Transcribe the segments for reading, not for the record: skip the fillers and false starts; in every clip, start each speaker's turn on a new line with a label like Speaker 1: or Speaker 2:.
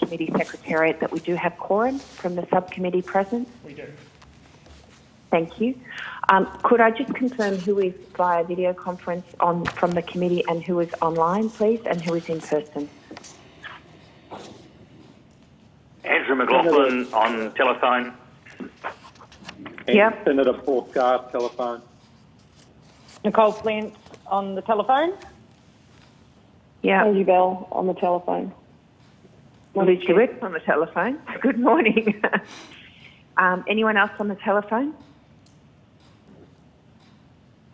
Speaker 1: Committee Secretariat that we do have quorum from the subcommittee present?
Speaker 2: We do.
Speaker 1: Thank you. Could I just confirm who is via video conference from the committee and who is online, please, and who is in person?
Speaker 3: Andrew McLaughlin on telephone.
Speaker 1: Yep.
Speaker 4: Senator Paul Carr, telephone.
Speaker 5: Nicole Flint on the telephone.
Speaker 1: Yeah.
Speaker 5: Angie Bell on the telephone.
Speaker 1: Liz Hewitt on the telephone. Good morning. Anyone else on the telephone?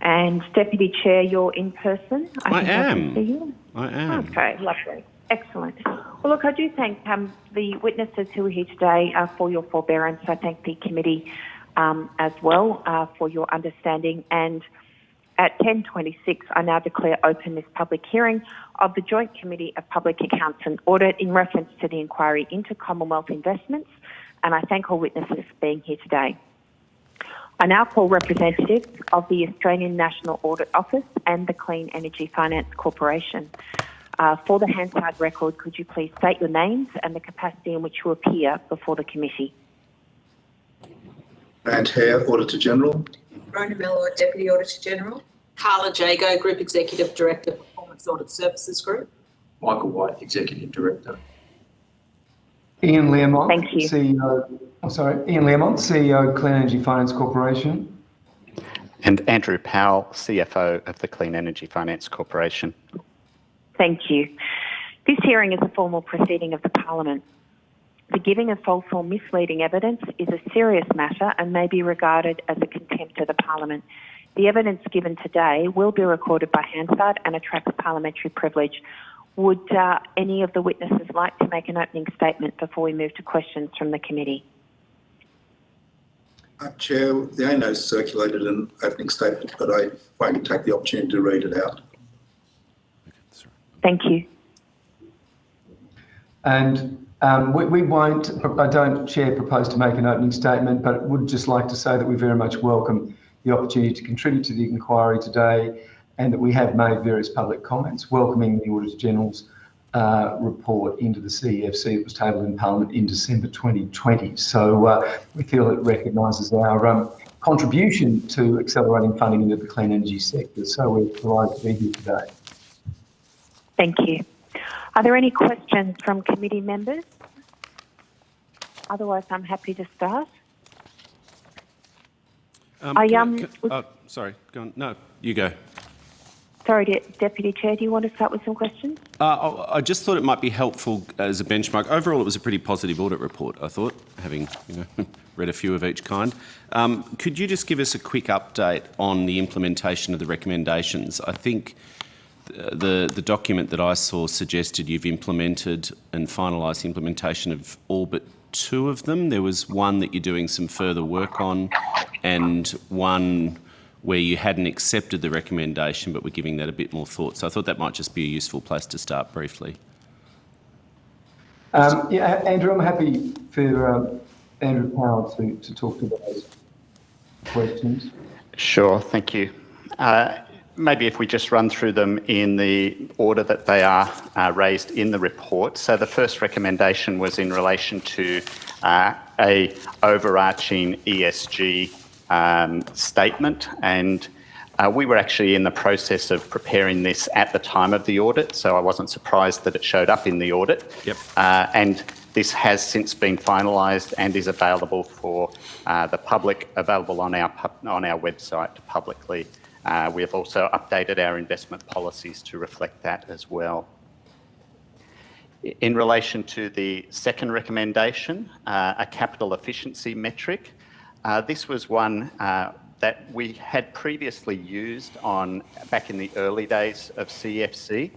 Speaker 1: And Deputy Chair, you're in person?
Speaker 6: I am.
Speaker 1: can see you.
Speaker 6: I am.
Speaker 1: Okay, lovely. Excellent. Well, look, I do thank the witnesses who are here today for your forbearance. I thank the committee as well for your understanding. And at 10:26, I now declare open this public hearing of the Joint Committee of Public Accounts and Audit in reference to the inquiry into Commonwealth investments. And I thank all witnesses for being here today. I now call representatives of the Australian National Audit Office and the Clean Energy Finance Corporation. For the Hansard record, could you please state your names and the capacity in which you appear before the committee?
Speaker 7: Grant Hare, Auditor General.
Speaker 8: Rona Mellor, Deputy Auditor General. Carla Jago, Group Executive Director, Performance Audit Services Group.
Speaker 9: Michael White, Executive Director.
Speaker 10: Ian Learmont,
Speaker 1: Thank you.
Speaker 10: Ian Learmont, CEO, Clean Energy Finance Corporation.
Speaker 11: And Andrew Powell, CFO of the Clean Energy Finance Corporation.
Speaker 1: Thank you. This hearing is a formal proceeding of the Parliament. The giving of false or misleading evidence is a serious matter and may be regarded as a contempt of the Parliament. The evidence given today will be recorded by Hansard and attracts parliamentary privilege. Would any of the witnesses like to make an opening statement before we move to questions from the committee?
Speaker 7: Chair, the ANO circulated an opening statement, but I won't take the opportunity to read it out.
Speaker 1: Thank you.
Speaker 10: And we won't, I don't, Chair, propose to make an opening statement, but would just like to say that we very much welcome the opportunity to contribute to the inquiry today and that we have made various public comments welcoming the Auditor General's report into the CEFC that was tabled in Parliament in December 2020. So we feel it recognises our contribution to accelerating funding into the clean energy sector. So we're delighted to be here today.
Speaker 1: Thank you. Are there any questions from committee members? Otherwise, I'm happy to start.
Speaker 6: Sorry, go on. No, you go.
Speaker 1: Sorry, Deputy Chair, do you want to start with some questions?
Speaker 6: I just thought it might be helpful as a benchmark. Overall, it was a pretty positive audit report, I thought, having read a few of each kind. Could you just give us a quick update on the implementation of the recommendations? I think the document that I saw suggested you've implemented and finalised the implementation of all but 2 of them. There was one that you're doing some further work on and one where you hadn't accepted the recommendation but were giving that a bit more thought. So I thought that might just be a useful place to start briefly.
Speaker 10: Andrew, I'm happy for Andrew Powell to talk to those questions.
Speaker 11: Sure, thank you. Maybe if we just run through them in the order that they are raised in the report. So the first recommendation was in relation to a overarching ESG statement, and we were actually in the process of preparing this at the time of the audit, so I wasn't surprised that it showed up in the audit.
Speaker 6: Yep.
Speaker 11: And this has since been finalised and is available for the public, available on our website publicly. We have also updated our investment policies to reflect that as well. In relation to the second recommendation, a capital efficiency metric, this was one that we had previously used back in the early days of CFC.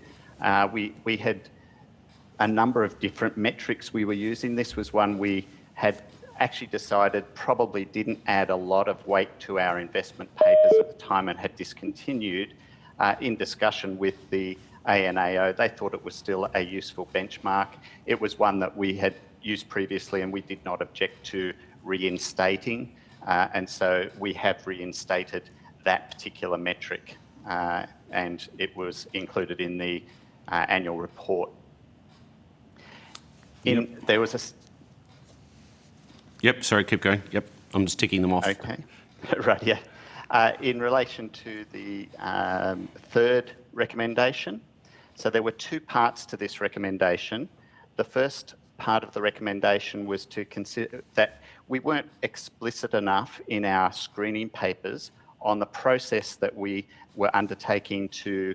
Speaker 11: We had a number of different metrics we were using. This was one we had actually decided probably didn't add a lot of weight to our investment papers at the time and had discontinued. In discussion with the ANAO, they thought it was still a useful benchmark. It was one that we had used previously and we did not object to reinstating, and so we have reinstated that particular metric, and it was included in the annual report. There was a...
Speaker 6: Yep, sorry, keep going. Yep, I'm just ticking them off.
Speaker 11: Okay, right, yeah. In relation to the third recommendation, so there were two parts to this recommendation. The first part of the recommendation was to consider that we weren't explicit enough in our screening papers on the process that we were undertaking to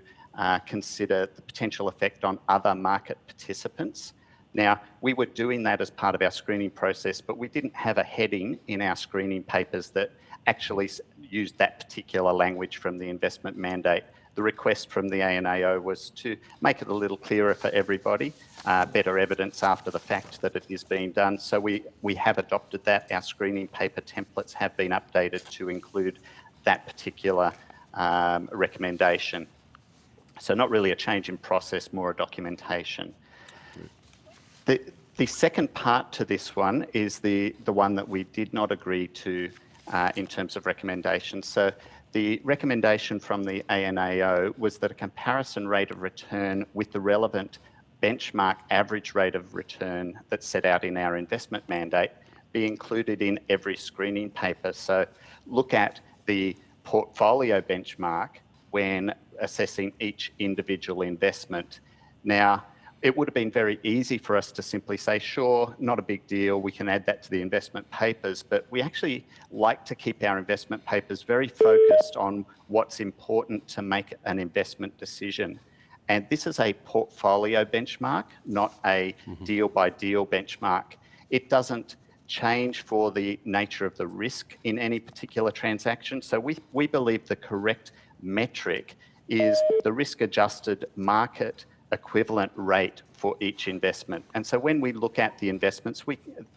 Speaker 11: consider the potential effect on other market participants. Now, we were doing that as part of our screening process, but we didn't have a heading in our screening papers that actually used that particular language from the investment mandate. The request from the ANAO was to make it a little clearer for everybody, better evidence after the fact that it is being done. So we have adopted that. Our screening paper templates have been updated to include that particular recommendation. So not really a change in process, more a documentation. The second part to this one is the one that we did not agree to in terms of recommendations. So the recommendation from the ANAO was that a comparison rate of return with the relevant benchmark average rate of return that's set out in our investment mandate be included in every screening paper. So look at the portfolio benchmark when assessing each individual investment. Now, it would have been very easy for us to simply say, sure, not a big deal, we can add that to the investment papers, but we actually like to keep our investment papers very focused on what's important to make an investment decision. And this is a portfolio benchmark, not a deal-by-deal benchmark. It doesn't change for the nature of the risk in any particular transaction. So we believe the correct metric is the risk-adjusted market equivalent rate for each investment. And so when we look at the investments,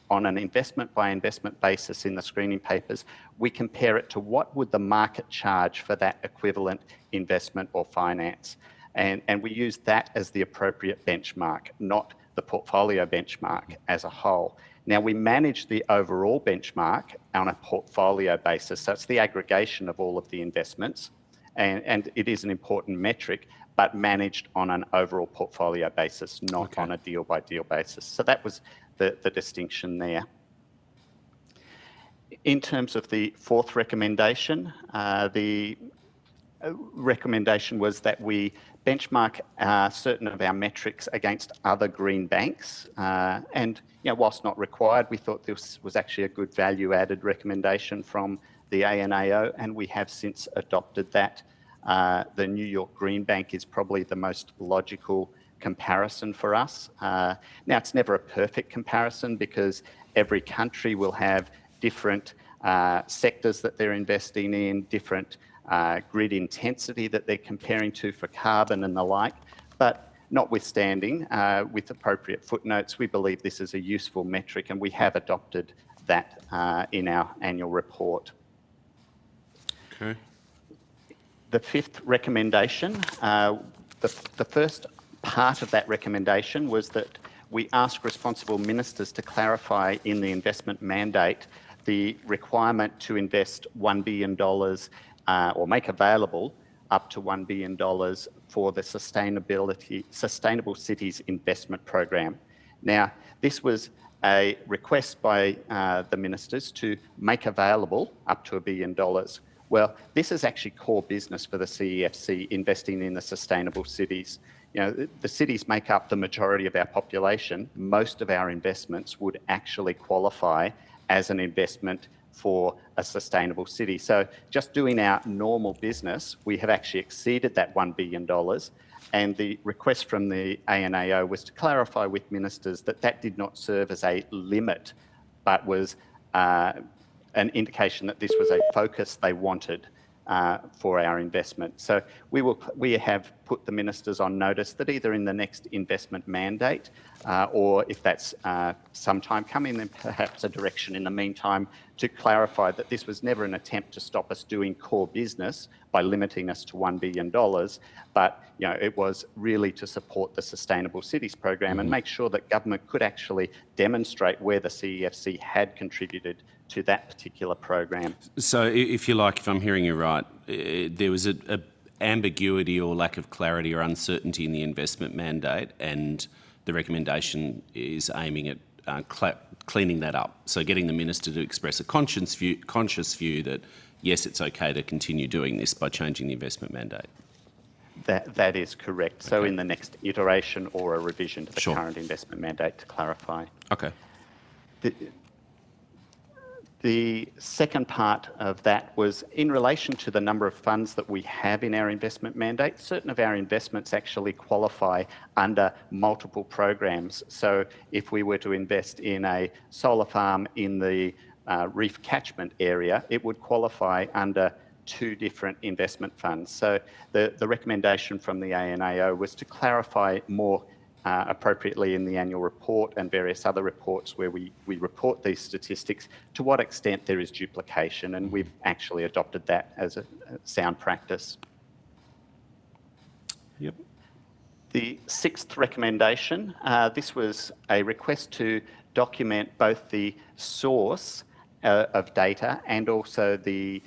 Speaker 11: on an investment by investment basis in the screening papers, we compare it to what would the market charge for that equivalent investment or finance. And we use that as the appropriate benchmark, not the portfolio benchmark as a whole. Now, we manage the overall benchmark on a portfolio basis. So it's the aggregation of all of the investments. And it is an important metric, but managed on an overall portfolio basis, not on a deal-by-deal basis. So that was the distinction there. In terms of the fourth recommendation, the recommendation was that we benchmark certain of our metrics against other green banks. And whilst not required, we thought this was actually a good value-added recommendation from the ANAO, and we have since adopted that. The New York Green Bank is probably the most logical comparison for us. Now, it's never a perfect comparison because every country will have different sectors that they're investing in, different grid intensity that they're comparing to for carbon and the like. But notwithstanding, with appropriate footnotes, we believe this is a useful metric, and we have adopted that in our annual report.
Speaker 6: Okay.
Speaker 11: The fifth recommendation, the first part of that recommendation was that we ask responsible ministers to clarify in the investment mandate the requirement to invest $1 billion or make available up to $1 billion for the Sustainable Cities Investment Program. Now, this was a request by the ministers to make available up to $1 billion. Well, this is actually core business for the CEFC, investing in the sustainable cities. The cities make up the majority of our population. Most of our investments would actually qualify as an investment for a sustainable city. So just doing our normal business, we have actually exceeded that $1 billion. And the request from the ANAO was to clarify with ministers that that did not serve as a limit, but was an indication that this was a focus they wanted for our investment. So we have put the ministers on notice that either in the next investment mandate or if that's sometime coming, then perhaps a direction in the meantime to clarify that this was never an attempt to stop us doing core business by limiting us to $1 billion, but it was really to support the Sustainable Cities program and make sure that government could actually demonstrate where the CEFC had contributed to that particular program.
Speaker 6: So if you like, if I'm hearing you right, there was a ambiguity or lack of clarity or uncertainty in the investment mandate, and the recommendation is aiming at cleaning that up. So getting the minister to express a conscious view that, yes, it's okay to continue doing this by changing the investment mandate.
Speaker 11: That is correct. So
Speaker 6: Okay.
Speaker 11: in the next iteration or a revision to the
Speaker 6: Sure.
Speaker 11: current investment mandate to clarify.
Speaker 6: Okay.
Speaker 11: The second part of that was in relation to the number of funds that we have in our investment mandate. Certain of our investments actually qualify under multiple programs. So if we were to invest in a solar farm in the reef catchment area, it would qualify under 2 different investment funds. So the recommendation from the ANAO was to clarify more appropriately in the annual report and various other reports where we report these statistics to what extent there is duplication, and we've actually adopted that as a sound practice.
Speaker 6: Yep.
Speaker 11: The 6th recommendation, this was a request to document both the source of data and also the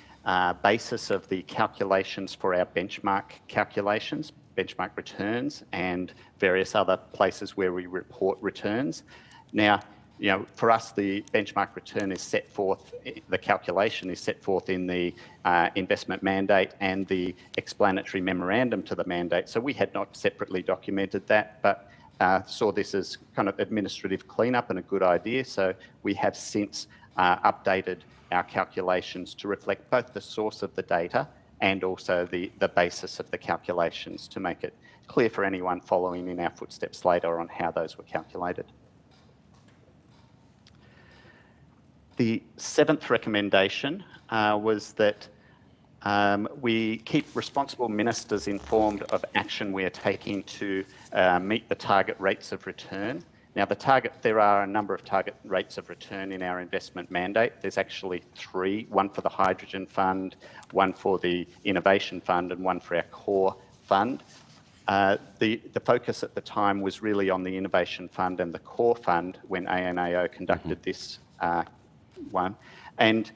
Speaker 11: basis of the calculations for our benchmark calculations, benchmark returns, and various other places where we report returns. Now, for us, the benchmark return is set forth, the calculation is set forth in the investment mandate and the explanatory memorandum to the mandate. So we had not separately documented that, but saw this as kind of administrative cleanup and a good idea. So we have since updated our calculations to reflect both the source of the data and also the basis of the calculations to make it clear for anyone following in our footsteps later on how those were calculated. The 7th recommendation was that we keep responsible ministers informed of action we are taking to meet the target rates of return. Now, there are a number of target rates of return in our investment mandate. There's actually 3, one for the hydrogen fund, one for the innovation fund, and one for our core fund. The focus at the time was really on the innovation fund and the core fund when ANAO conducted this one. And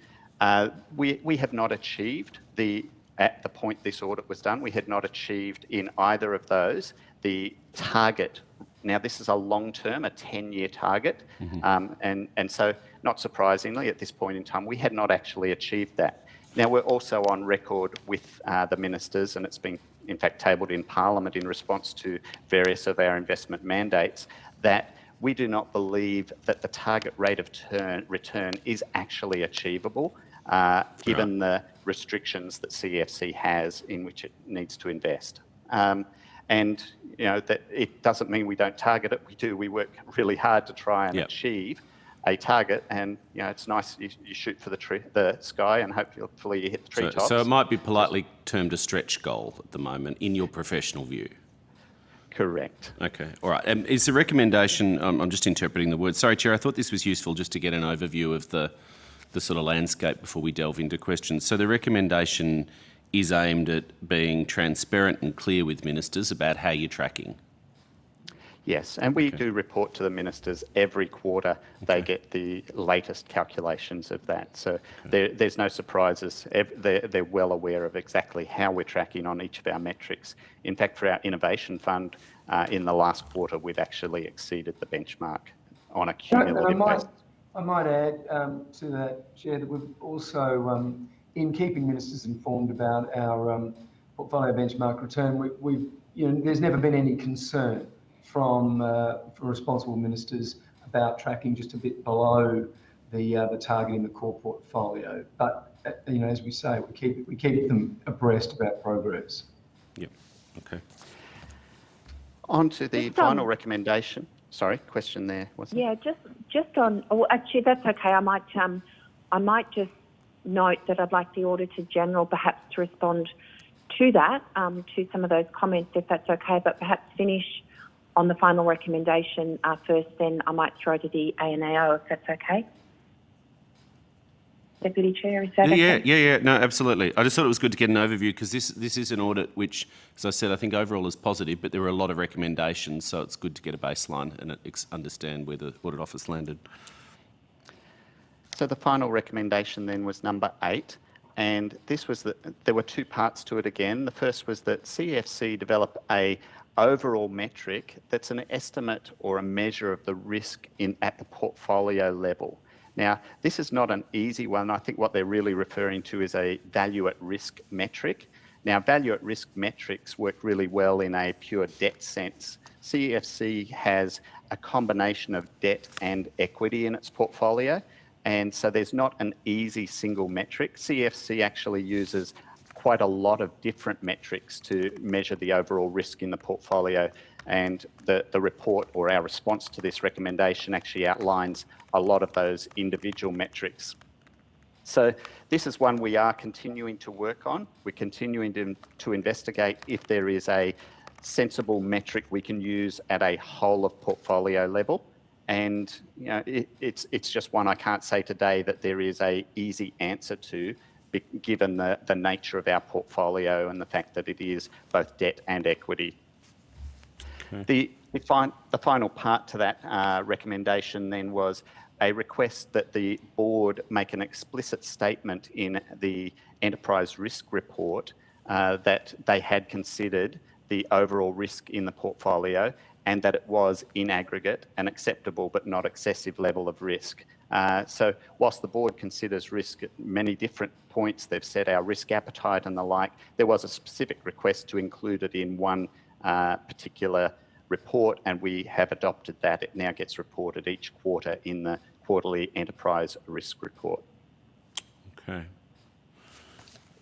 Speaker 11: we have not achieved at the point this audit was done, we had not achieved in either of those the target. Now, this is a long-term, a 10-year target, and so not surprisingly, at this point in time, we had not actually achieved that. Now, we're also on record with the ministers, and it's been, in fact, tabled in Parliament in response to various of our investment mandates, that we do not believe that the target rate of return is actually achievable, given the restrictions that CFC has in which it needs to invest. And that it doesn't mean we don't target it. We do. We work really hard to try and achieve a target. And it's nice you shoot for the sky and hopefully you hit the treetops.
Speaker 6: So it might be politely termed a stretch goal at the moment, in your professional view.
Speaker 11: Correct.
Speaker 6: Okay. All right. Is the recommendation? I'm just interpreting the words. Sorry, Chair. I thought this was useful just to get an overview of the sort of landscape before we delve into questions. So the recommendation is aimed at being transparent and clear with ministers about how you're tracking.
Speaker 11: Yes, and we do report to the ministers every quarter. They get the latest calculations of that. So there's no surprises. They're well aware of exactly how we're tracking on each of our metrics. In fact, for our innovation fund, in the last quarter, we've actually exceeded the benchmark on a cumulative basis.
Speaker 10: I might add to that, Chair, that we've also, in keeping ministers informed about our portfolio benchmark return, there's never been any concern from responsible ministers about tracking just a bit below the target in the core portfolio. But as we say, we keep them abreast about progress.
Speaker 6: Yep. Okay.
Speaker 11: On to the final recommendation. Sorry, question there, wasn't it?
Speaker 1: Yeah, just on. Oh, actually, that's okay. I might just note that I'd like the Auditor General perhaps to respond to that, to some of those comments, if that's okay. But perhaps finish on the final recommendation first. Then I might throw to the ANAO, if that's okay. Deputy Chair, is that okay?
Speaker 6: Yeah. No, absolutely. I just thought it was good to get an overview because this is an audit which, as I said, I think overall is positive, but there were a lot of recommendations, so it's good to get a baseline and understand where the Audit Office landed.
Speaker 11: So the final recommendation then was number 8, and this was there were 2 parts to it again. The first was that CFC develop a overall metric that's an estimate or a measure of the risk at the portfolio level. Now, this is not an easy one. I think what they're really referring to is a value at risk metric. Now, value at risk metrics work really well in a pure debt sense. CEFC has a combination of debt and equity in its portfolio, and so there's not an easy single metric. CEFC actually uses quite a lot of different metrics to measure the overall risk in the portfolio, and the report or our response to this recommendation actually outlines a lot of those individual metrics. So this is one we are continuing to work on. We're continuing to investigate if there is a sensible metric we can use at a whole of portfolio level. And it's just one I can't say today that there is a easy answer to, given the nature of our portfolio and the fact that it is both debt and equity. Okay. The final part to that recommendation then was a request that the board make an explicit statement in the enterprise risk report that they had considered the overall risk in the portfolio and that it was in aggregate an acceptable but not excessive level of risk. So whilst the board considers risk at many different points, they've set our risk appetite and the like, there was a specific request to include it in one particular report, and we have adopted that. It now gets reported each quarter in the quarterly enterprise risk report.
Speaker 6: Okay.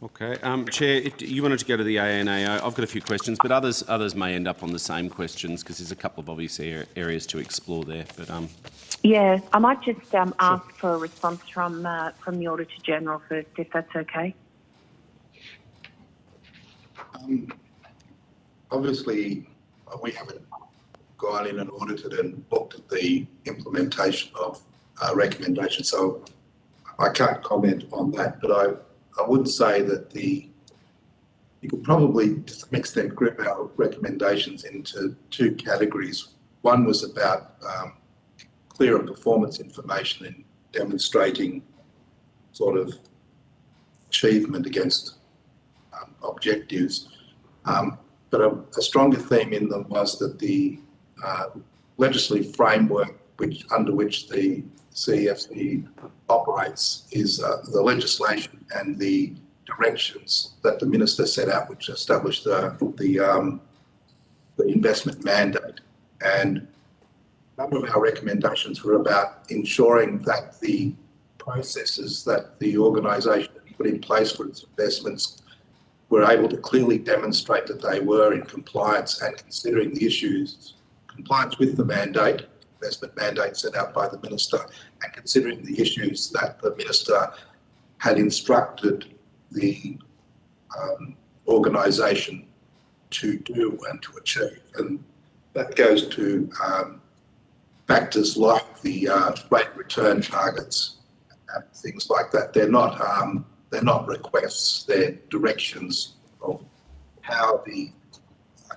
Speaker 6: Okay. Chair, you wanted to go to the ANAO. I've got a few questions, but others may end up on the same questions because there's a couple of obvious areas to explore there. But
Speaker 1: yeah, I might just ask for a response from the Auditor General first, if that's okay.
Speaker 7: Obviously, we haven't gone in and audited and looked at the implementation of recommendations, so I can't comment on that. But I would say that you could probably, to some extent, group our recommendations into two categories. One was about clearer performance information and demonstrating sort of achievement against objectives. But a stronger theme in them was that the legislative framework under which the CEFC operates is the legislation and the directions that the Minister set out, which established the investment mandate. And a number of our recommendations were about ensuring that the processes that the organisation put in place for its investments were able to clearly demonstrate that they were in compliance and considering the issues, compliance with the mandate, investment mandate set out by the Minister, and considering the issues that the Minister had instructed the organisation to do and to achieve. And that goes to factors like the rate of return targets and things like that. They're not requests, they're directions of how the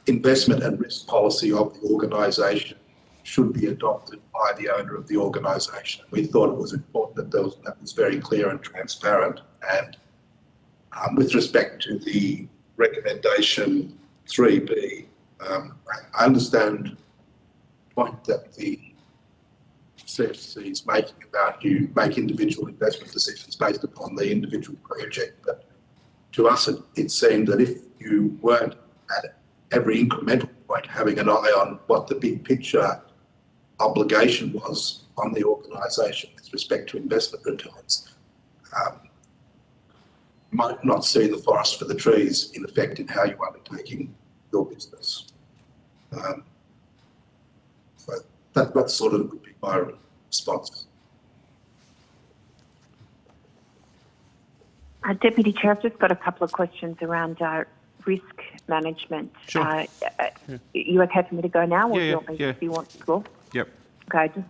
Speaker 7: investment and risk policy of the organisation should be adopted by the owner of the organisation. We thought it was important that that was very clear and transparent. And with respect to the recommendation 3B, I understand the point that the CFC is making about you make individual investment decisions based upon the individual project. But to us, it seemed that if you weren't at every incremental point having an eye on what the big picture obligation was on the organisation with respect to investment returns, you might not see the forest for the trees, in effect, in how you're undertaking your business. So that sort of would be my response.
Speaker 1: Deputy Chair, I've just got a couple of questions around risk management.
Speaker 6: Sure.
Speaker 1: You okay for me to go now, or
Speaker 6: Yeah,
Speaker 1: do you want to go?
Speaker 6: Yep.
Speaker 1: Okay, just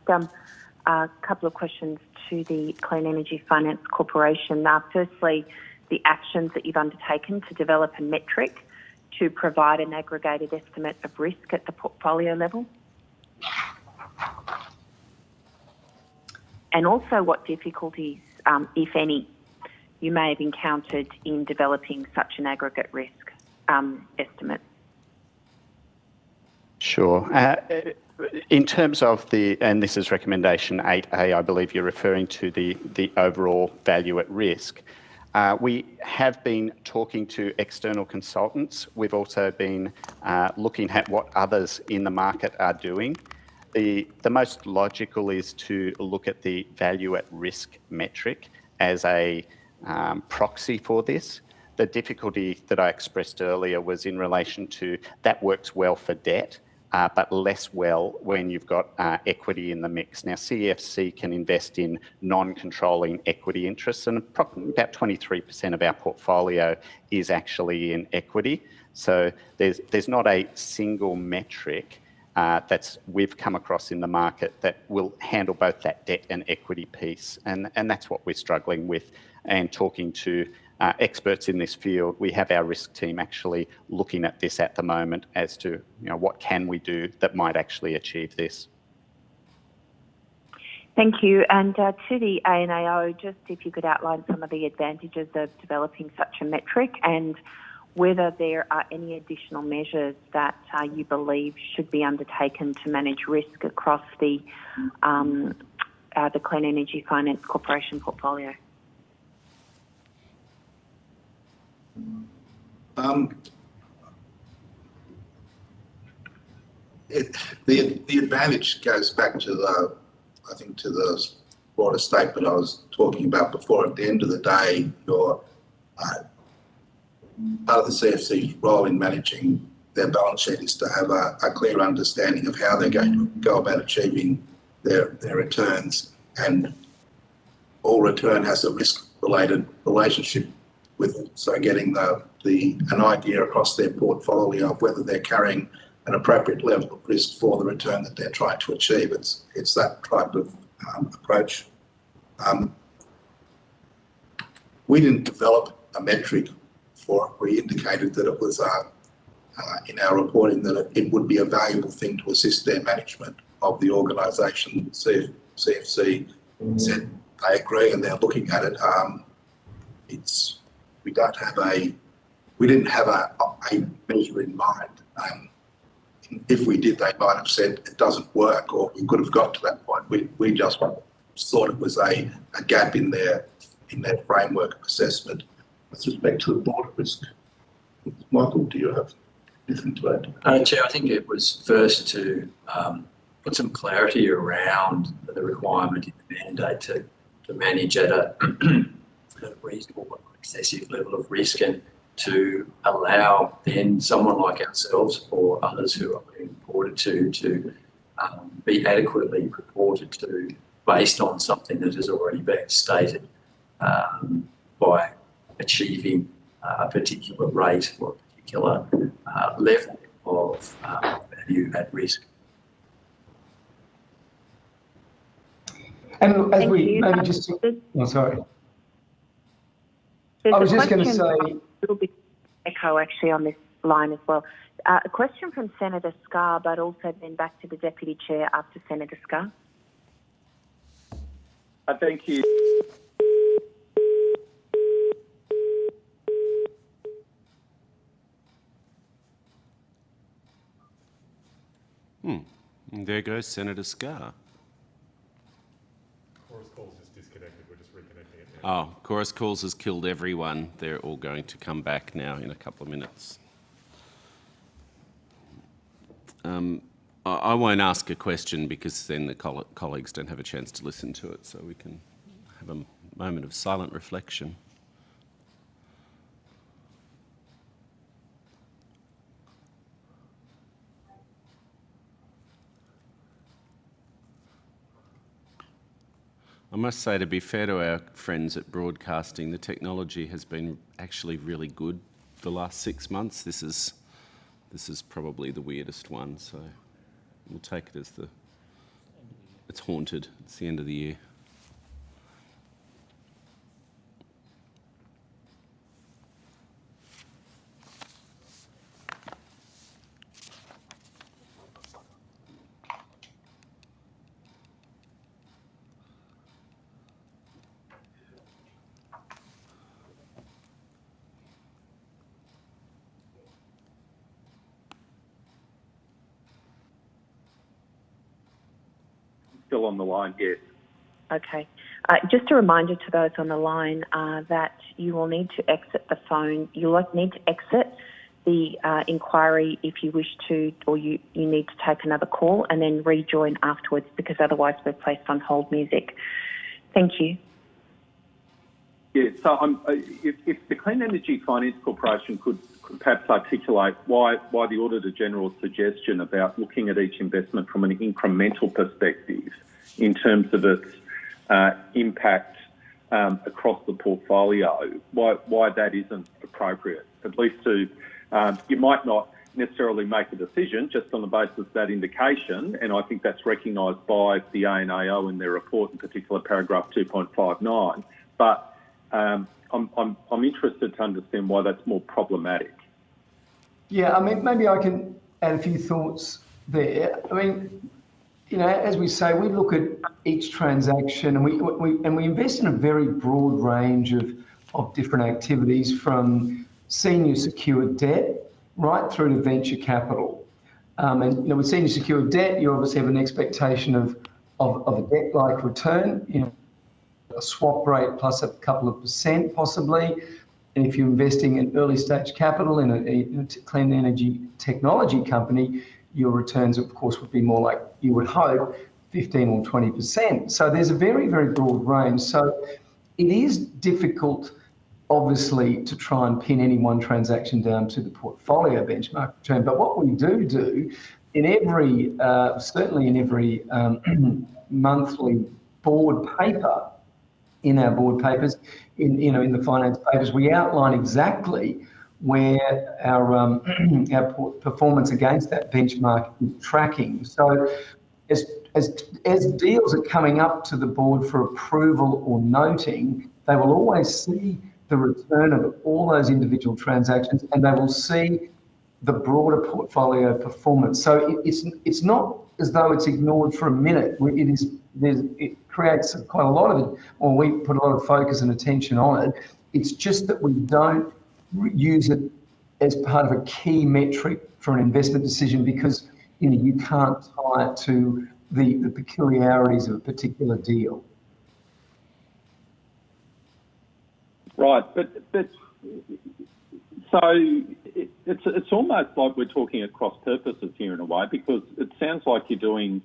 Speaker 1: a couple of questions to the Clean Energy Finance Corporation. Firstly, the actions that you've undertaken to develop a metric to provide an aggregated estimate of risk at the portfolio level. And also what difficulties, if any, you may have encountered in developing such an aggregate risk estimate.
Speaker 11: Sure. In terms of and this is recommendation 8A, I believe you're referring to the overall value at risk. We have been talking to external consultants. We've also been looking at what others in the market are doing. The most logical is to look at the value at risk metric as a proxy for this. The difficulty that I expressed earlier was in relation to that works well for debt, but less well when you've got equity in the mix. Now, CEFC can invest in non-controlling equity interests, and about 23% of our portfolio is actually in equity. So there's not a single metric that's we've come across in the market that will handle both that debt and equity piece, and that's what we're struggling with. And talking to experts in this field, we have our risk team actually looking at this at the moment as to what can we do that might actually achieve this.
Speaker 1: Thank you. And to the ANAO, just if you could outline some of the advantages of developing such a metric and whether there are any additional measures that you believe should be undertaken to manage risk across the Clean Energy Finance Corporation portfolio.
Speaker 7: The advantage goes back to the broader statement I was talking about before. At the end of the day, your part of the CFC's role in managing their balance sheet is to have a clear understanding of how they're going to go about achieving their returns, and all return has a risk-related relationship with it. So getting an idea across their portfolio of whether they're carrying an appropriate level of risk for the return that they're trying to achieve. It's that type of approach. We didn't develop a metric for it. We indicated that it was in our reporting that it would be a valuable thing to assist their management of the organisation. CFC said they agree and they're looking at it. We didn't have a measure in mind. If we did, they might have said it doesn't work, or we could have got to that point. We just thought it was a gap in their framework of assessment with respect to the border risk. Michael, do you have anything to add?
Speaker 9: Chair, I think it was first to put some clarity around the requirement in the mandate to manage at a reasonable but not excessive level of risk, and to allow then someone like ourselves or others who are being reported to be adequately reported to based on something that has already been stated by achieving a particular rate or a particular level of value at risk.
Speaker 10: And as we maybe just... Oh, sorry. I was just going to say...
Speaker 1: A little bit echo actually on this line as well. A question from Senator Scarr, but also then back to the Deputy Chair after Senator Scarr.
Speaker 4: Thank you.
Speaker 6: And there goes Senator Scarr.
Speaker 2: Chorus Calls is disconnected. We're just reconnecting it now.
Speaker 6: Oh, Chorus Calls has killed everyone. They're all going to come back now in a couple of minutes. I won't ask a question because then the colleagues don't have a chance to listen to it, so we can have a moment of silent reflection. I must say, to be fair to our friends at Broadcasting, the technology has been actually really good the last 6 months. This is probably the weirdest one, so we'll take it as it's haunted. It's the end of the year.
Speaker 4: still on the line, yes.
Speaker 1: Okay. Just a reminder to those on the line that you will need to exit the phone. You'll need to exit the inquiry if you wish to, or you need to take another call and then rejoin afterwards, because otherwise we're placed on hold music. Thank you.
Speaker 4: Yeah, so if the Clean Energy Finance Corporation could perhaps articulate why the Auditor General's suggestion about looking at each investment from an incremental perspective in terms of its impact across the portfolio, why that isn't appropriate, at least to, you might not necessarily make a decision just on the basis of that indication, and I think that's recognised by the ANAO in their report, in particular paragraph 2.59, but I'm interested to understand why that's more problematic.
Speaker 10: Yeah, I mean, maybe I can add a few thoughts there. I mean, you know, as we say, we look at each transaction and we invest in a very broad range of different activities, from senior secured debt right through to venture capital. And you know, with senior secured debt, you obviously have an expectation of a debt-like return, you know, a swap rate plus a couple of percent possibly. And if you're investing in early stage capital in a clean energy technology company, your returns, of course, would be more like, you would hope, 15 or 20%. So there's a very, very broad range. So it is difficult, obviously, to try and pin any one transaction down to the portfolio benchmark return. But what we do in every, certainly in every monthly board paper, in our board papers, in the finance papers, we outline exactly where our performance against that benchmark is tracking. So as deals are coming up to the board for approval or noting, they will always see the return of all those individual transactions, and they will see the broader portfolio performance. So it's not as though it's ignored for a minute. It creates quite a lot of it, or we put a lot of focus and attention on it. It's just that we don't use it as part of a key metric for an investment decision, because you can't tie it to the peculiarities of a particular deal.
Speaker 4: Right, but so it's almost like we're talking at cross purposes here in a way, because it sounds like you're doing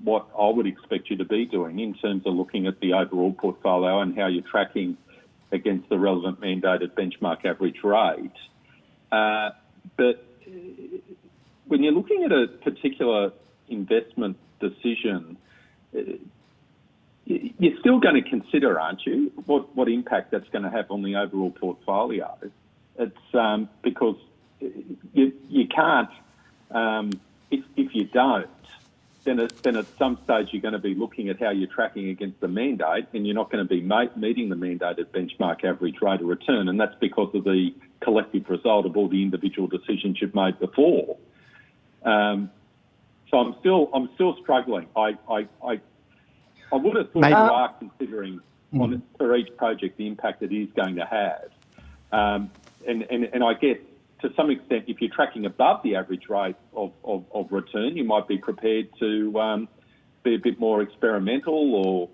Speaker 4: what I would expect you to be doing in terms of looking at the overall portfolio and how you're tracking against the relevant mandated benchmark average rate. But when you're looking at a particular investment decision, you're still going to consider, aren't you, what impact that's going to have on the overall portfolio? It's because you can't, if you don't, then at some stage you're going to be looking at how you're tracking against the mandate, and you're not going to be meeting the mandated benchmark average rate of return, and that's because of the collective result of all the individual decisions you've made before. So I'm still struggling. I would have thought you are considering for each project the impact it is going to have, and I guess to some extent, if you're tracking above the average rate of return, you might be prepared to be a bit more experimental or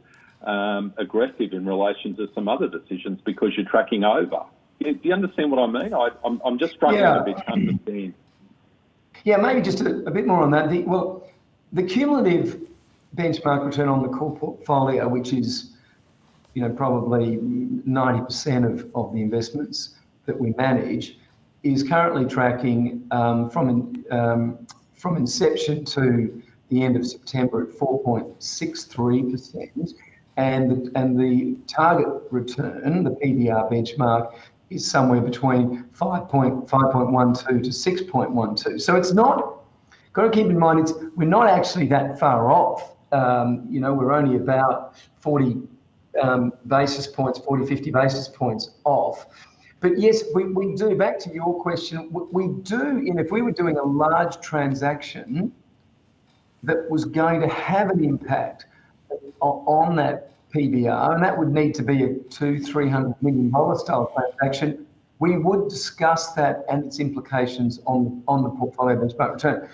Speaker 4: aggressive in relation to some other decisions because you're tracking over. Do you understand what I mean? I'm just struggling a bit to understand.
Speaker 10: Yeah, maybe just a bit more on that. The cumulative benchmark return on the core portfolio, which is probably 90% of the investments that we manage, is currently tracking from inception to the end of September at 4.63%, and the target return, the PBR benchmark, is somewhere between 5.12 to 6.12. So it's not, got to keep in mind, we're not actually that far off. We're only about 40 basis points, 40, 50 basis points off. But yes, we do, back to your question, we do, and if we were doing a large transaction that was going to have an impact on that PBR, and that would need to be a $200-300 million style transaction, we would discuss that and its implications on the portfolio benchmark return.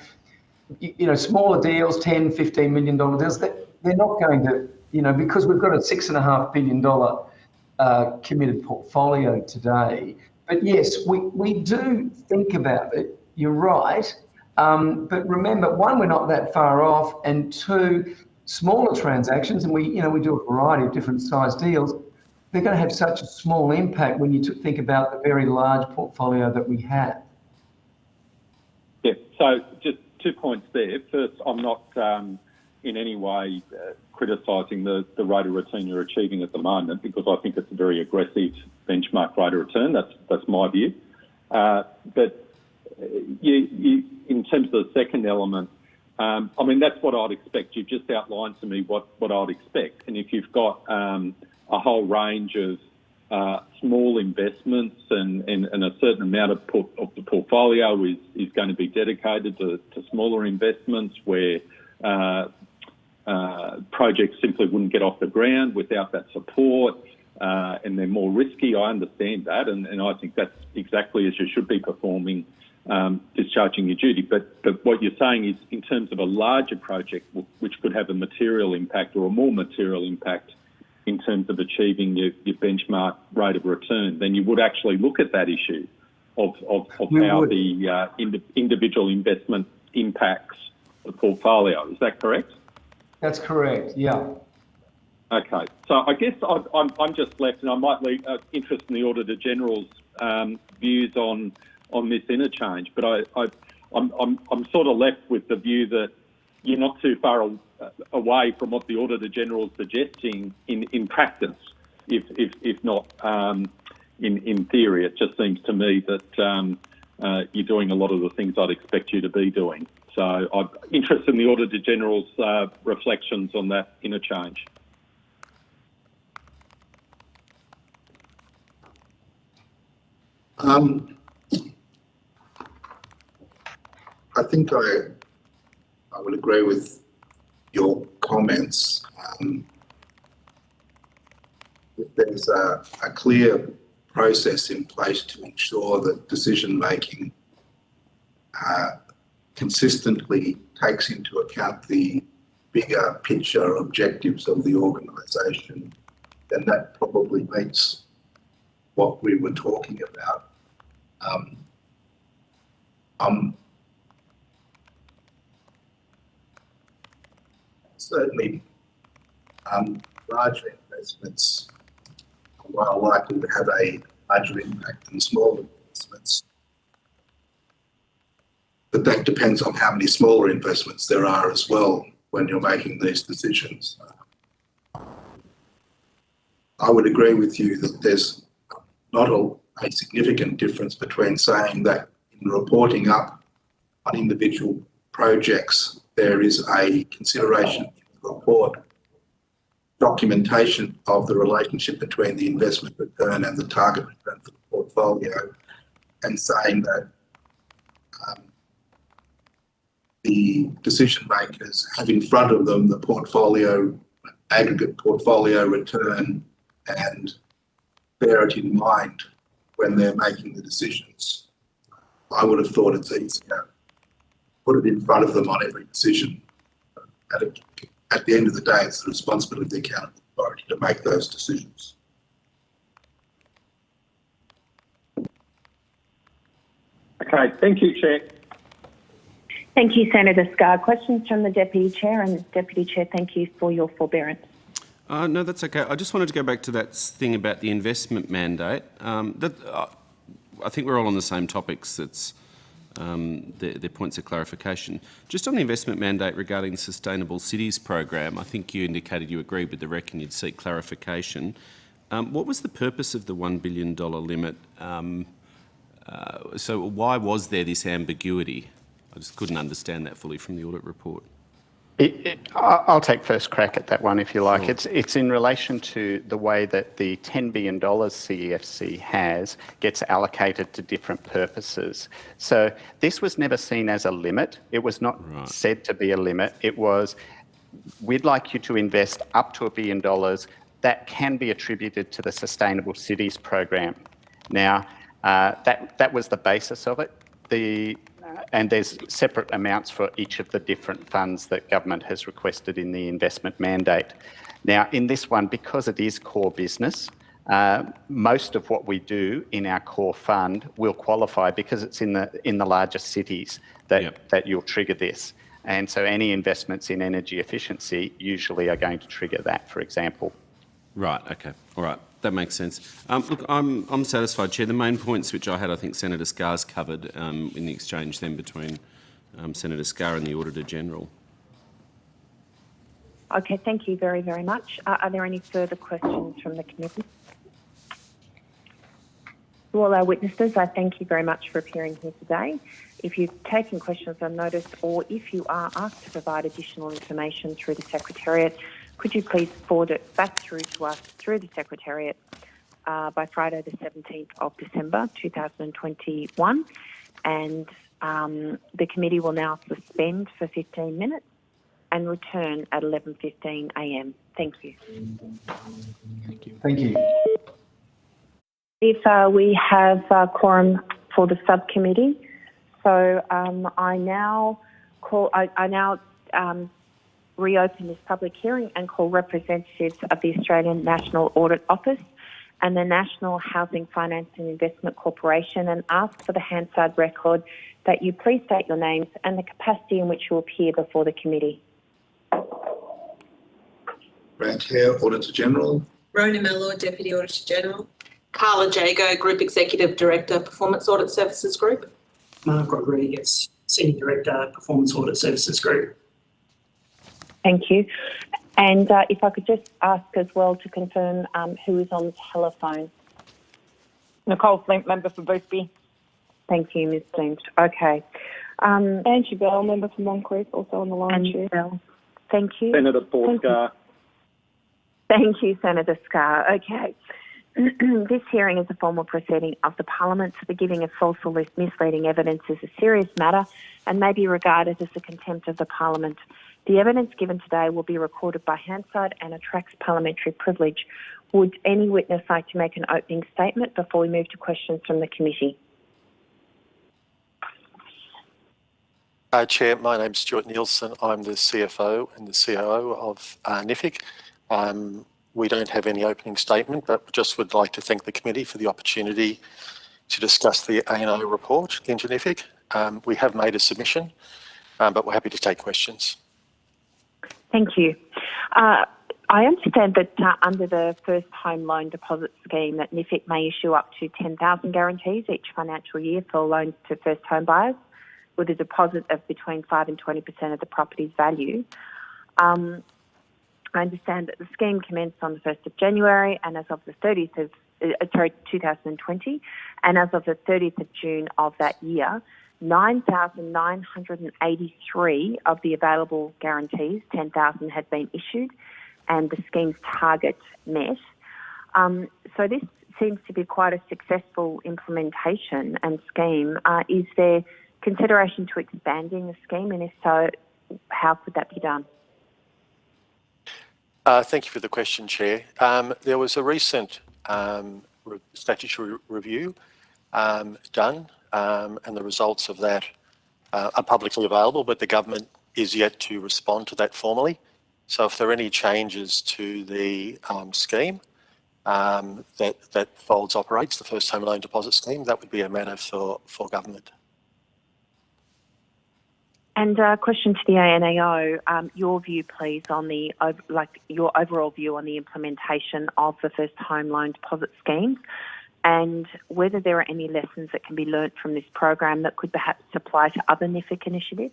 Speaker 10: Smaller deals, $10-15 million deals, they're not going to, because we've got a $6.5 billion committed portfolio today. But yes, we do think about it. You're right. But remember, one, we're not that far off, and two, smaller transactions, and we do a variety of different size deals. They're going to have such a small impact when you think about the very large portfolio that we have.
Speaker 4: Yeah. So just 2 points there. First, I'm not in any way criticising the rate of return you're achieving at the moment, because I think it's a very aggressive benchmark rate of return. That's my view. But you, in terms of the second element, I mean, that's what I'd expect. You've just outlined to me what I'd expect. And if you've got a whole range of small investments and a certain amount of the portfolio is going to be dedicated to smaller investments where projects simply wouldn't get off the ground without that support, and they're more risky. I understand that, and I think that's exactly as you should be performing, discharging your duty. But what you're saying is, in terms of a larger project which could have a material impact or a more material impact in terms of achieving your benchmark rate of return, then you would actually look at that issue of how the individual investment impacts the portfolio. Is that correct?
Speaker 10: That's correct, yeah.
Speaker 4: Okay, so I guess I'm just left, and I might leave interest in the Auditor General's views on this interchange, but I'm sort of left with the view that you're not too far away from what the Auditor General is suggesting in practice, if not in theory. It just seems to me that you're doing a lot of the things I'd expect you to be doing. So I'm interested in the Auditor General's reflections on that interchange.
Speaker 7: I think I would agree with your comments. If there's a clear process in place to ensure that decision making consistently takes into account the bigger picture objectives of the organisation, then that probably meets what we were talking about. Certainly, larger investments are likely to have a larger impact than smaller investments. But that depends on how many smaller investments there are as well when you're making these decisions. I would agree with you that there's not a significant difference between saying that in reporting up on individual projects, there is a consideration in the report, documentation of the relationship between the investment return and the target return for the portfolio, and saying that the decision makers have in front of them the portfolio, aggregate portfolio return, and bear it in mind when they're making the decisions. I would have thought it's easier. Put it in front of them on every decision. At the end of the day, it's the responsibility of the accountable authority to make those decisions.
Speaker 4: Okay, thank you, Chair.
Speaker 1: Thank you, Senator Scarr. Questions from the Deputy Chair, and Deputy Chair, thank you for your forbearance.
Speaker 6: No, that's okay. I just wanted to go back to that thing about the investment mandate. I think we're all on the same topics. It's their points of clarification. Just on the investment mandate regarding the Sustainable Cities program, I think you indicated you agreed with the rec and you'd seek clarification. What was the purpose of the $1 billion limit? So why was there this ambiguity? I just couldn't understand that fully from the audit report.
Speaker 11: I'll take first crack at that one if you like.
Speaker 6: Sure.
Speaker 11: It's in relation to the way that the $10 billion CEFC has gets allocated to different purposes. So this was never seen as a limit. It was not said to be a limit. It was, we'd like you to invest up to $1 billion that can be attributed to the Sustainable Cities program. Now, that was the basis of it. The and there's separate amounts for each of the different funds that government has requested in the investment mandate. Now, in this one, because it is core business, most of what we do in our core fund will qualify because it's in the largest cities that you'll trigger this. And so any investments in energy efficiency usually are going to trigger that, for example.
Speaker 6: Right, okay, all right, that makes sense. Look, I'm satisfied, Chair. The main points which I had, I think Senator Scarr's covered in the exchange then between Senator Scarr and the Auditor-General.
Speaker 1: Okay, thank you very, very much. Are there any further questions from the committee? To all our witnesses, I thank you very much for appearing here today. If you've taken questions on notice or if you are asked to provide additional information through the Secretariat, could you please forward it back through to us through the Secretariat by Friday the 17th of December 2021, and the committee will now suspend for 15 minutes and return at 11:15 a.m. Thank you.
Speaker 10: Thank you.
Speaker 1: If we have quorum for the subcommittee, so I now reopen this public hearing and call representatives of the Australian National Audit Office and the National Housing Finance and Investment Corporation, and ask for the Hansard record that you please state your names and the capacity in which you appear before the committee.
Speaker 7: Grant Hare, Auditor General.
Speaker 8: Rona Mellor, Deputy Auditor General. Carla Jago, Group Executive Director, Performance Audit Services Group.
Speaker 12: Mark Rodriguez, Senior Director, Performance Audit Services Group.
Speaker 1: Thank you. And if I could just ask as well to confirm who is on the telephone.
Speaker 5: Nicole Flint, member for Boothby.
Speaker 1: Thank you, Ms. Flint. Okay.
Speaker 13: Angie Bell, member for Moncrief, also on the line.
Speaker 1: Angie Bell. Thank you.
Speaker 4: Senator Paul Scarr.
Speaker 1: Thank you, Senator Scarr. Okay. This hearing is a formal proceeding of the Parliament. The giving of false or misleading evidence is a serious matter and may be regarded as a contempt of the Parliament. The evidence given today will be recorded by Hansard and attracts parliamentary privilege. Would any witness like to make an opening statement before we move to questions from the committee?
Speaker 14: Chair, my name's Stuart Nielsen. I'm the CFO and the COO of NIFIC. We don't have any opening statement, but just would like to thank the committee for the opportunity to discuss the A&O report into NIFIC. We have made a submission, but we're happy to take questions.
Speaker 1: Thank you. I understand that under the First Home Loan Deposit Scheme that NIFIC may issue up to 10,000 guarantees each financial year for loans to first home buyers with a deposit of between 5 and 20% of the property's value. I understand that the scheme commenced on the 1st of January and as of the 30th of 2020, and as of the 30th of June of that year, 9,983 of the available guarantees, 10,000, had been issued, and the scheme's target met. So this seems to be quite a successful implementation and scheme. Is there consideration to expanding the scheme, and if so, how could that be done?
Speaker 14: Thank you for the question, Chair. There was a recent statutory review done, and the results of that are publicly available, but the government is yet to respond to that formally. So if there are any changes to the scheme that Folds operates, the First Home Loan Deposit Scheme, that would be a matter for government.
Speaker 1: And a question to the ANAO, your view, please, on the your overall view on the implementation of the First Home Loan Deposit Scheme, and whether there are any lessons that can be learnt from this program that could perhaps apply to other NIFIC initiatives.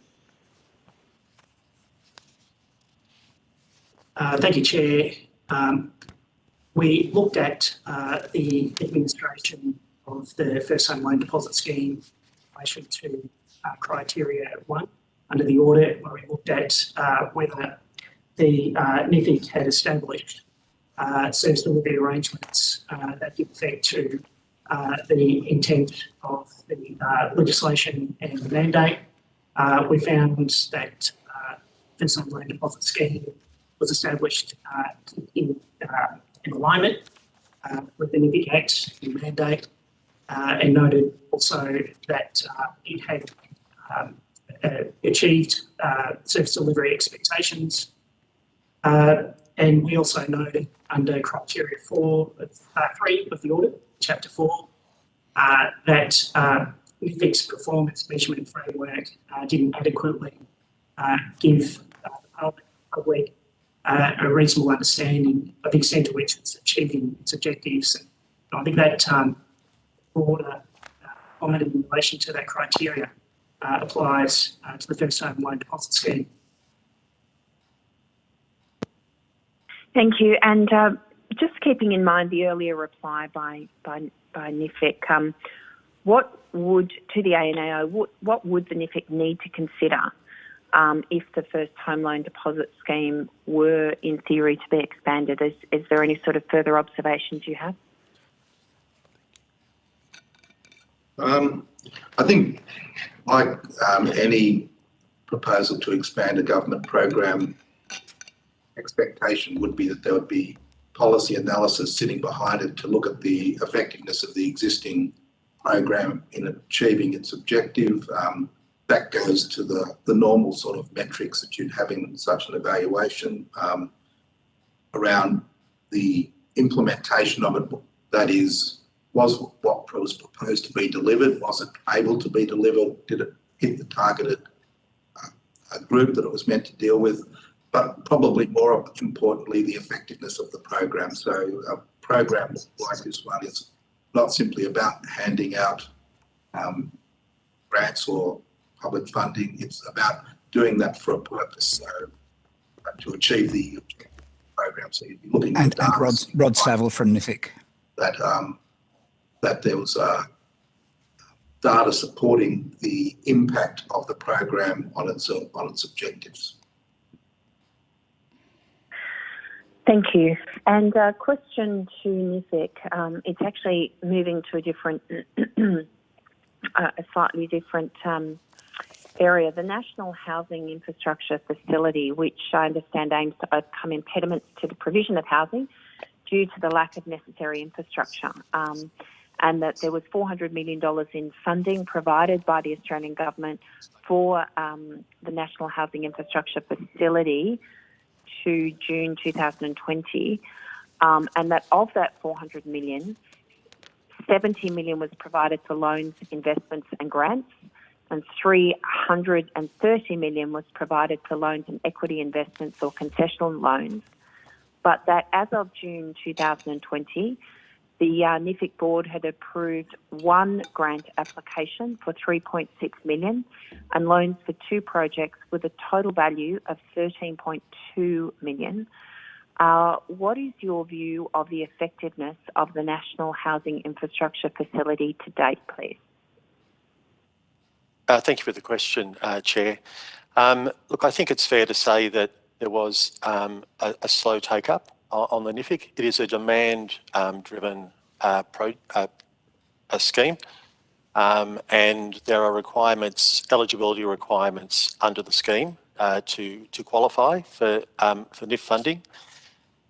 Speaker 12: Thank you, Chair. We looked at the administration of the First Home Loan Deposit Scheme in relation to criteria 1 under the audit, where we looked at whether the NIFIC had established service delivery arrangements that give effect to the intent of the legislation and the mandate. We found that First Home Loan Deposit Scheme was established in alignment with the NIFIC Act and mandate, and noted also that it had achieved service delivery expectations. And we also noted under criteria 3 of the audit, chapter 4, that NIFIC's performance measurement framework didn't adequately give the public a reasonable understanding of the extent to which it's achieving its objectives. And I think that broader comment in relation to that criteria applies to the first home loan deposit scheme.
Speaker 1: Thank you. And just keeping in mind the earlier reply by NIFIC, what would, to the ANAO, what would the NIFIC need to consider if the first home loan deposit scheme were, in theory, to be expanded? Is there any sort of further observations you have?
Speaker 7: I think, like any proposal to expand a government program, expectation would be that there would be policy analysis sitting behind it to look at the effectiveness of the existing program in achieving its objective. That goes to the normal sort of metrics that you'd have in such an evaluation around the implementation of it. That is, was what was proposed to be delivered? Was it able to be delivered? Did it hit the targeted group that it was meant to deal with? But probably more importantly, the effectiveness of the program. So a program like this one is not simply about handing out grants or public funding. It's about doing that for a purpose, so to achieve the program. So you'd be looking at
Speaker 15: Rod Saville from NIFIC.
Speaker 7: That there was data supporting the impact of the program on its objectives.
Speaker 1: Thank you. And a question to NIFIC. It's actually moving to a different, a slightly different area. The National Housing Infrastructure Facility, which I understand aims to overcome impediments to the provision of housing due to the lack of necessary infrastructure, and that there was $400 million in funding provided by the Australian government for the National Housing Infrastructure Facility to June 2020, and that of that $400 million, $70 million was provided for loans, investments and grants, and $330 million was provided for loans and equity investments or concessional loans. But that as of June 2020, the NIFIC board had approved one grant application for $3.6 million and loans for 2 projects with a total value of $13.2 million. What is your view of the effectiveness of the National Housing Infrastructure Facility to date, please?
Speaker 14: Thank you for the question, Chair. Look, I think it's fair to say that there was a slow take-up on the NIFIC. It is a demand-driven scheme, and there are eligibility requirements under the scheme to qualify for NIF funding.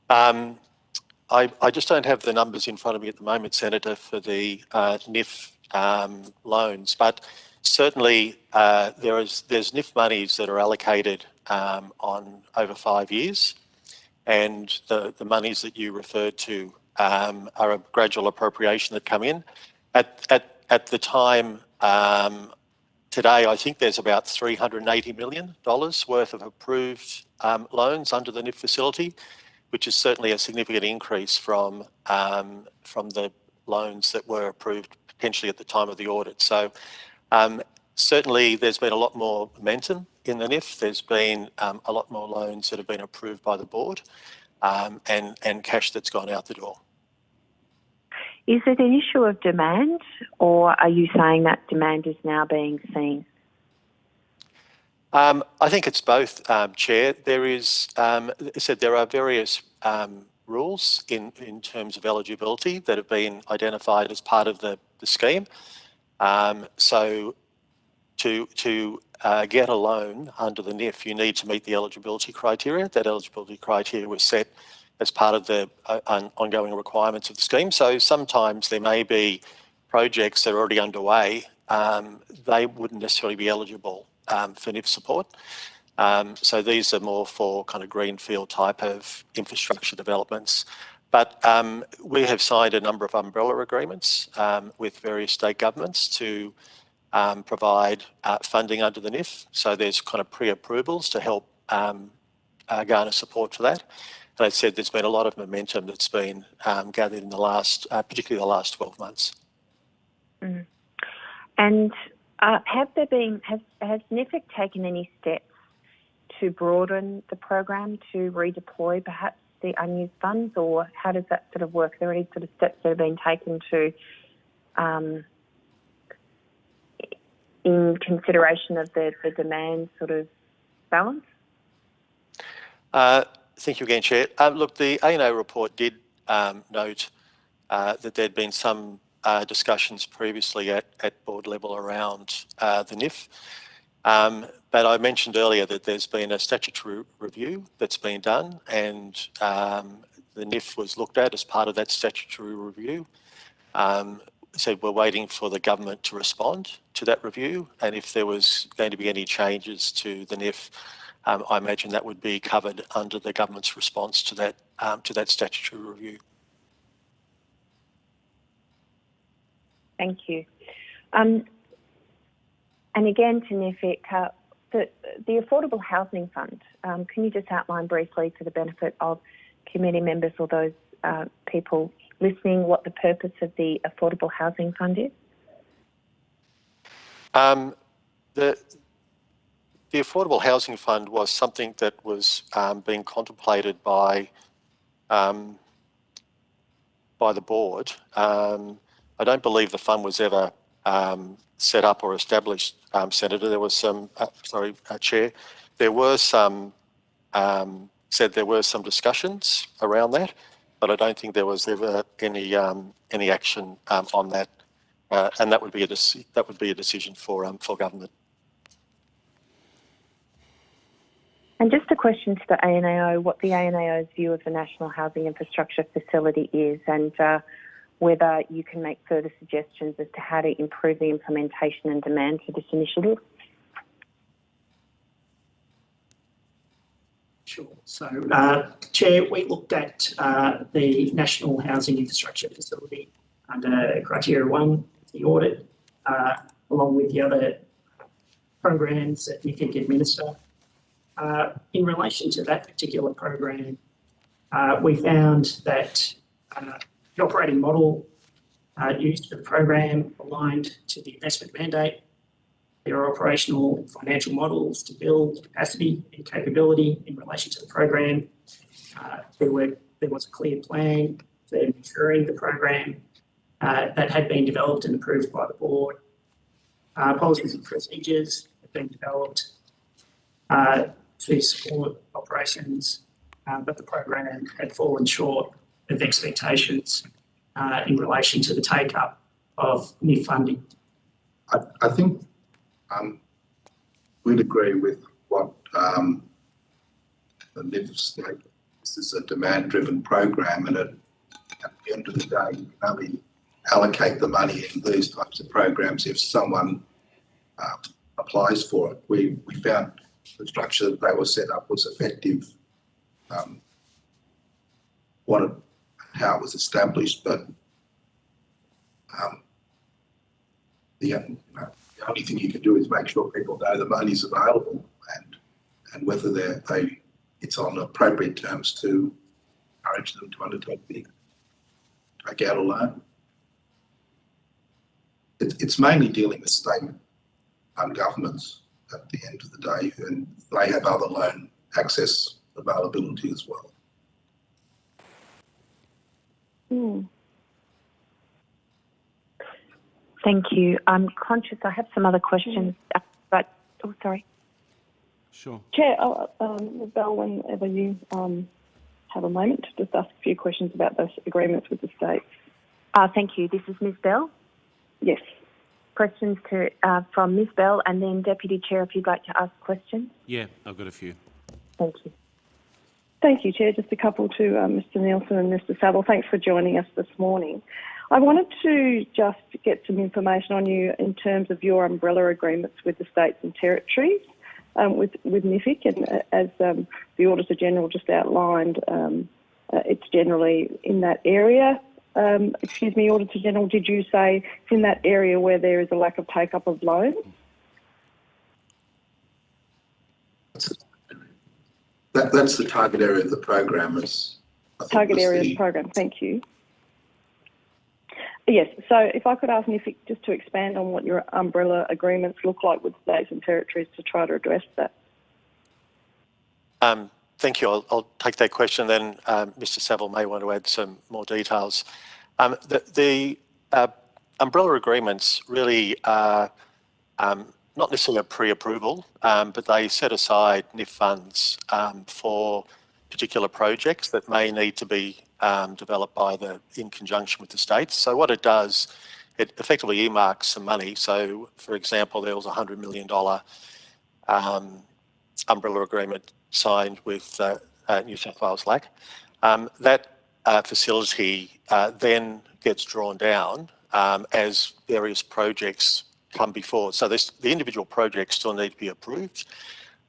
Speaker 14: I just don't have the numbers in front of me at the moment, Senator, for the NIF loans, but certainly there's NIF monies that are allocated on over 5 years, and the monies that you referred to are a gradual appropriation that come in. At the time today, I think there's about $380 million worth of approved loans under the NIF facility, which is certainly a significant increase from the loans that were approved potentially at the time of the audit. So certainly there's been a lot more momentum in the NIF. There's been a lot more loans that have been approved by the board and cash that's gone out the door.
Speaker 1: Is it an issue of demand, or are you saying that demand is now being seen?
Speaker 14: I think it's both, Chair. There is, as I said, there are various rules in terms of eligibility that have been identified as part of the scheme. So to get a loan under the NIF, you need to meet the eligibility criteria. That eligibility criteria was set as part of the ongoing requirements of the scheme. So sometimes there may be projects that are already underway they wouldn't necessarily be eligible for NIF support. So these are more for kind of greenfield type of infrastructure developments. But we have signed a number of umbrella agreements with various state governments to provide funding under the NIF. So there's kind of pre-approvals to help garner support for that. And I said there's been a lot of momentum that's been gathered in the last, particularly the last 12 months.
Speaker 1: Mm. And has NIFIC taken any steps to broaden the program to redeploy perhaps the unused funds, or how does that sort of work? Are there any sort of steps that have been taken to, in consideration of the demand sort of balance?
Speaker 14: Thank you again, Chair. Look, the A&O report did note that there'd been some discussions previously at board level around the NIF. But I mentioned earlier that there's been a statutory review that's been done, and the NIF was looked at as part of that statutory review. So we're waiting for the government to respond to that review, and if there was going to be any changes to the NIF, I imagine that would be covered under the government's response to that statutory review.
Speaker 1: Thank you. And again to NIFIC, the Affordable Housing Fund, can you just outline briefly for the benefit of committee members or those people listening what the purpose of the Affordable Housing Fund is?
Speaker 14: The Affordable Housing Fund was something that was being contemplated by the board. I don't believe the fund was ever set up or established, Senator. There was some, Chair, there were some, said there were some discussions around that, but I don't think there was ever any action on that, and that would be a decision for government.
Speaker 1: And just a question to the ANAO, what the ANAO's view of the National Housing Infrastructure Facility is, and whether you can make further suggestions as to how to improve the implementation and demand for this initiative.
Speaker 12: Sure. So, Chair, we looked at the National Housing Infrastructure Facility under Criteria 1, the audit, along with the other programs that NIFIC administer. In relation to that particular program, we found that the operating model used for the program aligned to the investment mandate. There are operational and financial models to build capacity and capability in relation to the program. There was a clear plan for maturing the program that had been developed and approved by the board. Policies and procedures have been developed to support operations, but the program had fallen short of expectations in relation to the take-up of NIF funding.
Speaker 7: I think we'd agree with what the NIF state. This is a demand-driven program, and at the end of the day, you can only allocate the money in these types of programs if someone applies for it. We found the structure that they were set up was effective, how it was established, but the only thing you can do is make sure people know the money's available and whether it's on appropriate terms to encourage them to take out a loan. It's mainly dealing with state governments at the end of the day, and they have other loan access availability as well.
Speaker 1: Thank you. I'm conscious I have some other questions, but, oh, sorry.
Speaker 6: Sure.
Speaker 13: Chair, Ms. Bell, whenever you have a moment to just ask a few questions about those agreements with the states.
Speaker 1: Thank you. This is Ms. Bell.
Speaker 13: Yes.
Speaker 1: Questions from Ms. Bell, and then Deputy Chair, if you'd like to ask questions.
Speaker 6: Yeah, I've got a few.
Speaker 1: Thank you.
Speaker 13: Thank you, Chair. Just a couple to Mr. Nielsen and Mr. Saville. Thanks for joining us this morning. I wanted to just get some information on you in terms of your umbrella agreements with the states and territories, with NIFIC, and as the Auditor General just outlined, it's generally in that area. Excuse me, Auditor General, did you say it's in that area where there is a lack of take-up of loans?
Speaker 7: That's the target area of the program.
Speaker 13: Target area of the program, thank you. Yes, so if I could ask NIFIC just to expand on what your umbrella agreements look like with states and territories to try to address that.
Speaker 14: Thank you. I'll take that question, then Mr Saville may want to add some more details. The umbrella agreements really are not necessarily a pre-approval, but they set aside NIF funds for particular projects that may need to be developed in conjunction with the states. So what it does, it effectively earmarks some money. So, for example, there was a $100 million umbrella agreement signed with New South Wales LAC. That facility then gets drawn down as various projects come before. So the individual projects still need to be approved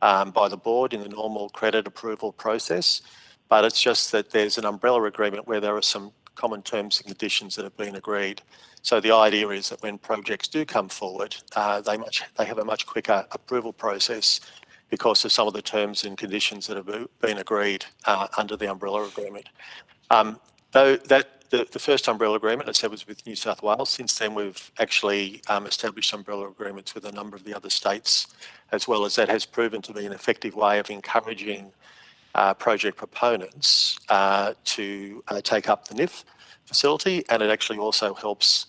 Speaker 14: by the board in the normal credit approval process, but it's just that there's an umbrella agreement where there are some common terms and conditions that have been agreed. So the idea is that when projects do come forward, they have a much quicker approval process because of some of the terms and conditions that have been agreed under the umbrella agreement. Though the first umbrella agreement, as I said, was with New South Wales. Since then, we've actually established umbrella agreements with a number of the other states, as well as that has proven to be an effective way of encouraging project proponents to take up the NIF facility, and it actually also helps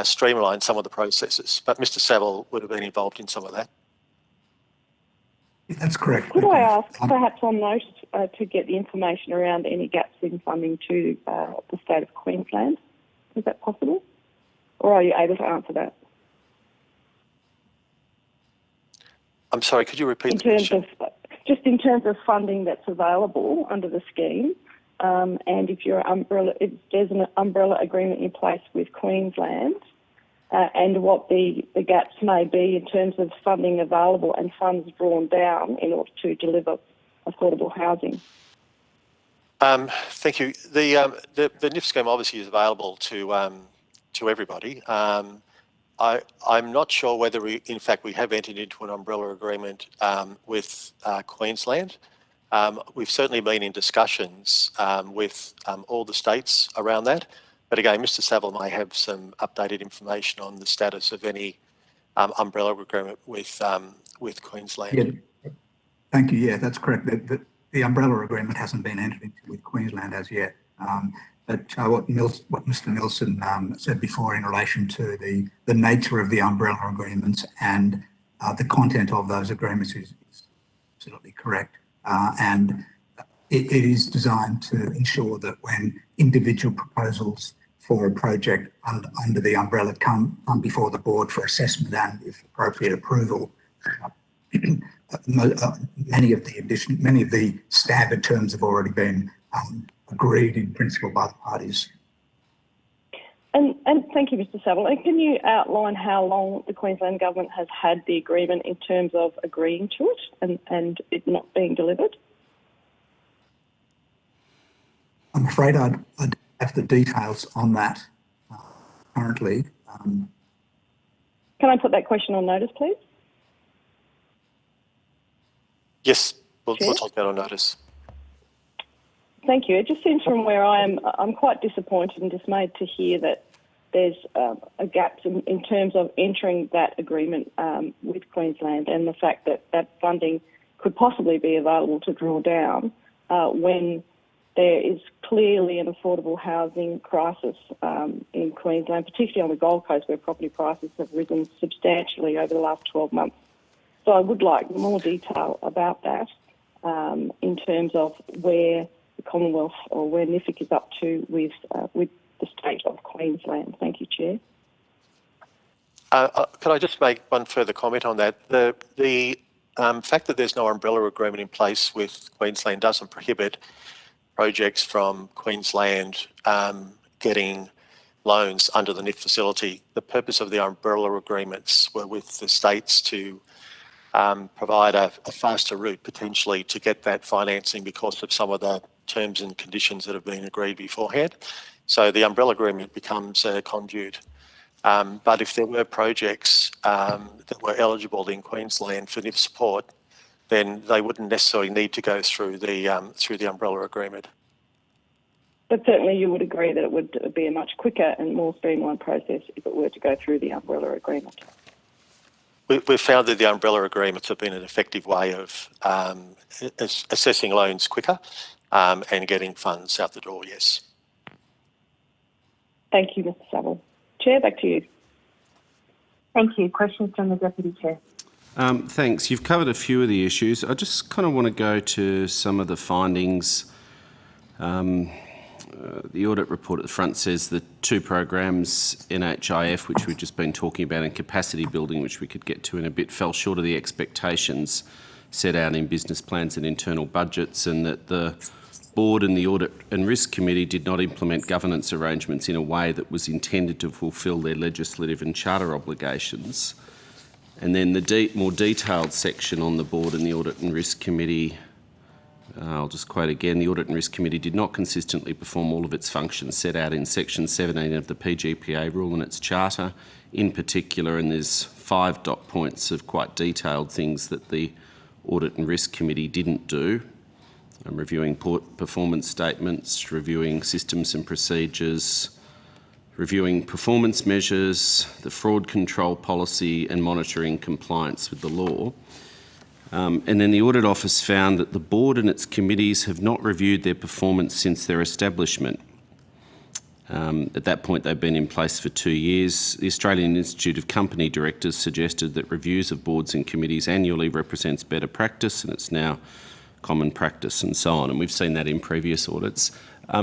Speaker 14: streamline some of the processes. But Mr Saville would have been involved in some of that.
Speaker 15: That's correct.
Speaker 13: Could I ask, perhaps on note, to get the information around any gaps in funding to the state of Queensland? Is that possible? Or are you able to answer that?
Speaker 14: I'm sorry, could you repeat the question?
Speaker 13: Just in terms of funding that's available under the scheme, and if there's an umbrella agreement in place with Queensland, and what the gaps may be in terms of funding available and funds drawn down in order to deliver affordable housing.
Speaker 14: Thank you. The NIF scheme obviously is available to everybody. I'm not sure whether in fact we have entered into an umbrella agreement with Queensland. We've certainly been in discussions with all the states around that. But again, Mr Saville may have some updated information on the status of any umbrella agreement with Queensland.
Speaker 15: Yeah. Thank you. Yeah, that's correct. The umbrella agreement hasn't been entered into with Queensland as yet. But what Mr Milson said before in relation to the nature of the umbrella agreements and the content of those agreements is absolutely correct. And it is designed to ensure that when individual proposals for a project under the umbrella come before the board for assessment and, if appropriate, approval, many of the standard terms have already been agreed in principle by the parties.
Speaker 13: And thank you, Mr Saville. And can you outline how long the Queensland Government has had the agreement in terms of agreeing to it and it not being delivered?
Speaker 15: I'm afraid I'd have the details on that currently.
Speaker 13: Can I put that question on notice, please?
Speaker 14: Yes, we'll take that on notice.
Speaker 13: Thank you. It just seems from where I am, I'm quite disappointed and dismayed to hear that there's a gap in terms of entering that agreement with Queensland, and the fact that that funding could possibly be available to draw down when there is clearly an affordable housing crisis in Queensland, particularly on the Gold Coast, where property prices have risen substantially over the last 12 months. So I would like more detail about that in terms of where the Commonwealth or where NIFIC is up to with the state of Queensland. Thank you, Chair.
Speaker 14: Could I just make one further comment on that? The fact that there's no umbrella agreement in place with Queensland doesn't prohibit projects from Queensland getting loans under the NIF facility. The purpose of the umbrella agreements were with the states to provide a faster route potentially to get that financing because of some of the terms and conditions that have been agreed beforehand. So the umbrella agreement becomes a conduit. But if there were projects that were eligible in Queensland for NIF support, then they wouldn't necessarily need to go through the umbrella agreement.
Speaker 13: But certainly you would agree that it would be a much quicker and more streamlined process if it were to go through the umbrella agreement.
Speaker 14: We've found that the umbrella agreements have been an effective way of assessing loans quicker and getting funds out the door, yes.
Speaker 13: Thank you, Mr Saville. Chair, back to you.
Speaker 1: Thank you. Questions from the Deputy Chair.
Speaker 6: Thanks. You've covered a few of the issues. I just kind of want to go to some of the findings. The audit report at the front says the two programs, NHIF, which we've just been talking about, and capacity building, which we could get to in a bit, fell short of the expectations set out in business plans and internal budgets, and that the Board and the Audit and Risk Committee did not implement governance arrangements in a way that was intended to fulfil their legislative and charter obligations. And then the more detailed section on the Board and the Audit and Risk Committee, I'll just quote again, the Audit and Risk Committee did not consistently perform all of its functions set out in section 17 of the PGPA rule and its charter in particular, and there's 5 dot points of quite detailed things that the Audit and Risk Committee didn't do. Reviewing performance statements, reviewing systems and procedures, reviewing performance measures, the fraud control policy, and monitoring compliance with the law. And then the Audit Office found that the Board and its committees have not reviewed their performance since their establishment. At that point, they've been in place for 2 years. The Australian Institute of Company Directors suggested that reviews of boards and committees annually represents better practice, and it's now common practice and so on, and we've seen that in previous audits.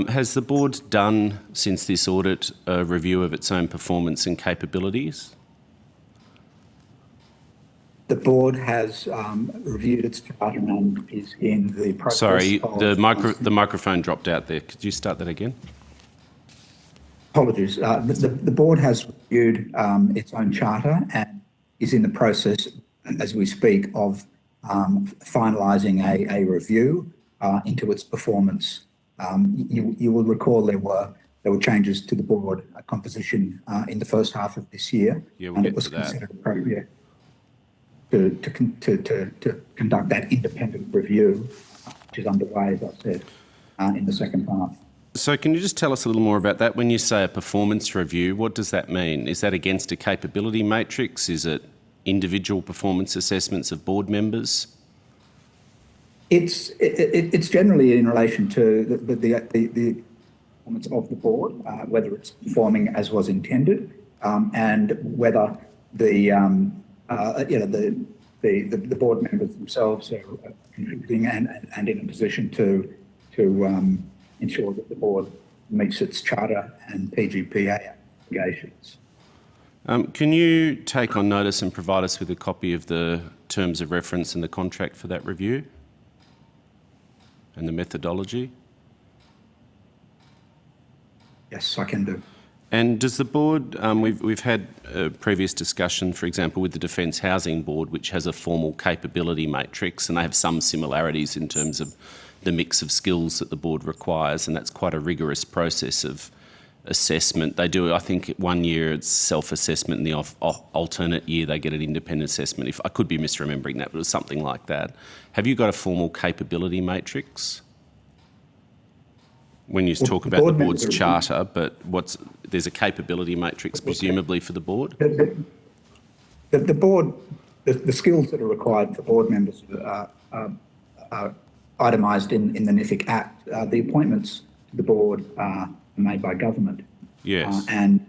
Speaker 6: Has the Board done, since this audit, a review of its own performance and capabilities?
Speaker 15: The Board has reviewed its charter and is in the process.
Speaker 6: Sorry, the microphone dropped out there. Could you start that again?
Speaker 15: Apologies. The Board has reviewed its own charter and is in the process, as we speak, of finalising a review into its performance. You will recall there were changes to the Board composition in the first half of this year,
Speaker 6: yeah,
Speaker 15: and it was considered appropriate to conduct that independent review, which is underway, as I said, in the second half.
Speaker 6: So can you just tell us a little more about that? When you say a performance review, what does that mean? Is that against a capability matrix? Is it individual performance assessments of board members?
Speaker 15: It's generally in relation to the performance of the board, whether it's performing as was intended, and whether the board members themselves are contributing and in a position to ensure that the board meets its charter and PGPA obligations.
Speaker 6: Can you take on notice and provide us with a copy of the terms of reference and the contract for that review and the methodology?
Speaker 15: Yes, I can do.
Speaker 6: And does the board, we've had a previous discussion, for example, with the Defence Housing Board, which has a formal capability matrix, and they have some similarities in terms of the mix of skills that the board requires, and that's quite a rigorous process of assessment. They do, I think, 1 year it's self-assessment, and the alternate year they get an independent assessment. If I could be misremembering that, but it was something like that. Have you got a formal capability matrix? When you talk about the board's charter, but there's a capability matrix presumably for the board?
Speaker 15: The board, the skills that are required for board members are itemised in the NIFIC Act. The appointments to the board are made by government.
Speaker 6: Yes.
Speaker 15: And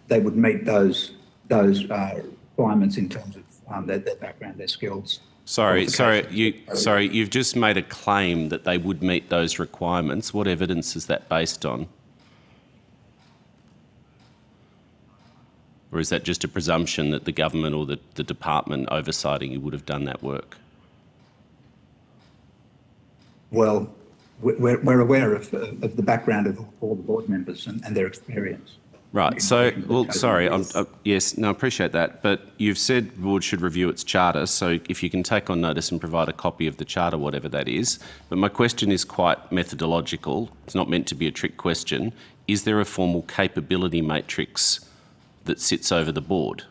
Speaker 15: they would meet those requirements in terms of their background, their skills.
Speaker 6: Sorry, you've just made a claim that they would meet those requirements. What evidence is that based on? Or is that just a presumption that the government or the department oversighting you would have done that work?
Speaker 15: Well, we're aware of the background of all the board members and their experience.
Speaker 6: Right. So, well, sorry. Yes, no, I appreciate that. But you've said the board should review its charter. So if you can take on notice and provide a copy of the charter, whatever that is. But my question is quite methodological. It's not meant to be a trick question. Is there a formal capability matrix that sits over the board?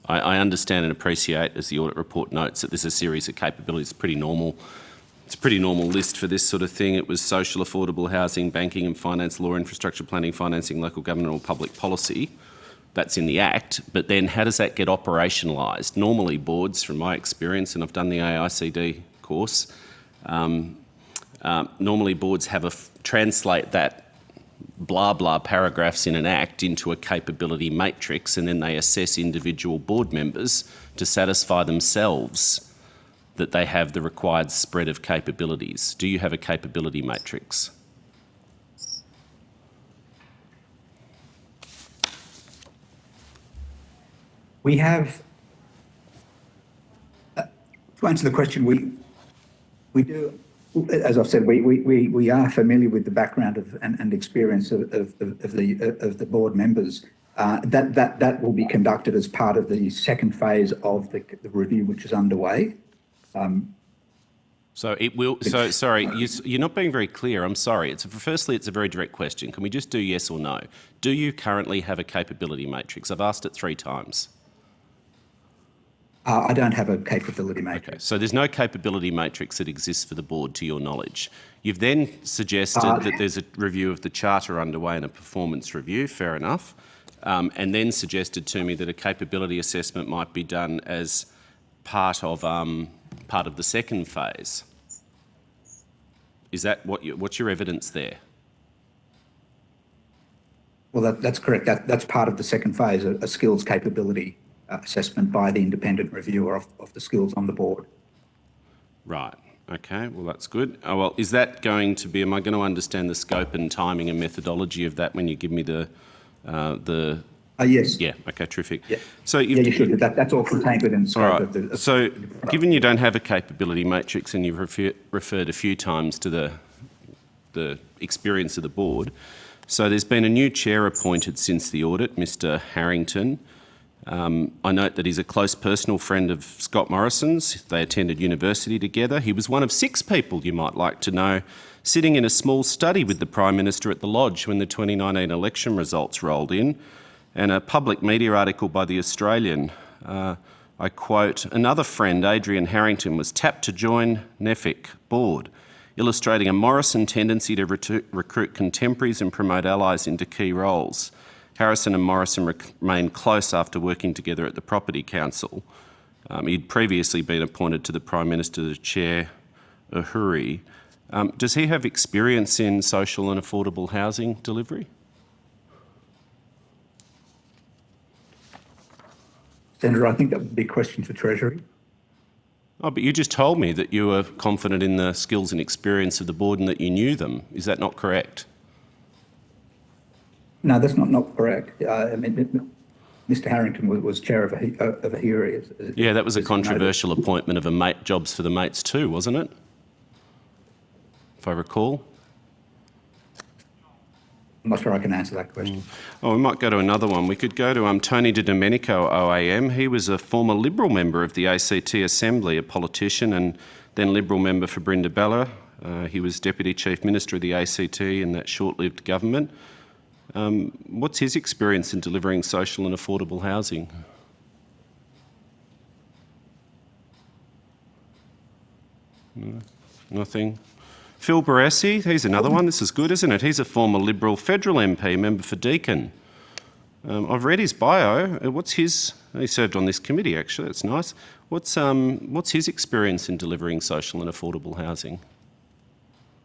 Speaker 6: I understand and appreciate, as the audit report notes, that there's a series of capabilities. Pretty normal. It's a pretty normal list for this sort of thing. It was social, affordable housing, banking and finance, law, infrastructure, planning, financing, local government or public policy. That's in the Act. But then how does that get operationalised? Normally boards, from my experience, and I've done the AICD course, normally boards have translate that blah, blah paragraphs in an Act into a capability matrix, and then they assess individual board members to satisfy themselves that they have the required spread of capabilities. Do you have a capability matrix?
Speaker 15: We have, to answer the question, we do, as I've said, we are familiar with the background and experience of the board members. That will be conducted as part of the second phase of the review, which is underway.
Speaker 6: So it will. So sorry, you're not being very clear. I'm sorry. Firstly, it's a very direct question. Can we just do yes or no? Do you currently have a capability matrix? I've asked it 3 times.
Speaker 15: I don't have a capability matrix.
Speaker 6: Okay, so there's no capability matrix that exists for the board, to your knowledge. You've then suggested that there's a review of the charter underway and a performance review. Fair enough. And then suggested to me that a capability assessment might be done as part of the second phase. Is that what's your evidence there?
Speaker 15: Well, that's correct. That's part of the second phase, a skills capability assessment by the independent reviewer of the skills on the board.
Speaker 6: Right. Okay. Well, that's good. Oh, well, is that going to be? Am I going to understand the scope and timing and methodology of that when you give me the?
Speaker 15: Yes.
Speaker 6: Yeah. Okay. Terrific.
Speaker 15: Yeah.
Speaker 6: So
Speaker 15: you should. That's all contained within the scope of the.
Speaker 6: So, given you don't have a capability matrix and you've referred a few times to the experience of the board, so there's been a new chair appointed since the audit, Mr. Harrington. I note that he's a close personal friend of Scott Morrison's. They attended university together. He was one of 6 people, you might like to know, sitting in a small study with the Prime Minister at the Lodge when the 2019 election results rolled in. And a public media article by The Australian, I quote, "Another friend, Adrian Harrington, was tapped to join NEFIC board, illustrating a Morrison tendency to recruit contemporaries and promote allies into key roles. Harrison and Morrison remained close after working together at the Property Council. He'd previously been appointed to the Prime Minister to chair Uhuru. Does he have experience in social and affordable housing delivery?"
Speaker 15: Senator, I think that would be a question for Treasury.
Speaker 6: Oh, but you just told me that you were confident in the skills and experience of the board and that you knew them. Is that not correct?
Speaker 15: No, that's not correct. I mean, Mr. Harrington was chair of a hearing.
Speaker 6: Yeah, that was a controversial appointment of a mate, jobs for the mates too, wasn't it? If I recall.
Speaker 15: I'm not sure I can answer that question.
Speaker 6: Oh, we might go to another one. We could go to Tony De Domenico, OAM. He was a former Liberal member of the ACT Assembly, a politician, and then Liberal member for Brindabella. He was Deputy Chief Minister of the ACT in that short-lived government. What's his experience in delivering social and affordable housing? No, nothing. Phil Barassi, he's another one. This is good, isn't it? He's a former Liberal federal MP, member for Deakin. I've read his bio. What's his? He served on this committee, actually. That's nice. What's his experience in delivering social and affordable housing?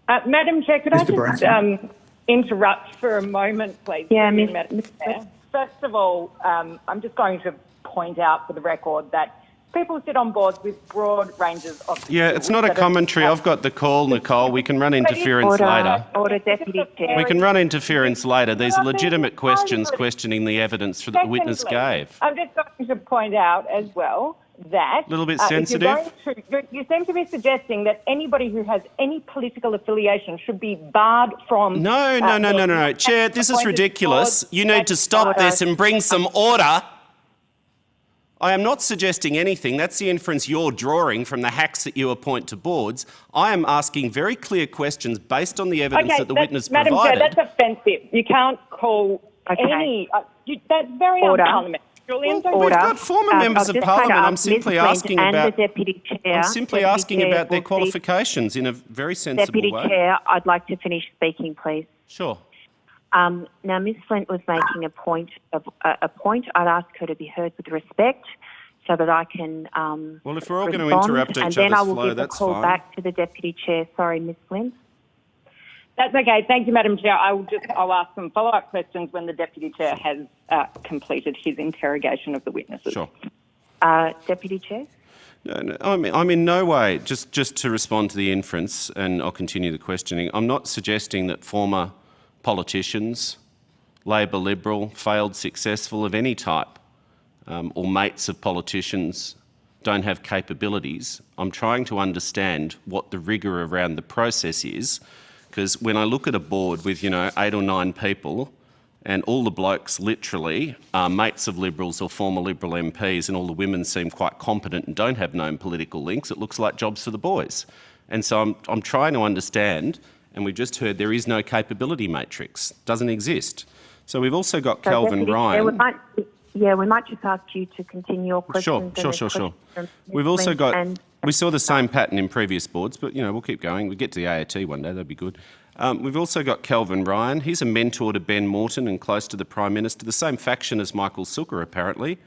Speaker 5: Madam Chair, could
Speaker 15: Mr.
Speaker 5: I just interrupt for a moment, please?
Speaker 1: Yeah,
Speaker 5: Madam Chair. First of all, I'm just going to point out for the record that people sit on boards with broad ranges of...
Speaker 6: Yeah, it's not a commentary. I've got the call, Nicole. We can run interference later.
Speaker 1: Order, Deputy Chair.
Speaker 6: We can run interference later. These are legitimate questions questioning the evidence that the witness gave.
Speaker 5: I'm just going to point out as well that
Speaker 6: A little bit
Speaker 5: if
Speaker 6: sensitive.
Speaker 5: you seem to be suggesting that anybody who has any political affiliation should be barred from.
Speaker 6: No. Chair, this is ridiculous. You need to stop this and bring some order. I am not suggesting anything. That's the inference you're drawing from the hacks that you appoint to boards. I am asking very clear questions based on the evidence that the witness
Speaker 5: Madam
Speaker 6: provided.
Speaker 5: Chair, that's offensive. You can't call any. That's very unparliamentary. Julian,
Speaker 6: We've got former members of Parliament. I'm simply asking about.
Speaker 1: The Deputy Chair.
Speaker 6: I'm simply asking about their qualifications in a very sensible
Speaker 1: Deputy
Speaker 6: way.
Speaker 1: Chair, I'd like to finish speaking, please.
Speaker 6: Sure.
Speaker 1: Now, Ms Flint was making a point. I'd ask her to be heard with respect, so that I can.
Speaker 6: Well, if we're all going to
Speaker 1: respond,
Speaker 6: interrupt each
Speaker 1: and then I
Speaker 6: other's
Speaker 1: will
Speaker 6: flow,
Speaker 1: give the
Speaker 6: that's
Speaker 1: call
Speaker 6: fine.
Speaker 1: back to the Deputy Chair. Sorry, Ms Flint.
Speaker 5: That's okay. Thank you, Madam Chair. I'll ask some follow-up questions when the Deputy Chair has completed his interrogation of the witnesses.
Speaker 6: Sure.
Speaker 1: Deputy Chair?
Speaker 6: No, I'm in no way, just to respond to the inference, and I'll continue the questioning, I'm not suggesting that former politicians, Labor, Liberal, failed, successful of any type, or mates of politicians don't have capabilities. I'm trying to understand what the rigour around the process is, because when I look at a board with, 8 or 9 people, and all the blokes literally are mates of Liberals or former Liberal MPs, and all the women seem quite competent and don't have known political links, it looks like jobs for the boys. And so I'm trying to understand, and we've just heard there is no capability matrix, doesn't exist. So we've also got Kelvin Ryan.
Speaker 1: We might just ask you to continue your questions.
Speaker 6: Sure. We've also got, we saw the same pattern in previous boards, but we'll keep going. We'll get to the AAT one day, that'd be good. We've also got Kelvin Ryan. He's a mentor to Ben Morton and close to the Prime Minister, the same faction as Michael Sukkar, apparently.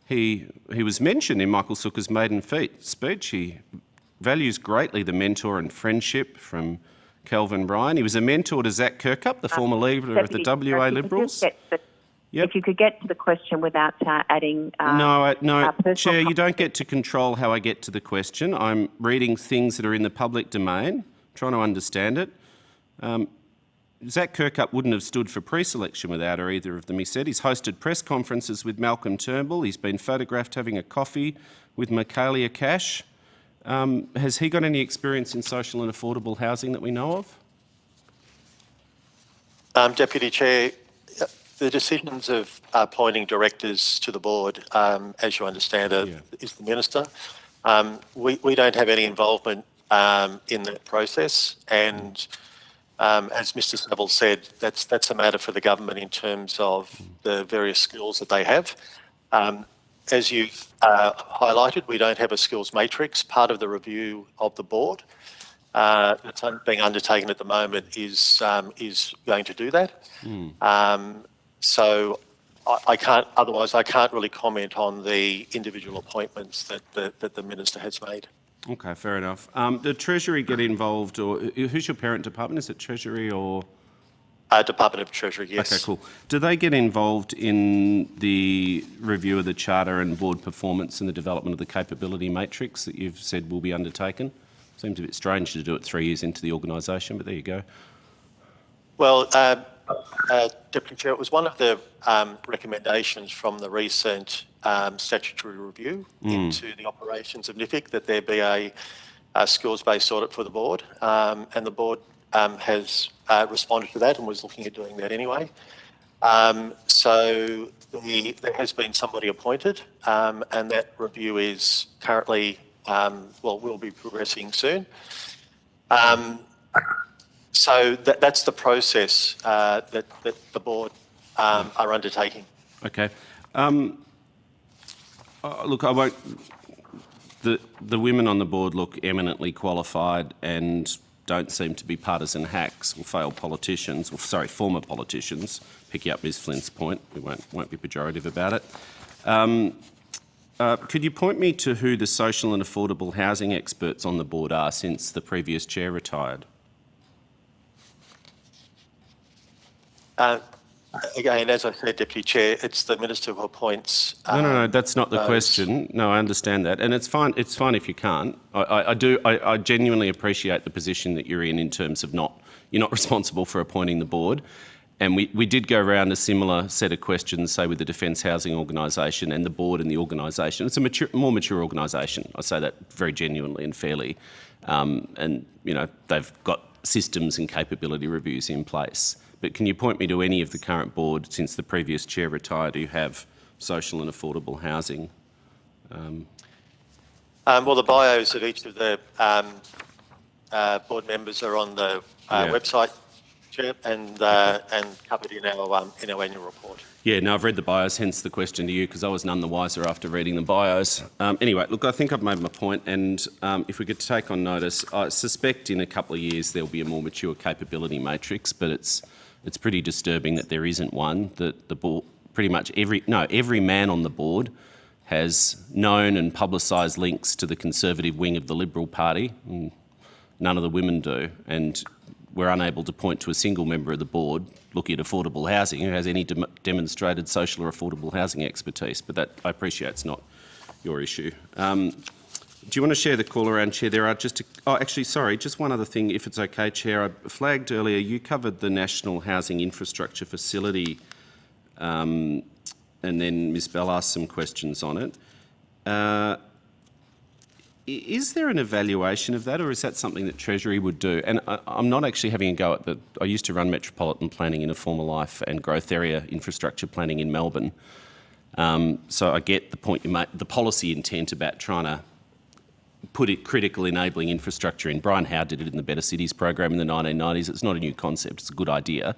Speaker 6: He was mentioned in Michael Suckar's maiden speech. He values greatly the mentor and friendship from Kelvin Ryan. He was a mentor to Zach Kirkup, the former leader of the WA Liberals.
Speaker 1: If you could get to the question without adding...
Speaker 6: No, Chair, you don't get to control how I get to the question. I'm reading things that are in the public domain, trying to understand it. Zach Kirkup wouldn't have stood for pre-selection without her, either of them. He said he's hosted press conferences with Malcolm Turnbull. He's been photographed having a coffee with Michaelia Cash. Has he got any experience in social and affordable housing that we know
Speaker 14: of? Deputy Chair, the decisions of appointing directors to the board, as you understand it, is the Minister. We don't have any involvement in that process, and as Mr Saville said, that's a matter for the government in terms of the various skills that they have. As you've highlighted, we don't have a skills matrix. Part of the review of the board that's being undertaken at the moment is going to do that. So I can't really comment on the individual appointments that the Minister has made.
Speaker 6: Okay, fair enough. The Treasury get involved, or who's your parent department? Is it Treasury or...?
Speaker 14: Department of Treasury, yes.
Speaker 6: Okay, cool. Do they get involved in the review of the Charter and board performance and the development of the capability matrix that you've said will be undertaken? Seems a bit strange to do it 3 years into the organisation, but there you go.
Speaker 14: Well, Deputy Chair, it was one of the recommendations from the recent statutory review into the operations of NIFIC that there be a skills-based audit for the board, and the board has responded to that and was looking at doing that anyway. So there has been somebody appointed, and that review is currently, will be progressing soon. So that's the process that the board are undertaking.
Speaker 6: Okay. Look, I won't... The women on the board look eminently qualified and don't seem to be partisan hacks or failed politicians, or former politicians. Picking up Ms Flint's point, we won't be pejorative about it. Could you point me to who the social and affordable housing experts on the board are since the previous chair retired?
Speaker 14: Again, as I said, Deputy Chair, it's the Minister who appoints...
Speaker 6: No, that's not the question. No, I understand that. And it's fine if you can't. I genuinely appreciate the position that you're in terms of you're not responsible for appointing the board. And we did go around a similar set of questions, say, with the Defence Housing Organisation and the board and the organisation. It's a more mature organisation. I say that very genuinely and fairly. And, you know, they've got systems and capability reviews in place. But can you point me to any of the current board, since the previous chair retired, who have social and affordable housing?
Speaker 14: Well, the bios of each of the board members are on the website, Chair, and covered in our annual report.
Speaker 6: Yeah, no, I've read the bios, hence the question to you, because I was none the wiser after reading the bios. Anyway, look, I think I've made my point, and if we could take on notice, I suspect in a couple of years there'll be a more mature capability matrix, but it's pretty disturbing that there isn't one, that the board, pretty much every man on the board has known and publicised links to the Conservative wing of the Liberal Party. None of the women do, and we're unable to point to a single member of the board looking at affordable housing who has any demonstrated social or affordable housing expertise. But that, I appreciate, it's not your issue. Do you want to share the call around, Chair? There are just one other thing, if it's okay, Chair. I flagged earlier, you covered the National Housing Infrastructure Facility, and then Ms Bell asked some questions on it. Is there an evaluation of that, or is that something that Treasury would do? And I'm not actually having a go at that. I used to run metropolitan planning in a former life and growth area infrastructure planning in Melbourne. So I get the point you make, the policy intent about trying to put it critical enabling infrastructure in. Brian Howe did it in the Better Cities program in the 1990s. It's not a new concept, it's a good idea.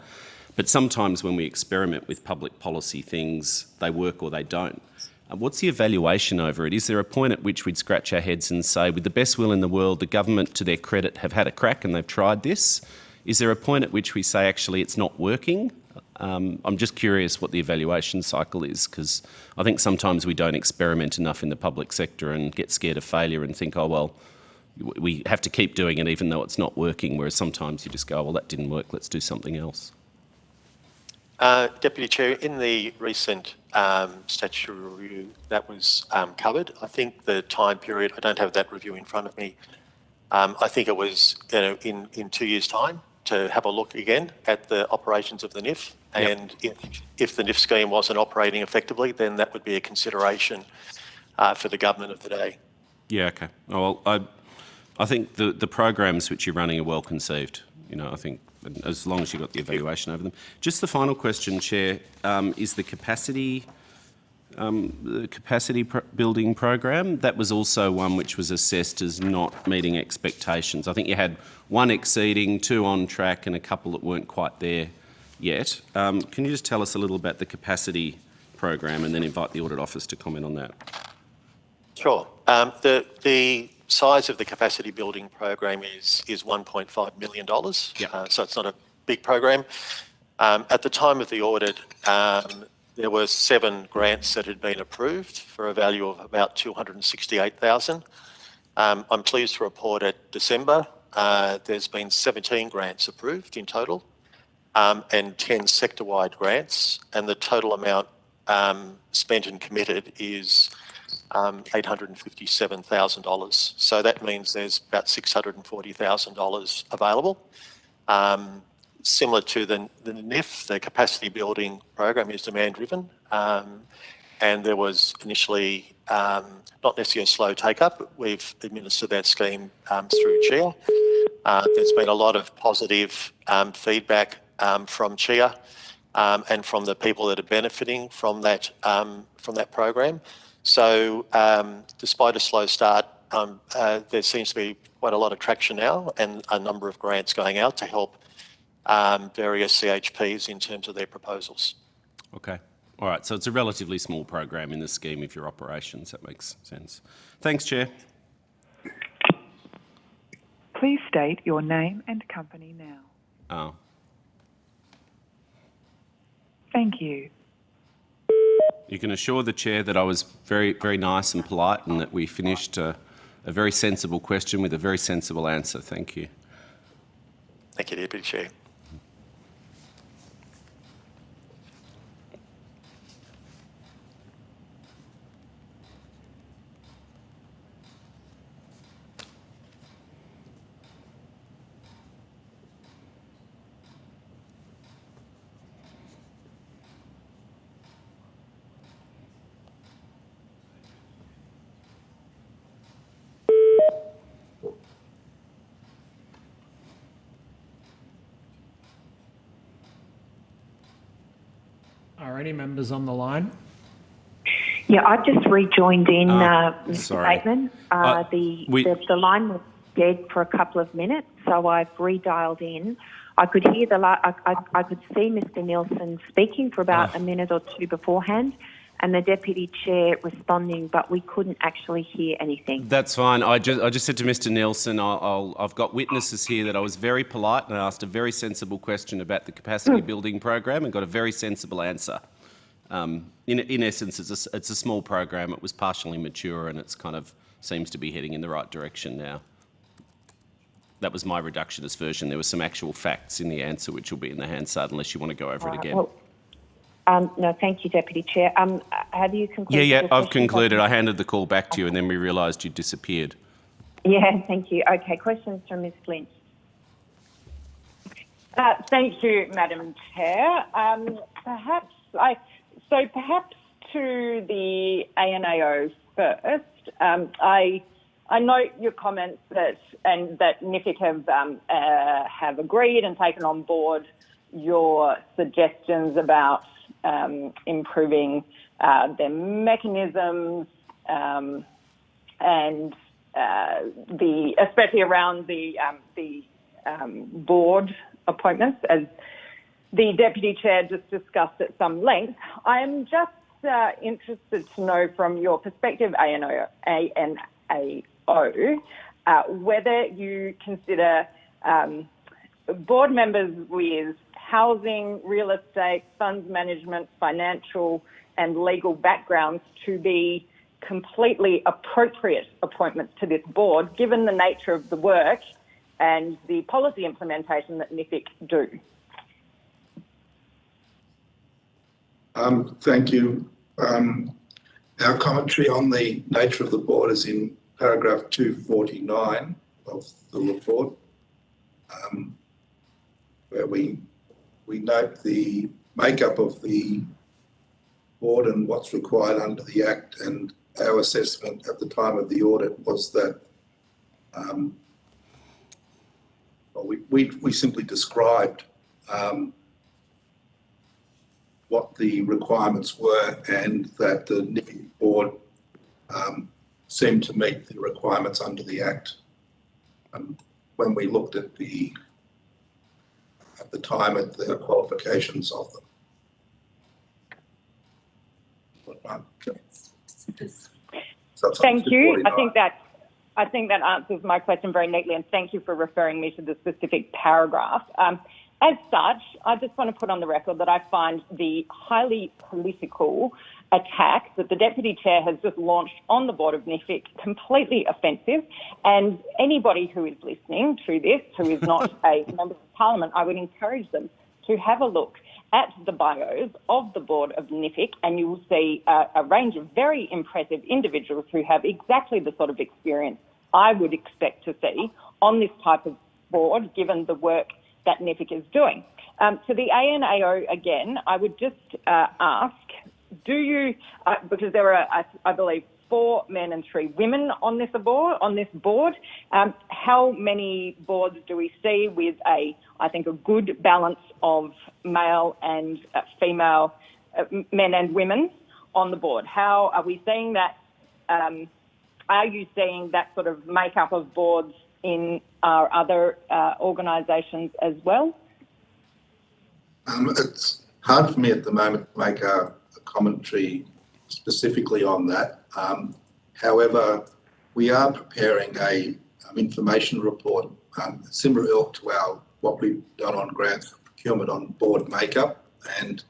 Speaker 6: But sometimes when we experiment with public policy things, they work or they don't. What's the evaluation over it? Is there a point at which we'd scratch our heads and say, with the best will in the world, the government, to their credit, have had a crack and they've tried this? Is there a point at which we say, actually, it's not working? I'm just curious what the evaluation cycle is, because I think sometimes we don't experiment enough in the public sector and get scared of failure and think, oh, well, we have to keep doing it even though it's not working, whereas sometimes you just go, well, that didn't work, let's do something else.
Speaker 14: Deputy Chair, in the recent statutory review that was covered, I think the time period, I don't have that review in front of me, I think it was in 2 years' time to have a look again at the operations of the NIF, and if the NIF scheme wasn't operating effectively, then that would be a consideration for the government of the day.
Speaker 6: Yeah, okay. Oh, well, I think the programs which you're running are well conceived. You know, I think as long as you've got the evaluation over them. Just the final question, Chair, is the capacity building program. That was also one which was assessed as not meeting expectations. I think you had one exceeding, two on track, and a couple that weren't quite there yet. Can you just tell us a little about the capacity program and then invite the Audit Office to comment on that?
Speaker 14: Sure. The size of the capacity building program is $1.5 million. So it's not a big program. At the time of the audit, there were 7 grants that had been approved for a value of about $268,000. I'm pleased to report at December, there's been 17 grants approved in total, and 10 sector-wide grants, and the total amount spent and committed is $857,000. So that means there's about $640,000 available. Similar to the NIF, the capacity building program is demand driven, and there was initially not necessarily a slow take up. We've administered that scheme through CHIA. There's been a lot of positive feedback from CHIA and from the people that are benefiting from that program. So despite a slow start, there seems to be quite a lot of traction now and a number of grants going out to help various CHPs in terms of their proposals.
Speaker 6: Okay. All right. So it's a relatively small program in the scheme of your operations. That makes sense. Thanks, Chair.
Speaker 16: Please state your name and company now.
Speaker 6: Oh.
Speaker 16: Thank you.
Speaker 6: You can assure the Chair that I was very, very nice and polite and that we finished a very sensible question with a very sensible answer. Thank you.
Speaker 14: Thank you, Deputy Chair.
Speaker 17: Are any members on the line?
Speaker 1: Yeah, I've just rejoined in, Mr.
Speaker 6: sorry.
Speaker 1: Bateman. The line was dead for a couple of minutes, so I've redialed in. I could hear I could see Mr. Nielsen speaking for about a minute or two beforehand, and the Deputy Chair responding, but we couldn't actually hear anything.
Speaker 6: That's fine. I just said to Mr. Nielsen, I've got witnesses here that I was very polite and I asked a very sensible question about the capacity building program and got a very sensible answer. In essence, it's a small program. It was partially mature and it's kind of seems to be heading in the right direction now. That was my reductionist version. There were some actual facts in the answer which will be in the Hansard unless you want to go over it again.
Speaker 1: Well, no, thank you, Deputy Chair. Have you concluded?
Speaker 6: Yeah, I've concluded. I handed the call back to you and then we realised you'd disappeared.
Speaker 1: Yeah, thank you. Okay, questions from Ms. Flint.
Speaker 5: Thank you, Madam Chair. Perhaps to the ANAO first. I note your comments that NIFIC have agreed and taken on board your suggestions about improving their mechanisms and especially around the board appointments, as the Deputy Chair just discussed at some length. I am just interested to know from your perspective, ANAO, whether you consider board members with housing, real estate, funds management, financial and legal backgrounds to be completely appropriate appointments to this board, given the nature of the work and the policy implementation that NIFIC do.
Speaker 7: Thank you. Our commentary on the nature of the board is in paragraph 249 of the report, where we note the makeup of the board and what's required under the Act, and our assessment at the time of the audit was that we simply described what the requirements were and that the NIFIC board seemed to meet the requirements under the Act. When we looked at the qualifications of them.
Speaker 5: Thank you. I think that answers my question very neatly, and thank you for referring me to the specific paragraph. As such, I just want to put on the record that I find the highly political attack that the Deputy Chair has just launched on the board of NIFIC completely offensive, and anybody who is listening to this who is not a Member of Parliament, I would encourage them to have a look at the bios of the board of NIFIC, and you will see a range of very impressive individuals who have exactly the sort of experience I would expect to see on this type of board, given the work that NIFIC is doing. To the ANAO again, I would just ask, do you, because there are, I believe, 4 men and 3 women on this board, how many boards do we see with I think a good balance of male and female men and women on the board? How are we seeing that? Are you seeing that sort of makeup of boards in our other organisations as well?
Speaker 7: It's hard for me at the moment to make a commentary specifically on that. However, we are preparing a information report similar to what we've done on grants for procurement on board makeup, and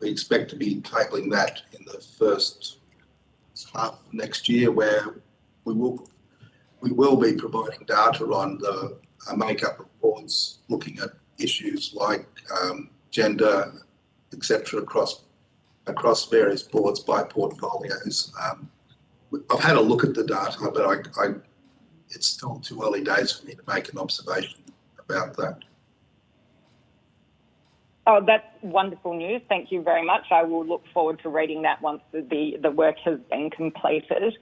Speaker 7: we expect to be tabling that in the first half of next year, where we will be providing data on the makeup of boards, looking at issues like gender, etc., across various boards by portfolios. I've had a look at the data, but it's still too early days for me to make an observation about that.
Speaker 5: Oh, that's wonderful news. Thank you very much. I will look forward to reading that once the work has been completed.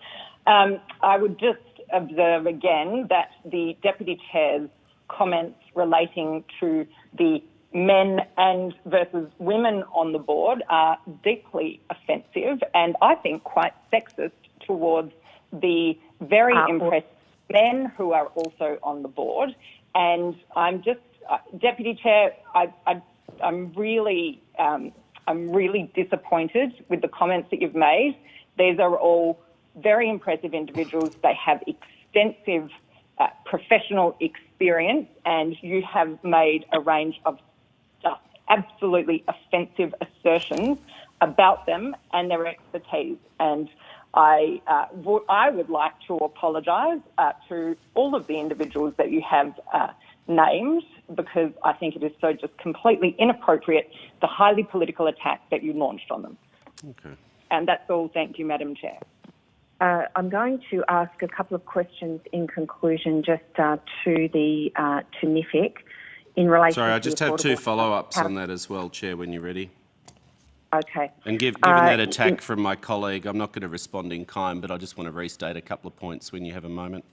Speaker 5: I would just observe again that the Deputy Chair's comments relating to the men and versus women on the board are deeply offensive and I think quite sexist towards the very impressive men who are also on the board. And I'm just, Deputy Chair, I'm really disappointed with the comments that you've made. These are all very impressive individuals. They have extensive professional experience, and you have made a range of just absolutely offensive assertions about them and their expertise. And I would like to apologise to all of the individuals that you have named, because I think it is so just completely inappropriate, the highly political attack that you launched on them.
Speaker 6: Okay.
Speaker 5: And that's all. Thank you, Madam Chair.
Speaker 1: I'm going to ask a couple of questions in conclusion just to NIFIC in relation
Speaker 6: Sorry, I
Speaker 1: to
Speaker 6: just have two follow-ups on that as well, Chair, when you're ready.
Speaker 1: Okay.
Speaker 6: And given that attack from my colleague, I'm not going to respond in kind, but I just want to restate a couple of points when you have a moment.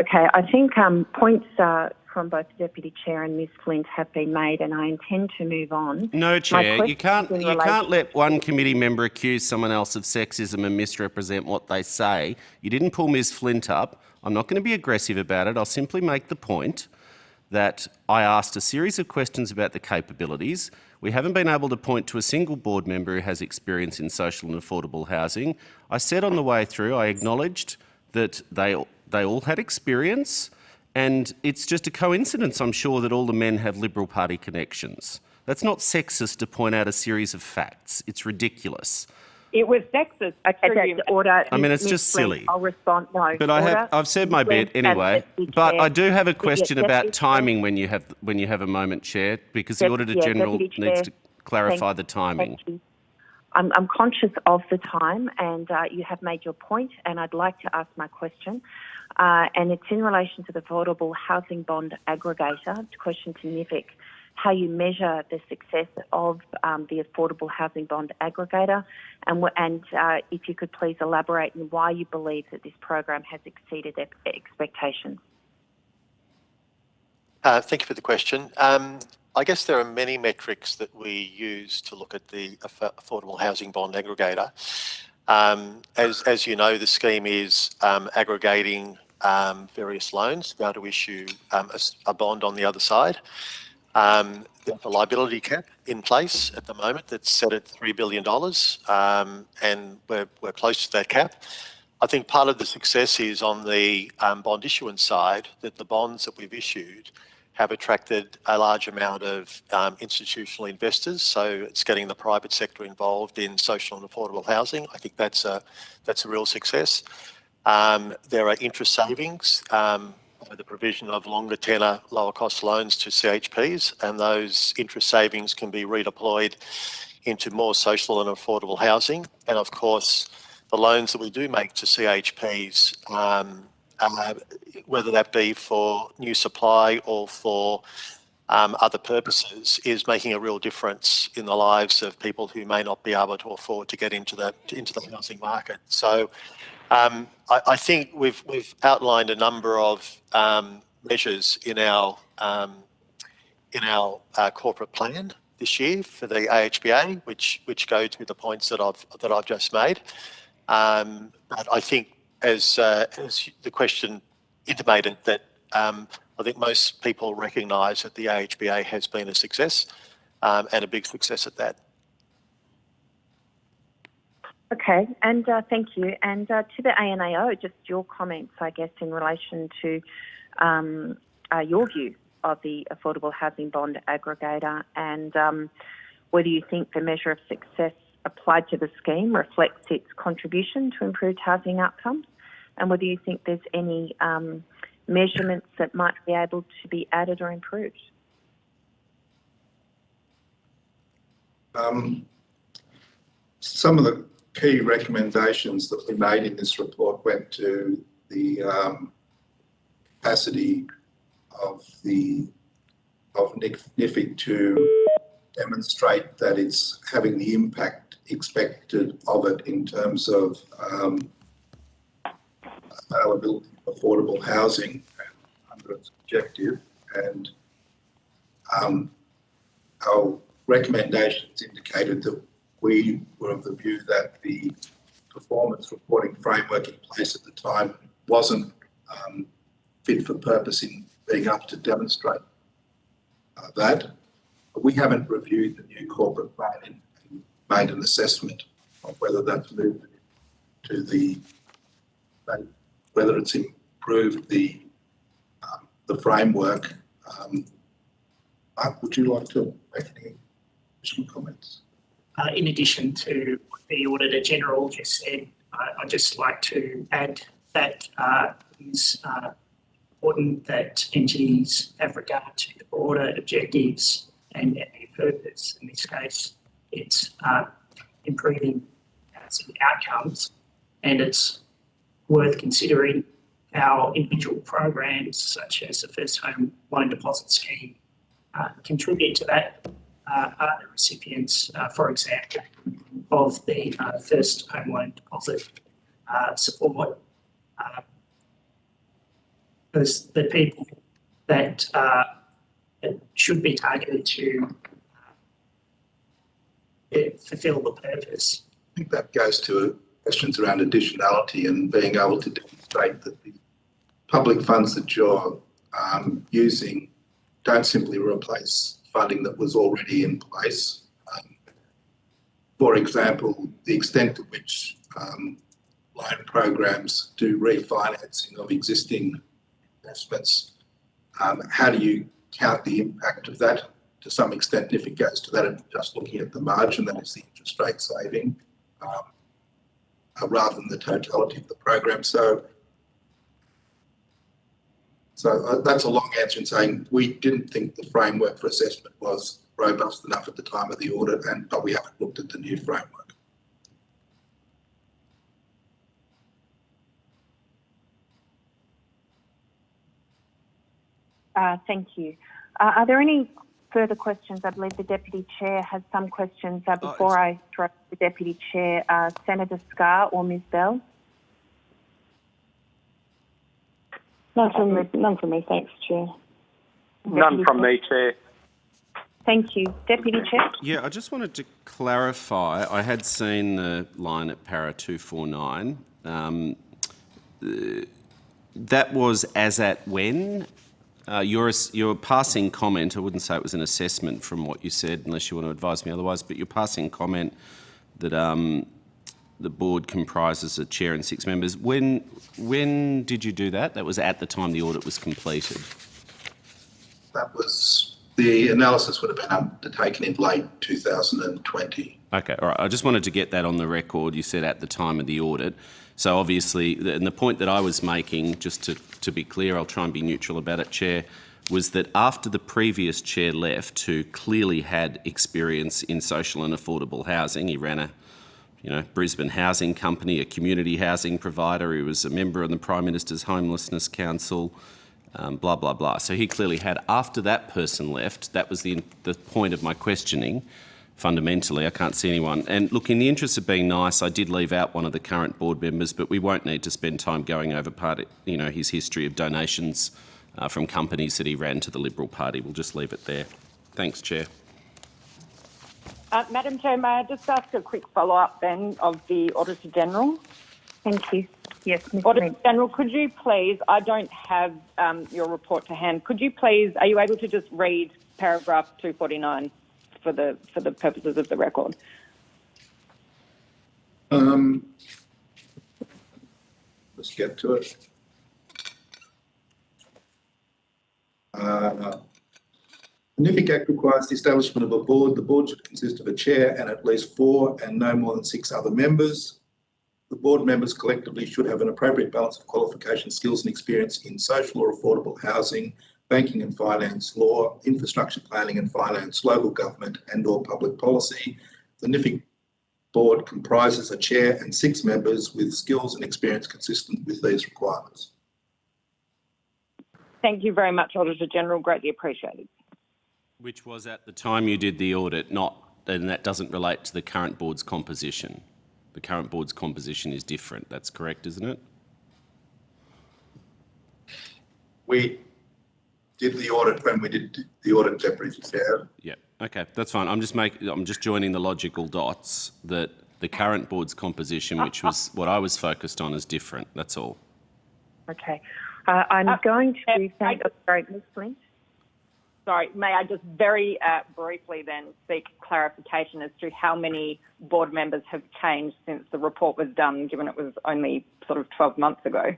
Speaker 1: Okay, I think points from both the Deputy Chair and Ms Flint have been made, and I intend to move on.
Speaker 6: No, Chair, you can't let one committee member accuse someone else of sexism and misrepresent what they say. You didn't pull Ms Flint up. I'm not going to be aggressive about it. I'll simply make the point that I asked a series of questions about the capabilities. We haven't been able to point to a single board member who has experience in social and affordable housing. I said on the way through, I acknowledged that they all had experience, and it's just a coincidence, I'm sure, that all the men have Liberal Party connections. That's not sexist to point out a series of facts. It's ridiculous.
Speaker 5: It was sexist.
Speaker 1: Okay, order.
Speaker 6: I mean, it's
Speaker 1: Ms.
Speaker 6: just
Speaker 1: Flint,
Speaker 6: silly.
Speaker 1: I'll respond. No,
Speaker 6: But
Speaker 1: order.
Speaker 6: I've said my bit anyway. But I do have a question about timing when you have a moment, Chair, because the Auditor General needs to clarify the timing.
Speaker 1: I'm conscious of the time, and you have made your point, and I'd like to ask my question. And it's in relation to the Affordable Housing Bond Aggregator. Question to NIFIC, how you measure the success of the Affordable Housing Bond Aggregator, and if you could please elaborate on why you believe that this program has exceeded expectations.
Speaker 14: Thank you for the question. I guess there are many metrics that we use to look at the Affordable Housing Bond Aggregator. As you know, the scheme is aggregating various loans to be able to issue a bond on the other side. There's a liability cap in place at the moment that's set at $3 billion, and we're close to that cap. I think part of the success is on the bond issuance side, that the bonds that we've issued have attracted a large amount of institutional investors. So it's getting the private sector involved in social and affordable housing. I think that's a real success. There are interest savings, the provision of longer tenor, lower cost loans to CHPs, and those interest savings can be redeployed into more social and affordable housing. And of course, the loans that we do make to CHPs, whether that be for new supply or for other purposes, is making a real difference in the lives of people who may not be able to afford to get into the housing market. So I think we've outlined a number of measures in our corporate plan this year for the AHBA, which go to the points that I've just made. But I think, as the question intimated, that I think most people recognise that the AHBA has been a success, and a big success at that.
Speaker 1: Okay, and thank you. And to the ANAO, just your comments, I guess, in relation to your view of the Affordable Housing Bond Aggregator, and whether you think the measure of success applied to the scheme reflects its contribution to improved housing outcomes, and whether you think there's any measurements that might be able to be added or improved.
Speaker 7: Some of the key recommendations that we made in this report went to the capacity of NIFIC to demonstrate that it's having the impact expected of it in terms of availability of affordable housing under its objective, and our recommendations indicated that we were of the view that the performance reporting framework in place at the time wasn't fit for purpose in being able to demonstrate that. We haven't reviewed the new corporate plan and made an assessment of whether that's moved to whether it's improved the framework. Mark, would you like to make any additional comments?
Speaker 12: In addition to what the Auditor General just said, I'd just like to add that it's important that entities have regard to the broader objectives and their purpose. In this case, it's improving housing outcomes, and it's worth considering how individual programs such as the First Home Loan Deposit Scheme contribute to that. Are the recipients, for example, of the First Home Loan Deposit support, as the people that should be targeted to fulfil the purpose.
Speaker 7: I think that goes to questions around additionality and being able to demonstrate that the public funds that you're using don't simply replace funding that was already in place. For example, the extent to which loan programs do refinancing of existing investments, how do you count the impact of that to some extent? If it goes to that and just looking at the margin, that is the interest rate saving, rather than the totality of the program. So that's a long answer in saying we didn't think the framework for assessment was robust enough at the time of the audit, but we haven't looked at the new framework.
Speaker 1: Thank you. Are there any further questions? I believe the Deputy Chair has some questions before I throw to the Deputy Chair. Senator Scarr or Ms Bell?
Speaker 13: None from me, thanks, Chair.
Speaker 17: None from me, Chair.
Speaker 1: Thank you. Deputy Chair?
Speaker 6: Yeah, I just wanted to clarify. I had seen the line at para 249. That was as at when? Your passing comment, I wouldn't say it was an assessment from what you said, unless you want to advise me otherwise, but your passing comment that the board comprises a chair and 6 members. When did you do that? That was at the time the audit was completed.
Speaker 7: That was, the analysis would have been undertaken in late 2020.
Speaker 6: Okay, all right. I just wanted to get that on the record. You said at the time of the audit. So obviously, and the point that I was making, just to be clear, I'll try and be neutral about it, Chair, was that after the previous chair left, who clearly had experience in social and affordable housing, he ran a Brisbane Housing Company, a community housing provider. He was a member of the Prime Minister's Homelessness Council, blah, blah, blah. So he clearly had, after that person left, that was the point of my questioning. Fundamentally, I can't see anyone. And look, in the interest of being nice, I did leave out one of the current board members, but we won't need to spend time going over his history of donations from companies that he ran to the Liberal Party. We'll just leave it there. Thanks, Chair.
Speaker 5: Madam Chair, may I just ask a quick follow-up then of the Auditor General?
Speaker 1: Thank you. Yes, Ms.
Speaker 5: Auditor General, could you please, I don't have your report to hand, could you please, are you able to just read paragraph 249 for the purposes of the record?
Speaker 7: Let's get to it. The NIFIC Act requires the establishment of a board. The board should consist of a chair and at least 4 and no more than 6 other members. The board members collectively should have an appropriate balance of qualifications, skills and experience in social or affordable housing, banking and finance, law, infrastructure planning and finance, local government and or public policy. The NIFIC board comprises a chair and 6 members with skills and experience consistent with these requirements.
Speaker 5: Thank you very much, Auditor General. Greatly appreciated.
Speaker 6: Which was at the time you did the audit, and that doesn't relate to the current board's composition. The current board's composition is different. That's correct, isn't it?
Speaker 7: did the audit when we did the audit, Deputy Chair.
Speaker 6: Yeah. Okay, that's fine. I'm just joining the logical dots that the current board's composition, which was what I was focused on, is different. That's all.
Speaker 1: Okay. I'm going to thank... Sorry, Ms. Flint.
Speaker 5: Sorry, may I just very briefly then seek clarification as to how many board members have changed since the report was done, given it was only sort of 12 months ago?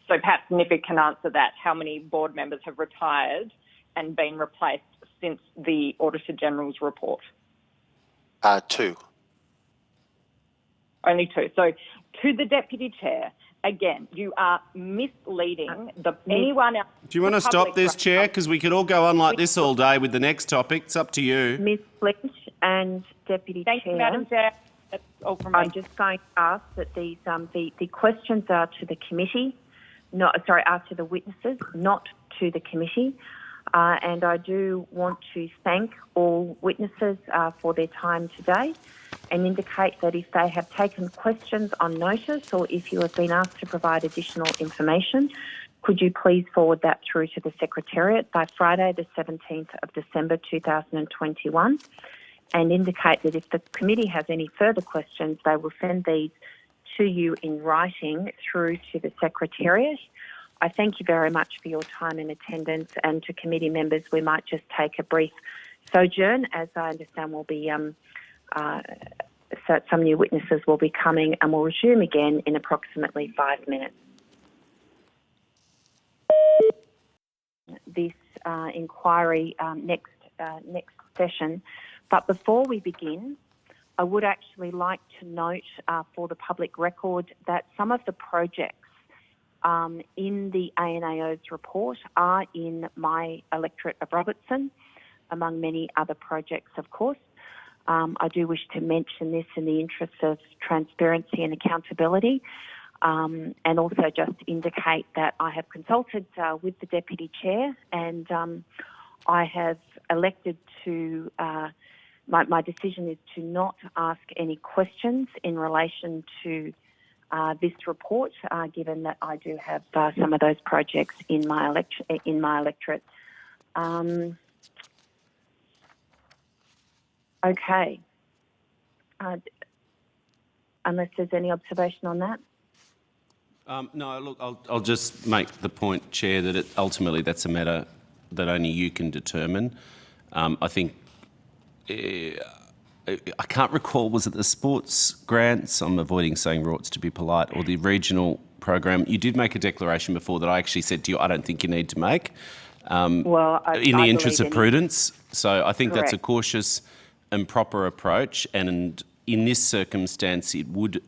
Speaker 5: So perhaps Niffy can answer that. How many board members have retired and been replaced since the Auditor General's report?
Speaker 14: 2.
Speaker 5: Only 2. So to the Deputy Chair, again, you are misleading anyone else.
Speaker 6: Do you want to stop this, Chair? Because we could all go on like this all day with the next topic. It's up to you.
Speaker 1: Ms. Flint and Deputy
Speaker 5: Thank
Speaker 1: Chair.
Speaker 5: you, Madam Chair. That's all from me.
Speaker 1: I'm just going to ask that these the questions are to the committee, are to the witnesses, not to the committee. And I do want to thank all witnesses for their time today and indicate that if they have taken questions on notice or if you have been asked to provide additional information, could you please forward that through to the Secretariat by Friday the 17th of December 2021 and indicate that if the committee has any further questions, they will send these to you in writing through to the Secretariat. I thank you very much for your time and attendance, and to committee members, we might just take a brief sojourn, as I understand will be so some new witnesses will be coming, and we'll resume again in approximately 5 minutes. This inquiry next session, but before we begin, I would actually like to note for the public record that some of the projects in the ANAO's report are in my electorate of Robertson, among many other projects, of course. I do wish to mention this in the interest of transparency and accountability, and also just indicate that I have consulted with the Deputy Chair, and I have elected to, my decision is to not ask any questions in relation to this report, given that I do have some of those projects in my electorate. Okay. Unless there's any observation on that.
Speaker 6: No, look, I'll just make the point, Chair, that ultimately that's a matter that only you can determine. I think I can't recall, was it the sports grants? I'm avoiding saying rorts to be polite, or the regional program. You did make a declaration before that I actually said to you, I don't think you need to make, in the interest of prudence. So I think that's a cautious and proper approach. And in this circumstance, it would,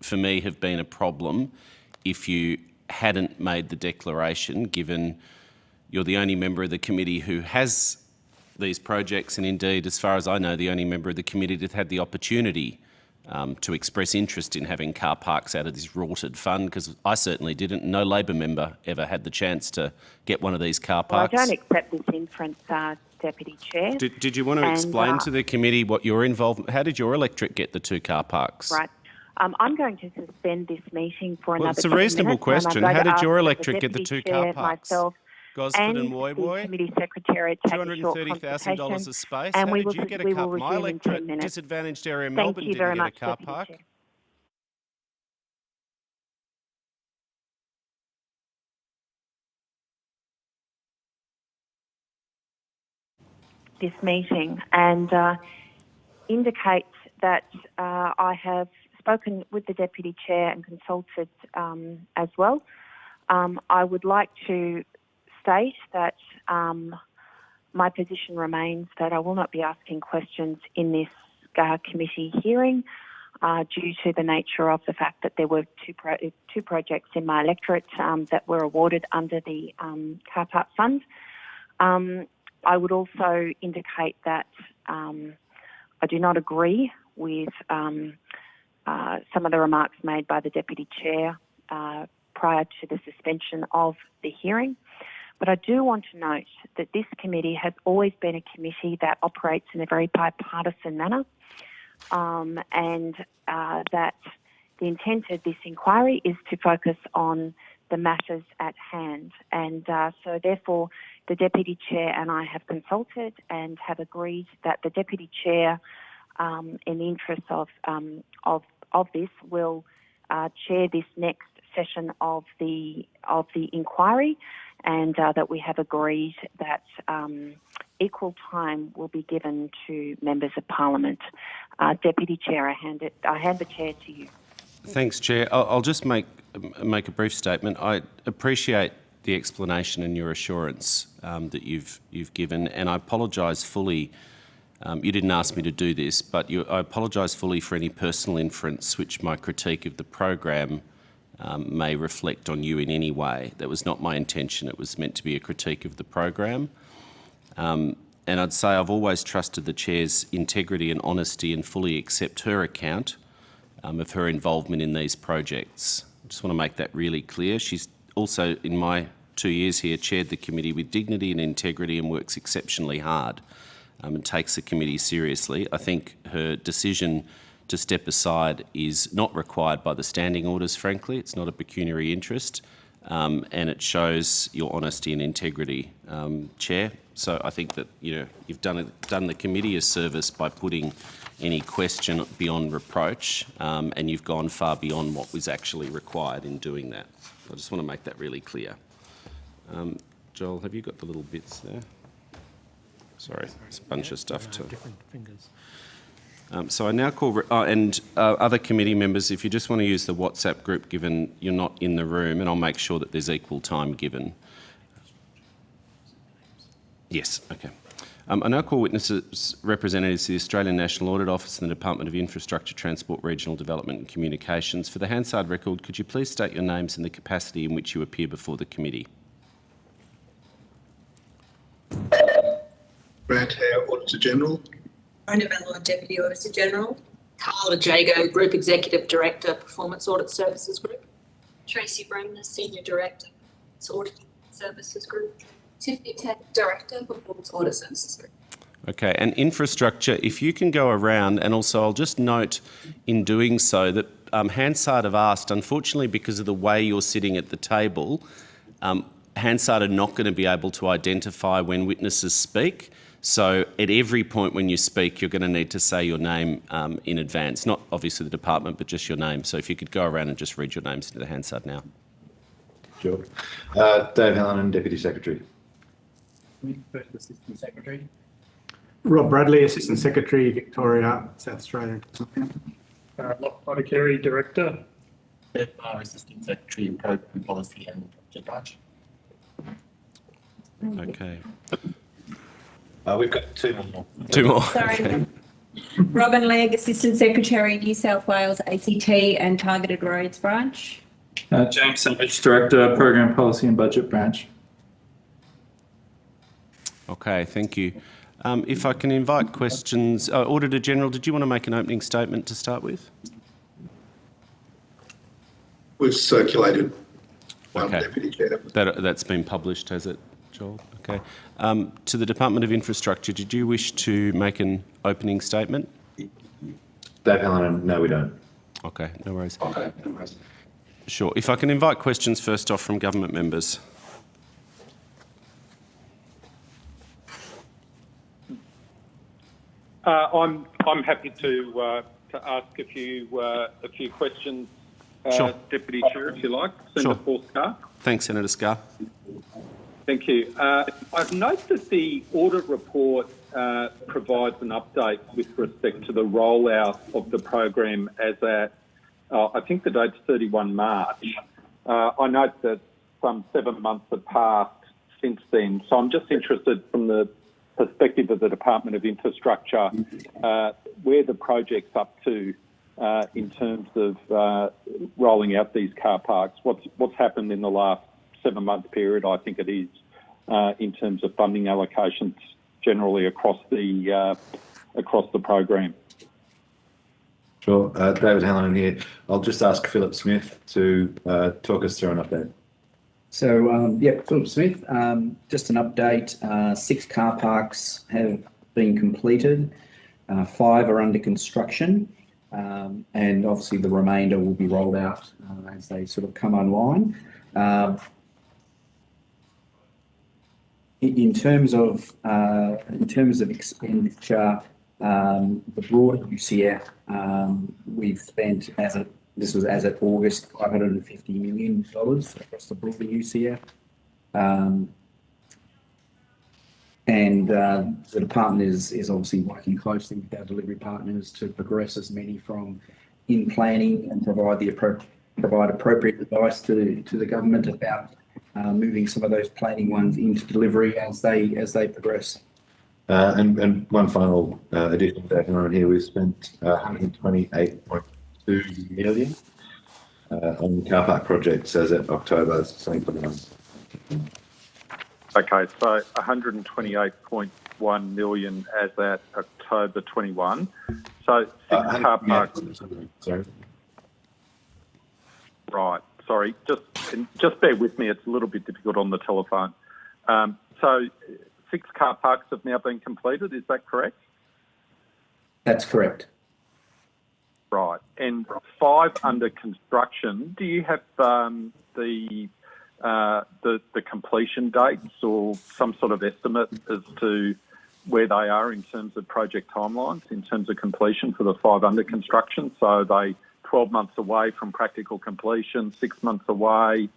Speaker 6: for me, have been a problem if you hadn't made the declaration, given you're the only member of the committee who has these projects, and indeed, as far as I know, the only member of the committee that had the opportunity to express interest in having car parks out of this rorted fund, because I certainly didn't. No Labor member ever had the chance to get one of these car parks.
Speaker 1: Well, I don't accept this inference, Deputy Chair.
Speaker 6: Did you want to explain to the committee what your involvement? How did your electorate get the 2 car parks?
Speaker 1: Right. I'm going to suspend this meeting for another 10 minutes.
Speaker 6: It's a reasonable question. How did your electorate get the 2 car parks?
Speaker 1: Myself,
Speaker 6: Gosford and Woy Woy,
Speaker 1: committee secretary take a short
Speaker 6: $230,000 a space.
Speaker 1: And
Speaker 6: How did you get a car? My electorate, disadvantaged area Melbourne, didn't get a car park.
Speaker 1: This meeting and indicate that I have spoken with the Deputy Chair and consulted as well. I would like to state that my position remains that I will not be asking questions in this committee hearing due to the nature of the fact that there were two projects in my electorate that were awarded under the car park fund. I would also indicate that I do not agree with some of the remarks made by the Deputy Chair prior to the suspension of the hearing. But I do want to note that this committee has always been a committee that operates in a very bipartisan manner, and that the intent of this inquiry is to focus on the matters at hand. And so therefore, the Deputy Chair and I have consulted and have agreed that the Deputy Chair, in the interest of this, will chair this next session of the inquiry, and that we have agreed that equal time will be given to members of Parliament. Deputy Chair, I hand the chair to you.
Speaker 6: Thanks, Chair. I'll just make a brief statement. I appreciate the explanation and your assurance that you've given, and I apologise fully. You didn't ask me to do this, but I apologise fully for any personal inference which my critique of the program may reflect on you in any way. That was not my intention. It was meant to be a critique of the program. And I'd say I've always trusted the Chair's integrity and honesty and fully accept her account of her involvement in these projects. I just want to make that really clear. She's also, in my 2 years here, chaired the committee with dignity and integrity and works exceptionally hard and takes the committee seriously. I think her decision to step aside is not required by the standing orders, frankly. It's not a pecuniary interest, and it shows your honesty and integrity, Chair. So I think that you've done the committee a service by putting any question beyond reproach, and you've gone far beyond what was actually required in doing that. I just want to make that really clear. Joel, have you got the little bits there? Sorry, it's a bunch of stuff too.
Speaker 2: Different fingers.
Speaker 6: So I now call, and other committee members, if you just want to use the WhatsApp group, given you're not in the room, and I'll make sure that there's equal time given. Yes, okay. I now call witnesses representatives of the Australian National Audit Office and the Department of Infrastructure, Transport, Regional Development and Communications. For the Hansard record, could you please state your names and the capacity in which you appear before the committee?
Speaker 7: Grant Howe, Auditor General.
Speaker 8: Rhonda Ballard, Deputy Auditor General. Carla Jago, Group Executive Director, Performance Audit Services Group.
Speaker 18: Tracy Bremner, Senior Director, Audit Services Group. Tiffany Ted, Director, Performance Audit Services Group.
Speaker 6: Okay, and infrastructure, if you can go around, and also I'll just note in doing so that Hansard have asked, unfortunately because of the way you're sitting at the table, Hansard are not going to be able to identify when witnesses speak. So at every point when you speak, you're going to need to say your name in advance, not obviously the department, but just your name. So if you could go around and just read your names into the Hansard now.
Speaker 19: Sure. Dave Hallinan, Deputy Secretary.
Speaker 20: First Assistant Secretary.
Speaker 21: Rob Bradley, Assistant Secretary, Victoria, South Australia.
Speaker 20: Lockwood Carey, Director. Beth Barr, Assistant Secretary, Program Policy and Project Branch.
Speaker 6: Okay.
Speaker 19: We've got two more.
Speaker 6: Two more.
Speaker 22: Sorry.
Speaker 6: Okay.
Speaker 22: Robin Legg, Assistant Secretary, New South Wales ACT and Targeted Roads Branch.
Speaker 23: James Savage, Director, Program Policy and Budget Branch.
Speaker 6: Okay, thank you. If I can invite questions. Auditor General, did you want to make an opening statement to start with?
Speaker 7: We've circulated one,
Speaker 6: Okay.
Speaker 7: Deputy Chair.
Speaker 6: That's been published, has it, Joel? Okay. To the Department of Infrastructure, did you wish to make an opening statement?
Speaker 19: Dave Hallinan, no, we don't.
Speaker 6: Okay, no worries.
Speaker 7: Okay, no worries.
Speaker 6: Sure. If I can invite questions first off from government members.
Speaker 17: I'm happy to ask a few questions,
Speaker 6: Sure.
Speaker 17: Deputy Chair, if you like. Senator
Speaker 6: Sure.
Speaker 17: Scarr.
Speaker 6: Thanks, Senator Scarr.
Speaker 17: Thank you. I've noted that the audit report provides an update with respect to the rollout of the program as at, I think the date's 31 March. I note that some 7 months have passed since then. So I'm just interested from the perspective of the Department of Infrastructure, where the project's up to in terms of rolling out these car parks. What's happened in the last 7-month period, I think it is, in terms of funding allocations generally across the program.
Speaker 19: Sure. David Hallinan here. I'll just ask Philip Smith to talk us through an update.
Speaker 24: So, Philip Smith, just an update. 6 car parks have been completed. 5 are under construction. And obviously the remainder will be rolled out as they sort of come online. In terms of expenditure, the broader UCF, we've spent this was as of August, $550 million across the broader UCF. And the department is obviously working closely with our delivery partners to progress as many from in planning and provide appropriate advice to the government about moving some of those planning ones into delivery as they progress.
Speaker 19: And one final additional data on here, we've spent 128.2 million on car park projects as of October 2021.
Speaker 17: Okay, so 128.1 million as at October 21. So car parks.
Speaker 19: Sorry.
Speaker 17: Right. Sorry. Just bear with me. It's a little bit difficult on the telephone. So 6 car parks have now been completed. Is that correct?
Speaker 24: That's correct.
Speaker 17: Right. And 5 under construction. Do you have the completion dates or some sort of estimate as to where they are in terms of project timelines, in terms of completion for the 5 under construction? So they 12 months away from practical completion, 6 months away.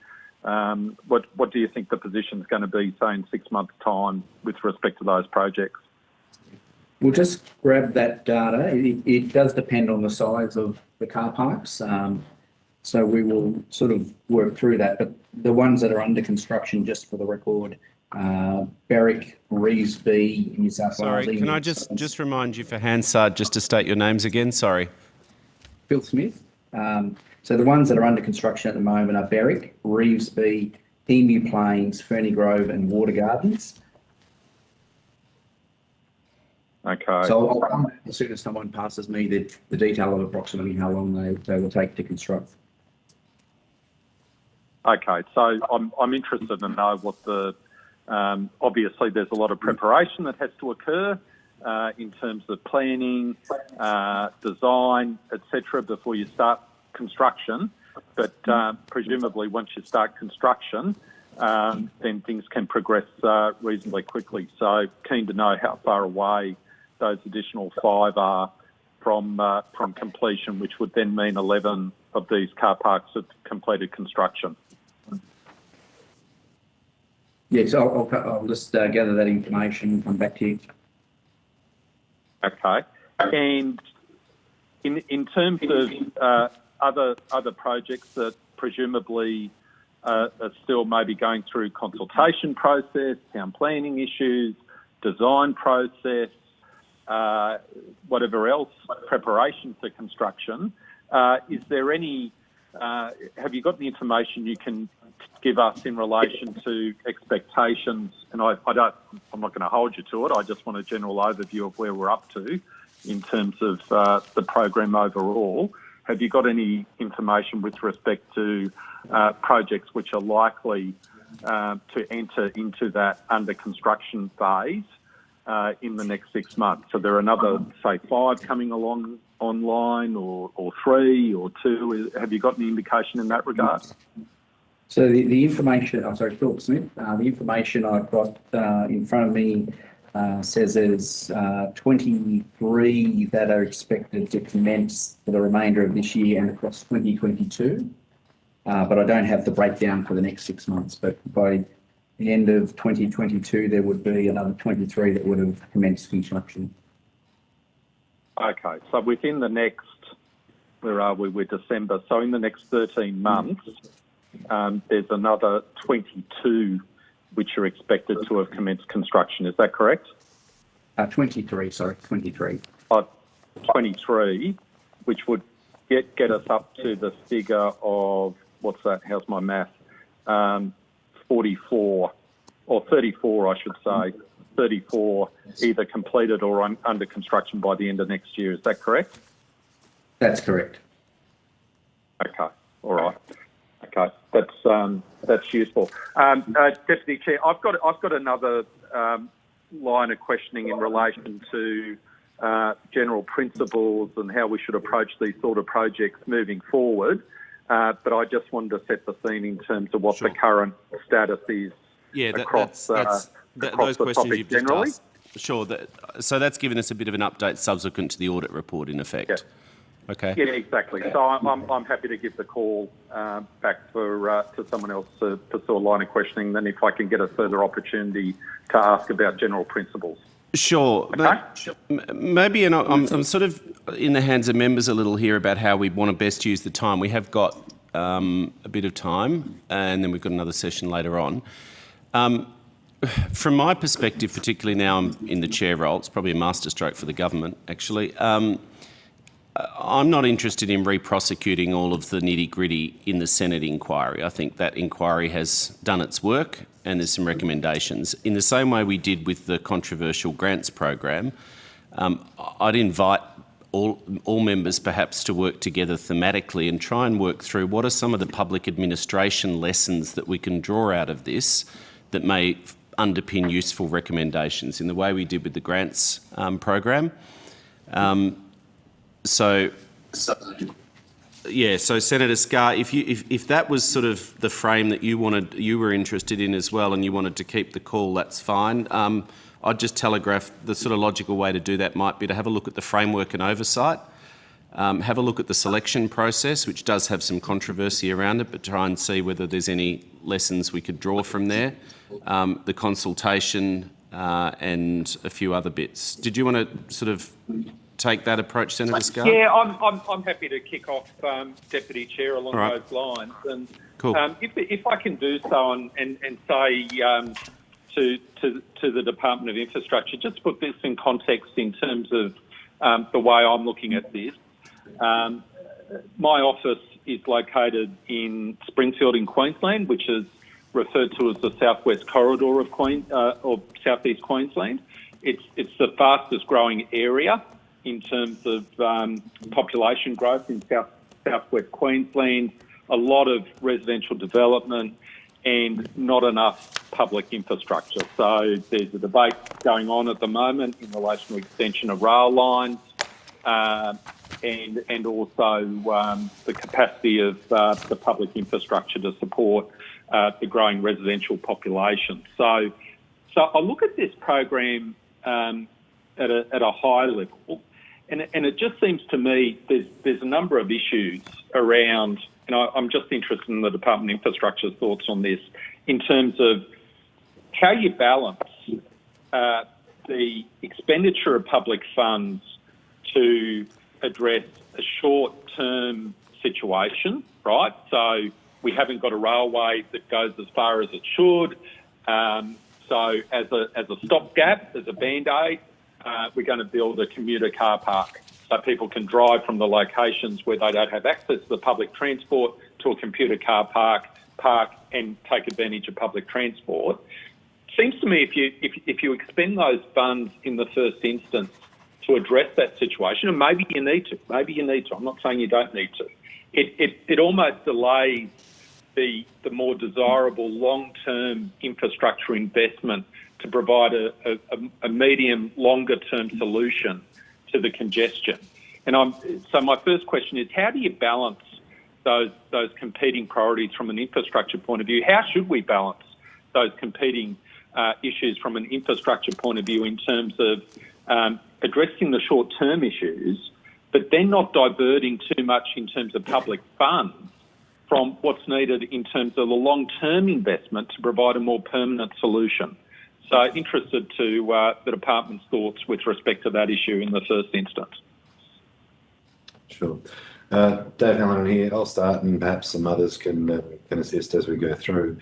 Speaker 17: What do you think the position is going to be, say, in 6 months' time with respect to those projects?
Speaker 24: We'll just grab that data. It does depend on the size of the car parks. So we will sort of work through that. But the ones that are under construction, just for the record, Berwick, Revesby, New South Wales.
Speaker 6: Sorry, can I just remind you for Hansard just to state your names again? Sorry.
Speaker 24: Phil Smith. So the ones that are under construction at the moment are Berwick, Revesby, Emu Plains, Ferny Grove and Water Gardens.
Speaker 17: Okay.
Speaker 24: So I'll come back as soon as someone passes me the detail of approximately how long they will take to construct.
Speaker 17: Okay, so I'm interested to know what obviously there's a lot of preparation that has to occur in terms of planning, design, etc. before you start construction. But presumably once you start construction, then things can progress reasonably quickly. So keen to know how far away those additional 5 are from completion, which would then mean 11 of these car parks have completed construction.
Speaker 24: Yes, I'll just gather that information and come back to you.
Speaker 17: Okay. And in terms of other projects that presumably are still maybe going through consultation process, town planning issues, design process, whatever else, preparation for construction, is there any, have you got the information you can give us in relation to expectations? And I'm not going to hold you to it. I just want a general overview of where we're up to in terms of the program overall. Have you got any information with respect to projects which are likely to enter into that under construction phase in the next 6 months? So there are another, say, 5 coming along online or 3 or 2. Have you got any indication in that regard?
Speaker 24: So the information, I'm sorry, Philip Smith, the information I've got in front of me says there's 23 that are expected to commence for the remainder of this year and across 2022. But I don't have the breakdown for the next 6 months. But by the end of 2022, there would be another 23 that would have commenced construction.
Speaker 17: Okay, so within the next, where are we? We're December. So in the next 13 months, there's another 22 which are expected to have commenced construction. Is that correct?
Speaker 24: 23, sorry, 23.
Speaker 17: 23, which would get us up to the figure of, what's that? How's my math? 44, or 34, I should say. 34 either completed or under construction by the end of next year. Is that correct?
Speaker 24: That's correct.
Speaker 17: Okay, all right. Okay, that's useful. Deputy Chair, I've got another line of questioning in relation to general principles and how we should approach these sort of projects moving forward. but I just wanted to set the scene in terms of what the current status is across
Speaker 6: those
Speaker 17: the
Speaker 6: questions
Speaker 17: topic
Speaker 6: you've just
Speaker 17: generally.
Speaker 6: asked. Sure. So that's given us a bit of an update subsequent to the audit report, in effect.
Speaker 17: Yeah.
Speaker 6: Okay.
Speaker 17: Yeah, exactly. So I'm happy to give the call back to someone else to pursue a line of questioning. Then if I can get a further opportunity to ask about general principles.
Speaker 6: Sure.
Speaker 17: Okay.
Speaker 6: Maybe, and I'm sort of in the hands of members a little here about how we want to best use the time. We have got a bit of time, and then we've got another session later on. From my perspective, particularly now I'm in the chair role, it's probably a masterstroke for the government, actually. I'm not interested in re-prosecuting all of the nitty-gritty in the Senate inquiry. I think that inquiry has done its work and there's some recommendations. In the same way we did with the controversial grants program, I'd invite all members perhaps to work together thematically and try and work through what are some of the public administration lessons that we can draw out of this that may underpin useful recommendations in the way we did with the grants program. So Senator Scarr, if that was sort of the frame that you were interested in as well, and you wanted to keep the call, that's fine. I'd just telegraph the sort of logical way to do that might be to have a look at the framework and oversight, have a look at the selection process, which does have some controversy around it, but try and see whether there's any lessons we could draw from there, the consultation and a few other bits. Did you want to sort of take that approach, Senator Scarr?
Speaker 17: Yeah, I'm happy to kick off, Deputy Chair, along those lines. And
Speaker 6: cool.
Speaker 17: If I can do so and say to the Department of Infrastructure, just put this in context in terms of the way I'm looking at this. My office is located in Springfield in Queensland, which is referred to as the southwest corridor of southeast Queensland. It's the fastest growing area in terms of population growth in southwest Queensland, a lot of residential development and not enough public infrastructure. So there's a debate going on at the moment in relation to extension of rail lines and also the capacity of the public infrastructure to support the growing residential population. So I look at this program at a high level. And it just seems to me there's a number of issues around, and I'm just interested in the Department of Infrastructure's thoughts on this, in terms of how you balance the expenditure of public funds to address a short-term situation, right? So we haven't got a railway that goes as far as it should. So as a stopgap, as a band-aid, we're going to build a commuter car park so people can drive from the locations where they don't have access to the public transport to a commuter car park and take advantage of public transport. Seems to me if you expend those funds in the first instance to address that situation, and maybe you need to, I'm not saying you don't need to, it almost delays the more desirable long-term infrastructure investment to provide a medium, longer-term solution to the congestion. And so my first question is, how do you balance those competing priorities from an infrastructure point of view? How should we balance those competing issues from an infrastructure point of view in terms of addressing the short-term issues, but then not diverting too much in terms of public funds from what's needed in terms of the long-term investment to provide a more permanent solution? So interested to the department's thoughts with respect to that issue in the first instance.
Speaker 19: Sure. Dave Halloran here. I'll start and perhaps some others can assist as we go through.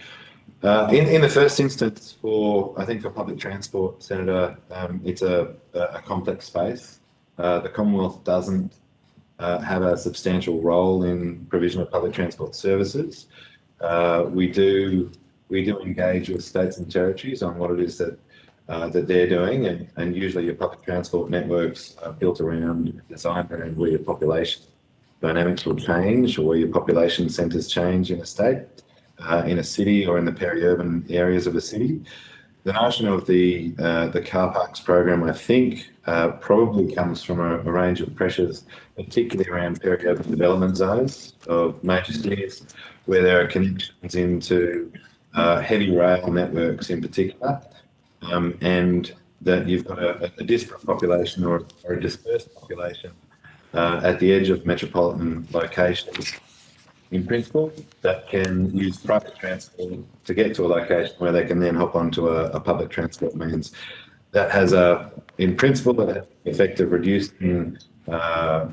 Speaker 19: In the first instance, for public transport, Senator, it's a complex space. The Commonwealth doesn't have a substantial role in provision of public transport services. We do engage with states and territories on what it is that they're doing, and usually your public transport networks are built around, designed around where your population dynamics will change or where your population centres change in a state, in a city or in the peri-urban areas of a city. the notion of the car parks program, I think, probably comes from a range of pressures, particularly around peri-urban development zones of major cities, where there are connections into heavy rail networks in particular, and that you've got a disparate population or a dispersed population at the edge of metropolitan locations, in principle, that can use private transport to get to a location where they can then hop onto a public transport means. That has in principle, the effect of reducing car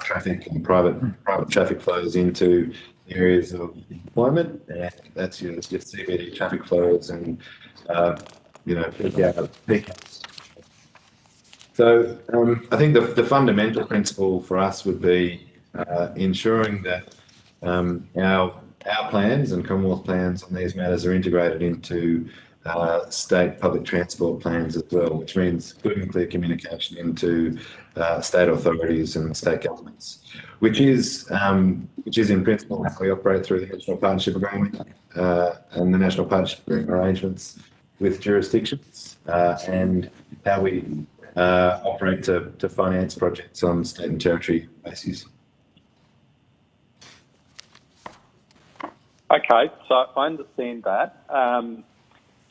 Speaker 19: traffic and private traffic flows into areas of employment, and that's your CBD traffic flows and peak hours. So I think the fundamental principle for us would be ensuring that our plans and Commonwealth plans on these matters are integrated into state public transport plans as well, which means good and clear communication into state authorities and state governments, which is in principle how we operate through the National Partnership Agreement and the National Partnership arrangements with jurisdictions, and how we operate to finance projects on state and territory bases.
Speaker 17: Okay, so I understand that.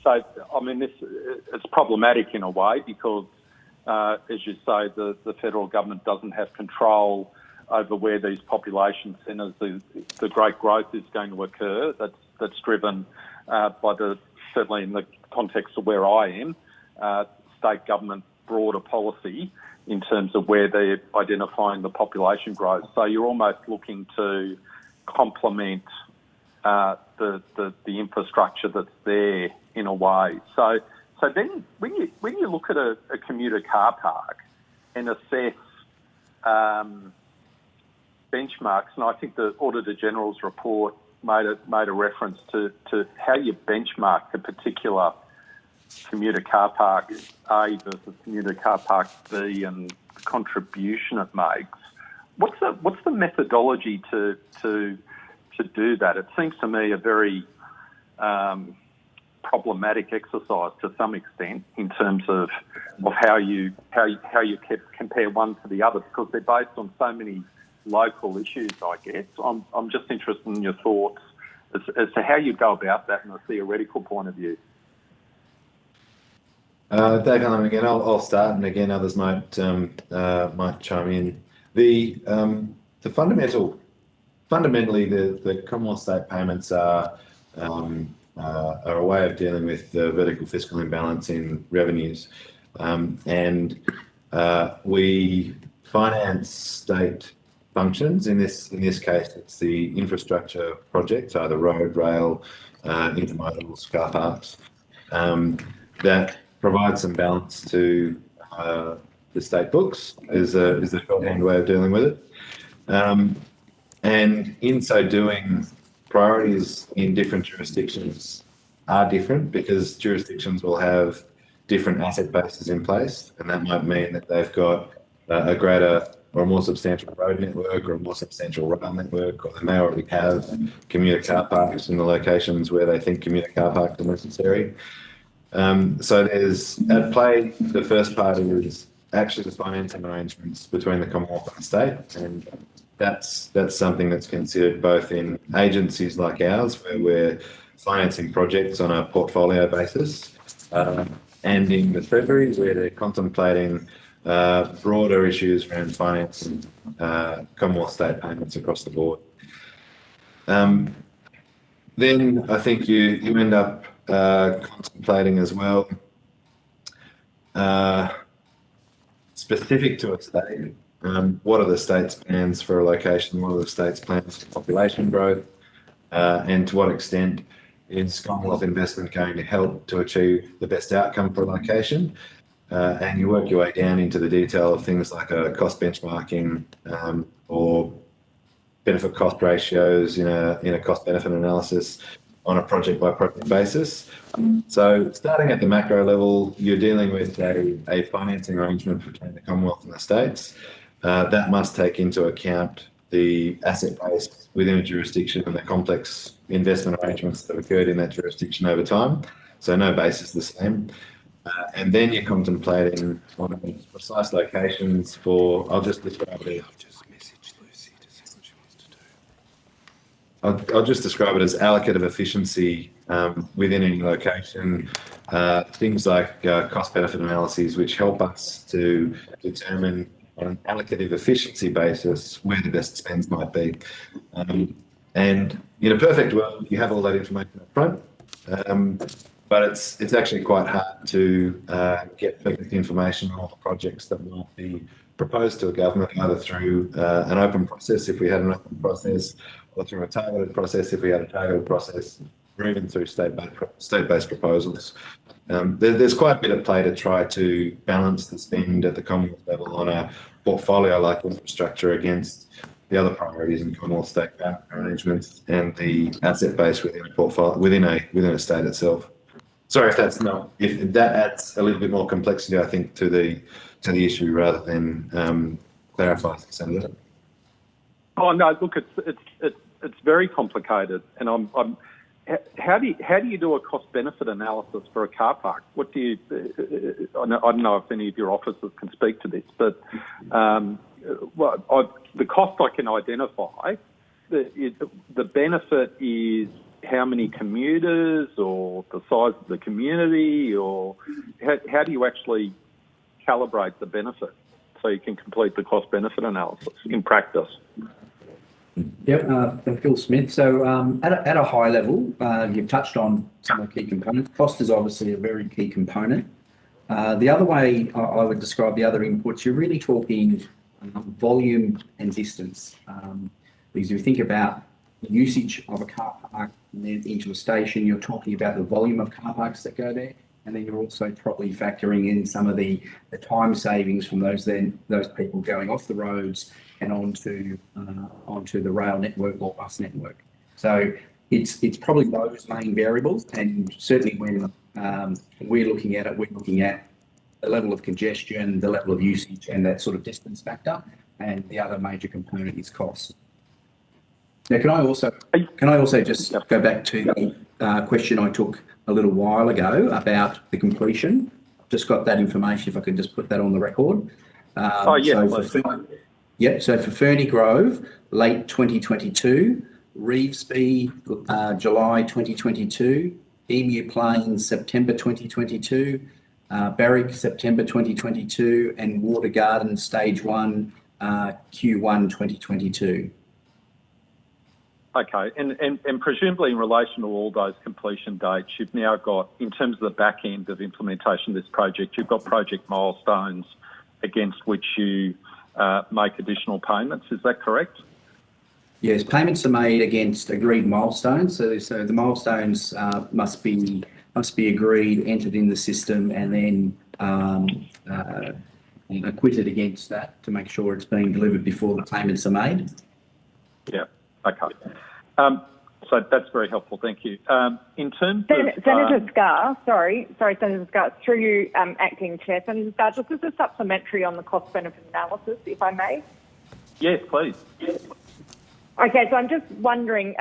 Speaker 17: So, I mean, this it's problematic in a way because, as you say, the federal government doesn't have control over where these population centres, the great growth is going to occur. That's driven by certainly in the context of where I am, state government broader policy in terms of where they're identifying the population growth. So you're almost looking to complement the infrastructure that's there in a way. So then when you look at a commuter car park and assess benchmarks, and I think the Auditor General's report made a reference to how you benchmark a particular commuter car park A versus commuter car park B and the contribution it makes. What's the methodology to do that? It seems to me a very problematic exercise to some extent in terms of how you compare one to the other, because they're based on so many local issues, I guess. I'm just interested in your thoughts as to how you go about that from a theoretical point of view.
Speaker 19: Dave Allen again. I'll start, and again others might chime in. Fundamentally, the Commonwealth state payments are a way of dealing with the vertical fiscal imbalance in revenues, and we finance state functions. In this case, it's the infrastructure projects, either road, rail, intermodals, car parks, that provide some balance to the state books is a shorthand way of dealing with it. And in so doing, priorities in different jurisdictions are different because jurisdictions will have different asset bases in place, and that might mean that they've got a greater or a more substantial road network or a more substantial rail network, or they may already have commuter car parks in the locations where they think commuter car parks are necessary. So there's at play, the first part is actually the financing arrangements between the Commonwealth and the state, and that's something that's considered both in agencies like ours, where we're financing projects on a portfolio basis, and in the Treasury, where they're contemplating broader issues around financing Commonwealth state payments across the board. Then I think you end up contemplating as well, specific to a state, what are the state's plans for a location, what are the state's plans for population growth, and to what extent is Commonwealth investment going to help to achieve the best outcome for a location? And you work your way down into the detail of things like cost benchmarking or benefit cost ratios in a cost benefit analysis on a project by project basis. So starting at the macro level, you're dealing with a financing arrangement between the Commonwealth and the states. That must take into account the asset base within a jurisdiction and the complex investment arrangements that occurred in that jurisdiction over time. So no base is the same. And then you're contemplating on precise locations for, I'll just describe it. I'll just describe it as allocative efficiency within any location. Things like cost-benefit analyses, which help us to determine on an allocative efficiency basis where the best spends might be. And in a perfect world, you have all that information up front, but it's actually quite hard to get perfect information on all the projects that might be proposed to a government, either through an open process, if we had an open process, or through a targeted process, if we had a targeted process, or even through state-based proposals. There's quite a bit at play to try to balance the spend at the Commonwealth level on a portfolio like infrastructure against the other priorities in Commonwealth state arrangements and the asset base within a portfolio within a state itself. Sorry if that adds a little bit more complexity, I think, to the issue rather than clarify some of it.
Speaker 17: Oh no, look, it's very complicated, and how do you do a cost benefit analysis for a car park? What do you? I don't know if any of your officers can speak to this, but the cost I can identify, the benefit is how many commuters or the size of the community, or how do you actually calibrate the benefit so you can complete the cost benefit analysis in practice?
Speaker 24: Yep, Phil Smith. So at a high level, you've touched on some of the key components. Cost is obviously a very key component. The other way I would describe the other inputs, you're really talking volume and distance. Because if you think about the usage of a car park and then into a station, you're talking about the volume of car parks that go there. And then you're also probably factoring in some of the time savings from those people going off the roads and onto the rail network or bus network. So it's probably those main variables, and certainly when we're looking at it, we're looking at the level of congestion, the level of usage, and that sort of distance factor. And the other major component is cost. Now, can I also just go back to the question I took a little while ago about the completion? I've just got that information, if I can just put that on the record. So for Ferny Grove, late 2022, Revesby, July 2022, Emu Plains, September 2022, Berwick, September 2022, and Water Garden, Stage 1, Q1 2022.
Speaker 17: Okay, and presumably in relation to all those completion dates, you've now got, in terms of the back end of implementation of this project, you've got project milestones against which you make additional payments. Is that correct?
Speaker 24: Yes, payments are made against agreed milestones. So the milestones must be agreed, entered in the system, and then acquitted against that to make sure it's being delivered before the payments are made.
Speaker 17: Yeah. Okay. So that's very helpful. Thank you. In terms of
Speaker 5: Senator Scarr, sorry, Senator Scarr, through you, Acting Chair. Senator Scarr, just as a supplementary on the cost-benefit analysis, if I may.
Speaker 17: Yes, please.
Speaker 5: Okay, so I'm just wondering,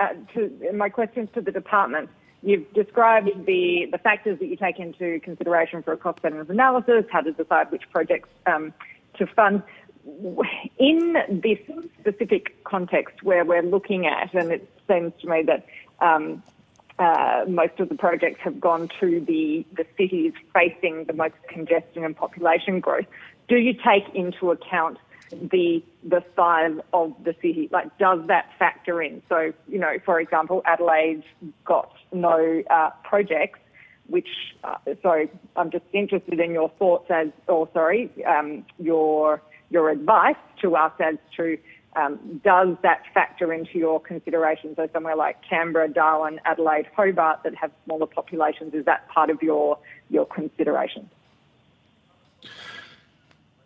Speaker 5: my questions to the department. You've described the factors that you take into consideration for a cost-benefit analysis, how to decide which projects to fund. In this specific context where we're looking at, and it seems to me that most of the projects have gone to the cities facing the most congestion and population growth, do you take into account the size of the city? Like, does that factor in? So, for example, Adelaide's got no projects, which, so I'm just interested in your thoughts your advice to us as to does that factor into your considerations? So somewhere like Canberra, Darwin, Adelaide, Hobart that have smaller populations, is that part of your consideration?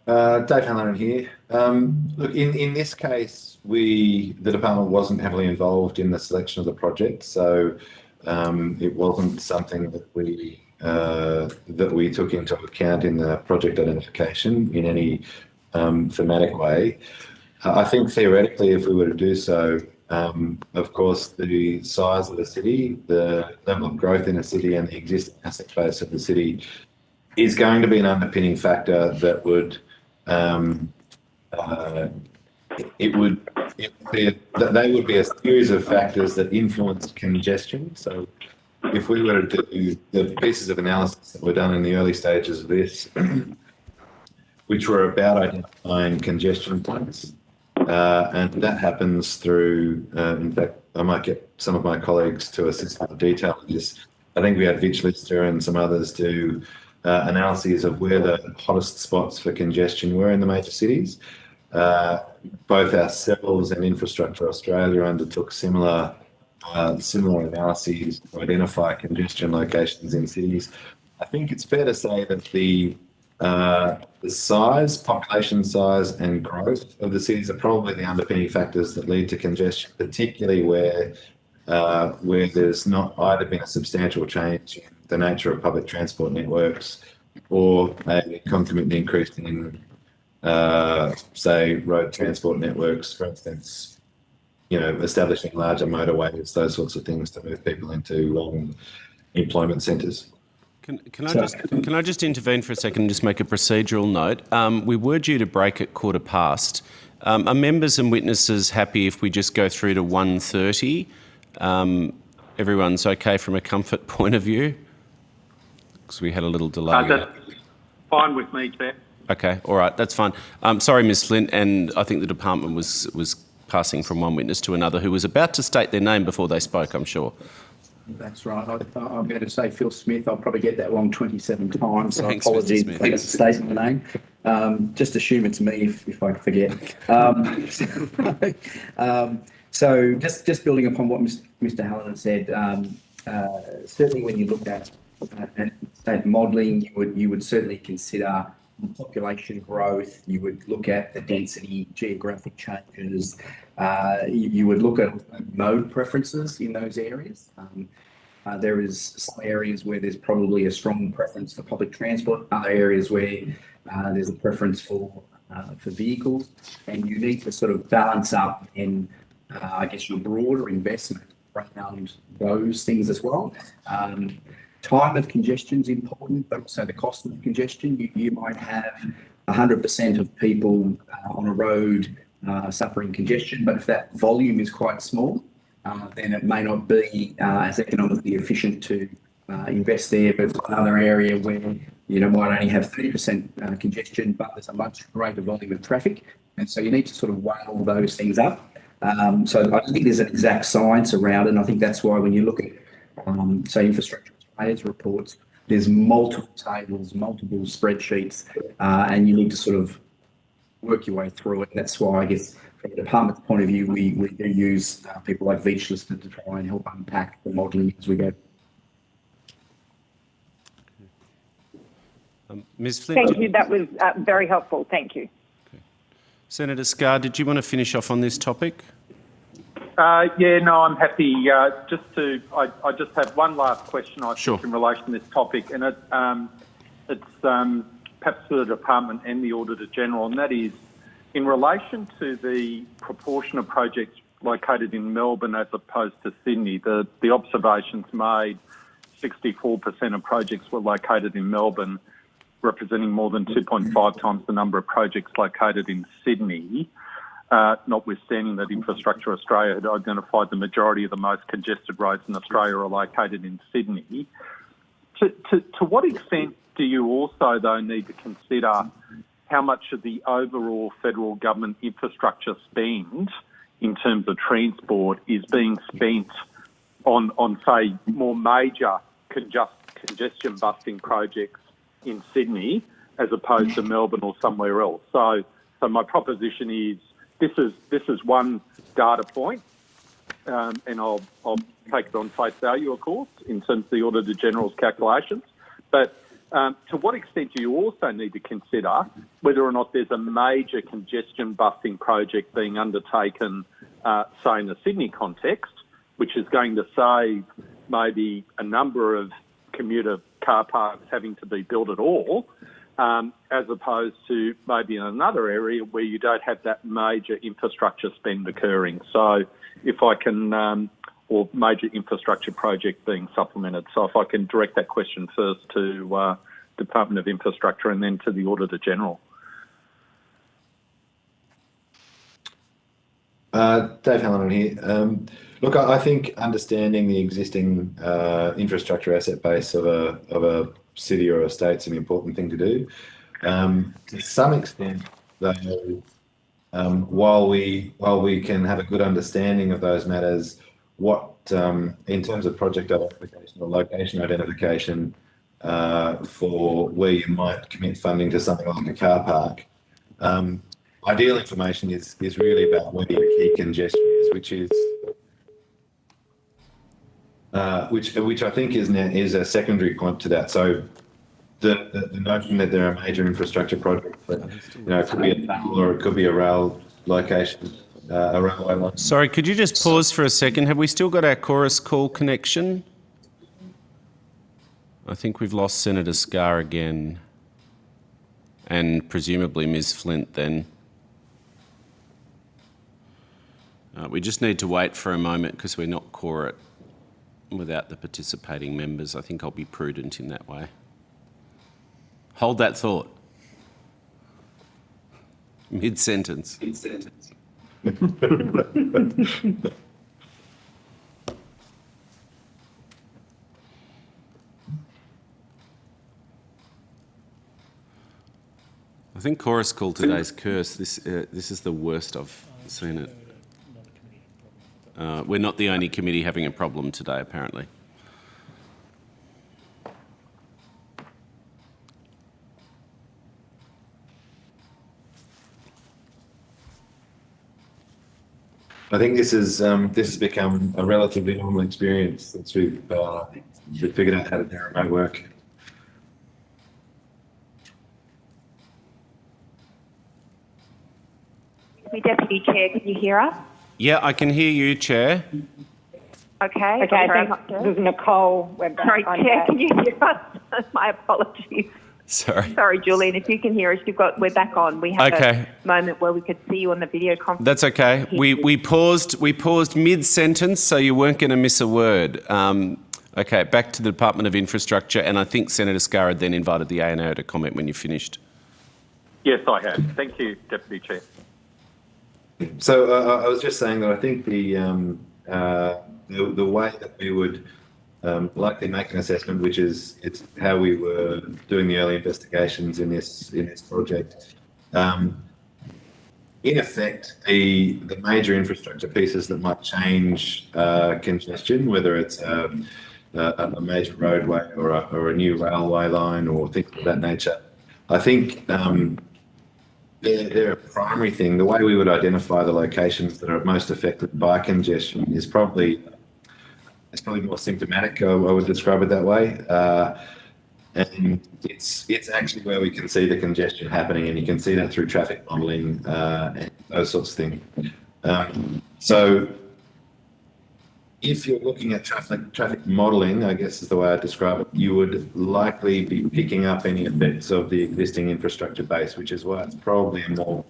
Speaker 19: Dave Halloran here. Look, in this case, the department wasn't heavily involved in the selection of the project, so it wasn't something that we took into account in the project identification in any thematic way. I think theoretically, if we were to do so, Of course, the size of the city, the level of growth in a city and the existing asset base of the city is going to be an underpinning factor that would, they would be a series of factors that influence congestion. So if we were to do the pieces of analysis that were done in the early stages of this, which were about identifying congestion points, and that happens through, in fact, I might get some of my colleagues to assist with the detail of this. I think we had Vitch Lister and some others do analyses of where the hottest spots for congestion were in the major cities. Both ourselves and Infrastructure Australia undertook similar analyses to identify congestion locations in cities. I think it's fair to say that the size, population size and growth of the cities are probably the underpinning factors that lead to congestion, particularly where there's not either been a substantial change in the nature of public transport networks or a concomitant increase in, say, road transport networks, for instance, establishing larger motorways, those sorts of things to move people into employment centres.
Speaker 6: Can I just intervene for a second and just make a procedural note? We were due to break at 15:15. Are members and witnesses happy if we just go through to 1:30? Everyone's okay from a comfort point of view? Because we had a little delay.
Speaker 17: That's fine with me, Chair.
Speaker 6: Okay, all right, that's fine. Sorry, Ms Flint, and I think the department was passing from one witness to another who was about to state their name before they spoke, I'm sure.
Speaker 24: That's right. I'm going to say Phil Smith. I'll probably get that wrong 27 times. So
Speaker 6: Thanks,
Speaker 24: apologies
Speaker 6: Mr.
Speaker 24: if I state my name. Just assume it's me if I forget. So just building upon what Mr. Hallinan said, certainly when you look at state modelling, you would certainly consider population growth. You would look at the density, geographic changes. You would look at mode preferences in those areas. There is some areas where there's probably a strong preference for public transport, other areas where there's a preference for vehicles, and you need to sort of balance up in, I guess, your broader investment around those things as well. Time of congestion is important, but also the cost of congestion. You might have 100% of people on a road suffering congestion, but if that volume is quite small, then it may not be as economically efficient to invest there. But it's another area where might only have 30% congestion, but there's a much greater volume of traffic, and so you need to sort of weigh all those things up. So I don't think there's an exact science around it, and I think that's why when you look at say Infrastructure Australia's reports, there's multiple tables, multiple spreadsheets, and you need to sort of work your way through it. That's why I guess from the department's point of view, we do use people like Vitch Lister to try and help unpack the modelling as we go.
Speaker 6: Ms Flint.
Speaker 5: Thank you. That was very helpful. Thank you.
Speaker 6: Okay. Senator Scarr, did you want to finish off on this topic?
Speaker 17: I'm happy. I just have one last question, I think, in relation to this topic, and it's perhaps for the department and the Auditor General, and that is in relation to the proportion of projects located in Melbourne as opposed to Sydney. The observations made, 64% of projects were located in Melbourne, representing more than 2.5 times the number of projects located in Sydney. Notwithstanding that Infrastructure Australia had identified the majority of the most congested roads in Australia are located in Sydney. To what extent do you also, though, need to consider how much of the overall federal government infrastructure spend in terms of transport is being spent on say, more major congestion-busting projects in Sydney as opposed to Melbourne or somewhere else? So my proposition is, this is one data point, and I'll take it on face value, of course, in terms of the Auditor General's calculations. But to what extent do you also need to consider whether or not there's a major congestion-busting project being undertaken, say in the Sydney context, which is going to save maybe a number of commuter car parks having to be built at all, as opposed to maybe in another area where you don't have that major infrastructure spend occurring. So if I can, or major infrastructure project being supplemented. So if I can direct that question first to Department of Infrastructure and then to the Auditor General.
Speaker 19: Dave Hallinan here. Look, I think understanding the existing infrastructure asset base of a city or a state is an important thing to do. To some extent, though, while we can have a good understanding of those matters, what in terms of project identification or location identification for where you might commit funding to something like a car park, ideal information is really about where the key congestion is, which I think is a secondary point to that. So the notion that there are major infrastructure projects that it could be a tunnel or it could be a rail location, a railway line.
Speaker 6: Sorry, could you just pause for a second? Have we still got our chorus call connection? I think we've lost Senator Scarr again, and presumably Ms. Flint then. We just need to wait for a moment because we're not quorate without the participating members. I think I'll be prudent in that way. Hold that thought. Mid-sentence. Mid-sentence. I think chorus call today's curse. This is the worst I've seen it. We're not the only committee having a problem today, apparently.
Speaker 19: I think this has become a relatively normal experience since we've figured out how to do remote work.
Speaker 1: Deputy Chair, can you hear us?
Speaker 6: Yeah, I can hear you, Chair.
Speaker 1: Okay.
Speaker 5: Okay, I think this is Nicole.
Speaker 1: Sorry, Chair, can you hear us? My apologies. Sorry, Julian, if you can hear us, we're back on. We had a moment where we could see you on the video conference.
Speaker 6: That's okay. We paused mid-sentence, so you weren't going to miss a word. Okay, back to the Department of Infrastructure, and I think Senator Scarr had then invited the ANO to comment when you finished.
Speaker 17: Yes, I have. Thank you, Deputy Chair.
Speaker 19: So I was just saying that I think the way that we would likely make an assessment, which is it's how we were doing the early investigations in this project. In effect, the major infrastructure pieces that might change congestion, whether it's a major roadway or a new railway line or things of that nature, I think they're a primary thing. The way we would identify the locations that are most affected by congestion is probably more symptomatic. I would describe it that way, and it's actually where we can see the congestion happening, and you can see that through traffic modelling and those sorts of things. So, if you're looking at traffic modelling, I guess is the way I describe it, you would likely be picking up any effects of the existing infrastructure base, which is why it's probably a more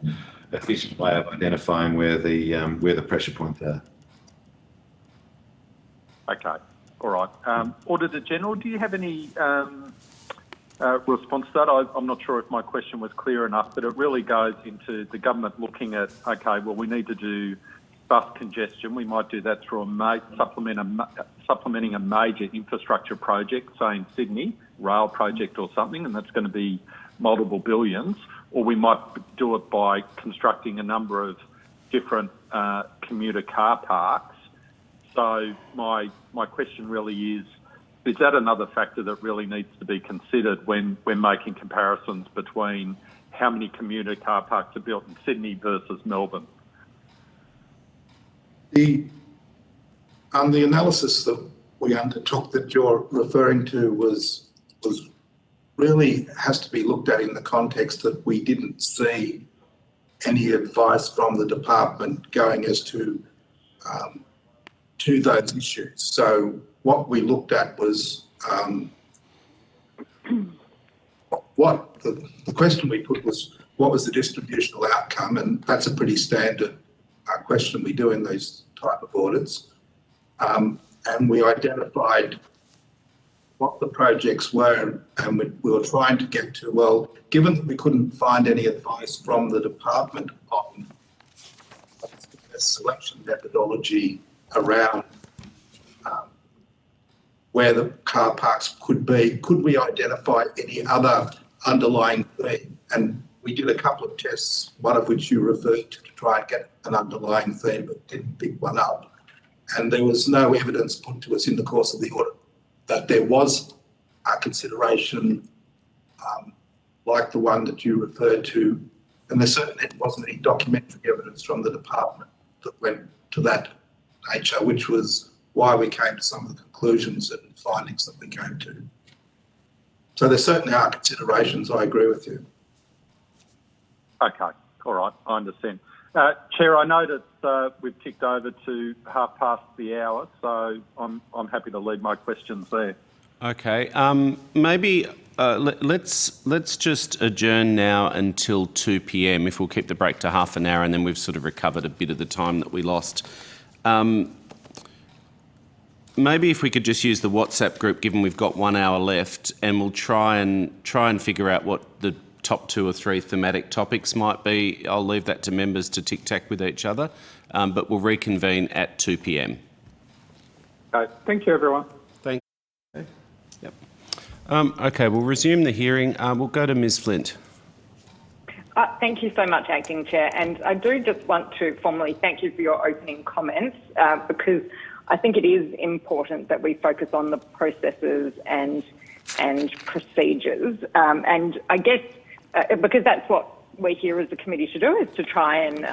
Speaker 19: efficient way of identifying where the pressure points are.
Speaker 17: Okay, all right. Auditor General, do you have any response to that? I'm not sure if my question was clear enough, but it really goes into the government looking at, okay, well, we need to do bus congestion. We might do that through supplementing a major infrastructure project, say in Sydney, rail project or something, and that's going to be multiple billions. Or we might do it by constructing a number of different commuter car parks. So my question really is that another factor that really needs to be considered when we're making comparisons between how many commuter car parks are built in Sydney versus Melbourne?
Speaker 7: The analysis that we undertook that you're referring to was really has to be looked at in the context that we didn't see any advice from the department going as to those issues. So what we looked at was what the question we put was, what was the distributional outcome? And that's a pretty standard question we do in these type of audits. And we identified what the projects were, and we were trying to get to, well, given that we couldn't find any advice from the department on a selection methodology around where the car parks could be, could we identify any other underlying theme? And we did a couple of tests, one of which you referred to try and get an underlying theme, but didn't pick one up. And there was no evidence put to us in the course of the audit that there was a consideration like the one that you referred to. And there certainly wasn't any documentary evidence from the department that went to that nature, which was why we came to some of the conclusions and findings that we came to. So there certainly are considerations, I agree with you.
Speaker 17: Okay, all right, I understand. Chair, I noticed we've ticked over to 1:30, so I'm happy to leave my questions there.
Speaker 6: Okay, maybe let's just adjourn now until 2 p.m. if we'll keep the break to half an hour, and then we've sort of recovered a bit of the time that we lost. Maybe if we could just use the WhatsApp group, given we've got 1 hour left, and we'll try and figure out what the top 2 or 3 thematic topics might be. I'll leave that to members to tic-tac with each other, but we'll reconvene at 2 p.m.
Speaker 17: Okay, thank you, everyone.
Speaker 6: Thank you. Yep. Okay, we'll resume the hearing. We'll go to Ms. Flint.
Speaker 5: Thank you so much, Acting Chair. And I do just want to formally thank you for your opening comments, because I think it is important that we focus on the processes and procedures. And I guess because that's what we're here as a committee to do, is to try and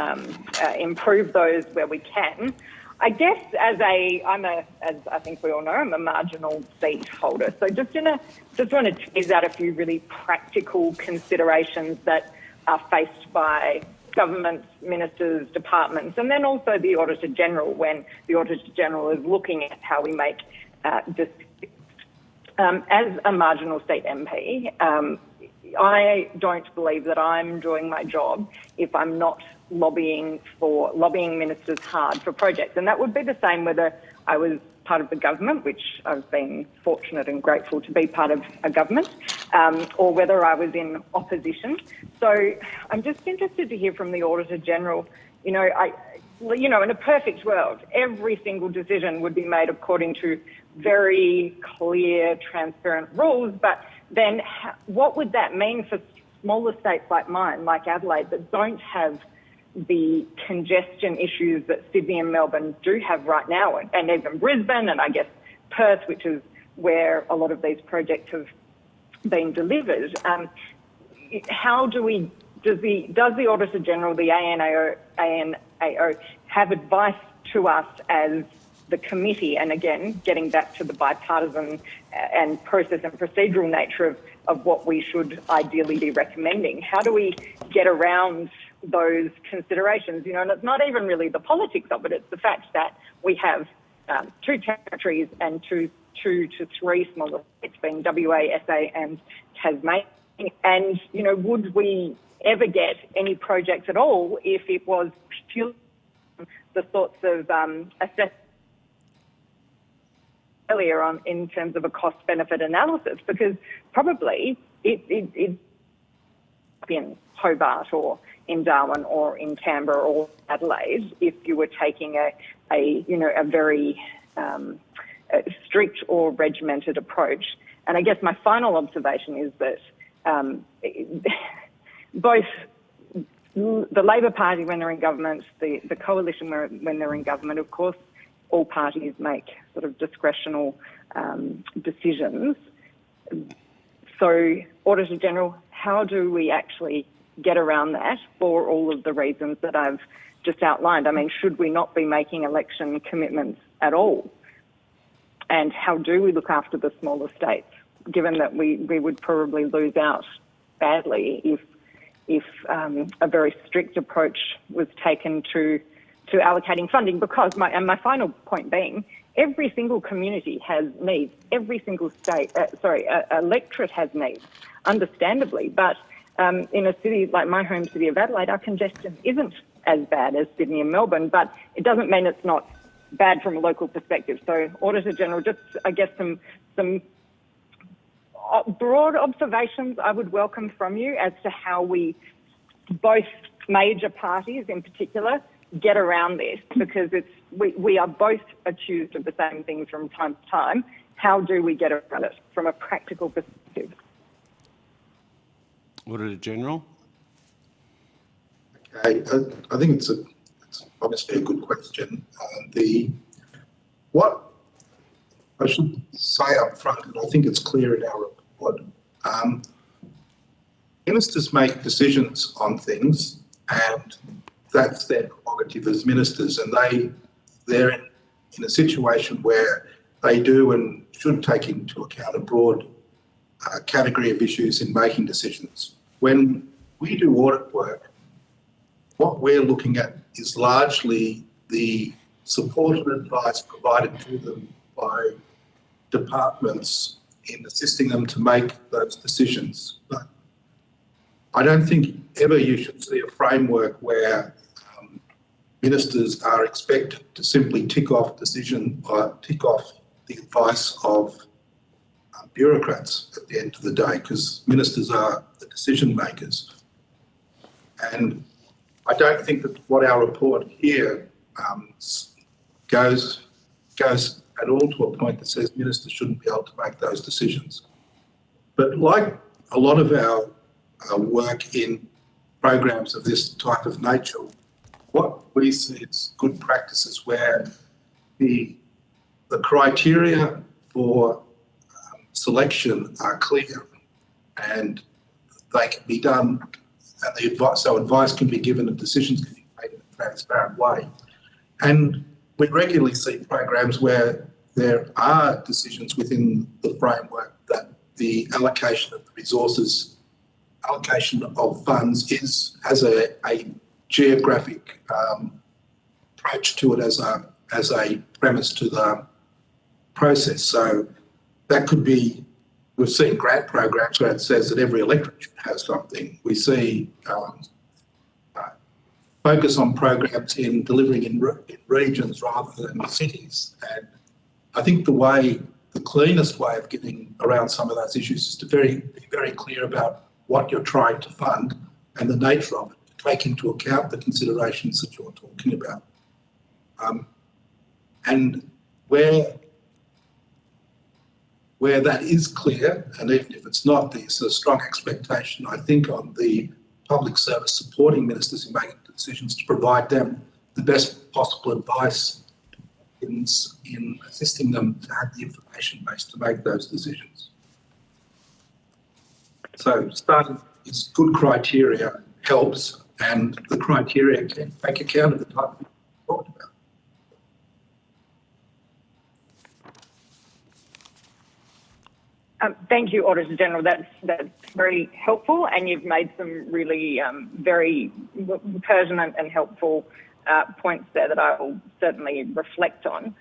Speaker 5: improve those where we can. I guess as I think we all know, I'm a marginal seat holder. So just want to tease out a few really practical considerations that are faced by governments, ministers, departments, and then also the Auditor General when the Auditor General is looking at how we make decisions. As a marginal state MP, I don't believe that I'm doing my job if I'm not lobbying ministers hard for projects. And that would be the same whether I was part of the government, which I've been fortunate and grateful to be part of a government, or whether I was in opposition. So I'm just interested to hear from the Auditor General. In a perfect world, every single decision would be made according to very clear, transparent rules. But then what would that mean for smaller states like mine, like Adelaide, that don't have the congestion issues that Sydney and Melbourne do have right now, and even Brisbane and I guess Perth, which is where a lot of these projects have been delivered? Does the Auditor General, the ANAO, have advice to us as the committee? And again, getting back to the bipartisan and process and procedural nature of what we should ideally be recommending, how do we get around those considerations? And it's not even really the politics of it, it's the fact that we have 2 territories and two to three smaller states, being WA, SA and Tasmania. And, would we ever get any projects at all if it was purely the sorts of assessment earlier on in terms of a cost-benefit analysis? Because probably it's in Hobart or in Darwin or in Canberra or Adelaide if you were taking a very strict or regimented approach. And I guess my final observation is that both the Labor Party when they're in government, the Coalition when they're in government, of course, all parties make sort of discretional decisions. So, Auditor General, how do we actually get around that for all of the reasons that I've just outlined? I mean, should we not be making election commitments at all? And how do we look after the smaller states, given that we would probably lose out badly if a very strict approach was taken to allocating funding, because my final point being, every single community has needs. Every single electorate has needs, understandably. But in a city like my home city of Adelaide, our congestion isn't as bad as Sydney and Melbourne, but it doesn't mean it's not bad from a local perspective. So, Auditor General, just I guess some broad observations I would welcome from you as to how we, both major parties in particular, get around this, because we are both accused of the same things from time to time. How do we get around it from a practical perspective?
Speaker 6: Auditor General.
Speaker 7: Okay, I think it's obviously a good question. What I should say up front, and I think it's clear in our report, ministers make decisions on things, and that's their prerogative as ministers, and they're in a situation where they do and should take into account a broad category of issues in making decisions. When we do audit work, what we're looking at is largely the support and advice provided to them by departments in assisting them to make those decisions. But I don't think ever you should see a framework where ministers are expected to simply tick off the advice of bureaucrats at the end of the day, because ministers are the decision makers. And I don't think that what our report here goes at all to a point that says ministers shouldn't be able to make those decisions. But like a lot of our work in programs of this type of nature, what we see is good practices where the criteria for selection are clear and they can be done, and advice can be given and decisions can be made in a transparent way. And we regularly see programs where there are decisions within the framework that the allocation of the resources, allocation of funds has a geographic approach to it as a premise to the process. So that could be, we've seen grant programs where it says that every electorate should have something. We see focus on programs in delivering in regions rather than cities. And I think the cleanest way of getting around some of those issues is to be very clear about what you're trying to fund and the nature of it, to take into account the considerations that you're talking about. And where that is clear, and even if it's not, there's a strong expectation, I think, on the public service supporting ministers in making decisions to provide them the best possible advice in assisting them to have the information base to make those decisions. So starting is good criteria helps, and the criteria can take account of the type of thing we talked about.
Speaker 5: Thank you, Auditor General. That's very helpful, and you've made some really very pertinent and helpful points there that I will certainly reflect on.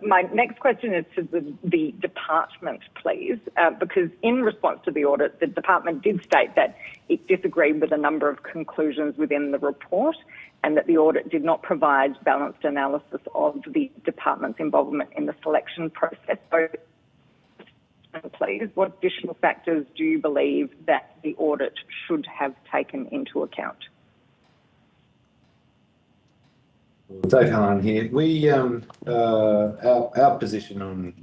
Speaker 5: My next question is to the department, please, because in response to the audit, the department did state that it disagreed with a number of conclusions within the report, and that the audit did not provide balanced analysis of the department's involvement in the selection process. So, please, what additional factors do you believe that the audit should have taken into account?
Speaker 19: Dave Hallan here. We our position on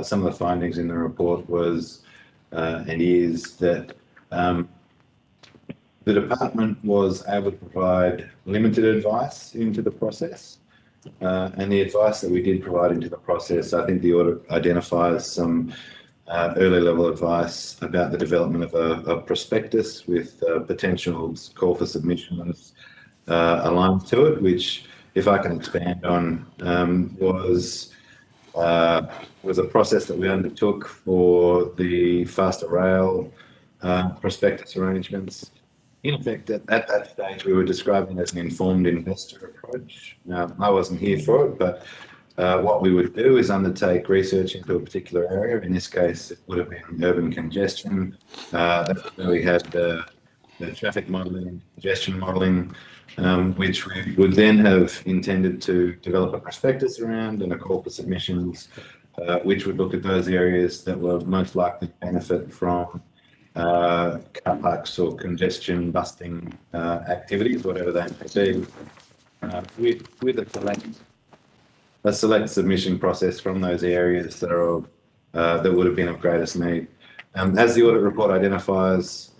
Speaker 19: some of the findings in the report was and is that the department was able to provide limited advice into the process, and the advice that we did provide into the process, I think the audit identifies some early level advice about the development of a prospectus with potential call for submissions aligned to it, which, if I can expand on, was a process that we undertook for the faster rail prospectus arrangements. In effect, at that stage, we were describing it as an informed investor approach. Now, I wasn't here for it, but what we would do is undertake research into a particular area. In this case, it would have been urban congestion. That's where we had the traffic modelling, congestion modelling, which we would then have intended to develop a prospectus around and a call for submissions, which would look at those areas that were most likely to benefit from car parks or congestion busting activities, whatever they may be, with a select submission process from those areas that are that would have been of greatest need. As the audit report identifies,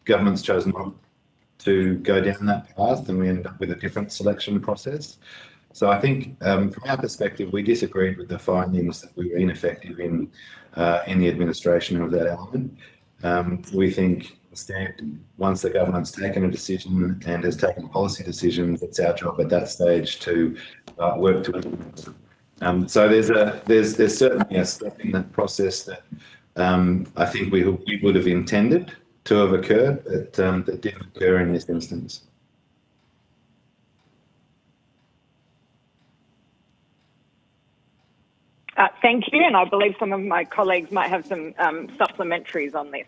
Speaker 19: government's chosen not to go down that path, and we ended up with a different selection process. So I think, from our perspective, we disagreed with the findings that we were ineffective in the administration of that element. We think instead, once the government's taken a decision and has taken policy decisions, it's our job at that stage to work to implement them. So there's certainly a step in that process that I think we would have intended to have occurred, but that didn't occur in this instance.
Speaker 5: Thank you, and I believe some of my colleagues might have some supplementaries on this.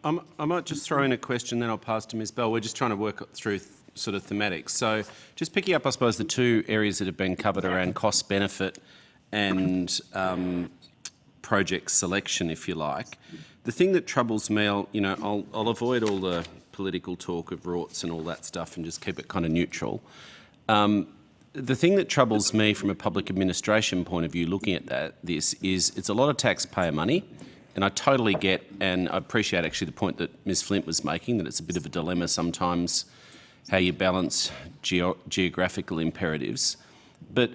Speaker 6: I might just throw in a question, then I'll pass to Ms. Bell. We're just trying to work through sort of thematics. So just picking up, I suppose, the two areas that have been covered around cost benefit and project selection, if you like. The thing that troubles me, I'll avoid all the political talk of rorts and all that stuff and just keep it kind of neutral. The thing that troubles me from a public administration point of view, looking at this is it's a lot of taxpayer money, and I totally get and I appreciate actually the point that Ms. Flint was making, that it's a bit of a dilemma sometimes how you balance geographical imperatives. But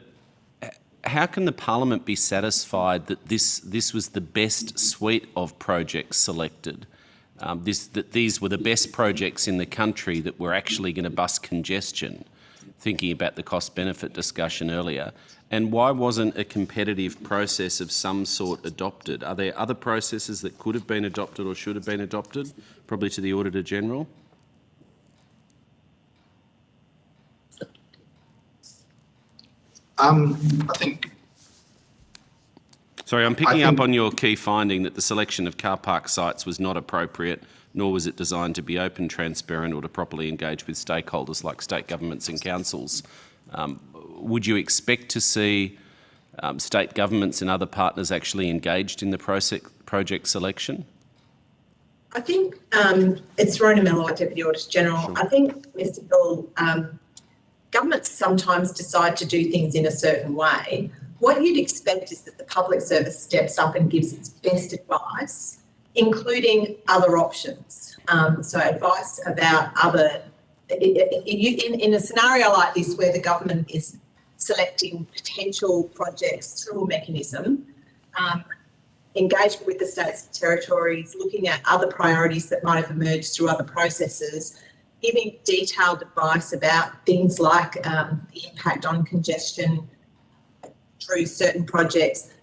Speaker 6: how can the Parliament be satisfied that this was the best suite of projects selected? That these were the best projects in the country that were actually going to bust congestion, thinking about the cost-benefit discussion earlier, and why wasn't a competitive process of some sort adopted? Are there other processes that could have been adopted or should have been adopted, probably to the Auditor-General?
Speaker 7: I think...
Speaker 6: Sorry, I'm picking up on your key finding that the selection of car park sites was not appropriate, nor was it designed to be open, transparent, or to properly engage with stakeholders like state governments and councils. Would you expect to see state governments and other partners actually engaged in the project selection?
Speaker 3: I think it's Rona Mello, Deputy Auditor General. Sure. I think, Mr. Bill, governments sometimes decide to do things in a certain way. What you'd expect is that the public service steps up and gives its best advice, including other options. So advice about other... In a scenario like this where the government is selecting potential projects through a mechanism, engagement with the states and territories, looking at other priorities that might have emerged through other processes, giving detailed advice about things like the impact on congestion through certain projects.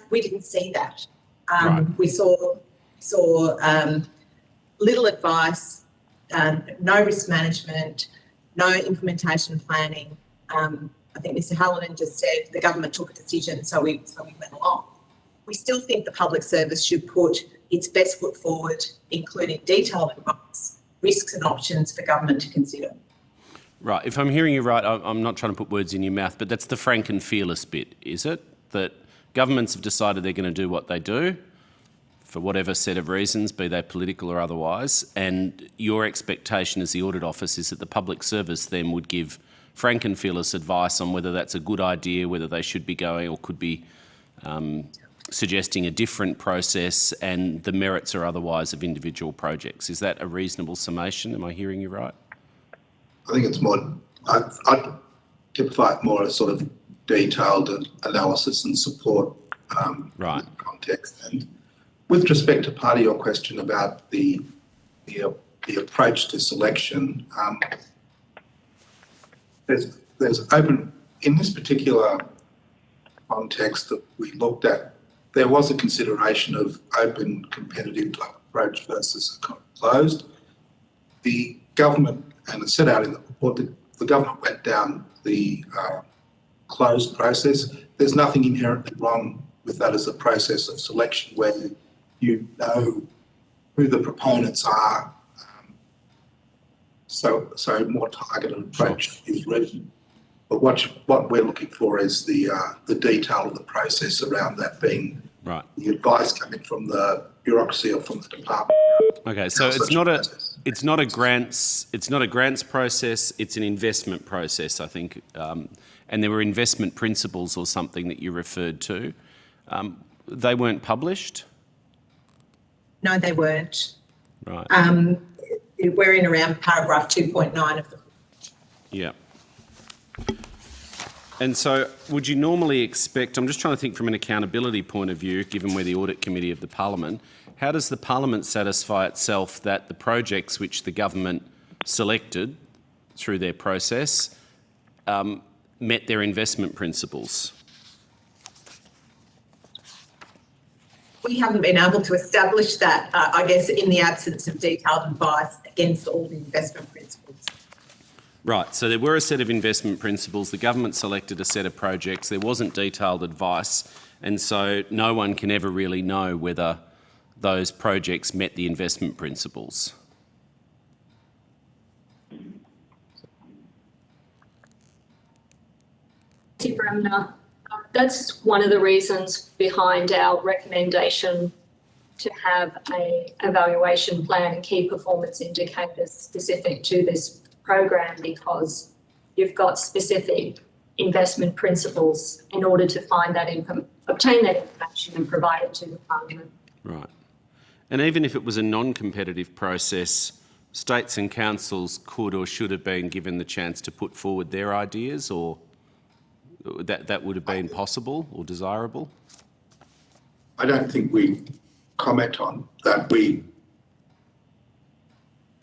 Speaker 3: We didn't see that. Right. We saw little advice, no risk management, no implementation planning. I think Mr. Hallinan just said the government took a decision, so we went along. We still think the public service should put its best foot forward, including detailed advice, risks and options for government to consider.
Speaker 6: Right. If I'm hearing you right, I'm not trying to put words in your mouth, but that's the frank and fearless bit, is it? That governments have decided they're going to do what they do for whatever set of reasons, be they political or otherwise, and your expectation as the Audit Office is that the public service then would give frank and fearless advice on whether that's a good idea, whether they should be going or could be suggesting a different process, and the merits or otherwise of individual projects. Is that a reasonable summation? Am I hearing you right?
Speaker 7: I think it's more, I'd typify it more as sort of detailed analysis and support right. Context. And with respect to part of your question about the approach to selection, there's open, in this particular context that we looked at, there was a consideration of open competitive type approach versus a closed. the government, and it's set out in the report, the government went down the closed process. There's nothing inherently wrong with that as a process of selection where you know who the proponents are. So more targeted approach is reasonable. But what we're looking for is the detail of the process around that being
Speaker 6: right.
Speaker 7: The advice coming from the bureaucracy or from the department.
Speaker 6: Okay, so it's not a grants process. It's an investment process, I think. And there were investment principles or something that you referred to. They weren't published?
Speaker 3: No, they weren't.
Speaker 6: Right.
Speaker 3: We're in around paragraph 2.9 of the.
Speaker 6: Yeah. And so would you normally expect, I'm just trying to think from an accountability point of view, given we're the Audit Committee of the Parliament, how does the Parliament satisfy itself that the projects which the government selected through their process met their investment principles?
Speaker 3: We haven't been able to establish that, I guess, in the absence of detailed advice against all the investment principles.
Speaker 6: Right, so there were a set of investment principles, the government selected a set of projects, there wasn't detailed advice, and so no one can ever really know whether those projects met the investment principles.
Speaker 18: Thank you, Bremner. That's one of the reasons behind our recommendation to have an evaluation plan and key performance indicators specific to this program, because you've got specific investment principles in order to find that obtain that information and provide it to the Parliament.
Speaker 6: Right. And even if it was a non-competitive process, states and councils could or should have been given the chance to put forward their ideas, or that would have been possible or desirable?
Speaker 7: I don't think we comment on that. The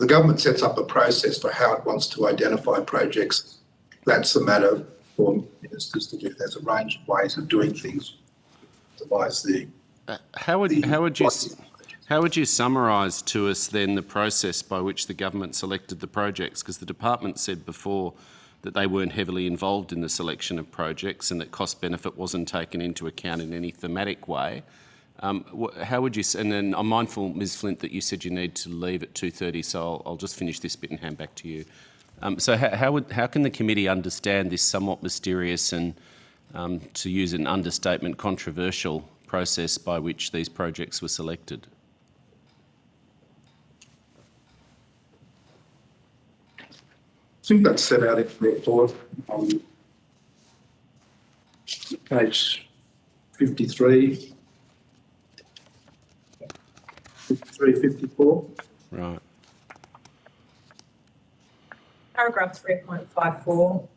Speaker 7: government sets up a process for how it wants to identify projects. That's a matter for ministers to do. There's a range of ways of doing things.
Speaker 6: How would you summarise to us then the process by which the government selected the projects? Because the department said before that they weren't heavily involved in the selection of projects and that cost benefit wasn't taken into account in any thematic way. How would you, and then I'm mindful, Ms Flint, that you said you need to leave at 2:30, so I'll just finish this bit and hand back to you. So how can the committee understand this somewhat mysterious and, to use an understatement, controversial process by which these projects were selected?
Speaker 7: I think that's set out in the report on page 53. 53-54.
Speaker 6: Right.
Speaker 3: Paragraph 3.54.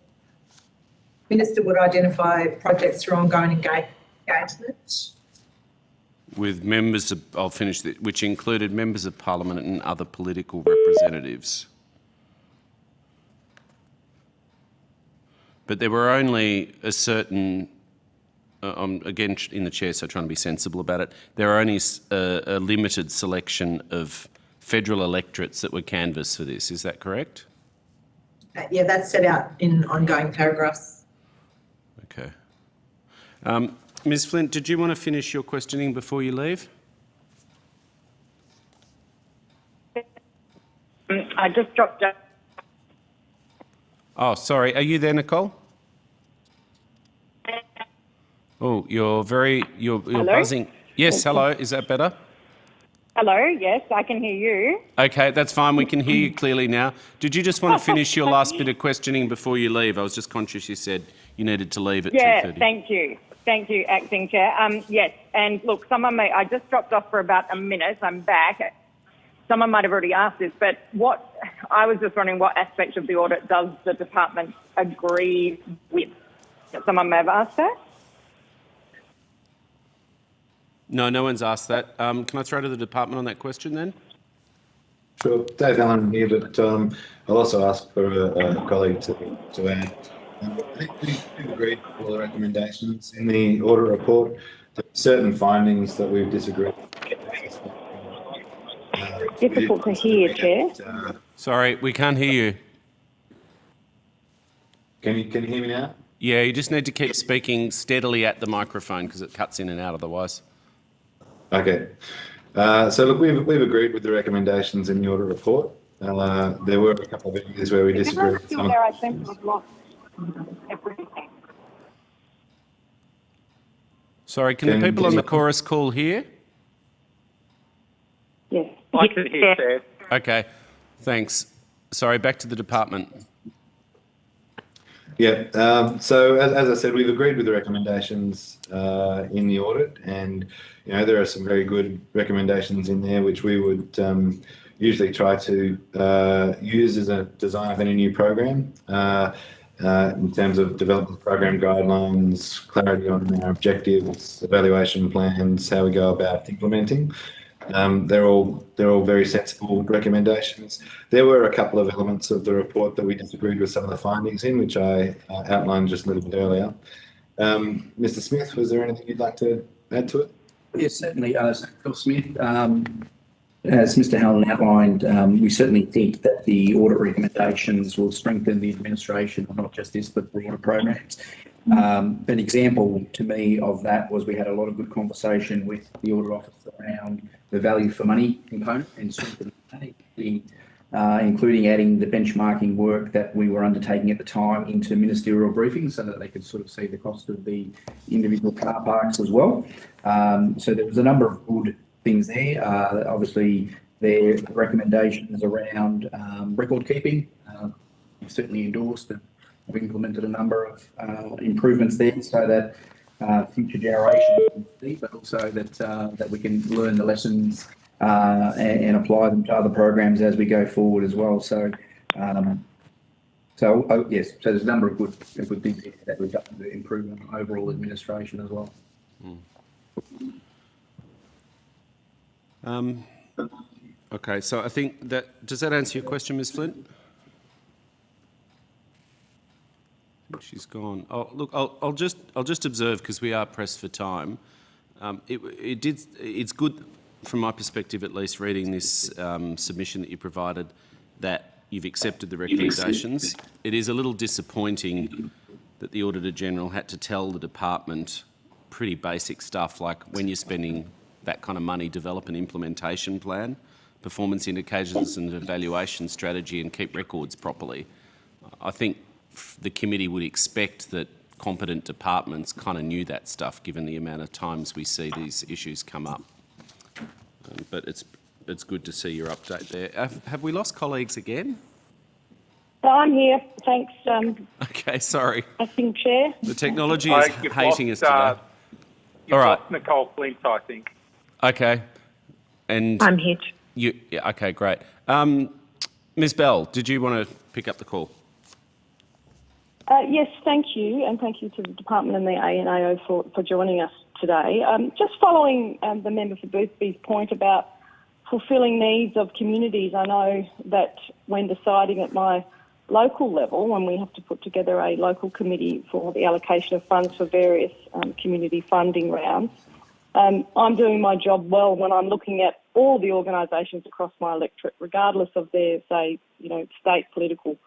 Speaker 3: Minister would identify projects through ongoing engagement.
Speaker 6: With members of, I'll finish this, which included members of Parliament and other political representatives. But there were only a certain, again in the chair, so trying to be sensible about it, there are only a limited selection of federal electorates that were canvassed for this, is that correct?
Speaker 3: Yeah, that's set out in ongoing paragraphs.
Speaker 6: Okay. Ms Flint, did you want to finish your questioning before you leave?
Speaker 5: I just dropped out.
Speaker 6: Oh, sorry. Are you there, Nicole? Oh, you're buzzing. Yes, hello. Is that better?
Speaker 5: Hello, yes, I can hear you.
Speaker 6: Okay, that's fine. We can hear you clearly now. Did you just want to finish your last bit of questioning before you leave? I was just conscious you said you needed to leave at 2:30.
Speaker 5: Yeah, thank you. Thank you, Acting Chair. Yes, and look, I just dropped off for about a minute. I'm back. Someone might have already asked this, but I was just wondering what aspect of the audit does the department agree with? Someone may have asked that.
Speaker 6: No, no one's asked that. Can I throw to the department on that question then?
Speaker 19: Sure. Dave Allen here, but I'll also ask for a colleague to add. I think we've agreed with all the recommendations in the audit report. There are certain findings that we've disagreed with.
Speaker 13: Difficult to hear, Chair.
Speaker 6: Sorry, we can't hear you.
Speaker 19: Can you hear me now?
Speaker 6: Yeah, you just need to keep speaking steadily at the microphone because it cuts in and out otherwise.
Speaker 19: Okay. So look, we've agreed with the recommendations in the audit report. There were a couple of areas where we disagreed.
Speaker 5: If still there, I seem to have lost everything.
Speaker 6: Sorry, can the people on the chorus call hear?
Speaker 5: Yes.
Speaker 17: I can hear Chair.
Speaker 6: Okay, thanks. Sorry, back to the department.
Speaker 19: Yeah. So as I said, we've agreed with the recommendations in the audit, and there are some very good recommendations in there which we would usually try to use as a design of any new program. In terms of developing program guidelines, clarity on our objectives, evaluation plans, how we go about implementing. They're all very sensible recommendations. There were a couple of elements of the report that we disagreed with some of the findings in, which I outlined just a little bit earlier. Mr. Smith, was there anything you'd like to add to it?
Speaker 24: Yes, certainly. Phil Smith, as Mr. Howland outlined, we certainly think that the audit recommendations will strengthen the administration of not just this, but broader programs. An example to me of that was we had a lot of good conversation with the audit office around the value for money component and strengthening that, including adding the benchmarking work that we were undertaking at the time into ministerial briefings so that they could sort of see the cost of the individual car parks as well. So there was a number of good things there. Obviously, their recommendations around record keeping, we've certainly endorsed, and we've implemented a number of improvements there so that future generations can see, but also that we can learn the lessons and apply them to other programs as we go forward as well. So, yes, so there's a number of good things that we've done to improve on overall administration as well.
Speaker 6: Okay, so I think does that answer your question, Ms. Flint? I think she's gone. Oh, look, I'll just observe because we are pressed for time. It's good from my perspective, at least, reading this submission that you provided, that you've accepted the recommendations. It is a little disappointing that the Auditor General had to tell the department pretty basic stuff like when you're spending that kind of money, develop an implementation plan, performance indicators and evaluation strategy, and keep records properly. I think the committee would expect that competent departments kind of knew that stuff given the amount of times we see these issues come up. But it's good to see your update there. Have we lost colleagues again?
Speaker 13: So I'm here. Thanks.
Speaker 6: Okay, sorry.
Speaker 13: Acting Chair.
Speaker 6: The technology is hating us today.
Speaker 17: You've lost Nicole Flint, I think.
Speaker 6: Okay. And
Speaker 1: I'm here.
Speaker 6: Yeah, okay, great. Ms. Bell, did you want to pick up the call?
Speaker 13: Yes, thank you, and thank you to the Department and the ANAO for joining us today. Just following the member for Boothby's point about fulfilling needs of communities, I know that when deciding at my local level, when we have to put together a local committee for the allocation of funds for various community funding rounds, I'm doing my job well when I'm looking at all the organisations across my electorate, regardless of their, say, state political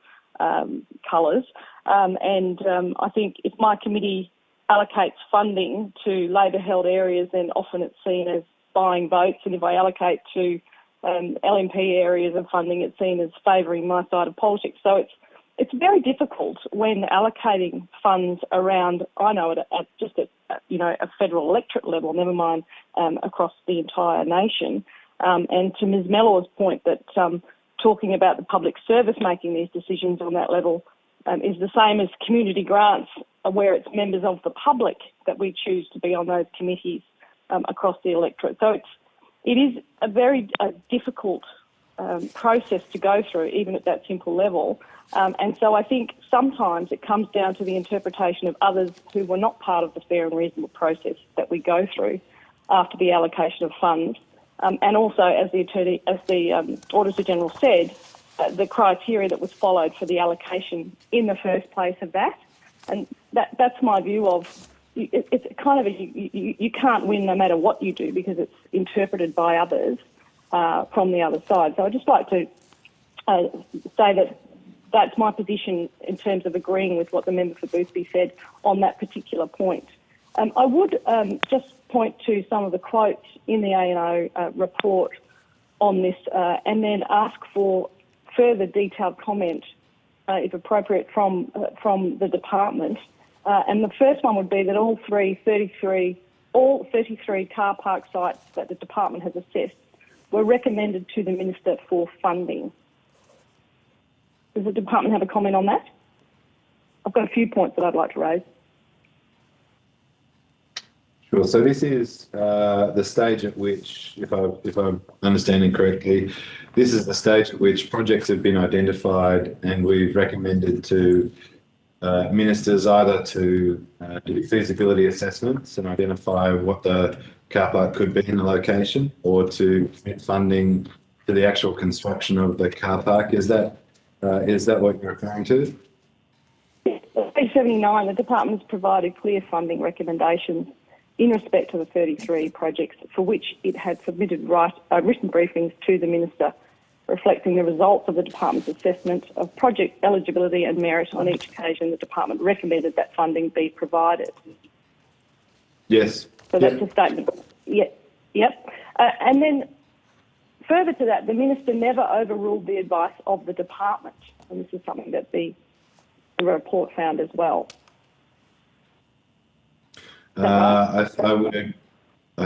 Speaker 13: colours. I think if my committee allocates funding to Labor-held areas, then often it's seen as buying votes. And if I allocate to LNP areas of funding, it's seen as favouring my side of politics. So it's very difficult when allocating funds around, I know, at a federal electorate level, never mind across the entire nation. And to Ms. Mellor's point that talking about the public service making these decisions on that level is the same as community grants, where it's members of the public that we choose to be on those committees across the electorate. So it is a very difficult process to go through, even at that simple level. And so I think sometimes it comes down to the interpretation of others who were not part of the fair and reasonable process that we go through after the allocation of funds. And also, as the Auditor General said, the criteria that was followed for the allocation in the first place of that. And that's my view of it's kind of you can't win no matter what you do because it's interpreted by others from the other side. So I'd just like to say that that's my position in terms of agreeing with what the member for Boothby said on that particular point. I would just point to some of the quotes in the A&O report on this and then ask for further detailed comment, if appropriate, from the department. And the first one would be that all 33 car park sites that the department has assessed were recommended to the Minister for funding. Does the department have a comment on that? I've got a few points that I'd like to raise.
Speaker 19: Sure. So this is the stage at which, if I'm understanding correctly, this is the stage at which projects have been identified and we've recommended to ministers either to do feasibility assessments and identify what the car park could be in the location, or to commit funding to the actual construction of the car park. Is that what you're referring to?
Speaker 13: Page 79, the department has provided clear funding recommendations in respect to the 33 projects for which it had submitted written briefings to the Minister, reflecting the results of the department's assessment of project eligibility and merit. On each occasion, the department recommended that funding be provided.
Speaker 19: Yes.
Speaker 13: So that's a statement. Yep. And then further to that, the Minister never overruled the advice of the department, and this is something that the report found as well.
Speaker 19: I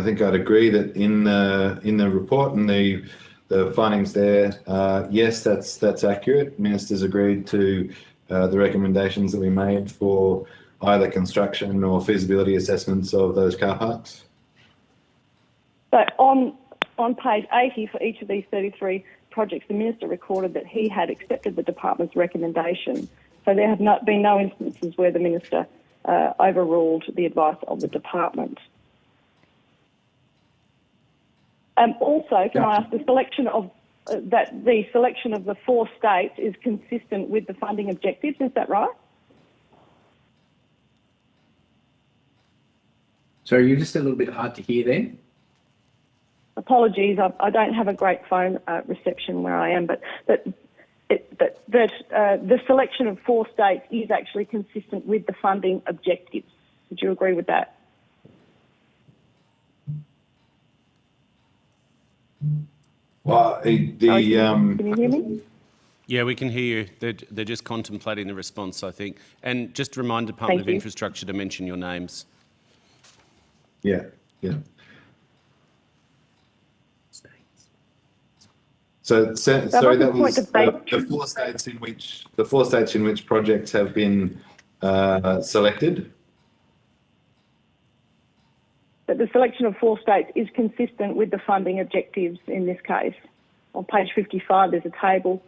Speaker 19: think I'd agree that in the report and the findings there, yes, that's accurate. Ministers agreed to the recommendations that we made for either construction or feasibility assessments of those car parks.
Speaker 13: So on page 80 for each of these 33 projects, the Minister recorded that he had accepted the department's recommendation. So there have been no instances where the Minister overruled the advice of the department. Also, can I ask, the selection of the 4 states is consistent with the funding objectives? Is that right?
Speaker 24: So you're just a little bit hard to hear there.
Speaker 13: Apologies, I don't have a great phone reception where I am, but the selection of 4 states is actually consistent with the funding objectives. Would you agree with that?
Speaker 19: Well,
Speaker 13: can you hear me?
Speaker 6: Yeah, we can hear you. They're just contemplating the response, I think. And just remind Department of Infrastructure to mention your names.
Speaker 19: Yeah. So sorry, that was the 4 states in which projects have been selected.
Speaker 13: But the selection of 4 states is consistent with the funding objectives in this case. On page 55, there's a table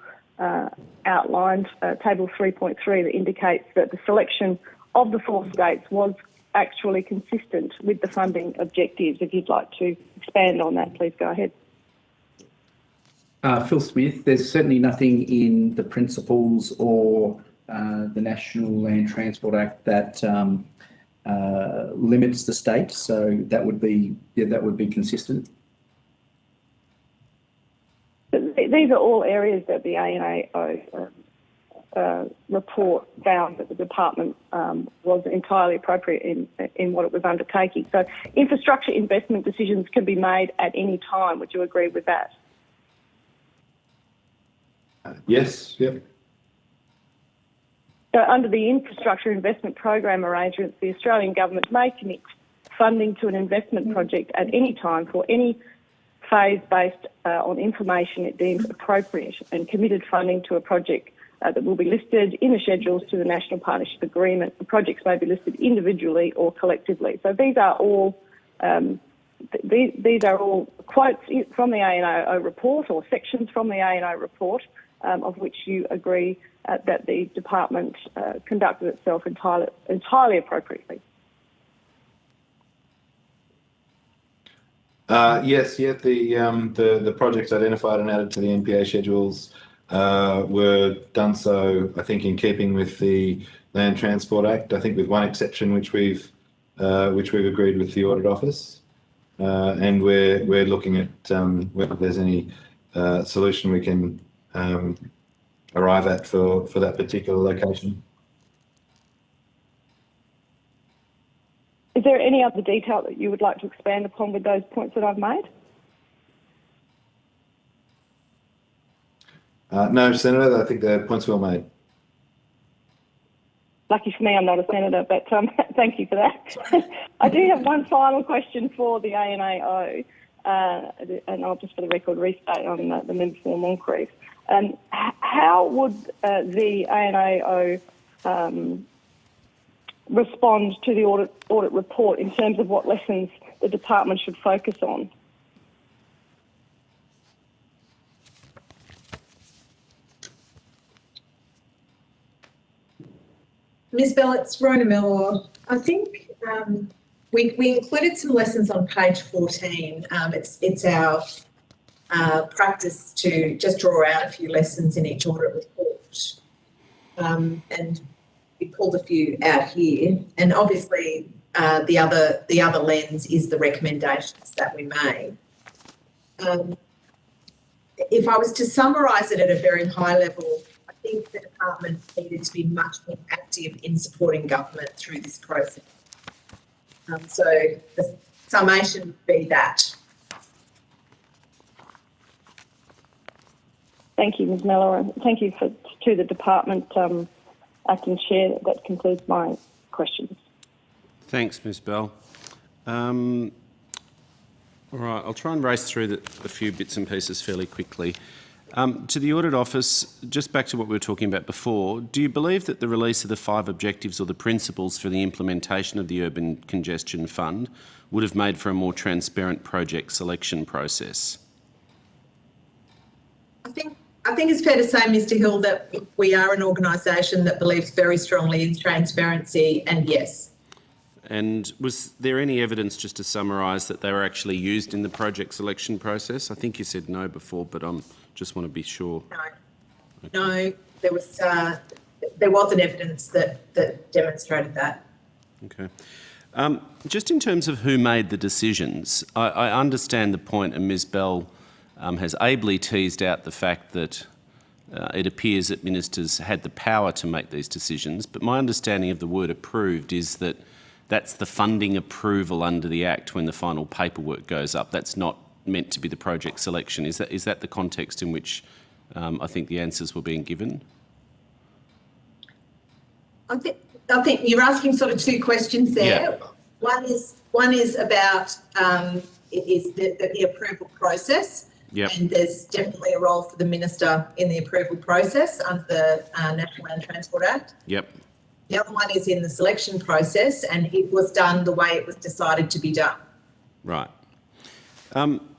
Speaker 13: outlined, table 3.3, that indicates that the selection of the 4 states was actually consistent with the funding objectives. If you'd like to expand on that, please go ahead.
Speaker 24: Phil Smith, there's certainly nothing in the principles or the National Land Transport Act that limits the state, so that would be consistent.
Speaker 13: These are all areas that the ANAO report found that the department was entirely appropriate in what it was undertaking. So infrastructure investment decisions can be made at any time. Would you agree with that?
Speaker 19: Yes, yep.
Speaker 13: So under the infrastructure investment program arrangements, the Australian government may commit funding to an investment project at any time for any phase based on information it deems appropriate, and committed funding to a project that will be listed in the schedules to the National Partnership Agreement. The projects may be listed individually or collectively. So these are all quotes from the ANO report, or sections from the ANO report, of which you agree that the department conducted itself entirely appropriately.
Speaker 19: Yes, the projects identified and added to the NPA schedules were done so, I think, in keeping with the Land Transport Act. I think with one exception, which we've agreed with the Audit Office, and we're looking at whether there's any solution we can arrive at for that particular location.
Speaker 13: Is there any other detail that you would like to expand upon with those points that I've made?
Speaker 19: No, Senator, I think the point's well made.
Speaker 13: Lucky for me, I'm not a senator, but thank you for that. I do have one final question for the ANAO, and I'll just for the record restate on the member for Moncrief. How would the ANAO respond to the audit report in terms of what lessons the department should focus on?
Speaker 3: Ms Bell, it's Rona Mellor. I think we included some lessons on page 14. It's our practice to just draw out a few lessons in each audit report. And we pulled a few out here. And obviously the other lens is the recommendations that we made. If I was to summarise it at a very high level, I think the department needed to be much more active in supporting government through this process. So the summation would be that.
Speaker 13: Thank you, Ms Mellor. Thank you to the department, Acting Chair. That concludes my questions.
Speaker 6: Thanks, Ms Bell. All right, I'll try and race through a few bits and pieces fairly quickly. To the Audit Office, just back to what we were talking about before, do you believe that the release of the 5 objectives or the principles for the implementation of the Urban Congestion Fund would have made for a more transparent project selection process?
Speaker 3: I think it's fair to say, Mr Hill, that we are an organisation that believes very strongly in transparency, and yes.
Speaker 6: And was there any evidence, just to summarise, that they were actually used in the project selection process? I think you said no before, but I just want to be sure.
Speaker 3: No, okay. No, there wasn't evidence that demonstrated that.
Speaker 6: Okay. Just in terms of who made the decisions, I understand the point, and Ms Bell has ably teased out the fact that it appears that ministers had the power to make these decisions, but my understanding of the word approved is that that's the funding approval under the Act when the final paperwork goes up. That's not meant to be the project selection. Is that the context in which I think the answers were being given?
Speaker 3: I think you're asking sort of two questions there. Yeah. One is about the approval process. Yep. And there's definitely a role for the minister in the approval process under the National Land Transport Act.
Speaker 6: Yep.
Speaker 3: The other one is in the selection process, and it was done the way it was decided to be done.
Speaker 6: Right.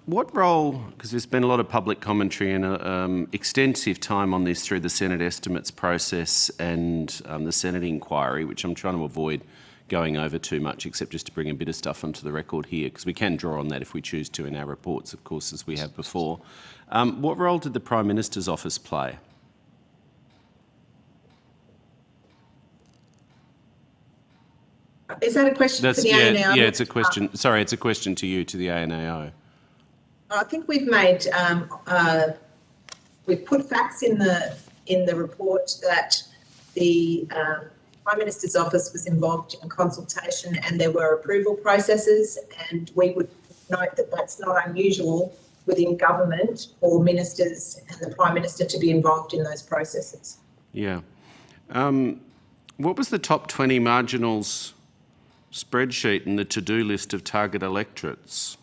Speaker 6: What role, because there's been a lot of public commentary and extensive time on this through the Senate estimates process and the Senate inquiry, which I'm trying to avoid going over too much, except just to bring a bit of stuff onto the record here, because we can draw on that if we choose to in our reports, of course, as we have before. What role did the Prime Minister's office play?
Speaker 3: Is that a question for the ANAO?
Speaker 6: Yeah, it's a question. Sorry, it's a question to you, to the ANAO.
Speaker 3: I think we've put facts in the report that the Prime Minister's office was involved in consultation and there were approval processes, and we would note that that's not unusual within government for ministers and the Prime Minister to be involved in those processes.
Speaker 6: Yeah. What was the top 20 marginals spreadsheet in the to-do list of target electorates,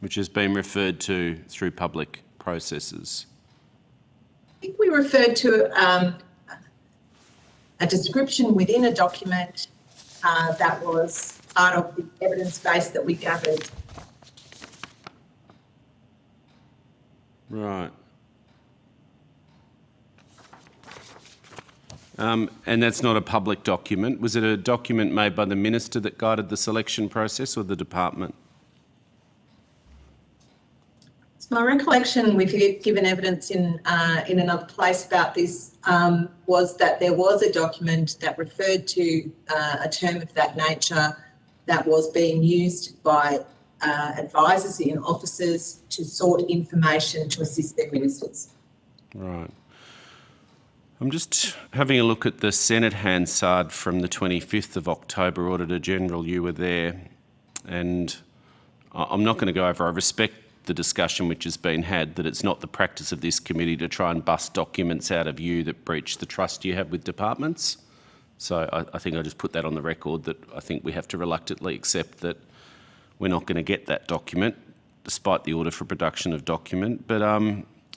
Speaker 6: which has been referred to through public processes?
Speaker 3: I think we referred to a description within a document that was part of the evidence base that we gathered.
Speaker 6: Right. And that's not a public document. Was it a document made by the Minister that guided the selection process, or the department?
Speaker 3: It's my recollection, we've given evidence in another place about this, was that there was a document that referred to a term of that nature that was being used by advisors in offices to sort information to assist their ministers.
Speaker 6: Right. I'm just having a look at the Senate Hansard from the 25th of October. Auditor General, you were there, and I'm not going to go over. I respect the discussion which has been had, that it's not the practice of this committee to try and bust documents out of you that breach the trust you have with departments. So I think I just put that on the record, that I think we have to reluctantly accept that we're not going to get that document, despite the order for production of document. But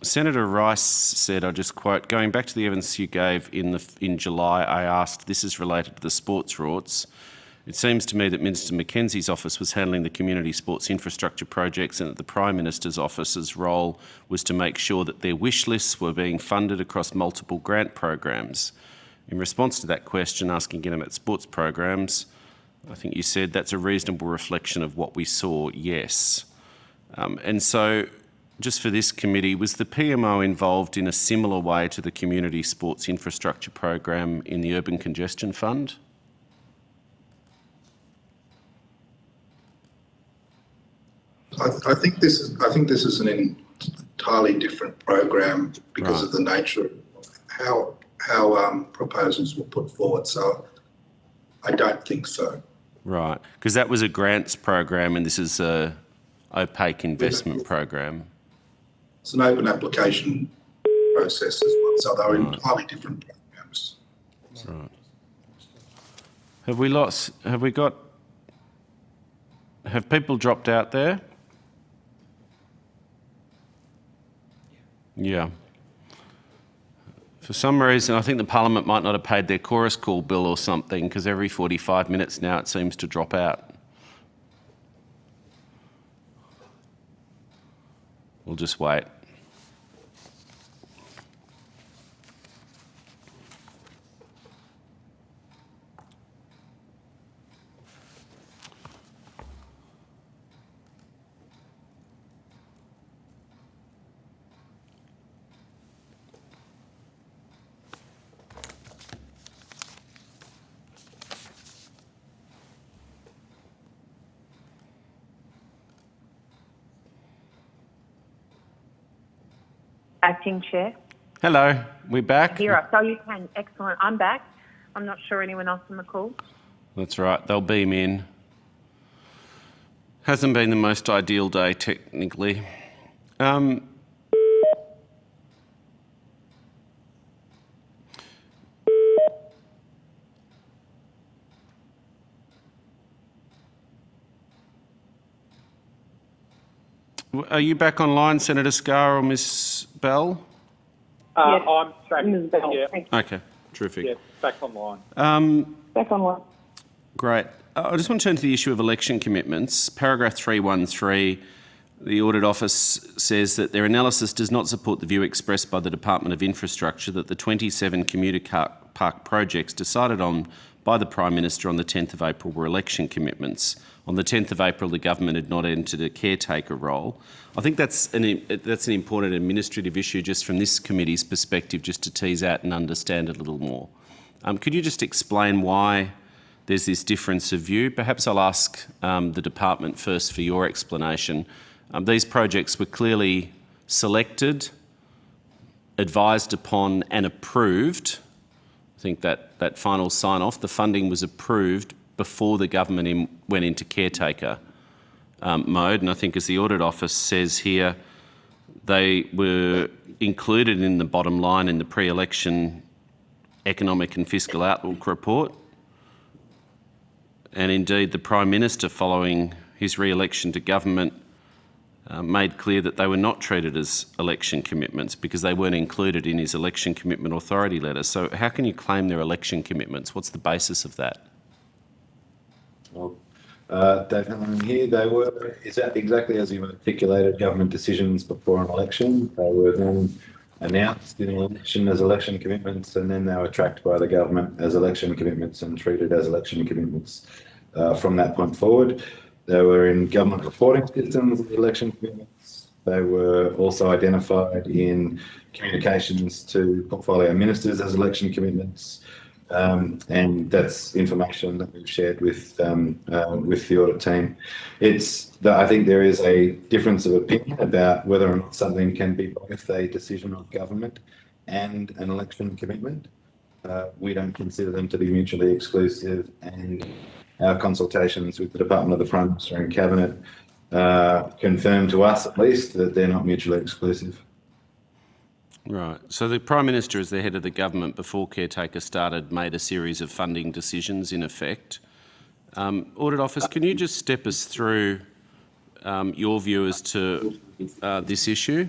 Speaker 6: Senator Rice said, I just quote, going back to the evidence you gave in July, I asked, this is related to the sports rorts. It seems to me that Minister Mackenzie's office was handling the community sports infrastructure projects and that the Prime Minister's office's role was to make sure that their wish lists were being funded across multiple grant programs. In response to that question, asking again about sports programs, I think you said that's a reasonable reflection of what we saw, yes. And so, just for this committee, was the PMO involved in a similar way to the Community Sports Infrastructure Program in the Urban Congestion Fund?
Speaker 7: I think this is an entirely different program because of the nature of how proposals were put forward. So I don't think so.
Speaker 6: Right, because that was a grants program and this is a opaque investment program.
Speaker 7: It's an open application process as well, so they're entirely different programs.
Speaker 6: Right. Have people dropped out there? Yeah. For some reason, I think the Parliament might not have paid their chorus call bill or something, because every 45 minutes now it seems to drop out. We'll just wait.
Speaker 1: Acting Chair.
Speaker 6: Hello, we're back.
Speaker 1: Here, so you can. Excellent. I'm back. I'm not sure anyone else on the call.
Speaker 6: That's right, they'll beam in. Hasn't been the most ideal day technically. Are you back online, Senator Scarr or Ms Bell?
Speaker 17: Yes. I'm back.
Speaker 5: Ms Bell.
Speaker 17: Yeah.
Speaker 6: Okay, terrific.
Speaker 17: Yeah, back online.
Speaker 5: Back online.
Speaker 6: Great. I just want to turn to the issue of election commitments. Paragraph 313, the Audit Office says that their analysis does not support the view expressed by the Department of Infrastructure that the 27 commuter park projects decided on by the Prime Minister on the 10th of April were election commitments. On the 10th of April, the government had not entered a caretaker role. I think that's an important administrative issue just from this committee's perspective, just to tease out and understand it a little more. Could you just explain why there's this difference of view? Perhaps I'll ask the department first for your explanation. These projects were clearly selected, advised upon and approved. I think that final sign-off, the funding was approved before the government went into caretaker mode. And I think as the Audit Office says here, they were included in the bottom line in the pre-election economic and fiscal outlook report. And indeed, the Prime Minister, following his re-election to government, made clear that they were not treated as election commitments because they weren't included in his election commitment authority letter. So how can you claim they're election commitments? What's the basis of that?
Speaker 19: Well, Dave Hamlin here, they were exactly as you articulated, government decisions before an election. They were then announced in an election as election commitments, and then they were tracked by the government as election commitments and treated as election commitments from that point forward. They were in government reporting systems as election commitments. They were also identified in communications to portfolio ministers as election commitments. And that's information that we've shared with the audit team. I think there is a difference of opinion about whether or not something can be both a decision of government and an election commitment. We don't consider them to be mutually exclusive, and our consultations with the Department of the Prime Minister and Cabinet confirm to us, at least, that they're not mutually exclusive.
Speaker 6: Right. So the Prime Minister, as the head of the government before Caretaker started, made a series of funding decisions in effect. Audit Office, can you just step us through your view as to this issue?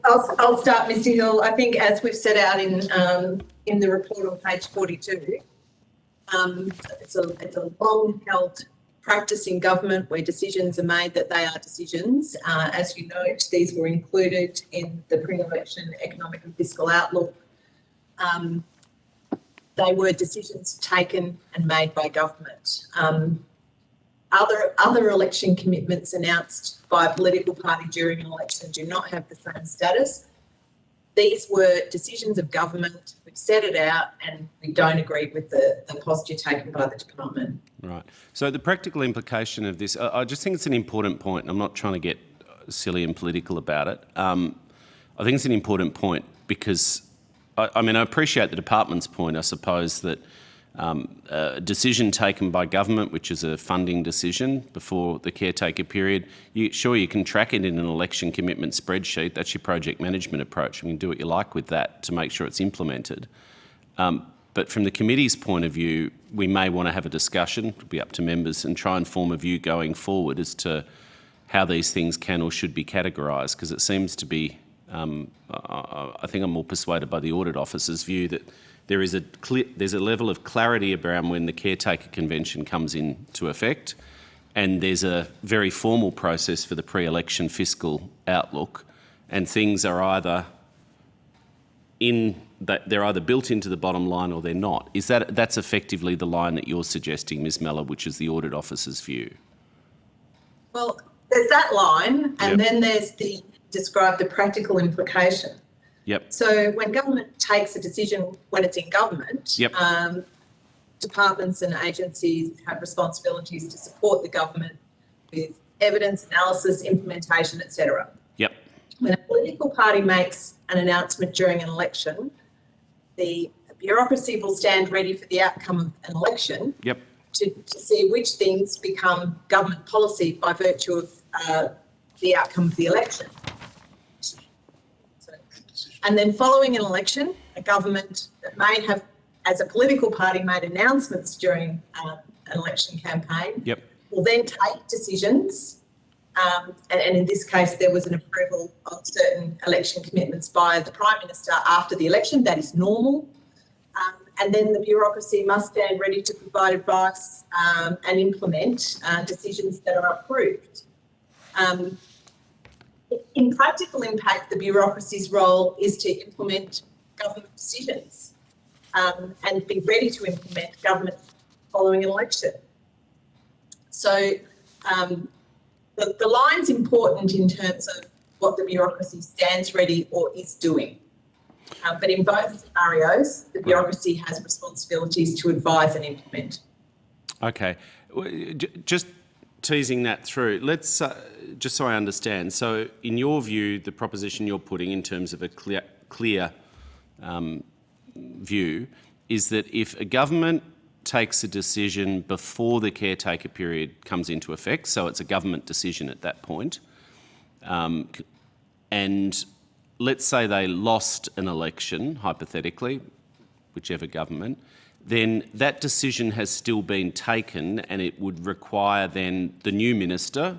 Speaker 3: I'll start, Mr. Hill. I think, as we've set out in the report on page 42, it's a long-held practice in government where decisions are made that they are decisions. As you note, these were included in the pre-election economic and fiscal outlook. They were decisions taken and made by government. Other election commitments announced by a political party during an election do not have the same status. These were decisions of government. We've set it out and we don't agree with the posture taken by the department.
Speaker 6: Right. So the practical implication of this, I just think it's an important point, and I'm not trying to get silly and political about it. I think it's an important point because, I appreciate the department's point, I suppose, that a decision taken by government, which is a funding decision before the caretaker period, you can track it in an election commitment spreadsheet. That's your project management approach. You can do what you like with that to make sure it's implemented. But from the committee's point of view, we may want to have a discussion, it'll be up to members, and try and form a view going forward as to how these things can or should be categorised, because it seems to be, I think I'm more persuaded by the Audit Office's view that there's a level of clarity around when the caretaker convention comes into effect, and there's a very formal process for the pre-election fiscal outlook, and things are either they're either built into the bottom line or they're not. That's effectively the line that you're suggesting, Ms. Mellor, which is the Audit Office's view?
Speaker 3: Well, there's that line, and then there's describe the practical implication.
Speaker 6: Yep.
Speaker 3: So when government takes a decision, when it's in government, departments and agencies have responsibilities to support the government with evidence, analysis, implementation, etc.
Speaker 6: Yep.
Speaker 3: When a political party makes an announcement during an election, the bureaucracy will stand ready for the outcome of an election to see which things become government policy by virtue of the outcome of the election. And then following an election, a government that may have, as a political party, made announcements during an election campaign will then take decisions. And in this case, there was an approval of certain election commitments by the Prime Minister after the election. That is normal. And then the bureaucracy must stand ready to provide advice and implement decisions that are approved. In practical impact, the bureaucracy's role is to implement government decisions and be ready to implement government following an election. So the line's important in terms of what the bureaucracy stands ready or is doing. But in both scenarios, the bureaucracy has responsibilities to advise and implement.
Speaker 6: Okay. Just teasing that through, let's just so I understand. So in your view, the proposition you're putting in terms of a clear view is that if a government takes a decision before the caretaker period comes into effect, so it's a government decision at that point, and let's say they lost an election, hypothetically, whichever government, then that decision has still been taken, and it would require then the new minister,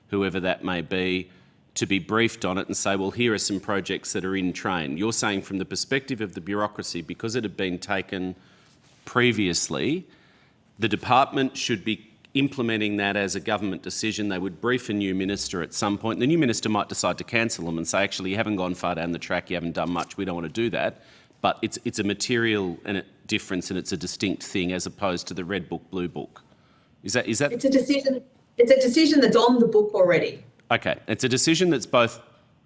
Speaker 6: whoever that may be, to be briefed on it and say, well, here are some projects that are in train. You're saying from the perspective of the bureaucracy, because it had been taken previously, the department should be implementing that as a government decision. They would brief a new minister at some point. The new minister might decide to cancel them and say, actually, you haven't gone far down the track, you haven't done much, we don't want to do that. But it's a material and a difference, and it's a distinct thing as opposed to the red book, blue book. Is that? It's a decision.
Speaker 3: It's a decision that's on the book already.
Speaker 6: Okay, it's a decision that's both.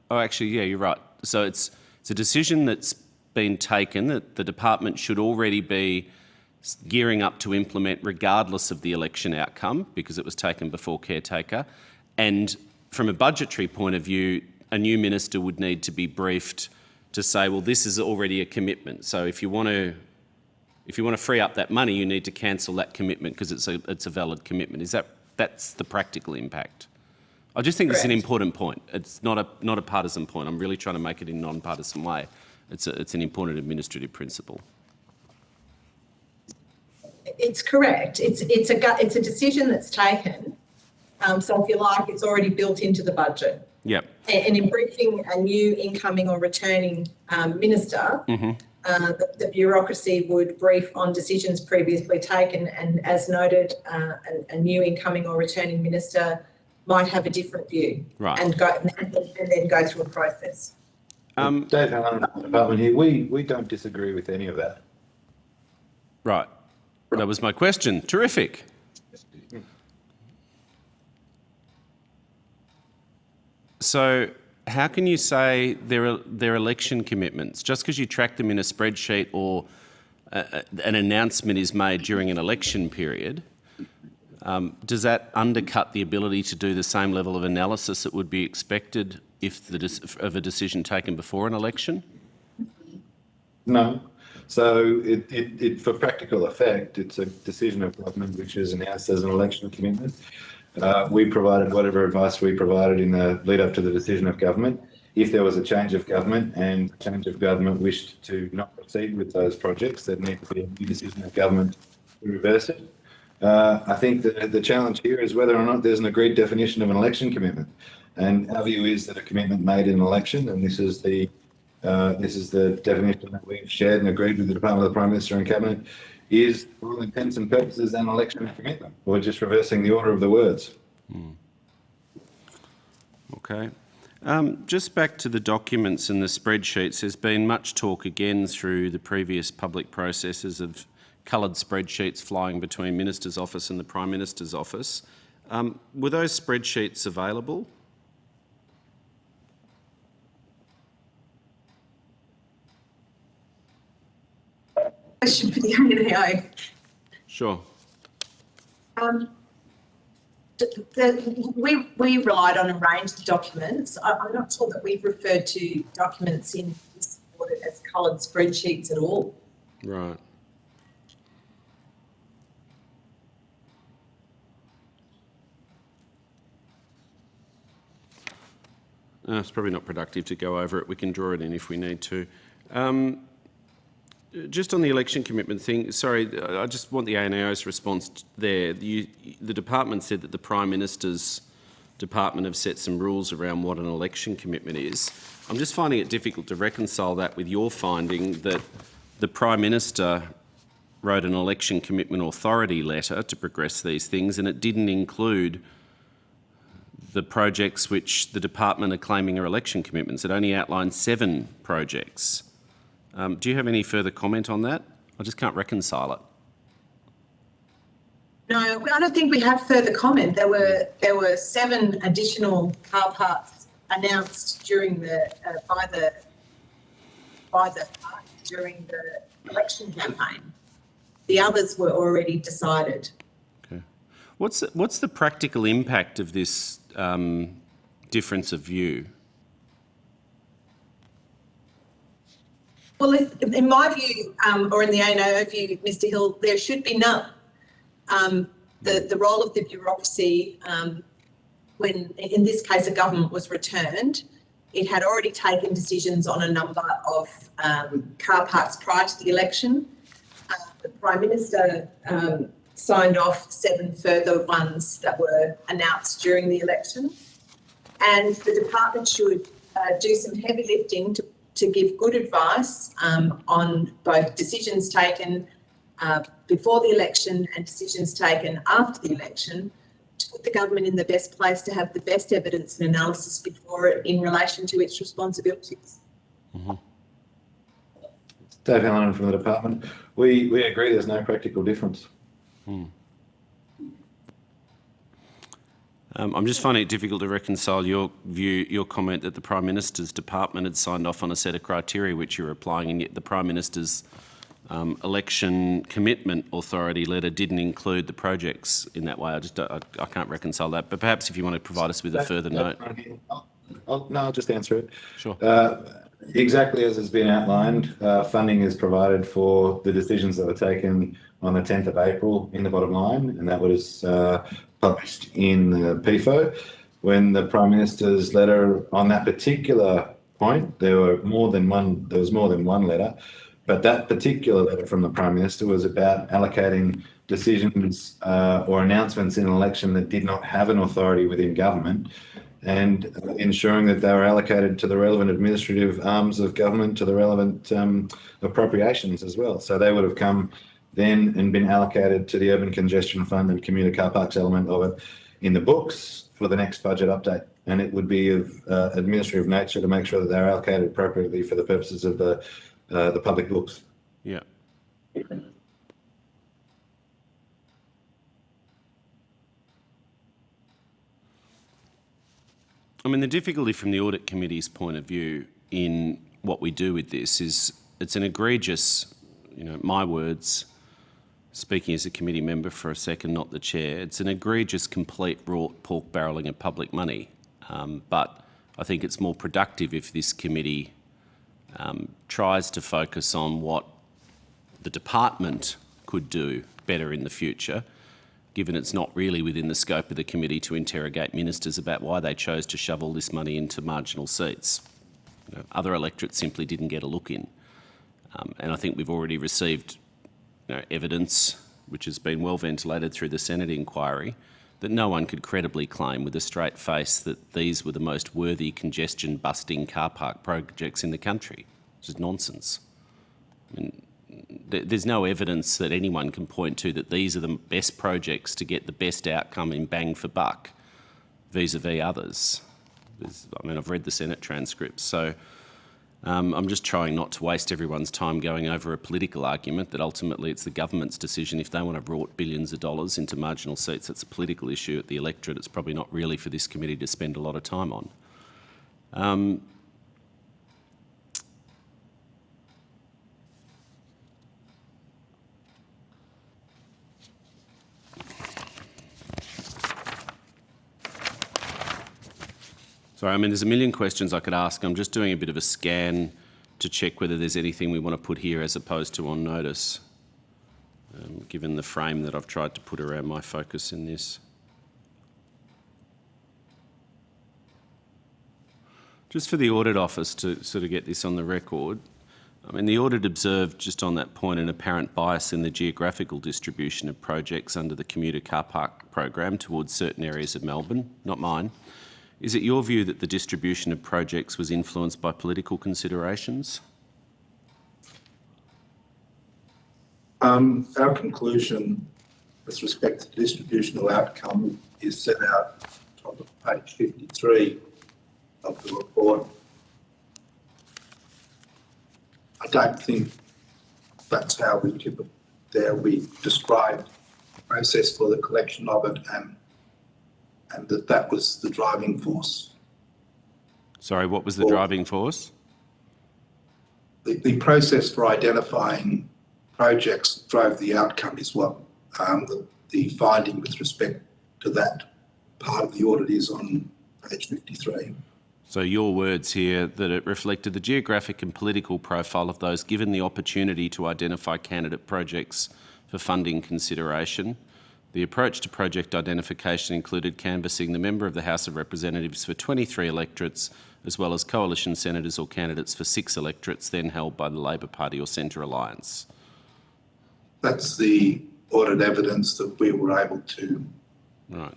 Speaker 6: Oh, actually, yeah, you're right. So it's a decision that's been taken that the department should already be gearing up to implement regardless of the election outcome because it was taken before caretaker. And from a budgetary point of view, a new minister would need to be briefed to say, well, this is already a commitment. So if you want to free up that money, you need to cancel that commitment because it's a valid commitment. That's the practical impact? I just think it's an important point. It's not a partisan point. I'm really trying to make it in a non-partisan way. It's an important administrative principle.
Speaker 3: It's correct. It's a decision that's taken. So if you like, it's already built into the budget.
Speaker 6: Yep.
Speaker 3: And in briefing a new incoming or returning minister, the bureaucracy would brief on decisions previously taken, and as noted, a new incoming or returning minister might have a different view,
Speaker 6: right,
Speaker 3: and then go through a process.
Speaker 19: Dave Allen, department here. We don't disagree with any of that.
Speaker 6: Right. That was my question. Terrific. So how can you say they're election commitments? Just because you track them in a spreadsheet or an announcement is made during an election period, does that undercut the ability to do the same level of analysis that would be expected of a decision taken before an election?
Speaker 19: No. So it for practical effect, it's a decision of government which is announced as an election commitment. We provided whatever advice we provided in the lead up to the decision of government. If there was a change of government and change of government wished to not proceed with those projects, there needs to be a new decision of government to reverse it. I think the challenge here is whether or not there's an agreed definition of an election commitment. And our view is that a commitment made in an election, and this is the definition that we've shared and agreed with the Department of the Prime Minister and Cabinet, is for all intents and purposes an election commitment. We're just reversing the order of the words.
Speaker 6: Okay. Just back to the documents and the spreadsheets, there's been much talk again through the previous public processes of coloured spreadsheets flying between Minister's office and the Prime Minister's office. Were those spreadsheets available?
Speaker 3: Question for the ANAO.
Speaker 6: Sure.
Speaker 3: We relied on a range of documents. I'm not sure that we've referred to documents in this audit as coloured spreadsheets at all.
Speaker 6: Right. It's probably not productive to go over it. We can draw it in if we need to. Just on the election commitment thing, sorry, I just want the ANAO's response there. The department said that the Prime Minister's department have set some rules around what an election commitment is. I'm just finding it difficult to reconcile that with your finding that the Prime Minister wrote an election commitment authority letter to progress these things, and it didn't include the projects which the department are claiming are election commitments. It only outlined 7 projects. Do you have any further comment on that? I just can't reconcile it.
Speaker 3: No, I don't think we have further comment. There were 7 additional car parks announced during during the election campaign. The others were already decided.
Speaker 6: Okay. What's the practical impact of this difference of view?
Speaker 3: Well, in my view, or in the ANAO view, Mr Hill, there should be none. The role of the bureaucracy, when in this case a government was returned, it had already taken decisions on a number of car parks prior to the election. The Prime Minister signed off 7 further ones that were announced during the election. And the department should do some heavy lifting to give good advice on both decisions taken before the election and decisions taken after the election to put the government in the best place to have the best evidence and analysis before it in relation to its responsibilities.
Speaker 6: Mm-hmm.
Speaker 19: Dave Allen from the department. We agree there's no practical difference.
Speaker 6: I'm just finding it difficult to reconcile your comment that the Prime Minister's department had signed off on a set of criteria which you're applying, and yet the Prime Minister's election commitment authority letter didn't include the projects in that way. I can't reconcile that. But perhaps if you want to provide us with a further note.
Speaker 19: I'll just answer it.
Speaker 6: Sure.
Speaker 19: Exactly as has been outlined, funding is provided for the decisions that were taken on the 10th of April in the bottom line, and that was published in the PFO. When the Prime Minister's letter on that particular point, there was more than one letter, but that particular letter from the Prime Minister was about allocating decisions or announcements in an election that did not have an authority within government, and ensuring that they were allocated to the relevant administrative arms of government, to the relevant appropriations as well. So they would have come then and been allocated to the Urban Congestion Fund and Commuter Car Parks element of it in the books for the next budget update. And it would be of administrative nature to make sure that they're allocated appropriately for the purposes of the public books.
Speaker 6: Yeah. I mean, the difficulty from the Audit Committee's point of view in what we do with this is it's an egregious, my words, speaking as a committee member for a second, not the chair, it's an egregious, complete, rort pork barrelling of public money. But I think it's more productive if this committee tries to focus on what the department could do better in the future, given it's not really within the scope of the committee to interrogate ministers about why they chose to shove all this money into marginal seats. Other electorates simply didn't get a look in. And I think we've already received evidence, which has been well ventilated through the Senate inquiry, that no one could credibly claim with a straight face that these were the most worthy congestion-busting car park projects in the country. Which is nonsense. I mean, there's no evidence that anyone can point to that these are the best projects to get the best outcome in bang for buck vis-a-vis others. I've read the Senate transcripts, so I'm just trying not to waste everyone's time going over a political argument that ultimately it's the government's decision. If they want to rort billions of dollars into marginal seats, it's a political issue at the electorate. It's probably not really for this committee to spend a lot of time on. Sorry, there's a million questions I could ask. I'm just doing a bit of a scan to check whether there's anything we want to put here as opposed to on notice, given the frame that I've tried to put around my focus in this. Just for the Audit Office to sort of get this on the record, the audit observed, just on that point, an apparent bias in the geographical distribution of projects under the commuter car park program towards certain areas of Melbourne, not mine. Is it your view that the distribution of projects was influenced by political considerations?
Speaker 7: Our conclusion with respect to distributional outcome is set out on page 53 of the report. I don't think that's how we described the process for the collection of it and that was the driving force.
Speaker 6: Sorry, what was the driving force?
Speaker 7: The process for identifying projects drove the outcome is what the finding with respect to that part of the audit is on page 53.
Speaker 6: So your words here, that it reflected the geographic and political profile of those given the opportunity to identify candidate projects for funding consideration. The approach to project identification included canvassing the member of the House of Representatives for 23 electorates, as well as coalition senators or candidates for 6 electorates then held by the Labor Party or Centre Alliance.
Speaker 7: That's the audit evidence that we were able to.
Speaker 6: Right.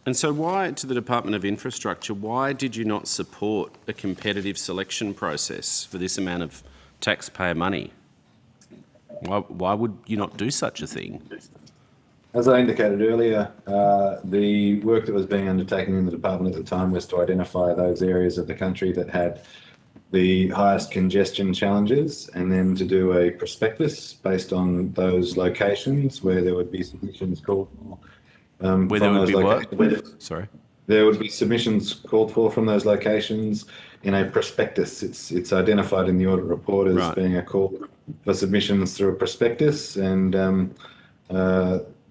Speaker 6: And so why, to the Department of Infrastructure, why did you not support a competitive selection process for this amount of taxpayer money? Why would you not do such a thing?
Speaker 19: As I indicated earlier, the work that was being undertaken in the department at the time was to identify those areas of the country that had the highest congestion challenges, and then to do a prospectus based on those locations where there would be submissions called for.
Speaker 6: Where there would be what? Sorry.
Speaker 19: There would be submissions called for from those locations in a prospectus. It's identified in the audit report as being a call for submissions through a prospectus, and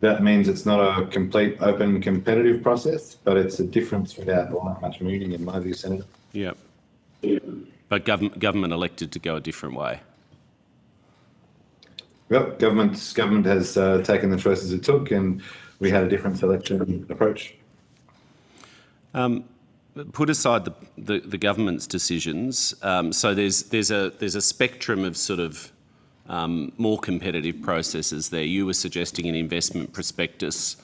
Speaker 19: that means it's not a complete open competitive process, but it's a difference without all that much meaning in my view, Senator.
Speaker 6: Yeah. But government elected to go a different way.
Speaker 19: Well, government has taken the choices it took, and we had a different selection approach.
Speaker 6: Put aside the government's decisions. So there's a spectrum of sort of more competitive processes there. You were suggesting an investment prospectus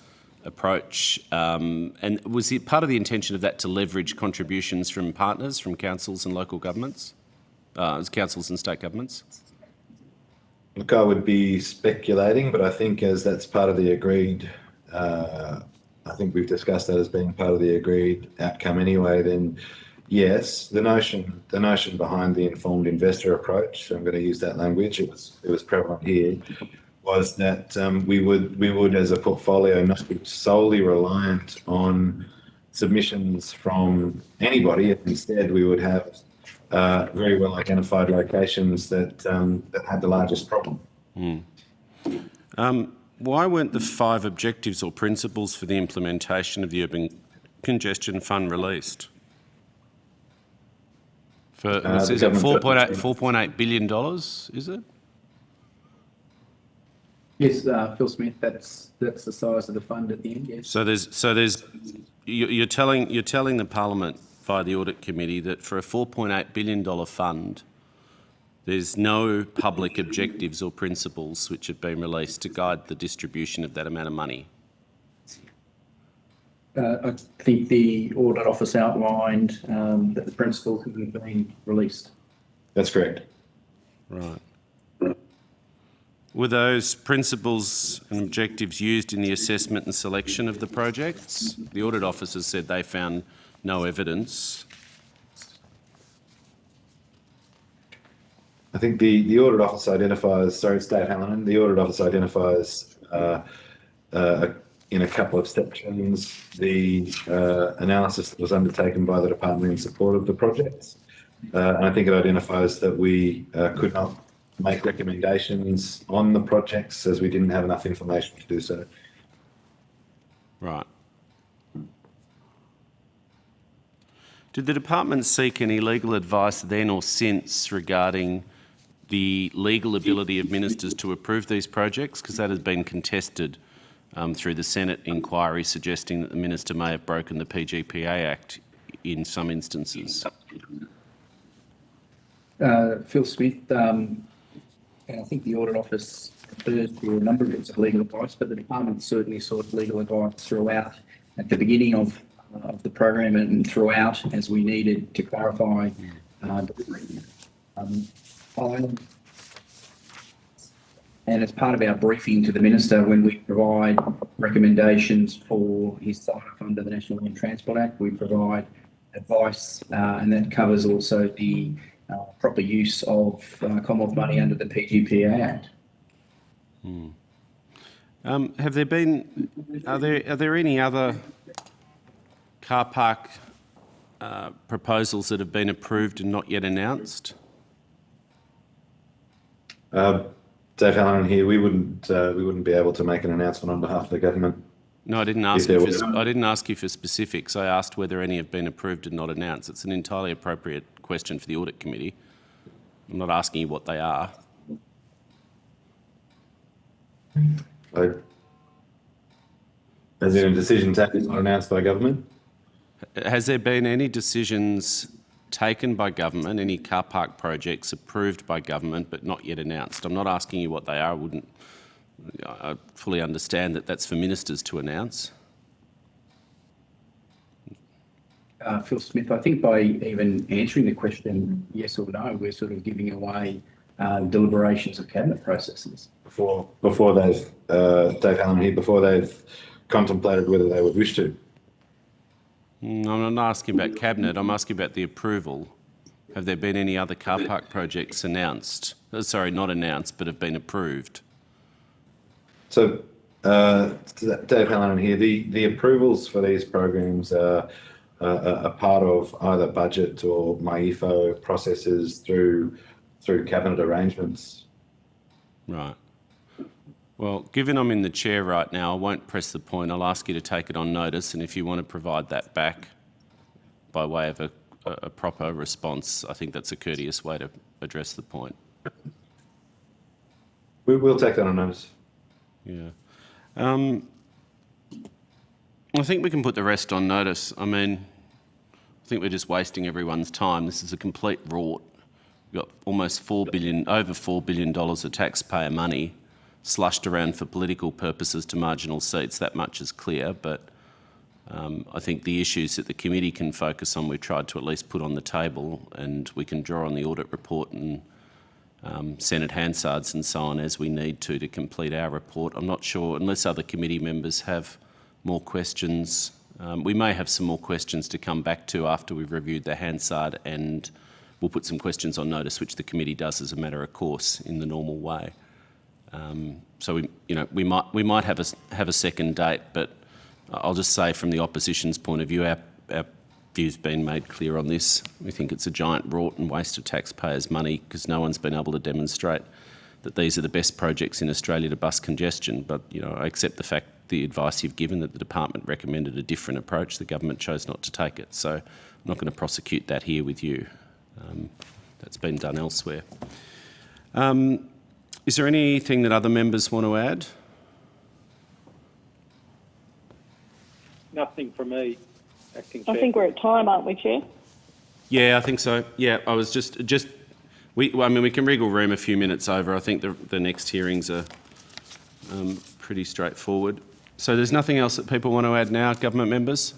Speaker 6: approach, and was it part of the intention of that to leverage contributions from partners, from councils and local governments, councils and state governments?
Speaker 19: Look, I would be speculating, but I think as that's part of the agreed, I think we've discussed that as being part of the agreed outcome anyway, then yes, the notion behind the informed investor approach, so I'm going to use that language, it was prevalent here, was that we would as a portfolio not be solely reliant on submissions from anybody. Instead, we would have very well identified locations that had the largest problem.
Speaker 6: Why weren't the 5 objectives or principles for the implementation of the Urban Congestion Fund released? Is it $4.8 billion, is it?
Speaker 24: Yes, Phil Smith, that's the size of the fund at the end, yes.
Speaker 6: So you're telling the Parliament via the Audit Committee that for a $4.8 billion fund, there's no public objectives or principles which have been released to guide the distribution of that amount of money?
Speaker 24: I think the Audit Office outlined that the principles have been released.
Speaker 19: That's correct.
Speaker 6: Right. Were those principles and objectives used in the assessment and selection of the projects? The Audit Officers said they found no evidence.
Speaker 19: I think the Audit Office identifies, sorry, it's Dave Hallinan, the Audit Office identifies in a couple of sections the analysis that was undertaken by the department in support of the projects. And I think it identifies that we could not make recommendations on the projects as we didn't have enough information to do so.
Speaker 6: Right. Did the department seek any legal advice then or since regarding the legal ability of ministers to approve these projects? Because that has been contested through the Senate inquiry, suggesting that the minister may have broken the PGPA Act in some instances.
Speaker 24: Phil Smith, I think the Audit Office refers to a number of bits of legal advice, but the department certainly sought legal advice throughout, at the beginning of the program and throughout, as we needed to clarify and as part of our briefing to the Minister, when we provide recommendations for his sign-off under the National Land Transport Act, we provide advice, and that covers also the proper use of Commonwealth money under the PGPA Act.
Speaker 6: Have there been? Are there any other car park proposals that have been approved and not yet announced?
Speaker 19: Dave Hallinan here. We wouldn't be able to make an announcement on behalf of the government.
Speaker 6: No, I didn't ask you for specifics. I asked whether any have been approved and not announced. It's an entirely appropriate question for the Audit Committee. I'm not asking you what they are.
Speaker 19: Has there been a decision taken not announced by government?
Speaker 6: Has there been any decisions taken by government, any car park projects approved by government but not yet announced? I'm not asking you what they are. I fully understand that that's for ministers to announce.
Speaker 24: Phil Smith, I think by even answering the question yes or no, we're sort of giving away deliberations of cabinet processes.
Speaker 19: Before they've, Dave Hallinan here, before they've contemplated whether they would wish to.
Speaker 6: I'm not asking about cabinet, I'm asking about the approval. Have there been any other car park projects announced? Sorry, not announced, but have been approved?
Speaker 19: So, Dave Hallinan here. The approvals for these programs are part of either budget or MyEFO processes through cabinet arrangements.
Speaker 6: Right. Well, given I'm in the chair right now, I won't press the point. I'll ask you to take it on notice, and if you want to provide that back by way of a proper response, I think that's a courteous way to address the point.
Speaker 19: We'll take that on notice.
Speaker 6: Yeah. I think we can put the rest on notice. I mean, I think we're just wasting everyone's time. This is a complete rort. We've got almost over $4 billion of taxpayer money slushed around for political purposes to marginal seats. That much is clear, but I think the issues that the committee can focus on, we've tried to at least put on the table, and we can draw on the audit report and Senate Hansards and so on as we need to complete our report. I'm not sure, unless other committee members have more questions. We may have some more questions to come back to after we've reviewed the Hansard, and we'll put some questions on notice, which the committee does as a matter of course in the normal way. So we might have a second date, but I'll just say from the opposition's point of view, our view's been made clear on this. We think it's a giant rort and waste of taxpayers' money because no one's been able to demonstrate that these are the best projects in Australia to bust congestion. But I accept the advice you've given that the department recommended a different approach. The government chose not to take it, so I'm not going to prosecute that here with you. That's been done elsewhere. Is there anything that other members want to add?
Speaker 17: Nothing from me, Acting Chair.
Speaker 13: I think we're at time, aren't we, Chair?
Speaker 6: Yeah, I think so. Yeah, I was we can wriggle room a few minutes over. I think the next hearings are pretty straightforward. So there's nothing else that people want to add now, government members?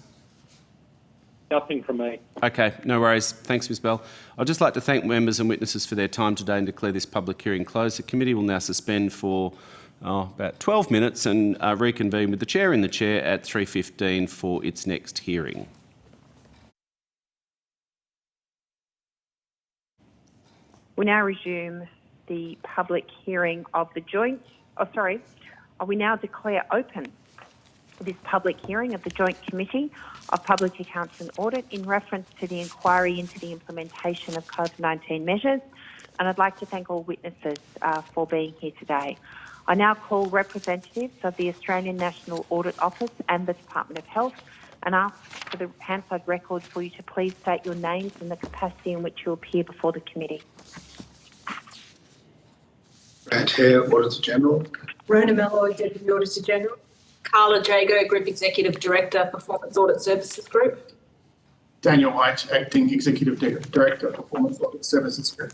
Speaker 17: Nothing from me.
Speaker 6: Okay, no worries. Thanks, Ms Bell. I'd just like to thank members and witnesses for their time today and declare this public hearing closed. The committee will now suspend for about 12 minutes and reconvene with the chair in the chair at 3:15 for its next hearing.
Speaker 1: We now resume the public hearing of the we now declare open this public hearing of the Joint Committee of Public Accounts and Audit in reference to the inquiry into the implementation of COVID-19 measures, and I'd like to thank all witnesses for being here today. I now call representatives of the Australian National Audit Office and the Department of Health and ask for the Hansard records for you to please state your names and the capacity in which you appear before the committee.
Speaker 7: Chair, Auditor General.
Speaker 8: Rona Mello, Deputy Auditor General. Carla Jago, Group Executive Director, Performance Audit Services Group.
Speaker 21: Daniel White, Acting Executive Director, Performance Audit Services Group.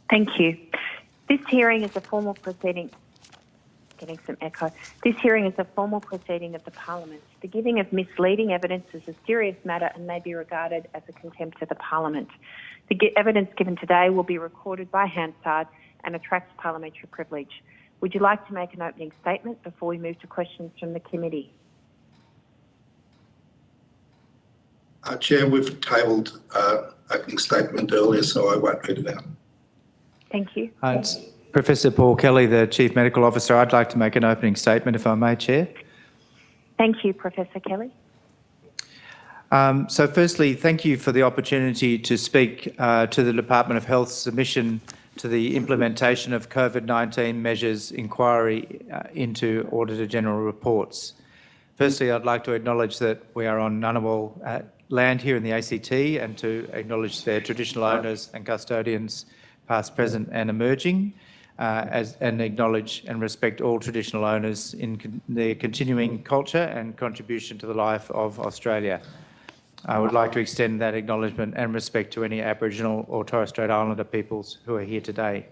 Speaker 1: Thank you. This hearing is a formal proceeding. Getting some echo. This hearing is a formal proceeding of the Parliament. The giving of misleading evidence is a serious matter and may be regarded as a contempt of the Parliament. The evidence given today will be recorded by Hansard and attracts parliamentary privilege. Would you like to make an opening statement before we move to questions from the committee?
Speaker 7: Chair, we've tabled opening statement earlier, so I won't read it out.
Speaker 1: Thank you.
Speaker 4: Professor Paul Kelly, the Chief Medical Officer. I'd like to make an opening statement, if I may, Chair.
Speaker 1: Thank you, Professor Kelly.
Speaker 4: So firstly, thank you for the opportunity to speak to the Department of Health's submission to the implementation of COVID-19 measures inquiry into Auditor General reports. Firstly, I'd like to acknowledge that we are on Ngunnawal land here in the ACT and to acknowledge their traditional owners and custodians, past, present and emerging, and acknowledge and respect all traditional owners in their continuing culture and contribution to the life of Australia. I would like to extend that acknowledgement and respect to any Aboriginal or Torres Strait Islander peoples who are here today.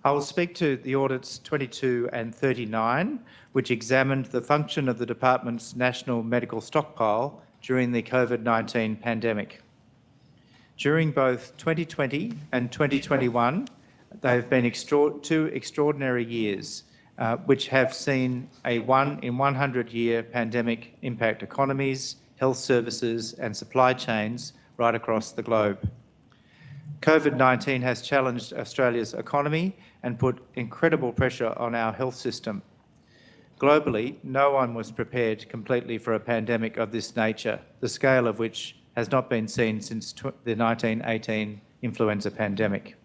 Speaker 4: I will speak to the audits 22 and 39, which examined the function of the Department's National Medical Stockpile during the COVID-19 pandemic. During both 2020 and 2021, they have been two extraordinary years, which have seen a 1 in 100 year pandemic impact economies, health services and supply chains right across the globe. COVID-19 has challenged Australia's economy and put incredible pressure on our health system. Globally, no one was prepared completely for a pandemic of this nature, the scale of which has not been seen since the 1918 influenza pandemic.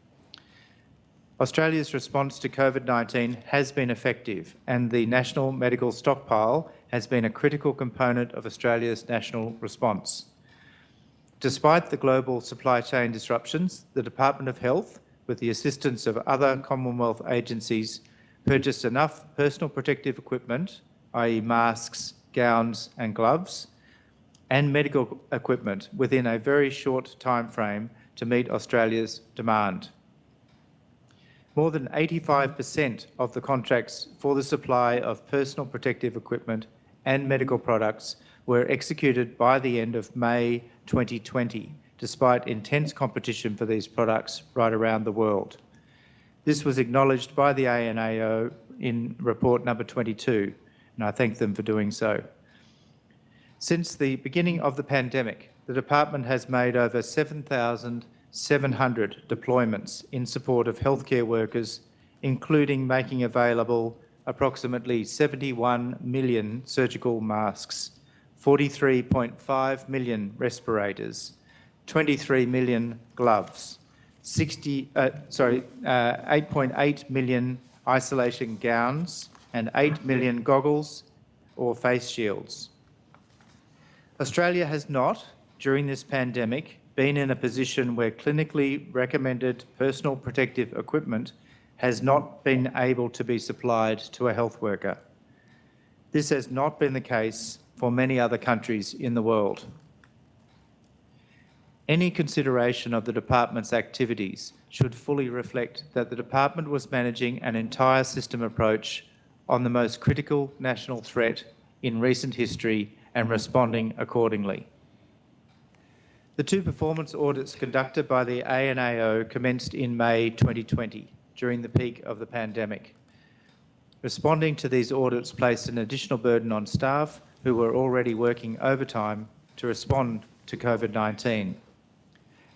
Speaker 4: Australia's response to COVID-19 has been effective, and the National Medical Stockpile has been a critical component of Australia's national response. Despite the global supply chain disruptions, the Department of Health, with the assistance of other Commonwealth agencies, purchased enough personal protective equipment, i.e. masks, gowns and gloves, and medical equipment within a very short time frame to meet Australia's demand. More than 85% of the contracts for the supply of personal protective equipment and medical products were executed by the end of May 2020, despite intense competition for these products right around the world. This was acknowledged by the ANAO in report number 22, and I thank them for doing so. Since the beginning of the pandemic, the department has made over 7,700 deployments in support of healthcare workers, including making available approximately 71 million surgical masks, 43.5 million respirators, 23 million gloves, 8.8 million isolation gowns, and 8 million goggles or face shields. Australia has not, during this pandemic, been in a position where clinically recommended personal protective equipment has not been able to be supplied to a health worker. This has not been the case for many other countries in the world. Any consideration of the department's activities should fully reflect that the department was managing an entire system approach on the most critical national threat in recent history and responding accordingly. The two performance audits conducted by the ANAO commenced in May 2020, during the peak of the pandemic. Responding to these audits placed an additional burden on staff who were already working overtime to respond to COVID-19.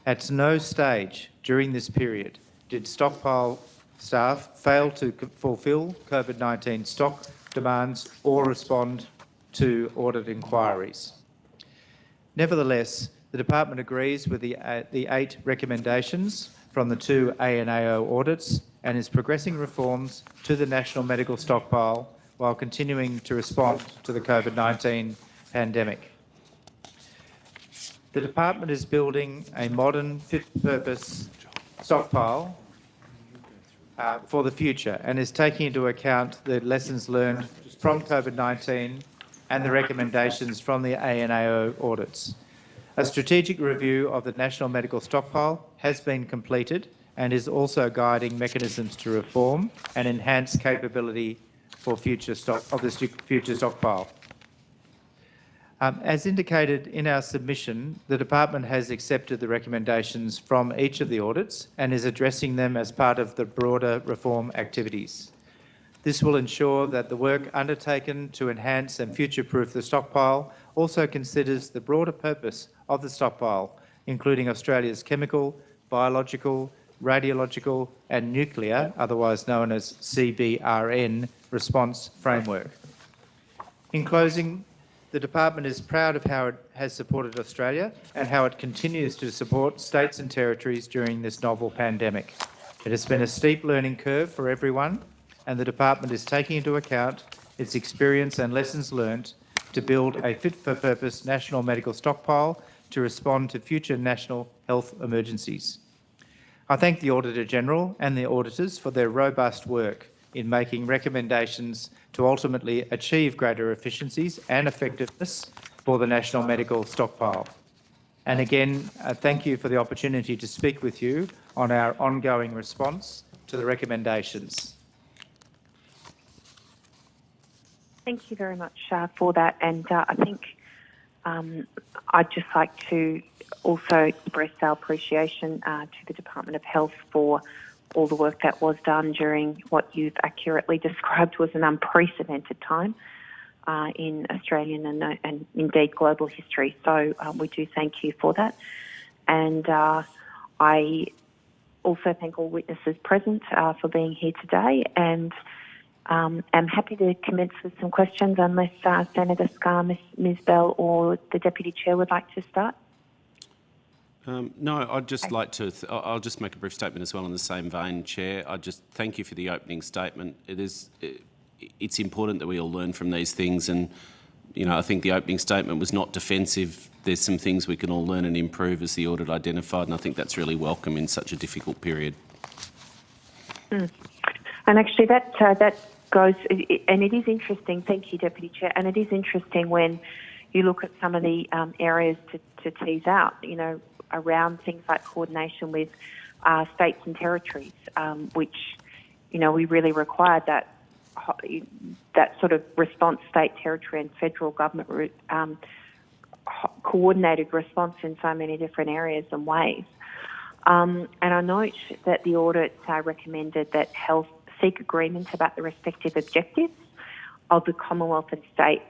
Speaker 4: At no stage during this period did stockpile staff fail to fulfil COVID-19 stock demands or respond to audit inquiries. Nevertheless, the department agrees with the 8 recommendations from the 2 ANAO audits and is progressing reforms to the National Medical Stockpile while continuing to respond to the COVID-19 pandemic. The department is building a modern, fit-for-purpose stockpile for the future and is taking into account the lessons learned from COVID-19 and the recommendations from the ANAO audits. A strategic review of the National Medical Stockpile has been completed and is also guiding mechanisms to reform and enhance capability for future stockpile. As indicated in our submission, the department has accepted the recommendations from each of the audits and is addressing them as part of the broader reform activities. This will ensure that the work undertaken to enhance and future-proof the stockpile also considers the broader purpose of the stockpile, including Australia's chemical, biological, radiological and nuclear, otherwise known as CBRN, response framework. In closing, the department is proud of how it has supported Australia and how it continues to support states and territories during this novel pandemic. It has been a steep learning curve for everyone, and the department is taking into account its experience and lessons learnt to build a fit-for-purpose national medical stockpile to respond to future national health emergencies. I thank the Auditor General and the auditors for their robust work in making recommendations to ultimately achieve greater efficiencies and effectiveness for the National Medical Stockpile. And again, thank you for the opportunity to speak with you on our ongoing response to the recommendations.
Speaker 1: Thank you very much for that. And I think I'd just like to also express our appreciation to the Department of Health for all the work that was done during what you've accurately described was an unprecedented time. in Australian and indeed global history. So we do thank you for that. And I also thank all witnesses present for being here today, and I'm happy to commence with some questions unless Senator Scarr, Ms Bell or the Deputy Chair would like to start.
Speaker 6: No, I'd just like to, I'll just make a brief statement as well in the same vein, Chair. I just thank you for the opening statement. It's important that we all learn from these things, and I think the opening statement was not defensive. There's some things we can all learn and improve as the audit identified, and I think that's really welcome in such a difficult period.
Speaker 1: And actually that goes, and it is interesting, thank you Deputy Chair, and it is interesting when you look at some of the areas to tease out, around things like coordination with states and territories, which, we really required that sort of response, state, territory and federal government coordinated response in so many different areas and ways. And I note that the audit recommended that health seek agreement about the respective objectives of the Commonwealth and state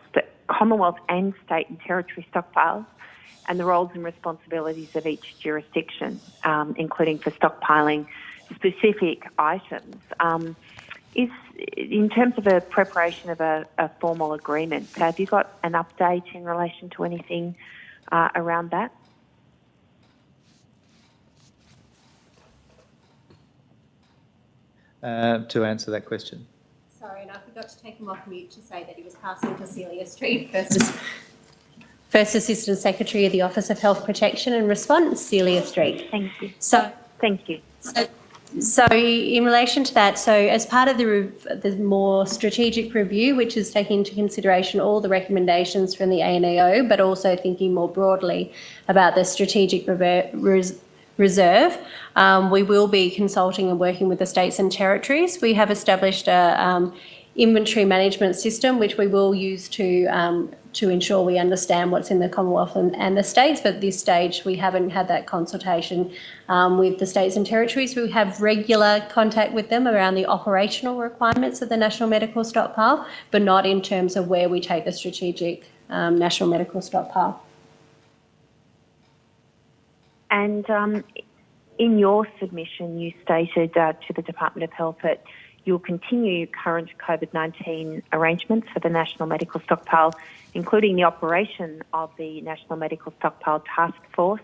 Speaker 1: and territory stockpiles and the roles and responsibilities of each jurisdiction, including for stockpiling specific items. Is in terms of a preparation of a formal agreement, have you got an update in relation to anything around that?
Speaker 4: To answer that question.
Speaker 9: Sorry, and I forgot to take him off mute to say that he was passing to Celia Street, First Assistant Secretary of the Office of Health Protection and Response, Celia Street.
Speaker 1: Thank you.
Speaker 9: Thank you. So in relation to that, so as part of the more strategic review, which is taking into consideration all the recommendations from the ANAO, but also thinking more broadly about the strategic reserve, we will be consulting and working with the states and territories. We have established a inventory management system, which we will use to ensure we understand what's in the Commonwealth and the states, but at this stage we haven't had that consultation with the states and territories. We have regular contact with them around the operational requirements of the National Medical Stockpile, but not in terms of where we take the strategic National Medical Stockpile.
Speaker 1: And in your submission, you stated to the Department of Health that you'll continue current COVID-19 arrangements for the National Medical Stockpile, including the operation of the National Medical Stockpile Task Force,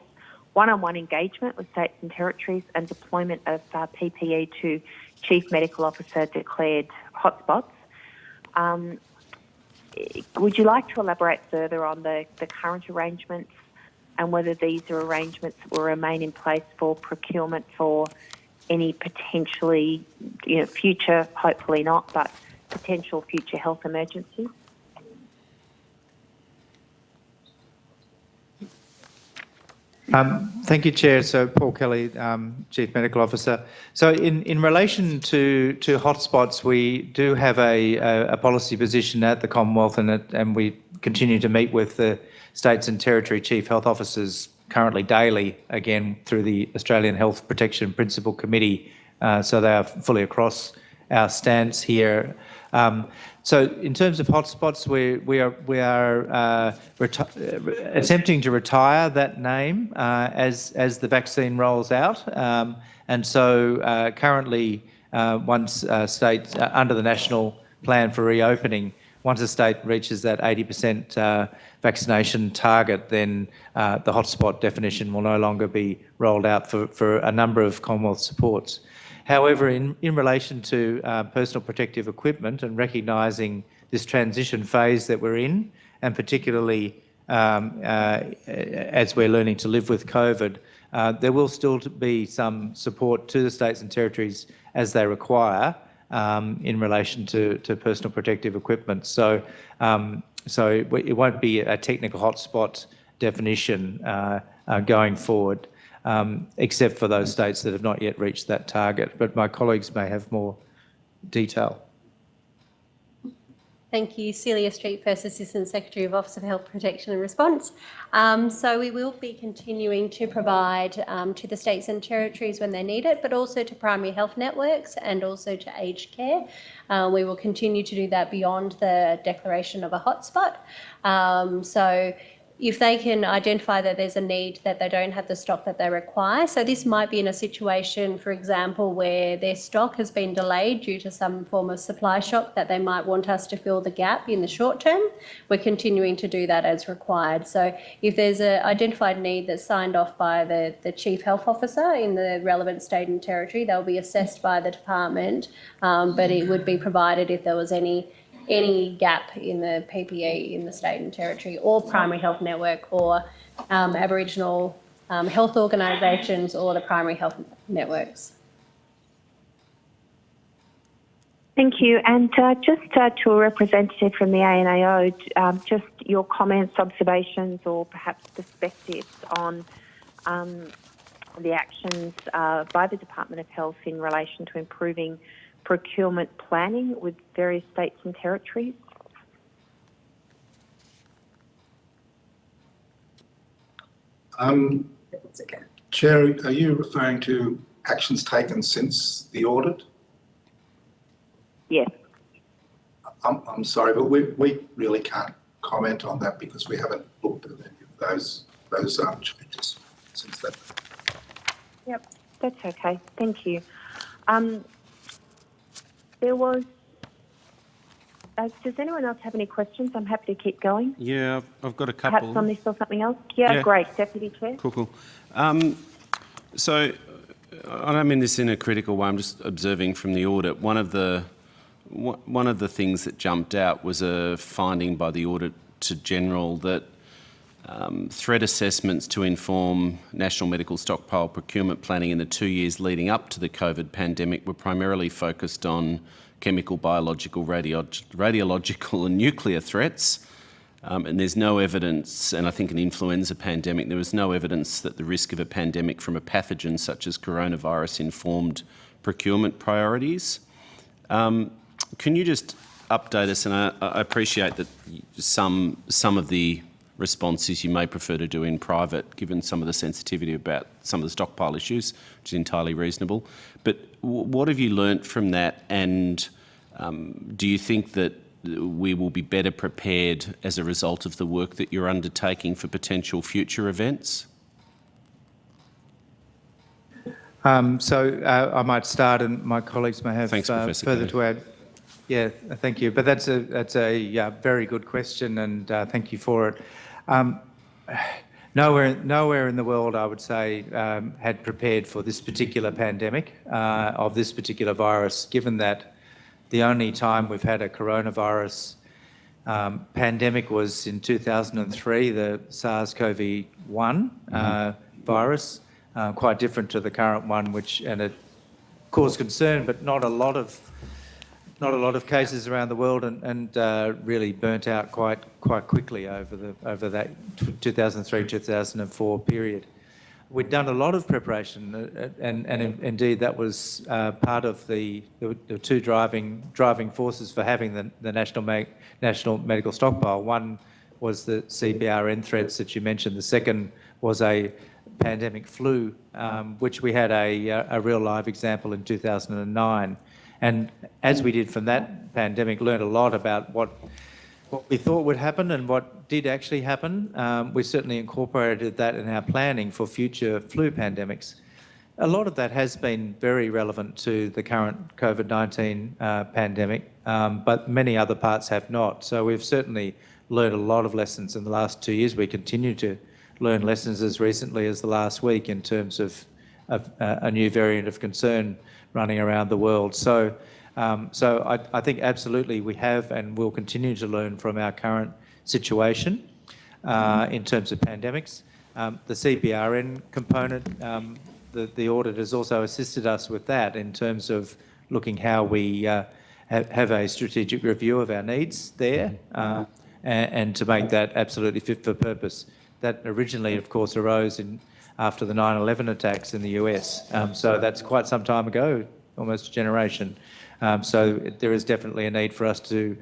Speaker 1: one-on-one engagement with states and territories, and deployment of PPE to Chief Medical Officer declared hotspots. Would you like to elaborate further on the current arrangements and whether these are arrangements that will remain in place for procurement for any potentially, future, hopefully not, but potential future health emergencies?
Speaker 4: Thank you, Chair. So Paul Kelly, Chief Medical Officer. So in relation to hotspots, we do have a policy position at the Commonwealth, and we continue to meet with the states and territory chief health officers currently daily, again, through the Australian Health Protection Principal Committee. So they are fully across our stance here. So in terms of hotspots, we are attempting to retire that name as the vaccine rolls out. And so currently, once states under the National Plan for Reopening, once a state reaches that 80% vaccination target, then the hotspot definition will no longer be rolled out for a number of Commonwealth supports. However, in relation to personal protective equipment and recognising this transition phase that we're in, and particularly as we're learning to live with COVID, there will still be some support to the states and territories as they require in relation to personal protective equipment. So it won't be a technical hotspot definition going forward, except for those states that have not yet reached that target. But my colleagues may have more detail.
Speaker 9: Thank you, Celia Street, First Assistant Secretary of Office of Health Protection and Response. So we will be continuing to provide to the states and territories when they need it, but also to primary health networks and also to aged care. We will continue to do that beyond the declaration of a hotspot. So if they can identify that there's a need that they don't have the stock that they require. So this might be in a situation, for example, where their stock has been delayed due to some form of supply shock that they might want us to fill the gap in the short term. We're continuing to do that as required. So if there's an identified need that's signed off by the Chief Health Officer in the relevant state and territory, they'll be assessed by the department, but it would be provided if there was any gap in the PPE in the state and territory or primary health network or Aboriginal health organisations or the primary health networks.
Speaker 1: Thank you. And just to a representative from the ANAO, just your comments, observations or perhaps perspectives on the actions by the Department of Health in relation to improving procurement planning with various states and territories?
Speaker 7: Chair, are you referring to actions taken since the audit?
Speaker 1: Yes.
Speaker 7: I'm sorry, but we really can't comment on that because we haven't looked at any of those changes since then.
Speaker 1: Yep, that's okay. Thank you. There was. Does anyone else have any questions? I'm happy to keep going.
Speaker 6: Yeah, I've got a couple.
Speaker 1: Perhaps on this or something else? Yeah, great. Deputy Chair.
Speaker 6: Cool. So I don't mean this in a critical way. I'm just observing from the audit. One of the things that jumped out was a finding by the Auditor General that threat assessments to inform national medical stockpile procurement planning in the 2 years leading up to the COVID pandemic were primarily focused on chemical, biological, radiological and nuclear threats. And there's no evidence, and I think an influenza pandemic, there was no evidence that the risk of a pandemic from a pathogen such as coronavirus informed procurement priorities. Can you just update us, and I appreciate that some of the responses you may prefer to do in private, given some of the sensitivity about some of the stockpile issues, which is entirely reasonable. But what have you learnt from that, and do you think that we will be better prepared as a result of the work that you're undertaking for potential future events?
Speaker 4: I might start, and my colleagues may have further to add. Yeah, thank you. But that's a very good question, and thank you for it. Nowhere in the world, I would say, had prepared for this particular pandemic of this particular virus, given that the only time we've had a coronavirus pandemic was in 2003, the SARS-CoV-1 virus, quite different to the current one, and it caused concern, but not a lot of cases around the world, and really burnt out quite quickly over that 2003-2004 period. We'd done a lot of preparation, and indeed that was part of the two driving forces for having the national medical stockpile. One was the CBRN threats that you mentioned. The second was a pandemic flu, which we had a real live example in 2009. And as we did from that pandemic, learned a lot about what we thought would happen and what did actually happen. We certainly incorporated that in our planning for future flu pandemics. A lot of that has been very relevant to the current COVID-19 pandemic, but many other parts have not. So we've certainly learned a lot of lessons in the last 2 years. We continue to learn lessons as recently as the last week in terms of a new variant of concern running around the world. So I think absolutely we have and will continue to learn from our current situation in terms of pandemics. The CBRN component, the audit has also assisted us with that in terms of looking how we have a strategic review of our needs there and to make that absolutely fit for purpose. That originally, of course, arose after the 9/11 attacks in the US. So that's quite some time ago, almost a generation. So there is definitely a need for us to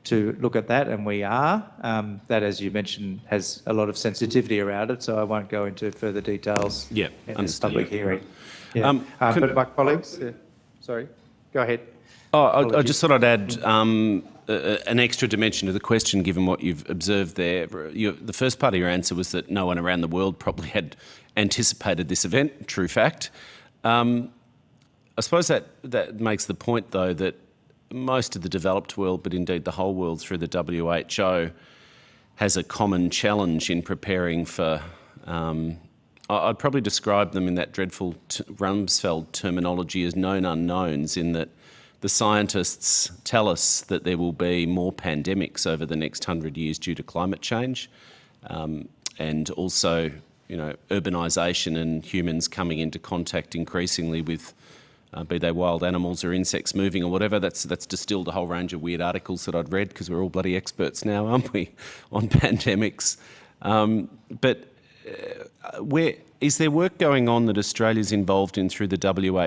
Speaker 4: to look at that, and we are. That, as you mentioned, has a lot of sensitivity around it, so I won't go into further details in this public hearing. Yeah. But my colleagues, sorry, go ahead.
Speaker 6: I just thought I'd add an extra dimension to the question, given what you've observed there. The first part of your answer was that no one around the world probably had anticipated this event. True fact. I suppose that makes the point, though, that most of the developed world, but indeed the whole world through the WHO, has a common challenge in preparing for, I'd probably describe them in that dreadful Rumsfeld terminology as known unknowns, in that the scientists tell us that there will be more pandemics over the next 100 years due to climate change, and also, urbanisation and humans coming into contact increasingly with be they wild animals or insects moving or whatever. That's distilled a whole range of weird articles that I'd read, because we're all bloody experts now, aren't we, on pandemics. But is there work going on that Australia's involved in through the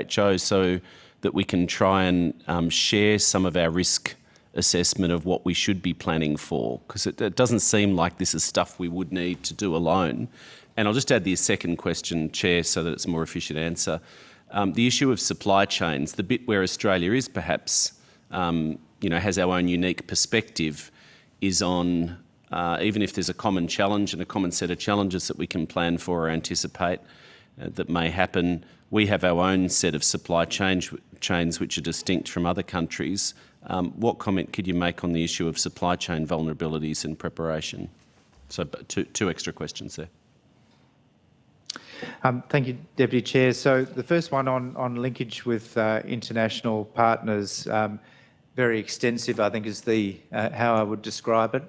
Speaker 6: WHO so that we can try and share some of our risk assessment of what we should be planning for? Because it doesn't seem like this is stuff we would need to do alone. And I'll just add the second question, Chair, so that it's a more efficient answer. The issue of supply chains, the bit where Australia is perhaps, has our own unique perspective, is on, even if there's a common challenge and a common set of challenges that we can plan for or anticipate that may happen, we have our own set of supply chains which are distinct from other countries. What comment could you make on the issue of supply chain vulnerabilities and preparation? So two extra questions there.
Speaker 4: Thank you, Deputy Chair. So the first one on linkage with international partners, very extensive, I think, is how I would describe it.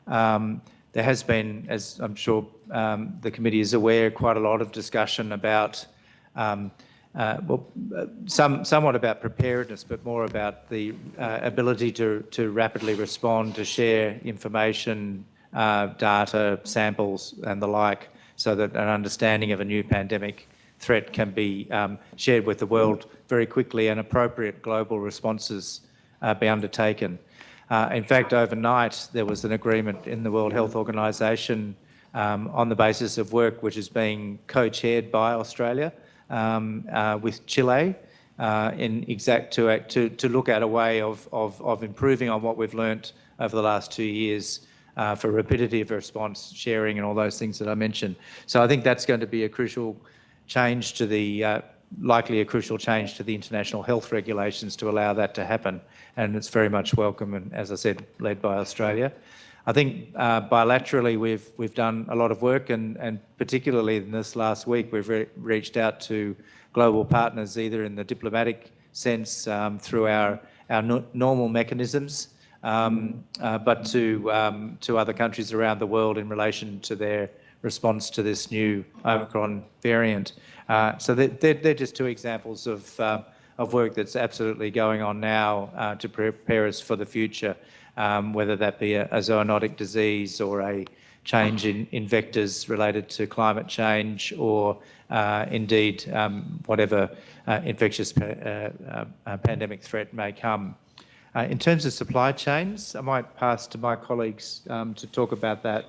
Speaker 4: There has been, as I'm sure the committee is aware, quite a lot of discussion about, somewhat about preparedness, but more about the ability to rapidly respond, to share information, data, samples and the like, so that an understanding of a new pandemic threat can be shared with the world very quickly and appropriate global responses be undertaken. In fact, overnight, there was an agreement in the World Health Organization on the basis of work which is being co-chaired by Australia with Chile to look at a way of improving on what we've learnt over the last 2 years for rapidity of response, sharing and all those things that I mentioned. So I think that's going to be a crucial change to the, likely a crucial change to the international health regulations to allow that to happen. And it's very much welcome and, as I said, led by Australia. I think bilaterally we've done a lot of work, and particularly in this last week we've reached out to global partners, either in the diplomatic sense through our normal mechanisms, but to other countries around the world in relation to their response to this new Omicron variant. So they're just two examples of work that's absolutely going on now to prepare us for the future, whether that be a zoonotic disease or a change in vectors related to climate change, or indeed whatever infectious pandemic threat may come. In terms of supply chains, I might pass to my colleagues to talk about that.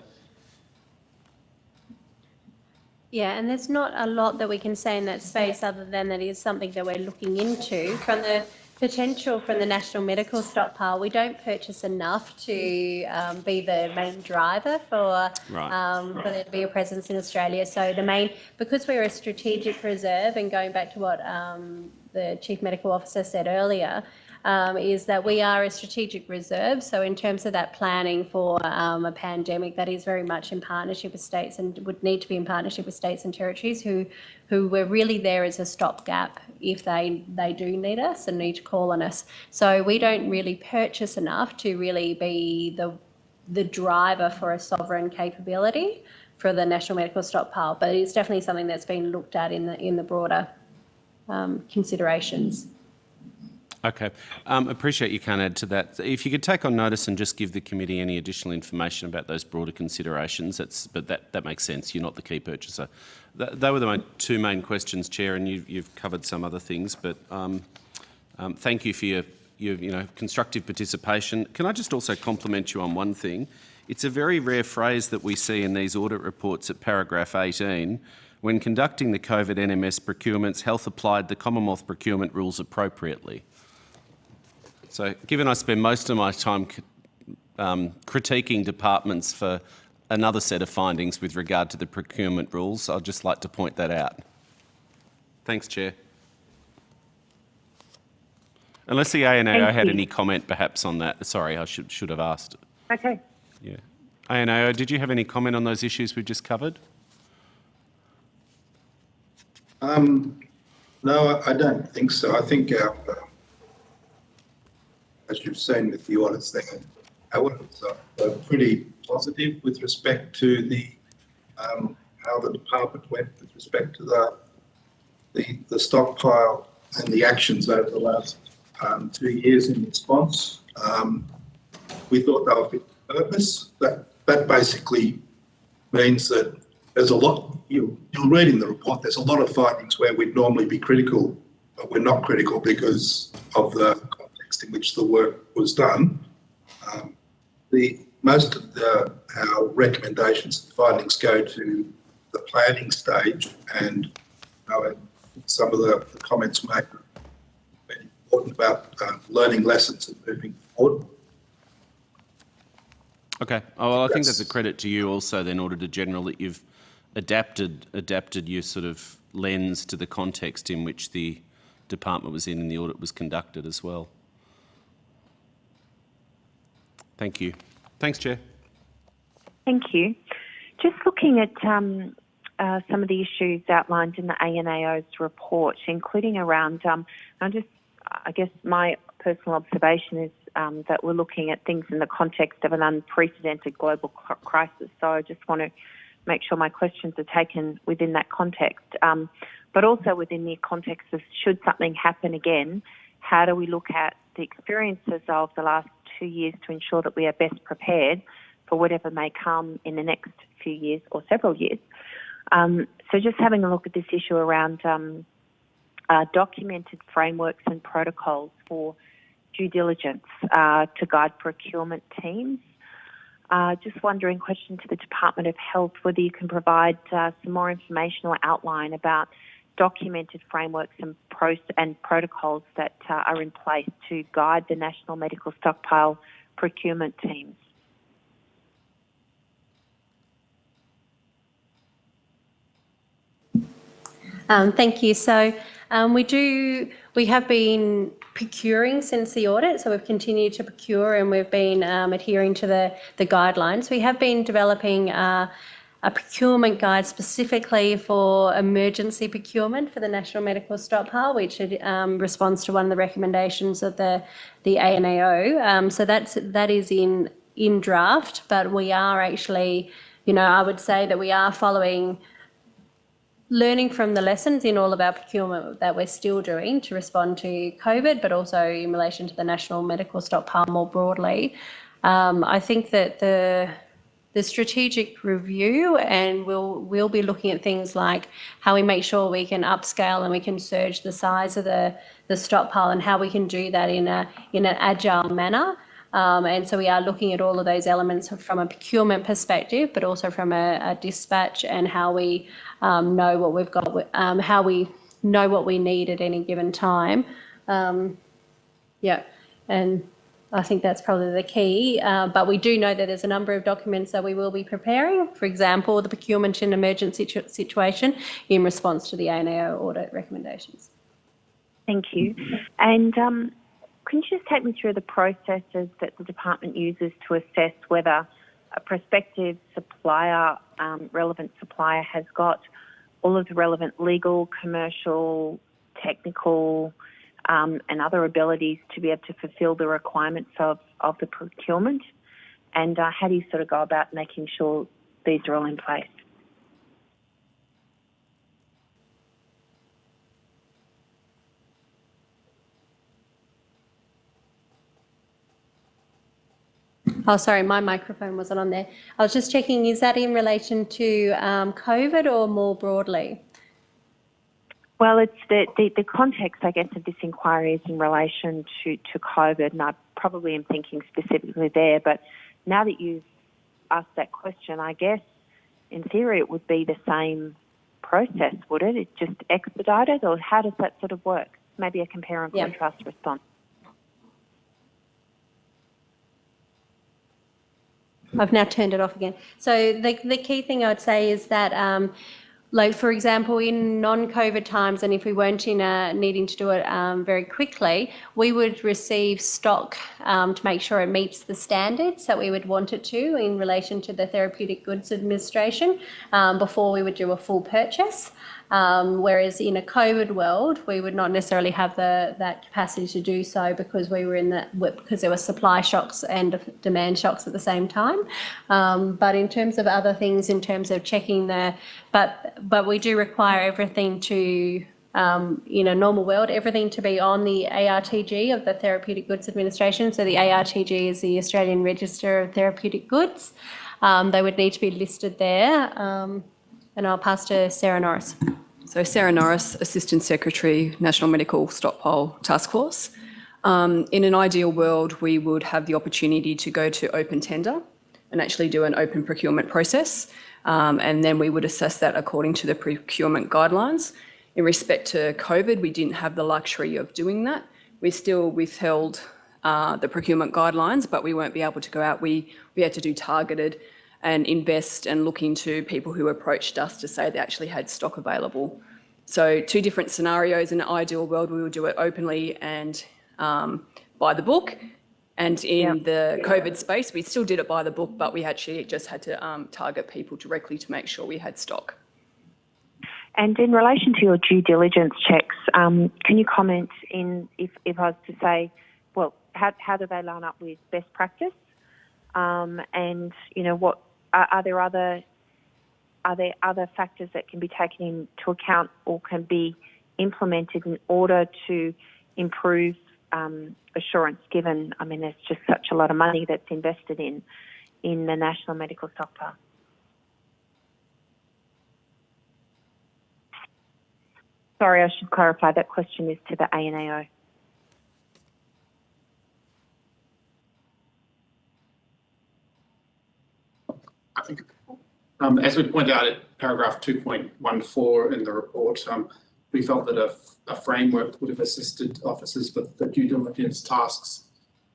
Speaker 9: Yeah, and there's not a lot that we can say in that space other than that it is something that we're looking into. From the potential from the National Medical Stockpile, we don't purchase enough to be the main driver for there to be a presence in Australia. So because we're a strategic reserve, and going back to what the Chief Medical Officer said earlier, is that we are a strategic reserve. So in terms of that planning for a pandemic, that is very much in partnership with states, and would need to be in partnership with states and territories who were really there as a stopgap if they do need us and need to call on us. So we don't really purchase enough to really be the driver for a sovereign capability for the National Medical Stockpile, but it's definitely something that's been looked at in the broader considerations.
Speaker 6: Okay. Appreciate you can't add to that. If you could take on notice and just give the committee any additional information about those broader considerations, but that makes sense. You're not the key purchaser. They were my two main questions, Chair, and you've covered some other things, but thank you for your your constructive participation. Can I just also compliment you on one thing? It's a very rare phrase that we see in these audit reports at paragraph 18. When conducting the COVID NMS procurements, Health applied the Commonwealth procurement rules appropriately. So given I spend most of my time critiquing departments for another set of findings with regard to the procurement rules, I'd just like to point that out. Thanks, Chair. Unless the ANAO had any comment perhaps on that. Sorry, I should have asked.
Speaker 1: Okay.
Speaker 6: Yeah. ANAO, did you have any comment on those issues we've just covered?
Speaker 7: No, I don't think so. I think as you've seen with the audits there, our audits are pretty positive with respect to the how the department went with respect to the stockpile and the actions over the last 2 years in response. We thought they were fit for purpose. That basically means that there's a lot, you'll read in the report, there's a lot of findings where we'd normally be critical, but we're not critical because of the context in which the work was done. Most of our recommendations and findings go to the planning stage, and some of the comments made are very important about learning lessons and moving forward.
Speaker 6: Okay. Oh, well, I think that's a credit to you also then, Auditor General, that you've adapted your sort of lens to the context in which the department was in and the audit was conducted as well. Thank you. Thanks, Chair.
Speaker 1: Thank you. Just looking at some of the issues outlined in the ANAO's report, including around, I guess my personal observation is that we're looking at things in the context of an unprecedented global crisis. So I just want to make sure my questions are taken within that context, but also within the context of should something happen again, how do we look at the experiences of the last 2 years to ensure that we are best prepared for whatever may come in the next few years or several years. So just having a look at this issue around documented frameworks and protocols for due diligence to guide procurement teams. Just wondering, question to the Department of Health, whether you can provide some more information or outline about documented frameworks and protocols that are in place to guide the National Medical Stockpile procurement teams.
Speaker 9: Thank you. So we have been procuring since the audit, so we've continued to procure and we've been adhering to the guidelines. We have been developing a procurement guide specifically for emergency procurement for the National Medical Stockpile, which responds to one of the recommendations of the ANAO. So that is in draft, but we are actually, I would say that we are learning from the lessons in all of our procurement that we're still doing to respond to COVID, but also in relation to the National Medical Stockpile more broadly. I think that the strategic review, and we'll be looking at things like how we make sure we can upscale and we can surge the size of the stockpile and how we can do that in an agile manner. And so we are looking at all of those elements from a procurement perspective, but also from a dispatch and how we know what we've got, how we know what we need at any given time. And I think that's probably the key. But we do know that there's a number of documents that we will be preparing. For example, the procurement in emergency situation in response to the ANAO audit recommendations.
Speaker 1: Thank you. And can you just take me through the processes that the department uses to assess whether a prospective supplier, relevant supplier, has got all of the relevant legal, commercial, technical, and other abilities to be able to fulfil the requirements of the procurement? And how do you sort of go about making sure these are all in place?
Speaker 9: Oh, sorry, my microphone wasn't on there. I was just checking, is that in relation to COVID or more broadly?
Speaker 1: Well, it's the context, I guess, of this inquiry is in relation to COVID, and I probably am thinking specifically there. But now that you've asked that question, I guess in theory it would be the same process, would it? It's just expedited, or how does that sort of work? Maybe a compare and contrast response.
Speaker 9: I've now turned it off again. So the key thing I'd say is that, like, for example, in non-COVID times, and if we weren't in needing to do it very quickly, we would receive stock to make sure it meets the standards that we would want it to in relation to the Therapeutic Goods Administration before we would do a full purchase. Whereas in a COVID world, we would not necessarily have that capacity to do so because we were because there were supply shocks and demand shocks at the same time. But in terms of other things, in terms of checking but we do require everything to, in a normal world, everything to be on the ARTG of the Therapeutic Goods Administration. So the ARTG is the Australian Register of Therapeutic Goods. They would need to be listed there. And I'll pass to Sarah Norris.
Speaker 10: So Sarah Norris, Assistant Secretary, National Medical Stockpile Task Force. In an ideal world, we would have the opportunity to go to open tender and actually do an open procurement process. And then we would assess that according to the procurement guidelines. In respect to COVID, we didn't have the luxury of doing that. We still withheld the procurement guidelines, but we won't be able to go out. We had to do targeted and invest and look into people who approached us to say they actually had stock available. So 2 different scenarios. In an ideal world, we would do it openly and by the book. And in the COVID space, we still did it by the book, but we actually just had to target people directly to make sure we had stock.
Speaker 1: And in relation to your due diligence checks, can you comment if I was to say, well, how do they line up with best practice? And what are there other factors that can be taken into account or can be implemented in order to improve assurance? Given, there's just such a lot of money that's invested in the National Medical Stockpile. Sorry, I should clarify that question is to the ANAO.
Speaker 21: I think, as we point out at paragraph 2.14 in the report, we felt that a framework would have assisted officers with the due diligence tasks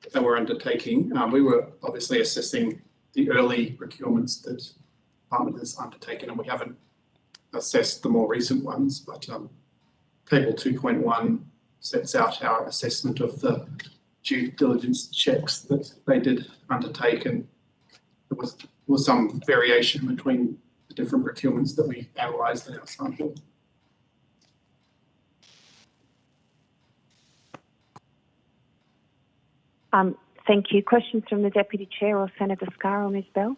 Speaker 21: that they were undertaking. We were obviously assessing the early procurements that the department has undertaken, and we haven't assessed the more recent ones, but table 2.1 sets out our assessment of the due diligence checks that they did undertake, and there was some variation between the different procurements that we analysed in our sample.
Speaker 1: Thank you. Questions from the Deputy Chair or Senator Scarr or Ms Bell?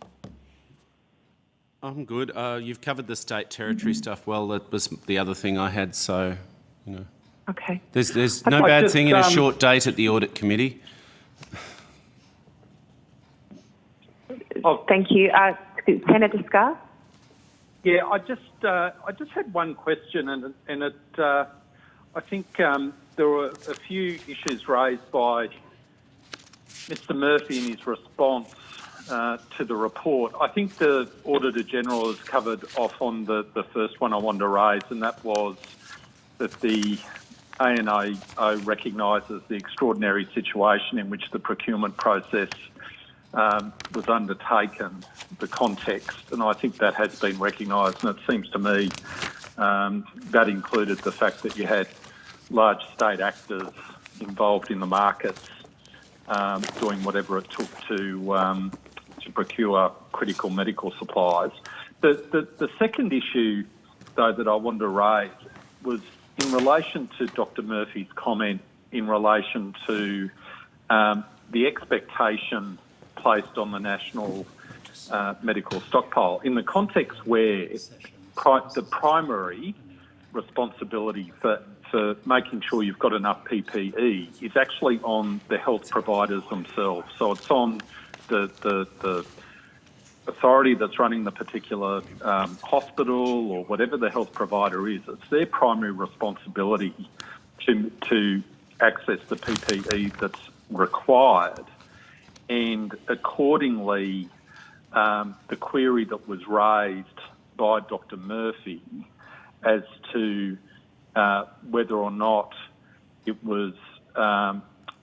Speaker 6: I'm good. You've covered the state territory stuff well. That was the other thing I had, so,
Speaker 1: Okay.
Speaker 6: There's no bad thing in a short date at the Audit Committee.
Speaker 1: Thank you. Senator Scarr?
Speaker 17: Yeah, I just had one question, and it I think there were a few issues raised by Mr. Murphy in his response to the report. I think the Auditor General has covered off on the first one I wanted to raise, and that was that the ANAO recognises the extraordinary situation in which the procurement process was undertaken, the context, and I think that has been recognised, and it seems to me that included the fact that you had large state actors involved in the markets doing whatever it took to procure critical medical supplies. The second issue, though, that I wanted to raise was in relation to Dr. Murphy's comment in relation to the expectation placed on the National Medical Stockpile in the context where the primary responsibility for making sure you've got enough PPE is actually on the health providers themselves. So it's on the authority that's running the particular hospital or whatever the health provider is, it's their primary responsibility to access the PPE that's required. And accordingly, the query that was raised by Dr. Murphy as to whether or not it was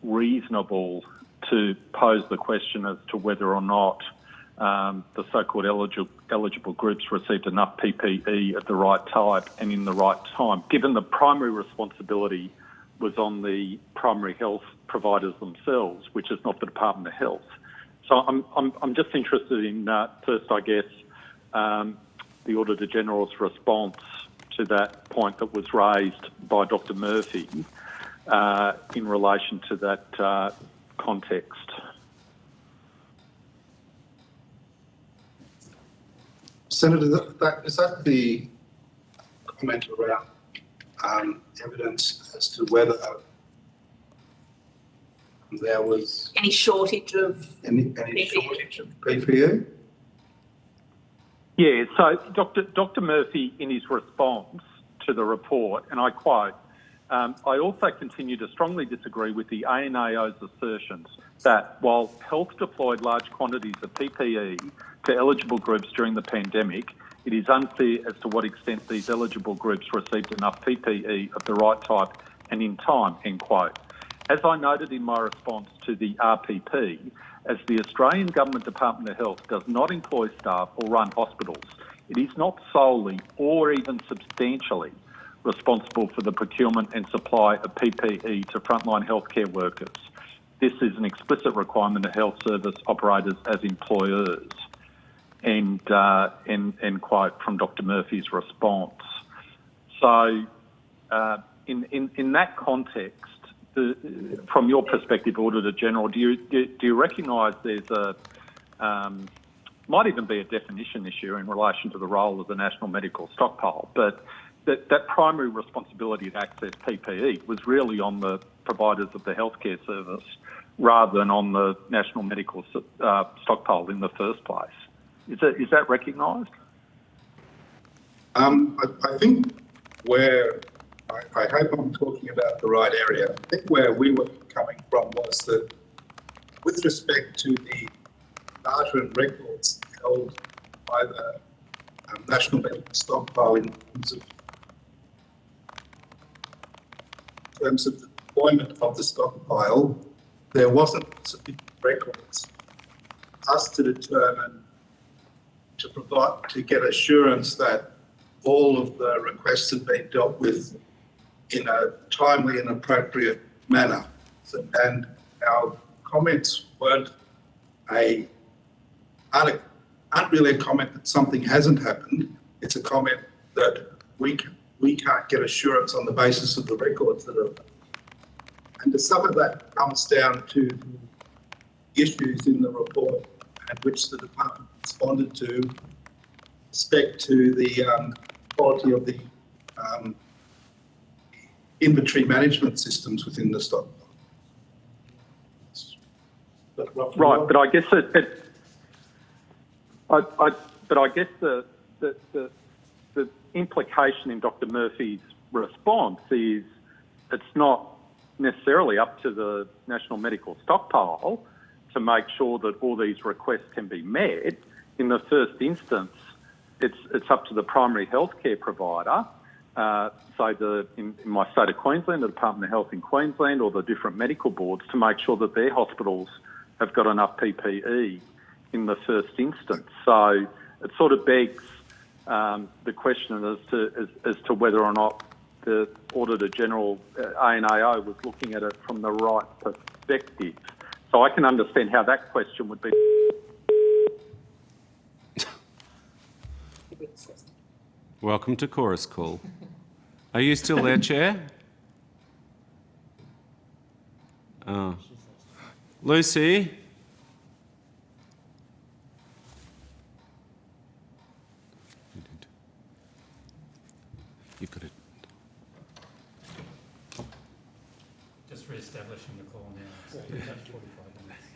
Speaker 17: reasonable to pose the question as to whether or not the so-called eligible groups received enough PPE at the right type and in the right time, given the primary responsibility was on the primary health providers themselves, which is not the Department of Health. So I'm just interested in first, I guess, the Auditor General's response to that point that was raised by Dr. Murphy in relation to that context.
Speaker 7: Senator, is that the comment around evidence as to whether there was
Speaker 8: any shortage of
Speaker 7: any shortage of PPE?
Speaker 17: Yeah, so Dr. Murphy, in his response to the report, and I quote, I also continue to strongly disagree with the ANAO's assertions that while health deployed large quantities of PPE to eligible groups during the pandemic, it is unclear as to what extent these eligible groups received enough PPE of the right type and in time, end quote. As I noted in my response to the RPP, as the Australian Government Department of Health does not employ staff or run hospitals, it is not solely or even substantially responsible for the procurement and supply of PPE to frontline healthcare workers. This is an explicit requirement of health service operators as employers. End quote from Dr. Murphy's response. So, in that context, from your perspective, Auditor General, do you recognise there's might even be a definition issue in relation to the role of the National Medical Stockpile, but that primary responsibility to access PPE was really on the providers of the healthcare service rather than on the National Medical Stockpile in the first place. Is that recognised?
Speaker 7: I think where, I hope I'm talking about the right area, I think where we were coming from was that with respect to the data and records held by the National Medical Stockpile in terms of the deployment of the stockpile, there wasn't sufficient records for us to determine, to get assurance that all of the requests had been dealt with in a timely and appropriate manner. And our comments aren't really a comment that something hasn't happened. It's a comment that we can't get assurance on the basis of the records that are. And some of that comes down to the issues in the report and which the department responded to with respect to the quality of the inventory management systems within the stockpile.
Speaker 17: Right, but I guess the implication in Dr. Murphy's response is it's not necessarily up to the National Medical Stockpile to make sure that all these requests can be met. In the first instance, it's up to the primary healthcare provider, in my state of Queensland, the Department of Health in Queensland, or the different medical boards, to make sure that their hospitals have got enough PPE in the first instance. So it sort of begs the question as to whether or not the Auditor General, ANAO, was looking at it from the right perspective. So I can understand how that question would be.
Speaker 6: Welcome to Chorus Call. Are you still there, Chair? Oh. Lucy? You've got it.
Speaker 2: Just re-establishing the call now. So 45 minutes.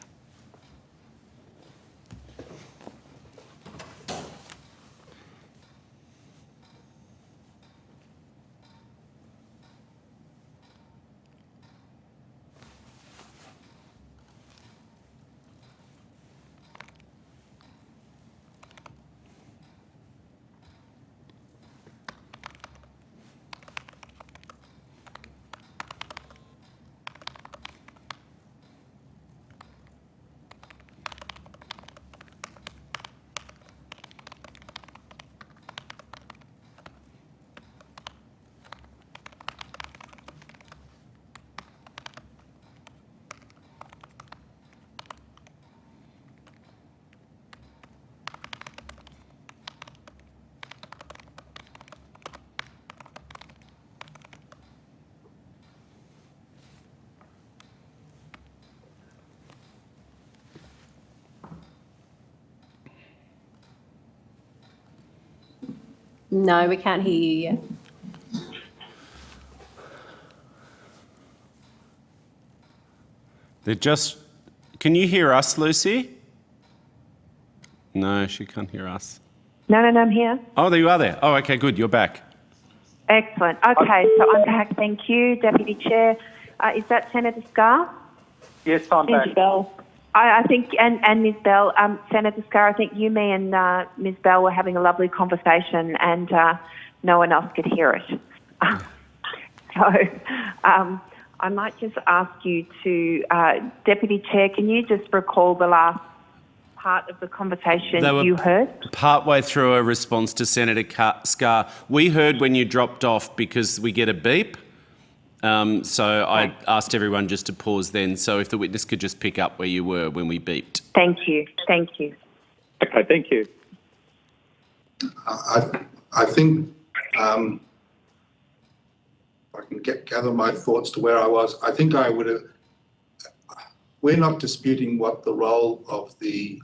Speaker 9: No, we can't hear you yet.
Speaker 6: They're just... Can you hear us, Lucy? No, she can't hear us.
Speaker 1: No, I'm here.
Speaker 6: Oh, there you are there. Oh, okay, good. You're back.
Speaker 1: Excellent. Okay, so I'm back. Thank you, Deputy Chair. Is that Senator Scarr?
Speaker 17: Yes, I'm back.
Speaker 13: Bell.
Speaker 1: I think, and Ms Bell, Senator Scarr, I think you, me and Ms Bell were having a lovely conversation and no one else could hear it. So I might just ask you to, Deputy Chair, can you just recall the last part of the conversation you heard?
Speaker 6: Partway through a response to Senator Scarr. We heard when you dropped off because we get a beep. So I asked everyone just to pause then. So if the witness could just pick up where you were when we beeped.
Speaker 1: Thank you. Thank you.
Speaker 17: Okay, thank you.
Speaker 7: I think I can gather my thoughts to where I was. I think I would have. We're not disputing what the role of the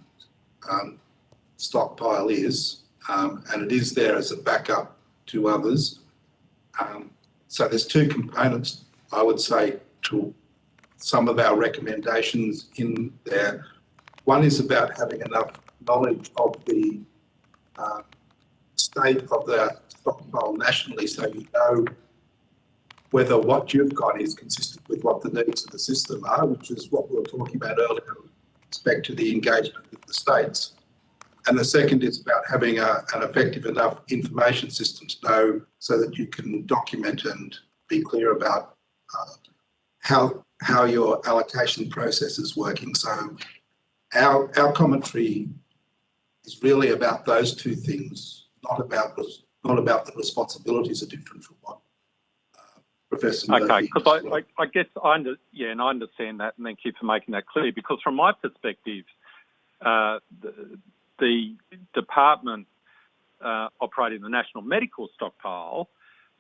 Speaker 7: stockpile is, and it is there as a backup to others. So there's two components, I would say, to some of our recommendations in there. One is about having enough knowledge of the state of the stockpile nationally, so you know whether what you've got is consistent with what the needs of the system are, which is what we were talking about earlier with respect to the engagement with the states. And the second is about having an effective enough information system to know so that you can document and be clear about how your allocation process is working. So our commentary is really about those two things, not about the responsibilities are different from what Professor Murphy.
Speaker 17: Okay, because I guess I understand that, and thank you for making that clear. Because from my perspective, the department operating the national medical stockpile,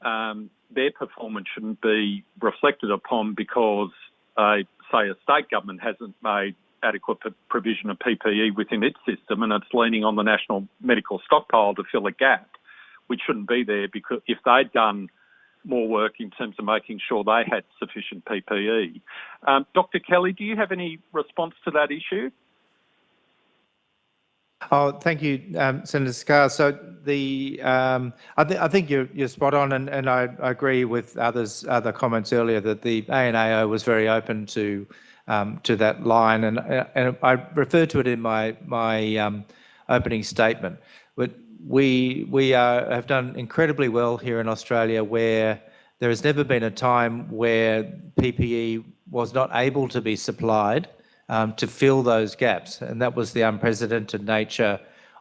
Speaker 17: their performance shouldn't be reflected upon because, say, a state government hasn't made adequate provision of PPE within its system, and it's leaning on the national medical stockpile to fill a gap, which shouldn't be there, because if they'd done more work in terms of making sure they had sufficient PPE. Dr. Kelly, do you have any response to that issue?
Speaker 4: Oh, thank you, Senator Scarr. So I think you're spot on, and I agree with other comments earlier that the ANAO was very open to that line, and I referred to it in my opening statement. But we have done incredibly well here in Australia, where there has never been a time where PPE was not able to be supplied to fill those gaps. And that was the unprecedented nature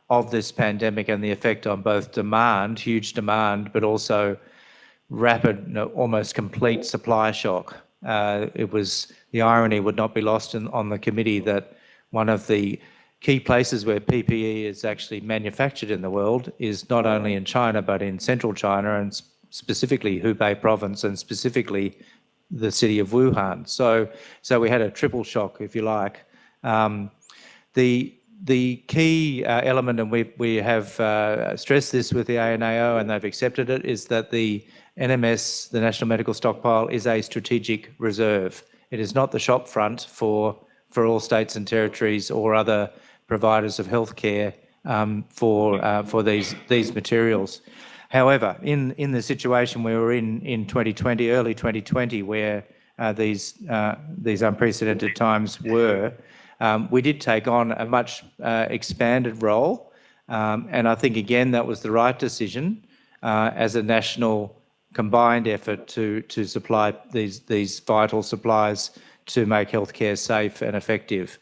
Speaker 4: of this pandemic and the effect on both demand, huge demand, but also rapid, almost complete supply shock. It was, the irony would not be lost on the committee that one of the key places where PPE is actually manufactured in the world is not only in China, but in central China, and specifically Hubei province, and specifically the city of Wuhan. So we had a triple shock, if you like. The key element, and we have stressed this with the ANAO, and they've accepted it, is that the NMS, the National Medical Stockpile, is a strategic reserve. It is not the shop front for all states and territories or other providers of healthcare for these materials. However, in the situation we were in 2020, early 2020, where these unprecedented times were, we did take on a much expanded role, and I think again that was the right decision as a national combined effort to supply these vital supplies to make healthcare safe and effective.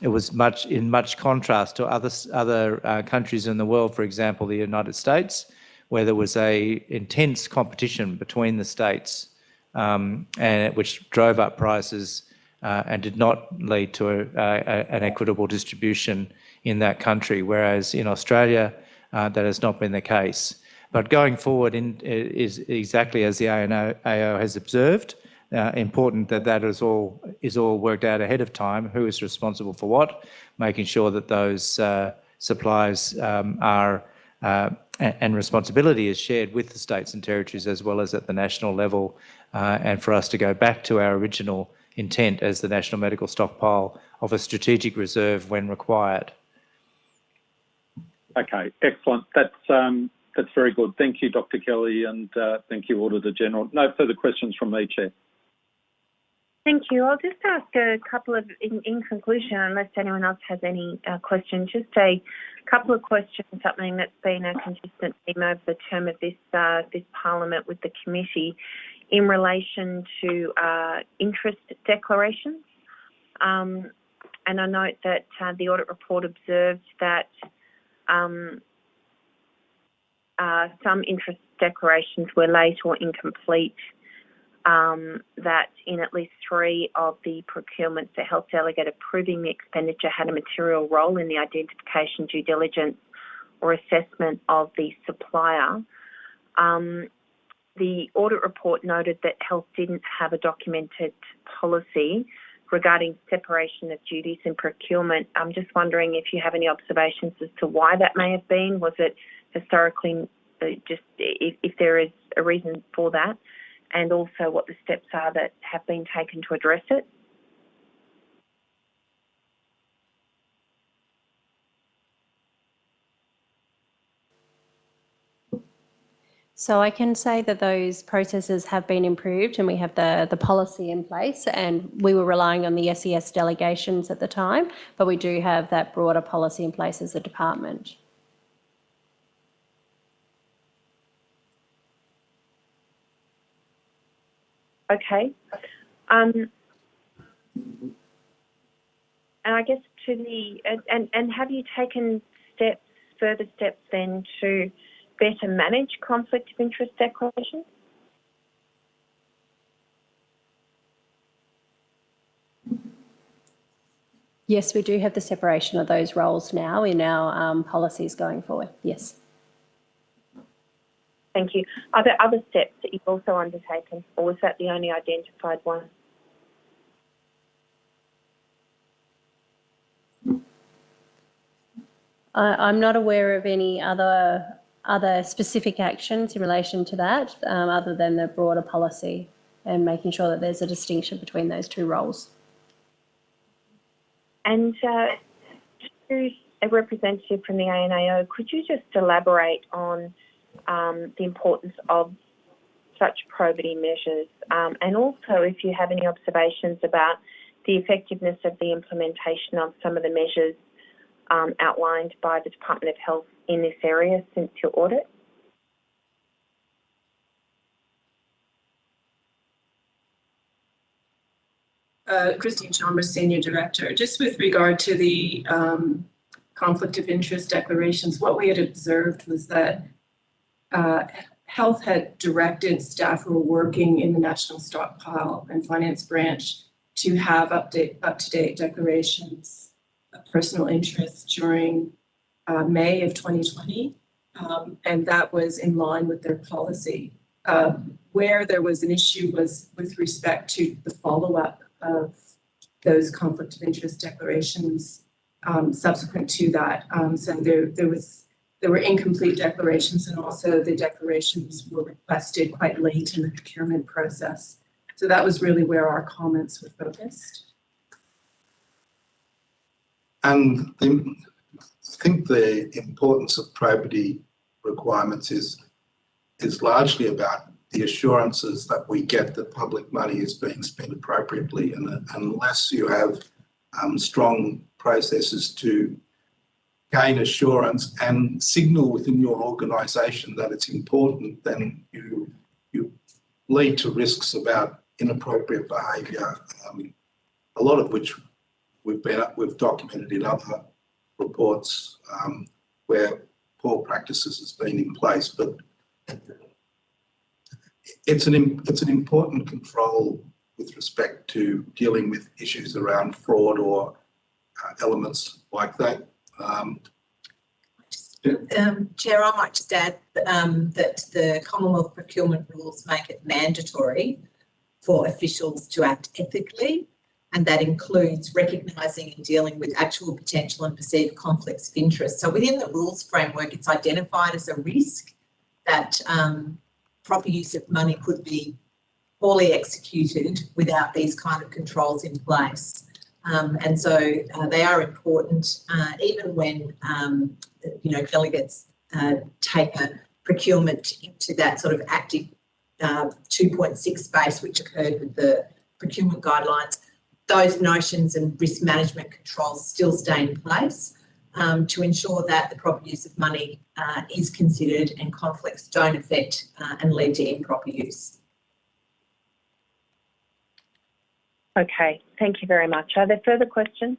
Speaker 4: It was much contrast to other countries in the world, for example, the United States, where there was a intense competition between the states, and which drove up prices and did not lead to an equitable distribution in that country, whereas in Australia that has not been the case. But going forward is exactly as the ANAO has observed. Important that is all worked out ahead of time, who is responsible for what, making sure that those supplies are and responsibility is shared with the states and territories as well as at the national level, and for us to go back to our original intent as the National Medical Stockpile of a strategic reserve when required.
Speaker 17: Okay, excellent. That's very good. Thank you, Dr. Kelly, and thank you, Auditor General. No further questions from me, Chair.
Speaker 1: Thank you. I'll just ask a couple of, in conclusion, unless anyone else has any questions, just a couple of questions, something that's been a consistent theme over the term of this Parliament with the committee in relation to interest declarations. And I note that the audit report observed that some interest declarations were late or incomplete, that in at least 3 of the procurements, the health delegate approving the expenditure had a material role in the identification, due diligence or assessment of the supplier. The audit report noted that health didn't have a documented policy regarding separation of duties in procurement. I'm just wondering if you have any observations as to why that may have been. Was it historically just if there is a reason for that, and also what the steps are that have been taken to address it?
Speaker 9: So I can say that those processes have been improved and we have the policy in place, and we were relying on the SES delegations at the time, but we do have that broader policy in place as a department.
Speaker 1: Okay. And I guess to the, and have you taken further steps then to better manage conflict of interest declarations?
Speaker 9: Yes, we do have the separation of those roles now in our policies going forward. Yes.
Speaker 1: Thank you. Are there other steps that you've also undertaken, or was that the only identified one?
Speaker 9: I'm not aware of any other specific actions in relation to that, other than the broader policy and making sure that there's a distinction between those two roles.
Speaker 1: And to a representative from the ANAO, could you just elaborate on the importance of such probity measures, and also if you have any observations about the effectiveness of the implementation of some of the measures outlined by the Department of Health in this area since your audit?
Speaker 11: Christine Chalmers, Senior Director. Just with regard to the conflict of interest declarations, what we had observed was that Health had directed staff who were working in the National Stockpile and Finance Branch to have up-to-date declarations of personal interest during May of 2020, and that was in line with their policy. Where there was an issue was with respect to the follow-up of those conflict of interest declarations subsequent to that. So there were incomplete declarations, and also the declarations were requested quite late in the procurement process. So that was really where our comments were focused.
Speaker 7: And I think the importance of probity requirements is largely about the assurances that we get that public money is being spent appropriately. And unless you have strong processes to gain assurance and signal within your organisation that it's important, then you lead to risks about inappropriate behaviour, a lot of which we've documented in other reports where poor practices has been in place. But it's an important control with respect to dealing with issues around fraud or elements like that.
Speaker 3: Chair, I might just add that the Commonwealth procurement rules make it mandatory for officials to act ethically, and that includes recognising and dealing with actual potential and perceived conflicts of interest. So within the rules framework, it's identified as a risk that proper use of money could be poorly executed without these kind of controls in place. And so they are important, even when, delegates take a procurement into that sort of active 2.6 space, which occurred with the procurement guidelines. Those notions and risk management controls still stay in place to ensure that the proper use of money is considered and conflicts don't affect and lead to improper use.
Speaker 1: Okay, thank you very much. Are there further questions?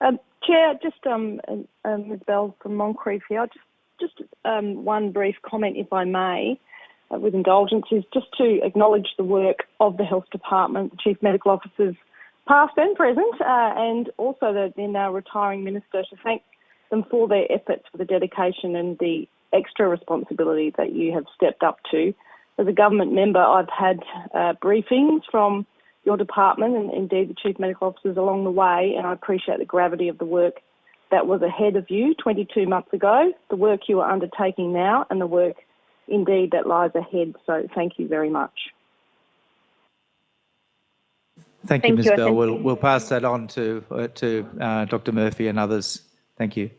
Speaker 13: Chair, just Ms Bell from Moncrief here. Just one brief comment, if I may, with indulgence, is just to acknowledge the work of the Health Department, the Chief Medical Officers, past and present, and also the now retiring Minister, to thank them for their efforts, for the dedication and the extra responsibility that you have stepped up to. As a government member, I've had briefings from your department and indeed the Chief Medical Officers along the way, and I appreciate the gravity of the work that was ahead of you 22 months ago, the work you are undertaking now, and the work indeed that lies ahead. So thank you very much.
Speaker 4: Thank you, Ms Bell. We'll pass that on to Dr Murphy and others. Thank you.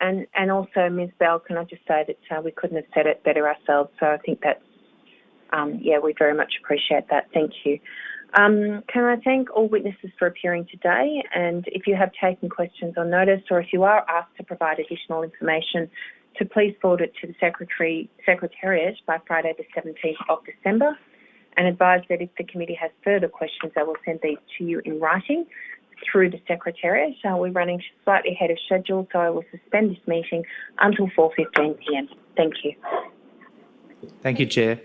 Speaker 1: And also, Ms Bell, can I just say that we couldn't have said it better ourselves, so I think that's, we very much appreciate that. Thank you. Can I thank all witnesses for appearing today, and if you have taken questions on notice or if you are asked to provide additional information, to please forward it to the Secretariat by Friday the 17th of December, and advise that if the committee has further questions, they will send these to you in writing through the Secretariat. We're running slightly ahead of schedule, so I will suspend this meeting until 4:15 p.m. Thank you.
Speaker 4: Thank you, Chair.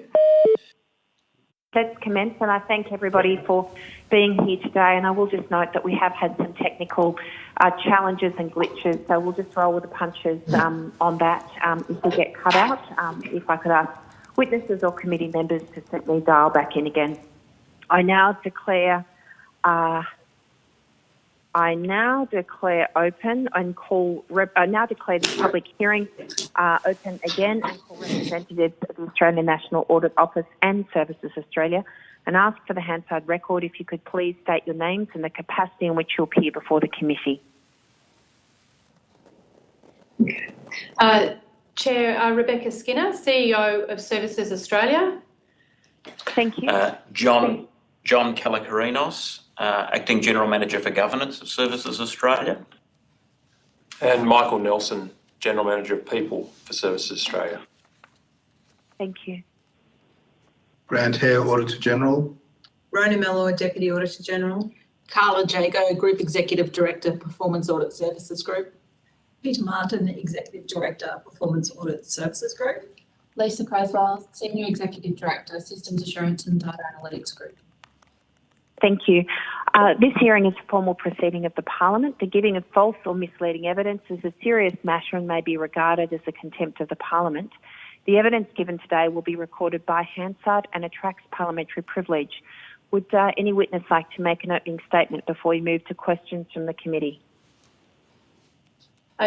Speaker 1: Let's commence, and I thank everybody for being here today. And I will just note that we have had some technical challenges and glitches, so we'll just roll with the punches on that. If we get cut out, if I could ask witnesses or committee members to simply dial back in again. I now declare open and call. I now declare the public hearing open again and call representatives of the Australian National Audit Office and Services Australia, and ask for the Hansard record if you could please state your names and the capacity in which you appear before the committee.
Speaker 12: Chair Rebecca Skinner, CEO of Services Australia.
Speaker 1: Thank you.
Speaker 14: John Kalakarinos, Acting General Manager for Governance of Services Australia.
Speaker 15: And Michael Nelson, General Manager of People for Services Australia.
Speaker 1: Thank you.
Speaker 7: Grant Hare, Auditor General.
Speaker 3: Rona Mellor, Deputy Auditor General.
Speaker 8: Carla Jago, Group Executive Director, Performance Audit Services Group.
Speaker 16: Peter Martin, Executive Director, Performance Audit Services Group.
Speaker 25: Lisa Creswell, Senior Executive Director, Systems Assurance and Data Analytics Group.
Speaker 1: Thank you. This hearing is a formal proceeding of the Parliament. The giving of false or misleading evidence is a serious matter and may be regarded as a contempt of the Parliament. The evidence given today will be recorded by Hansard and attracts parliamentary privilege. Would any witness like to make an opening statement before we move to questions from the committee?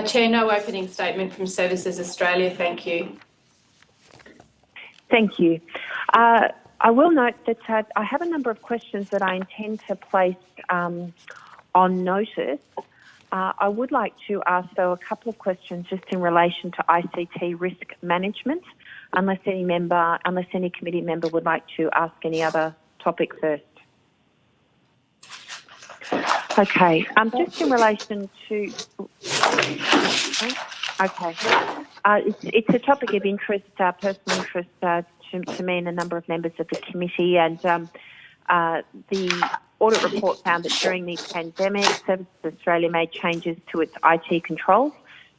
Speaker 12: Chair, no opening statement from Services Australia. Thank you.
Speaker 1: Thank you. I will note that I have a number of questions that I intend to place on notice. I would like to ask, though, a couple of questions just in relation to ICT risk management, unless any committee member would like to ask any other topic first. Okay, just in relation to... Okay. It's a topic of interest, personal interest to me and a number of members of the committee, and the audit report found that during the pandemic, Services Australia made changes to its IT controls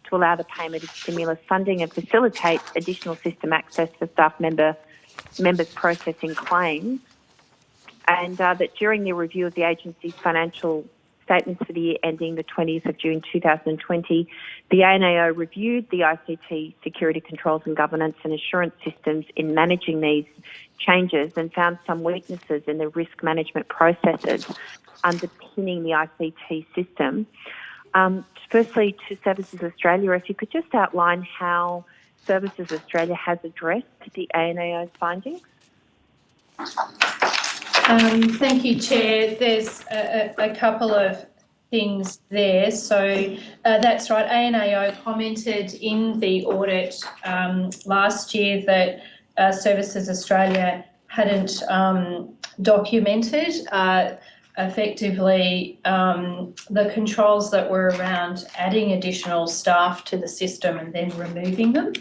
Speaker 1: to allow the payment of stimulus funding and facilitate additional system access for staff members processing claims, and that during the review of the agency's financial statements for the year ending the 20th of June 2020, the ANAO reviewed the ICT security controls and governance and assurance systems in managing these changes and found some weaknesses in the risk management processes underpinning the ICT system. Firstly, to Services Australia, if you could just outline how Services Australia has addressed the ANAO's findings.
Speaker 12: Thank you, Chair. There's a couple of things there. So that's right. ANAO commented in the audit last year that Services Australia hadn't documented effectively the controls that were around adding additional staff to the system and then removing them.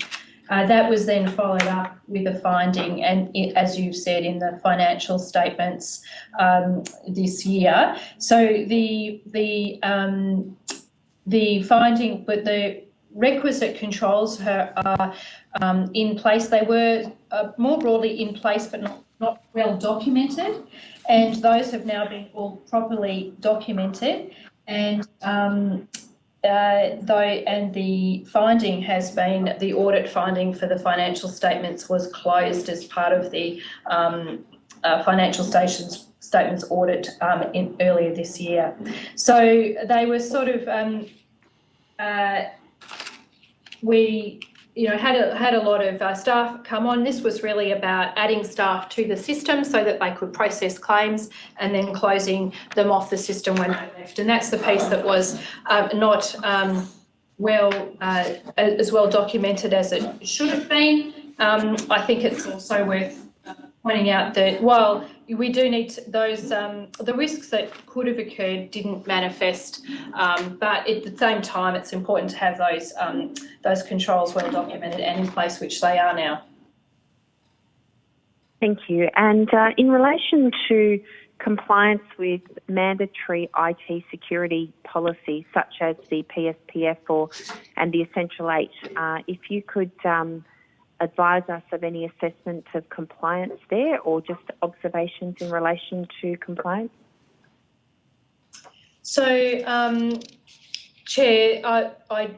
Speaker 12: That was then followed up with a finding, and as you've said, in the financial statements this year. So the finding, but the requisite controls are in place. They were more broadly in place, but not well documented, and those have now been all properly documented. And the finding has been, the audit finding for the financial statements was closed as part of the financial statements audit earlier this year. So they were sort of, we had a lot of staff come on. This was really about adding staff to the system so that they could process claims and then closing them off the system when they left. And that's the piece that was not as well documented as it should have been. I think it's also worth pointing out that while we do need those, the risks that could have occurred didn't manifest, but at the same time, it's important to have those controls well documented and in place, which they are now.
Speaker 1: Thank you. And in relation to compliance with mandatory IT security policies such as the PSPF and the Essential 8, if you could advise us of any assessment of compliance there or just observations in relation to compliance?
Speaker 12: So, Chair, I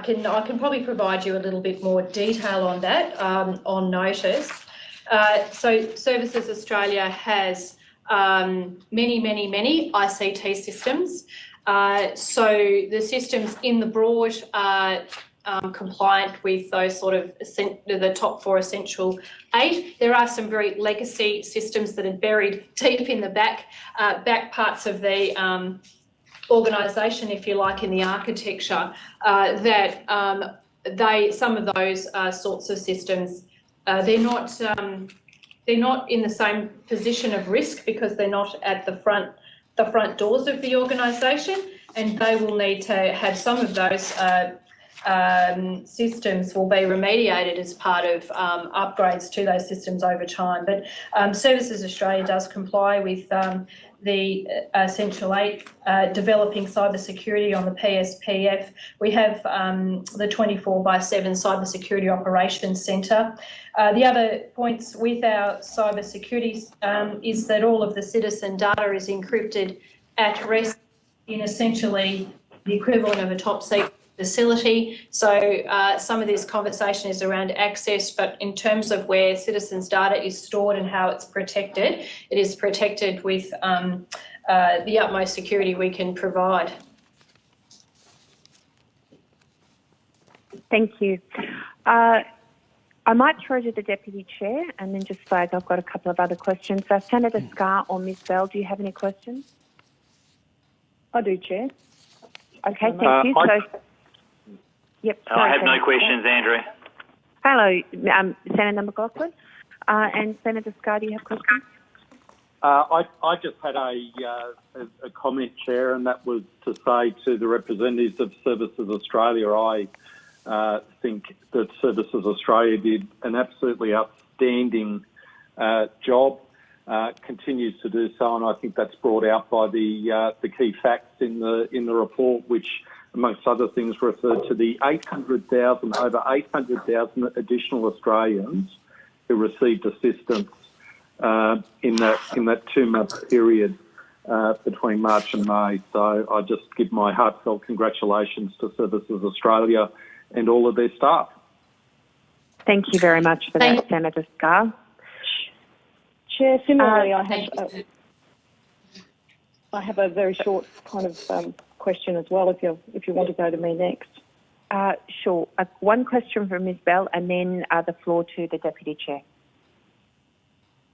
Speaker 12: can probably provide you a little bit more detail on that on notice. So Services Australia has many ICT systems. So the systems in the broad are compliant with those sort of the top 4 essential 8. There are some very legacy systems that are buried deep in the back parts of the organisation, if you like, in the architecture. Some of those sorts of systems, they're not in the same position of risk because they're not at the front doors of the organisation, and they will need to have some of those systems will be remediated as part of upgrades to those systems over time. But Services Australia does comply with the Essential 8, developing cybersecurity on the PSPF. We have the 24/7 Cybersecurity Operations Centre. The other points with our cybersecurity is that all of the citizen data is encrypted at rest in essentially the equivalent of a top secret facility. So some of this conversation is around access, but in terms of where citizens' data is stored and how it's protected, it is protected with the utmost security we can provide.
Speaker 1: Thank you. I might throw to the Deputy Chair and then just flag I've got a couple of other questions. So Senator Scarr or Ms Bell, do you have any questions?
Speaker 13: I do, Chair.
Speaker 1: Okay, thank you. Yep.
Speaker 5: I have no questions, Andrew.
Speaker 1: Hello, Senator McLaughlin. And Senator Scarr, do you have questions?
Speaker 17: I just had a comment, Chair, and that was to say to the representatives of Services Australia, I think that Services Australia did an absolutely outstanding job, continues to do so, and I think that's brought out by the key facts in the report, which, amongst other things, refer to the over 800,000 additional Australians who received assistance in that 2-month period. between March and May. So I just give my heartfelt congratulations to Services Australia and all of their staff.
Speaker 1: Thank you very much for that, Senator Scarr.
Speaker 13: Chair, similarly, I have a very short kind of question as well, if you want to go to me next.
Speaker 1: Sure. One question from Ms Bell and then the floor to the Deputy Chair.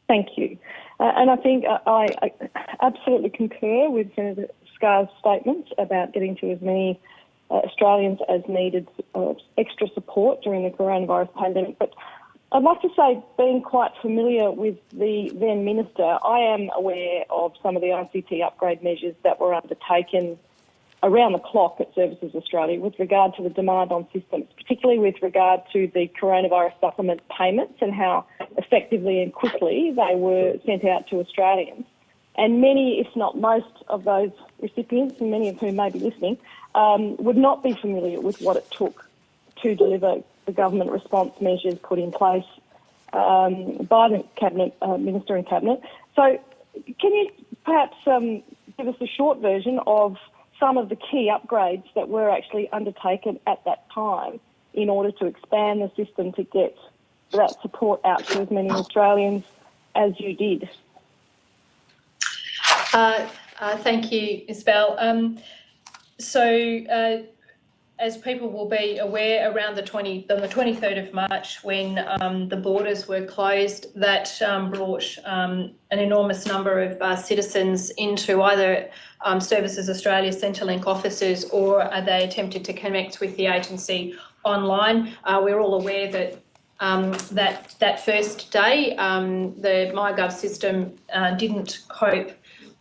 Speaker 13: Thank you. And I think I absolutely concur with Senator Scarr's statements about getting to as many Australians as needed extra support during the coronavirus pandemic. But I'd like to say, being quite familiar with the then Minister, I am aware of some of the ICT upgrade measures that were undertaken around the clock at Services Australia with regard to the demand on systems, particularly with regard to the coronavirus supplement payments and how effectively and quickly they were sent out to Australians. And many, if not most, of those recipients, and many of whom may be listening, would not be familiar with what it took to deliver the government response measures put in place by the Cabinet, Minister and Cabinet. So can you perhaps give us a short version of some of the key upgrades that were actually undertaken at that time in order to expand the system to get that support out to as many Australians as you did?
Speaker 12: Thank you, Ms Bell. As people will be aware, around the 23rd of March, when the borders were closed, that brought an enormous number of citizens into either Services Australia Centrelink offices, or they attempted to connect with the agency online. We're all aware that that first day, the MyGov system didn't cope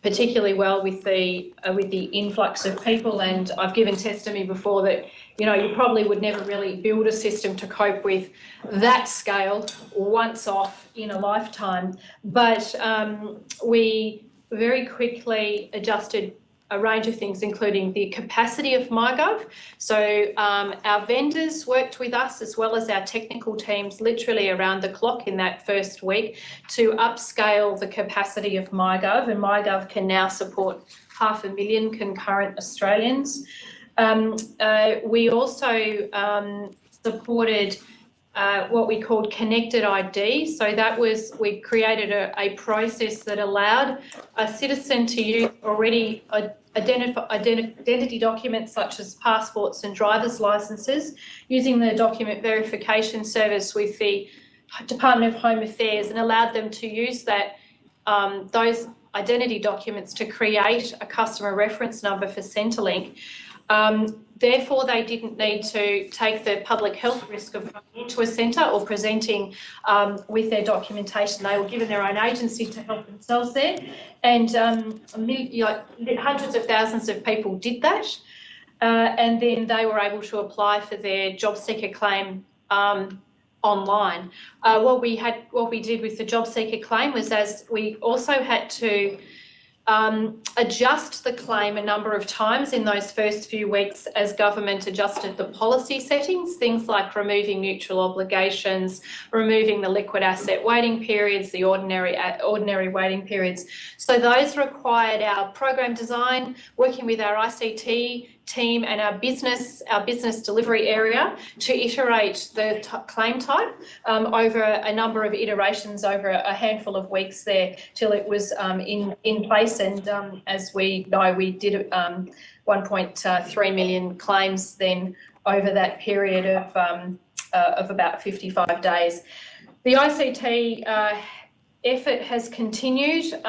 Speaker 12: particularly well with the influx of people, and I've given testimony before that you probably would never really build a system to cope with that scale once off in a lifetime. But we very quickly adjusted a range of things, including the capacity of MyGov. So our vendors worked with us, as well as our technical teams, literally around the clock in that first week, to upscale the capacity of MyGov, and MyGov can now support 500,000 concurrent Australians. We also supported what we called connected ID. So that was, we created a process that allowed a citizen to use already identity documents such as passports and driver's licenses, using the document verification service with the Department of Home Affairs, and allowed them to use that those identity documents to create a customer reference number for Centrelink. Therefore, they didn't need to take the public health risk of going into a centre or presenting with their documentation. They were given their own agency to help themselves there, and hundreds of thousands of people did that, and then they were able to apply for their job seeker claim online. What we did with the job seeker claim was, as we also had to adjust the claim a number of times in those first few weeks as government adjusted the policy settings, things like removing mutual obligations, removing the liquid asset waiting periods, the ordinary waiting periods. So those required our program design, working with our ICT team and our business delivery area to iterate the claim type over a number of iterations over a handful of weeks there till it was in place. And as we know, we did 1.3 million claims then over that period of about 55 days. The ICT effort has continued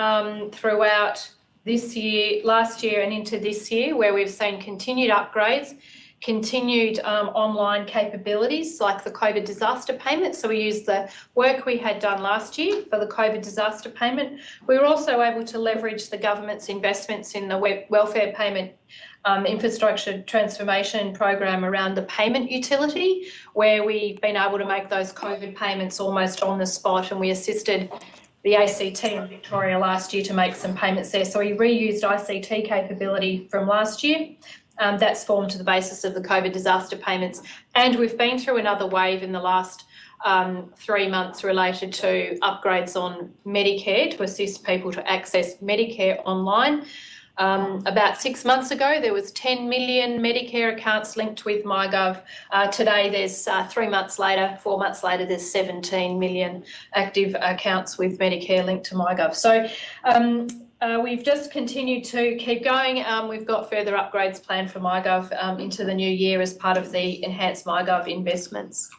Speaker 12: throughout this year, last year and into this year, where we've seen continued upgrades, continued online capabilities like the COVID disaster payment. So we used the work we had done last year for the COVID disaster payment. We were also able to leverage the government's investments in the welfare payment infrastructure transformation program around the payment utility, where we've been able to make those COVID payments almost on the spot, and we assisted the ACT in Victoria last year to make some payments there. So we reused ICT capability from last year. That's formed to the basis of the COVID disaster payments. And we've been through another wave in the last 3 months related to upgrades on Medicare to assist people to access Medicare online. About 6 months ago, there was 10 million Medicare accounts linked with MyGov. Today, there's 3 months later, 4 months later, there's 17 million active accounts with Medicare linked to MyGov. So we've just continued to keep going. We've got further upgrades planned for MyGov into the new year as part of the enhanced MyGov investments.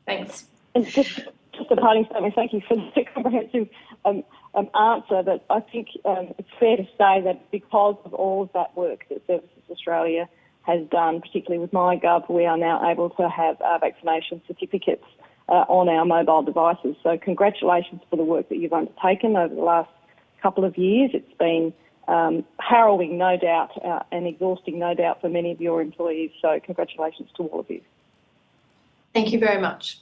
Speaker 12: Thanks.
Speaker 13: And just a parting statement, thank you for the comprehensive answer, but I think it's fair to say that because of all of that work that Services Australia has done, particularly with MyGov, we are now able to have vaccination certificates on our mobile devices. So congratulations for the work that you've undertaken over the last couple of years. It's been harrowing, no doubt, and exhausting, no doubt, for many of your employees. So congratulations to all of you.
Speaker 12: Thank you very much.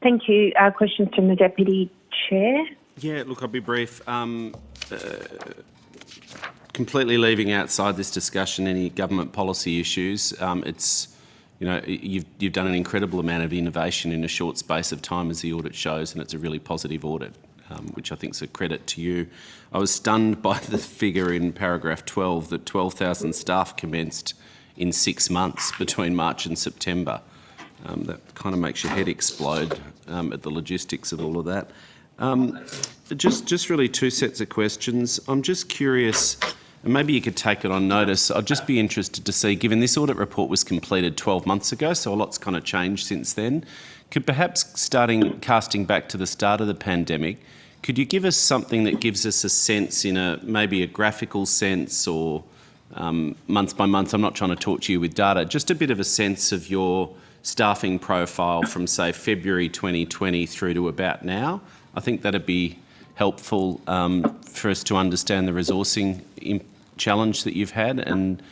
Speaker 1: Thank you. Questions from the Deputy Chair?
Speaker 6: Yeah, look, I'll be brief. Completely leaving outside this discussion any government policy issues. You've done an incredible amount of innovation in a short space of time, as the audit shows, and it's a really positive audit, which I think is a credit to you. I was stunned by the figure in paragraph 12 that 12,000 staff commenced in 6 months between March and September. That kind of makes your head explode at the logistics of all of that. Just really 2 sets of questions. I'm just curious, and maybe you could take it on notice. I'd just be interested to see, given this audit report was completed 12 months ago, so a lot's kind of changed since then, could perhaps casting back to the start of the pandemic, could you give us something that gives us a sense in maybe a graphical sense or month by month? I'm not trying to talk to you with data, just a bit of a sense of your staffing profile from, say, February 2020 through to about now. I think that'd be helpful for us to understand the resourcing challenge that you've had. And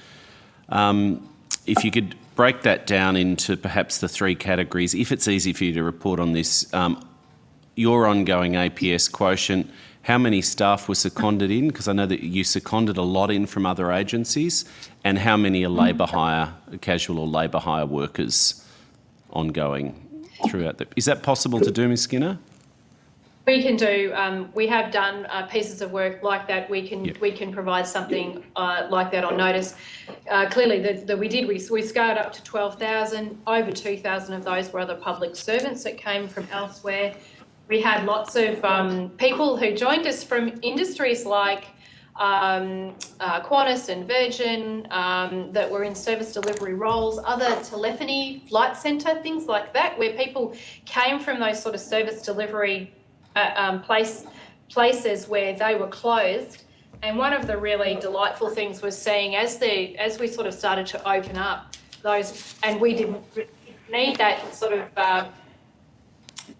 Speaker 6: if you could break that down into perhaps the 3 categories, if it's easy for you to report on this, your ongoing APS quotient, how many staff were seconded in, because I know that you seconded a lot in from other agencies, and how many are labour hire, casual or labour hire workers ongoing throughout that. Is that possible to do, Ms Skinner?
Speaker 12: We can do. We have done pieces of work like that. We can provide something like that on notice. Clearly, we scaled up to 12,000. Over 2,000 of those were other public servants that came from elsewhere. We had lots of people who joined us from industries like Qantas and Virgin that were in service delivery roles, other telephony, flight centre, things like that, where people came from those sort of service delivery places where they were closed. And one of the really delightful things was seeing as we sort of started to open up those, and we didn't need that sort of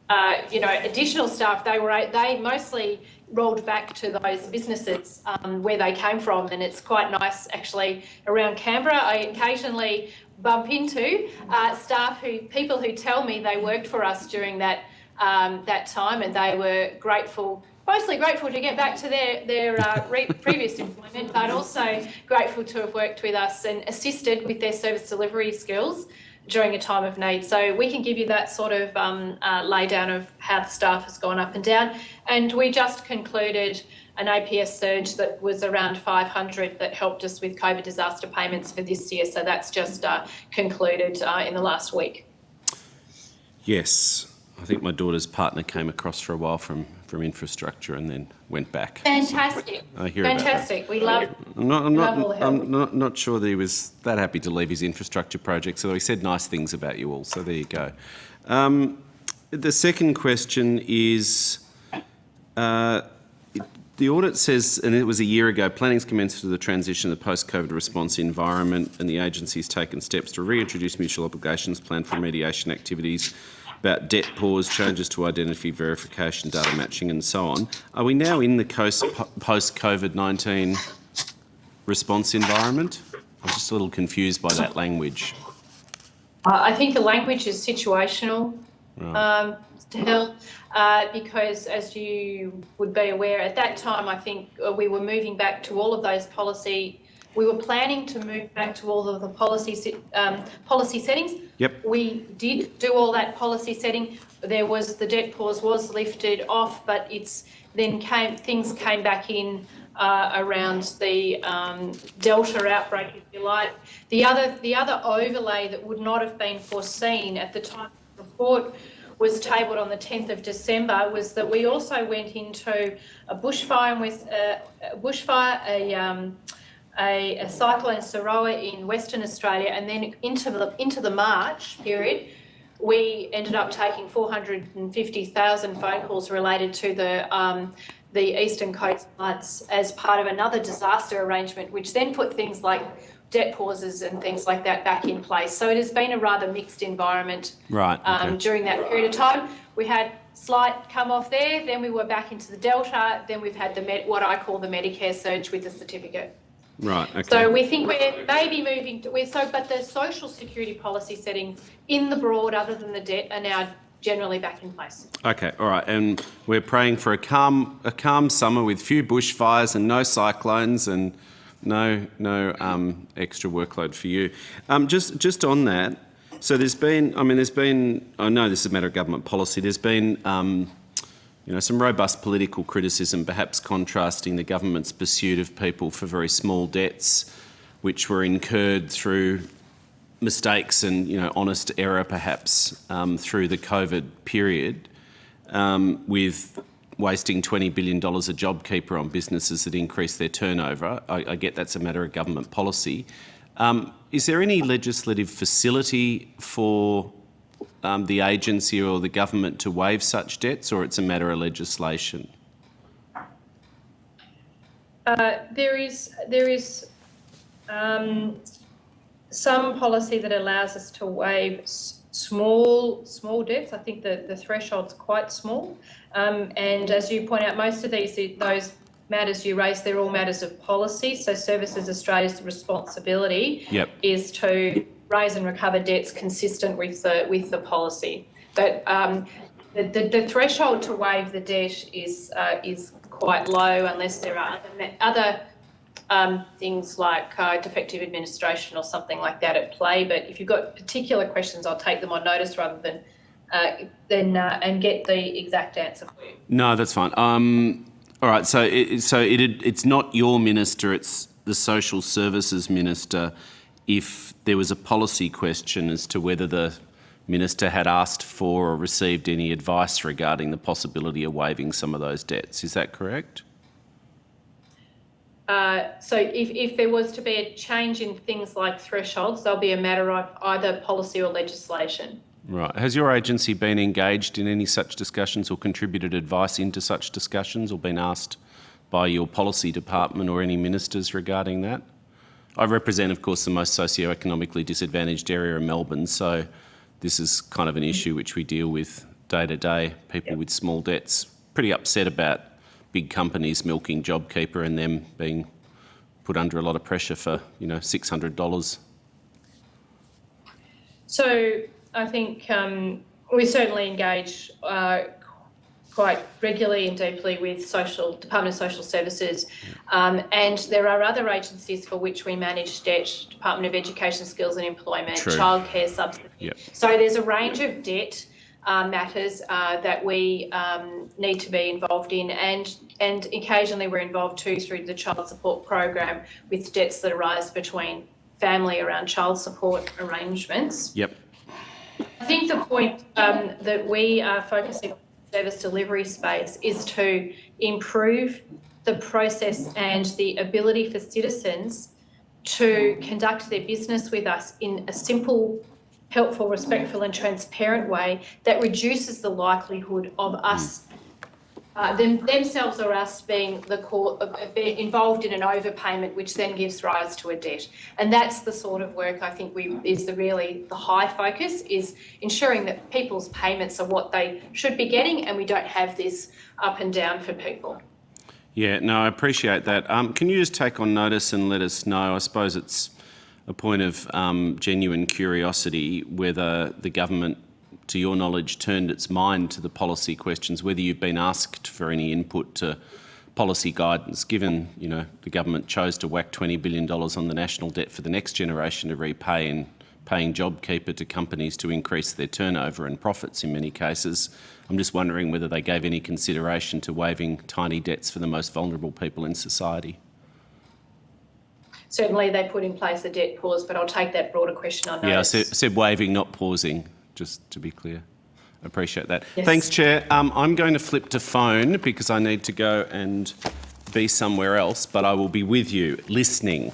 Speaker 12: additional staff. They mostly rolled back to those businesses where they came from, and it's quite nice actually around Canberra. I occasionally bump into people who tell me they worked for us during that time, and they were mostly grateful to get back to their previous employment, but also grateful to have worked with us and assisted with their service delivery skills during a time of need. So we can give you that sort of laydown of how the staff has gone up and down. And we just concluded an APS surge that was around 500 that helped us with COVID disaster payments for this year. So that's just concluded in the last week.
Speaker 6: Yes. I think my daughter's partner came across for a while from infrastructure and then went back.
Speaker 12: Fantastic.
Speaker 6: I hear
Speaker 12: Fantastic. We love
Speaker 6: I'm not sure that he was that happy to leave his infrastructure projects, although he said nice things about you all, so there you go. The second question is, the audit says, and it was a year ago, planning's commenced for the transition to the post-COVID response environment, and the agency's taken steps to reintroduce mutual obligations plan for remediation activities about debt pause, changes to identity verification, data matching and so on. Are we now in the post-COVID-19 response environment? I'm just a little confused by that language.
Speaker 12: I think the language is situational, still, because as you would be aware, at that time I think we were moving back to all of those policy We were planning to move back to all of the policy settings.
Speaker 6: Yep.
Speaker 12: We did do all that policy setting. There was the debt pause was lifted off, but things came back in around the Delta outbreak, if you like. The other overlay that would not have been foreseen at the time of the report was tabled on the 10th of December was that we also went into a bushfire a cyclone Saroa in Western Australia, and then into the March period, we ended up taking 450,000 phone calls related to the Eastern Coast floods as part of another disaster arrangement, which then put things like debt pauses and things like that back in place. So it has been a rather mixed environment during that period of time. We had slight come off there, then we were back into the Delta, then we've had what I call the Medicare surge with the certificate.
Speaker 6: Right, okay.
Speaker 12: So we think we're maybe moving but the social security policy settings in the broad, other than the debt, are now generally back in place.
Speaker 6: Okay, all right. And we're praying for a calm summer with few bushfires and no cyclones and no extra workload for you. Just on that, so I know this is a matter of government policy. There's been some robust political criticism, perhaps contrasting the government's pursuit of people for very small debts, which were incurred through mistakes and honest error, perhaps through the COVID period, with wasting $20 billion a JobKeeper on businesses that increase their turnover. I get that's a matter of government policy. Is there any legislative facility for the agency or the government to waive such debts, or it's a matter of legislation?
Speaker 12: There is some policy that allows us to waive small debts. I think the threshold's quite small, and as you point out, most of those matters you raise, they're all matters of policy. So Services Australia's responsibility is to raise and recover debts consistent with the policy. But the threshold to waive the debt is quite low unless there are other things like defective administration or something like that at play. But if you've got particular questions, I'll take them on notice rather than and get the exact answer for you.
Speaker 6: No, that's fine. All right. So it's not your minister; it's the Social Services Minister. If there was a policy question as to whether the minister had asked for or received any advice regarding the possibility of waiving some of those debts, is that correct?
Speaker 12: So if there was to be a change in things like thresholds, there'll be a matter of either policy or legislation.
Speaker 6: Right. Has your agency been engaged in any such discussions or contributed advice into such discussions or been asked by your policy department or any ministers regarding that? I represent, of course, the most socioeconomically disadvantaged area in Melbourne, so this is kind of an issue which we deal with day to day. People with small debts, pretty upset about big companies milking JobKeeper and them being put under a lot of pressure for, $600.
Speaker 12: So I think we certainly engage quite regularly and deeply with Department of Social Services, and there are other agencies for which we manage debt: Department of Education, Skills and Employment, childcare subsidy.
Speaker 6: Yep.
Speaker 12: So there's a range of debt matters that we need to be involved in, and occasionally we're involved too through the child support program with debts that arise between family around child support arrangements.
Speaker 6: Yep.
Speaker 12: I think the point that we are focusing on service delivery space is to improve the process and the ability for citizens to conduct their business with us in a simple, helpful, respectful and transparent way that reduces the likelihood of us themselves or us being involved in an overpayment, which then gives rise to a debt. And that's the sort of work I think is the high focus, is ensuring that people's payments are what they should be getting and we don't have this up and down for people.
Speaker 6: Yeah, no, I appreciate that. Can you just take on notice and let us know, I suppose it's a point of genuine curiosity, whether the government, to your knowledge, turned its mind to the policy questions, whether you've been asked for any input to policy guidance, given, the government chose to whack $20 billion on the national debt for the next generation to repay and paying JobKeeper to companies to increase their turnover and profits in many cases. I'm just wondering whether they gave any consideration to waiving tiny debts for the most vulnerable people in society.
Speaker 12: Certainly they put in place a debt pause, but I'll take that broader question on notice.
Speaker 6: Yeah, I said waiving, not pausing, just to be clear. I appreciate that.
Speaker 12: Yes.
Speaker 6: Thanks, Chair. I'm going to flip to phone because I need to go and be somewhere else, but I will be with you, listening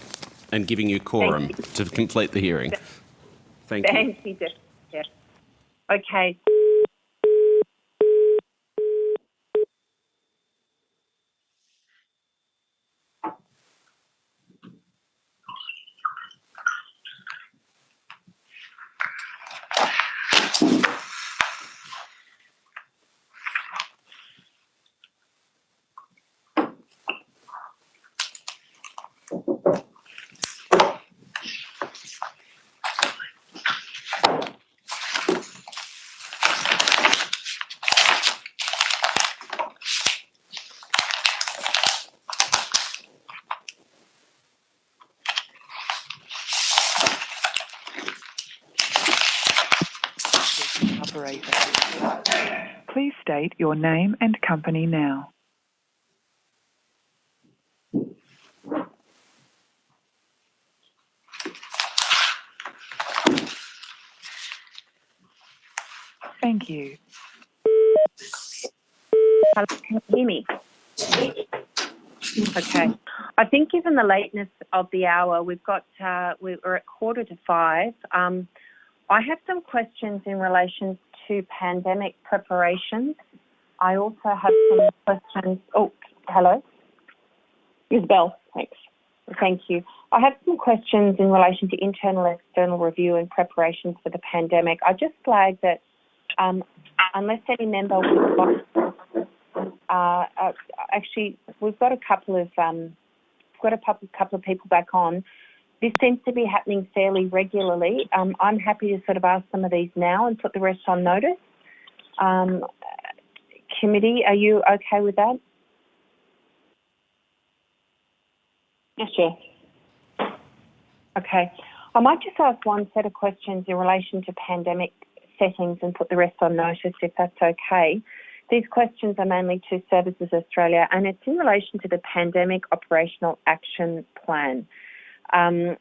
Speaker 6: and giving you quorum to complete the hearing. Thank you.
Speaker 1: Thank you, Jeff. Okay.
Speaker 5: Please state your name and company now. Thank you.
Speaker 1: Hello, can you hear me? Okay. I think given the lateness of the hour, we're at 4:45. I have some questions in relation to pandemic preparations. I also have some questions. Oh, hello.
Speaker 13: Isabel, thanks.
Speaker 1: Thank you. I have some questions in relation to internal and external review and preparations for the pandemic. I just flagged that unless any member would actually, we've got a couple of people back on. This seems to be happening fairly regularly. I'm happy to sort of ask some of these now and put the rest on notice. Committee, are you okay with that?
Speaker 13: Yes, Chair.
Speaker 1: Okay. I might just ask one set of questions in relation to pandemic settings and put the rest on notice, if that's okay. These questions are mainly to Services Australia, and it's in relation to the Pandemic Operational Action Plan,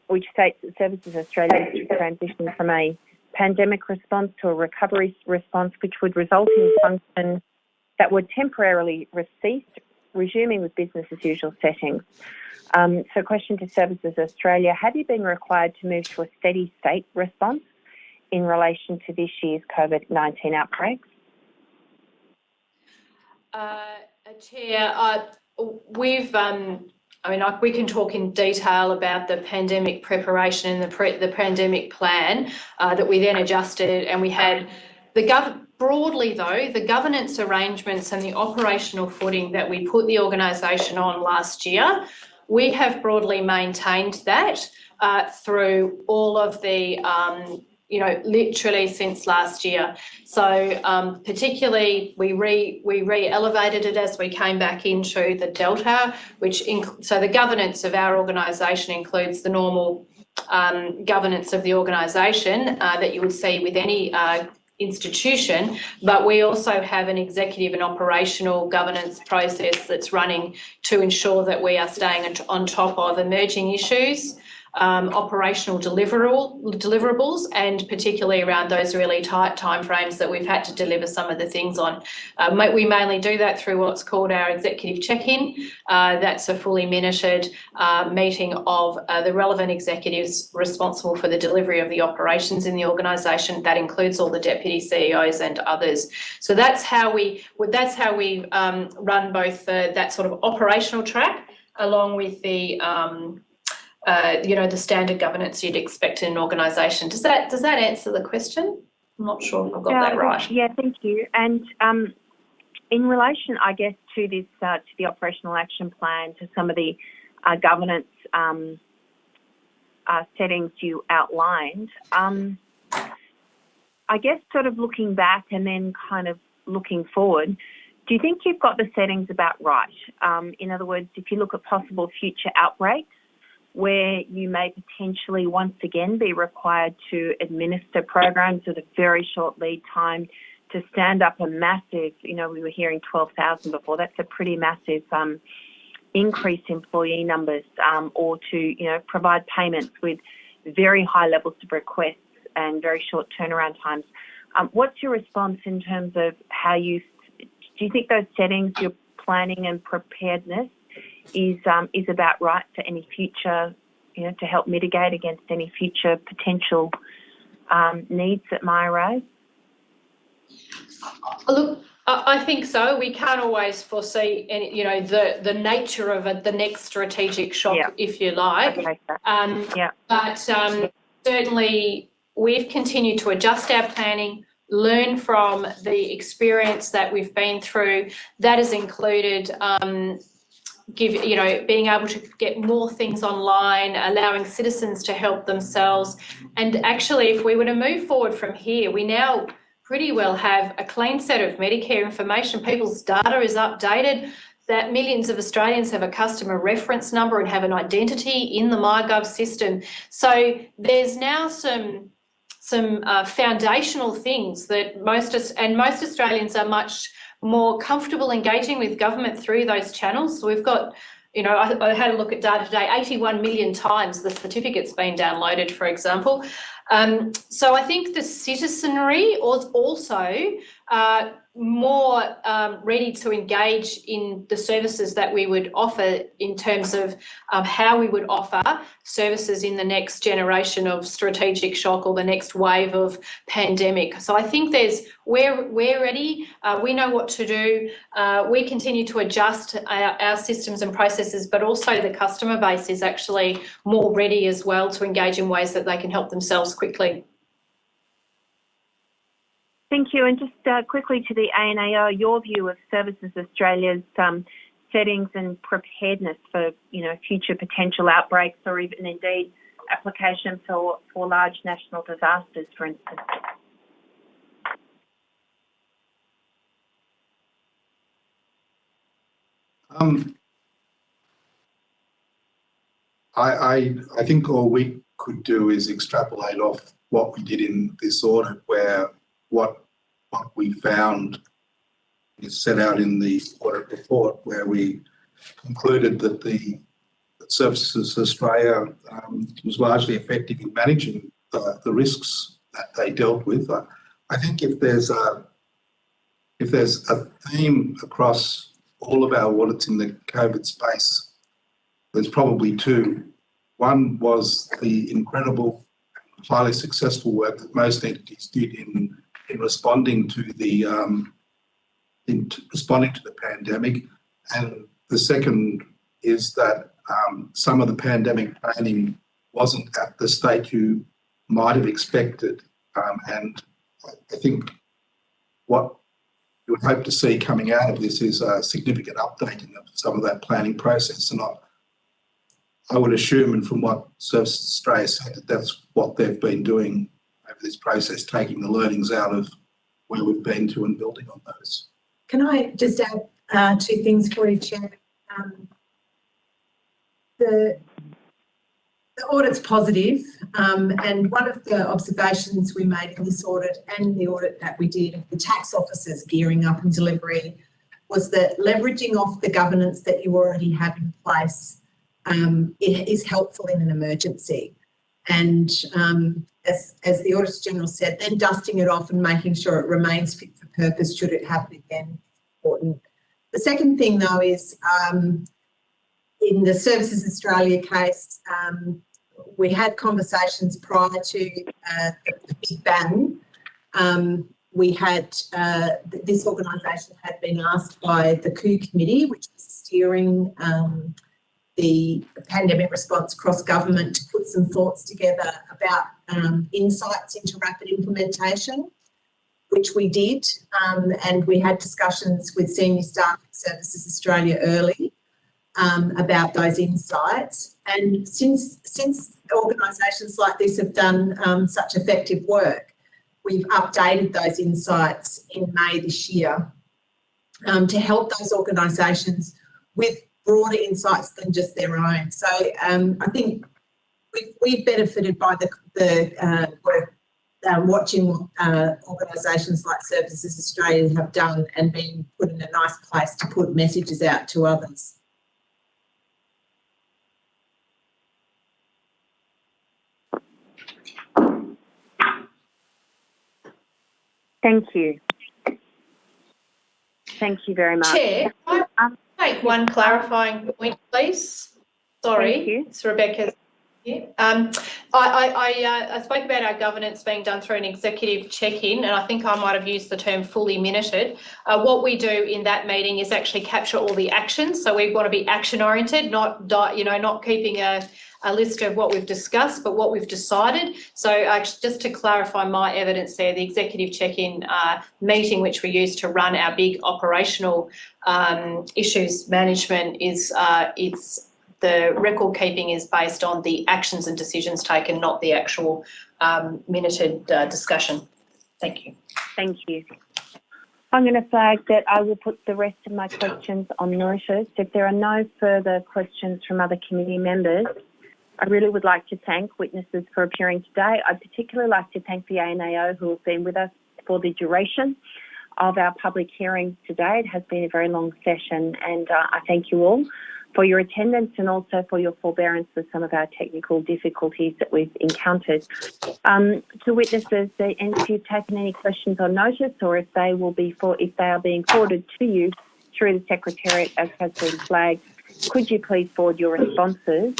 Speaker 1: which states that Services Australia is transitioning from a pandemic response to a recovery response, which would result in functions that would temporarily cease, resuming with business as usual settings. So question to Services Australia, have you been required to move to a steady state response in relation to this year's COVID-19 outbreaks?
Speaker 12: Chair, we can talk in detail about the pandemic preparation and the pandemic plan that we then adjusted, and we had broadly though, the governance arrangements and the operational footing that we put the organisation on last year, we have broadly maintained that through all of the literally since last year. So particularly we re-elevated it as we came back into the Delta, so the governance of our organisation includes the normal governance of the organisation that you would see with any institution, but we also have an executive and operational governance process that's running to ensure that we are staying on top of emerging issues, operational deliverables, and particularly around those really tight timeframes that we've had to deliver some of the things on. We mainly do that through what's called our executive check-in. That's a fully minuted meeting of the relevant executives responsible for the delivery of the operations in the organisation. That includes all the deputy CEOs and others. So that's how we run both that sort of operational track along with the the standard governance you'd expect in an organisation. Does that answer the question? I'm not sure if I've got that right.
Speaker 1: Yeah, thank you. And in relation, I guess, to this, to the operational action plan, to some of the governance settings you outlined, I guess sort of looking back and then kind of looking forward, Do you think you've got the settings about right? In other words, if you look at possible future outbreaks where you may potentially once again be required to administer programs with a very short lead time to stand up a massive, we were hearing 12,000 before, that's a pretty massive increase in employee numbers, or to, provide payments with very high levels of requests and very short turnaround times. What's your response in terms of how do you think those settings, your planning and preparedness is about right for any future, to help mitigate against any future potential needs that might arise?
Speaker 12: Look, I think so. We can't always foresee any, the nature of the next strategic shock, if you like.
Speaker 1: Okay.
Speaker 12: But certainly we've continued to adjust our planning, learn from the experience that we've been through. That has included being able to get more things online, allowing citizens to help themselves. And actually, if we were to move forward from here, we now pretty well have a clean set of Medicare information. People's data is updated, that millions of Australians have a customer reference number and have an identity in the MyGov system. So there's now some foundational things that most Australians are much more comfortable engaging with government through those channels. So we've got, I had a look at data today, 81 million times the certificate's been downloaded, for example. So I think the citizenry is also more ready to engage in the services that we would offer in terms of how we would offer services in the next generation of strategic shock or the next wave of pandemic. So I think we're ready. We know what to do. We continue to adjust our systems and processes, but also the customer base is actually more ready as well to engage in ways that they can help themselves quickly.
Speaker 1: Thank you. And just quickly to the ANAO, your view of Services Australia's settings and preparedness for, future potential outbreaks or even indeed application for large national disasters, for instance.
Speaker 7: I think all we could do is extrapolate off what we did in this audit, where what we found is set out in the audit report, where we concluded that the Services Australia was largely effective in managing the risks that they dealt with. I think if there's a theme across all of our audits in the COVID space, there's probably two. One was the incredible, highly successful work that most entities did in responding to the pandemic, and the second is that some of the pandemic planning wasn't at the state you might have expected, and I think what you would hope to see coming out of this is a significant updating of some of that planning process. And I would assume, and from what Services Australia said, that that's what they've been doing over this process, taking the learnings out of where we've been to and building on those.
Speaker 3: Can I just add two things for you, Chair? The audit's positive, and one of the observations we made in this audit and the audit that we did of the tax officers gearing up and delivery was that leveraging off the governance that you already have in place it is helpful in an emergency. And as the Auditor General said, then dusting it off and making sure it remains fit for purpose should it happen again is important. The second thing, though, is in the Services Australia case, we had conversations prior to the big bang. We had, this organisation had been asked by the coup committee, which was steering the pandemic response across government, to put some thoughts together about insights into rapid implementation, which we did, and we had discussions with senior staff at Services Australia early about those insights. And since organisations like this have done such effective work, we've updated those insights in May this year. to help those organisations with broader insights than just their own. So I think we've benefited by the work watching what organisations like Services Australia have done and been put in a nice place to put messages out to others.
Speaker 1: Thank you. Thank you very much.
Speaker 12: Chair, can I make one clarifying point, please? Sorry,
Speaker 1: Thank you.
Speaker 12: it's Rebecca. I spoke about our governance being done through an executive check-in, and I think I might have used the term fully minuted. What we do in that meeting is actually capture all the actions. So we want to be action-oriented, not keeping a list of what we've discussed, but what we've decided. So just to clarify my evidence there, the executive check-in meeting, which we use to run our big operational issues management, is the record keeping is based on the actions and decisions taken, not the actual minuted discussion. Thank you.
Speaker 1: Thank you. I'm going to flag that I will put the rest of my questions on notice. If there are no further questions from other committee members, I really would like to thank witnesses for appearing today. I'd particularly like to thank the ANAO who have been with us for the duration of our public hearings today. It has been a very long session, and I thank you all for your attendance and also for your forbearance with some of our technical difficulties that we've encountered. To witnesses, if you've taken any questions on notice, or if they are being forwarded to you through the Secretariat as has been flagged, could you please forward your responses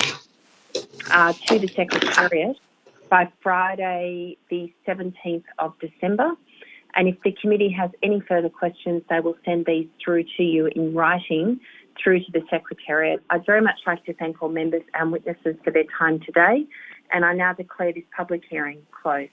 Speaker 1: to the Secretariat by Friday the 17th of December. And if the committee has any further questions, they will send these through to you in writing through to the Secretariat. I'd very much like to thank all members and witnesses for their time today, and I now declare this public hearing closed.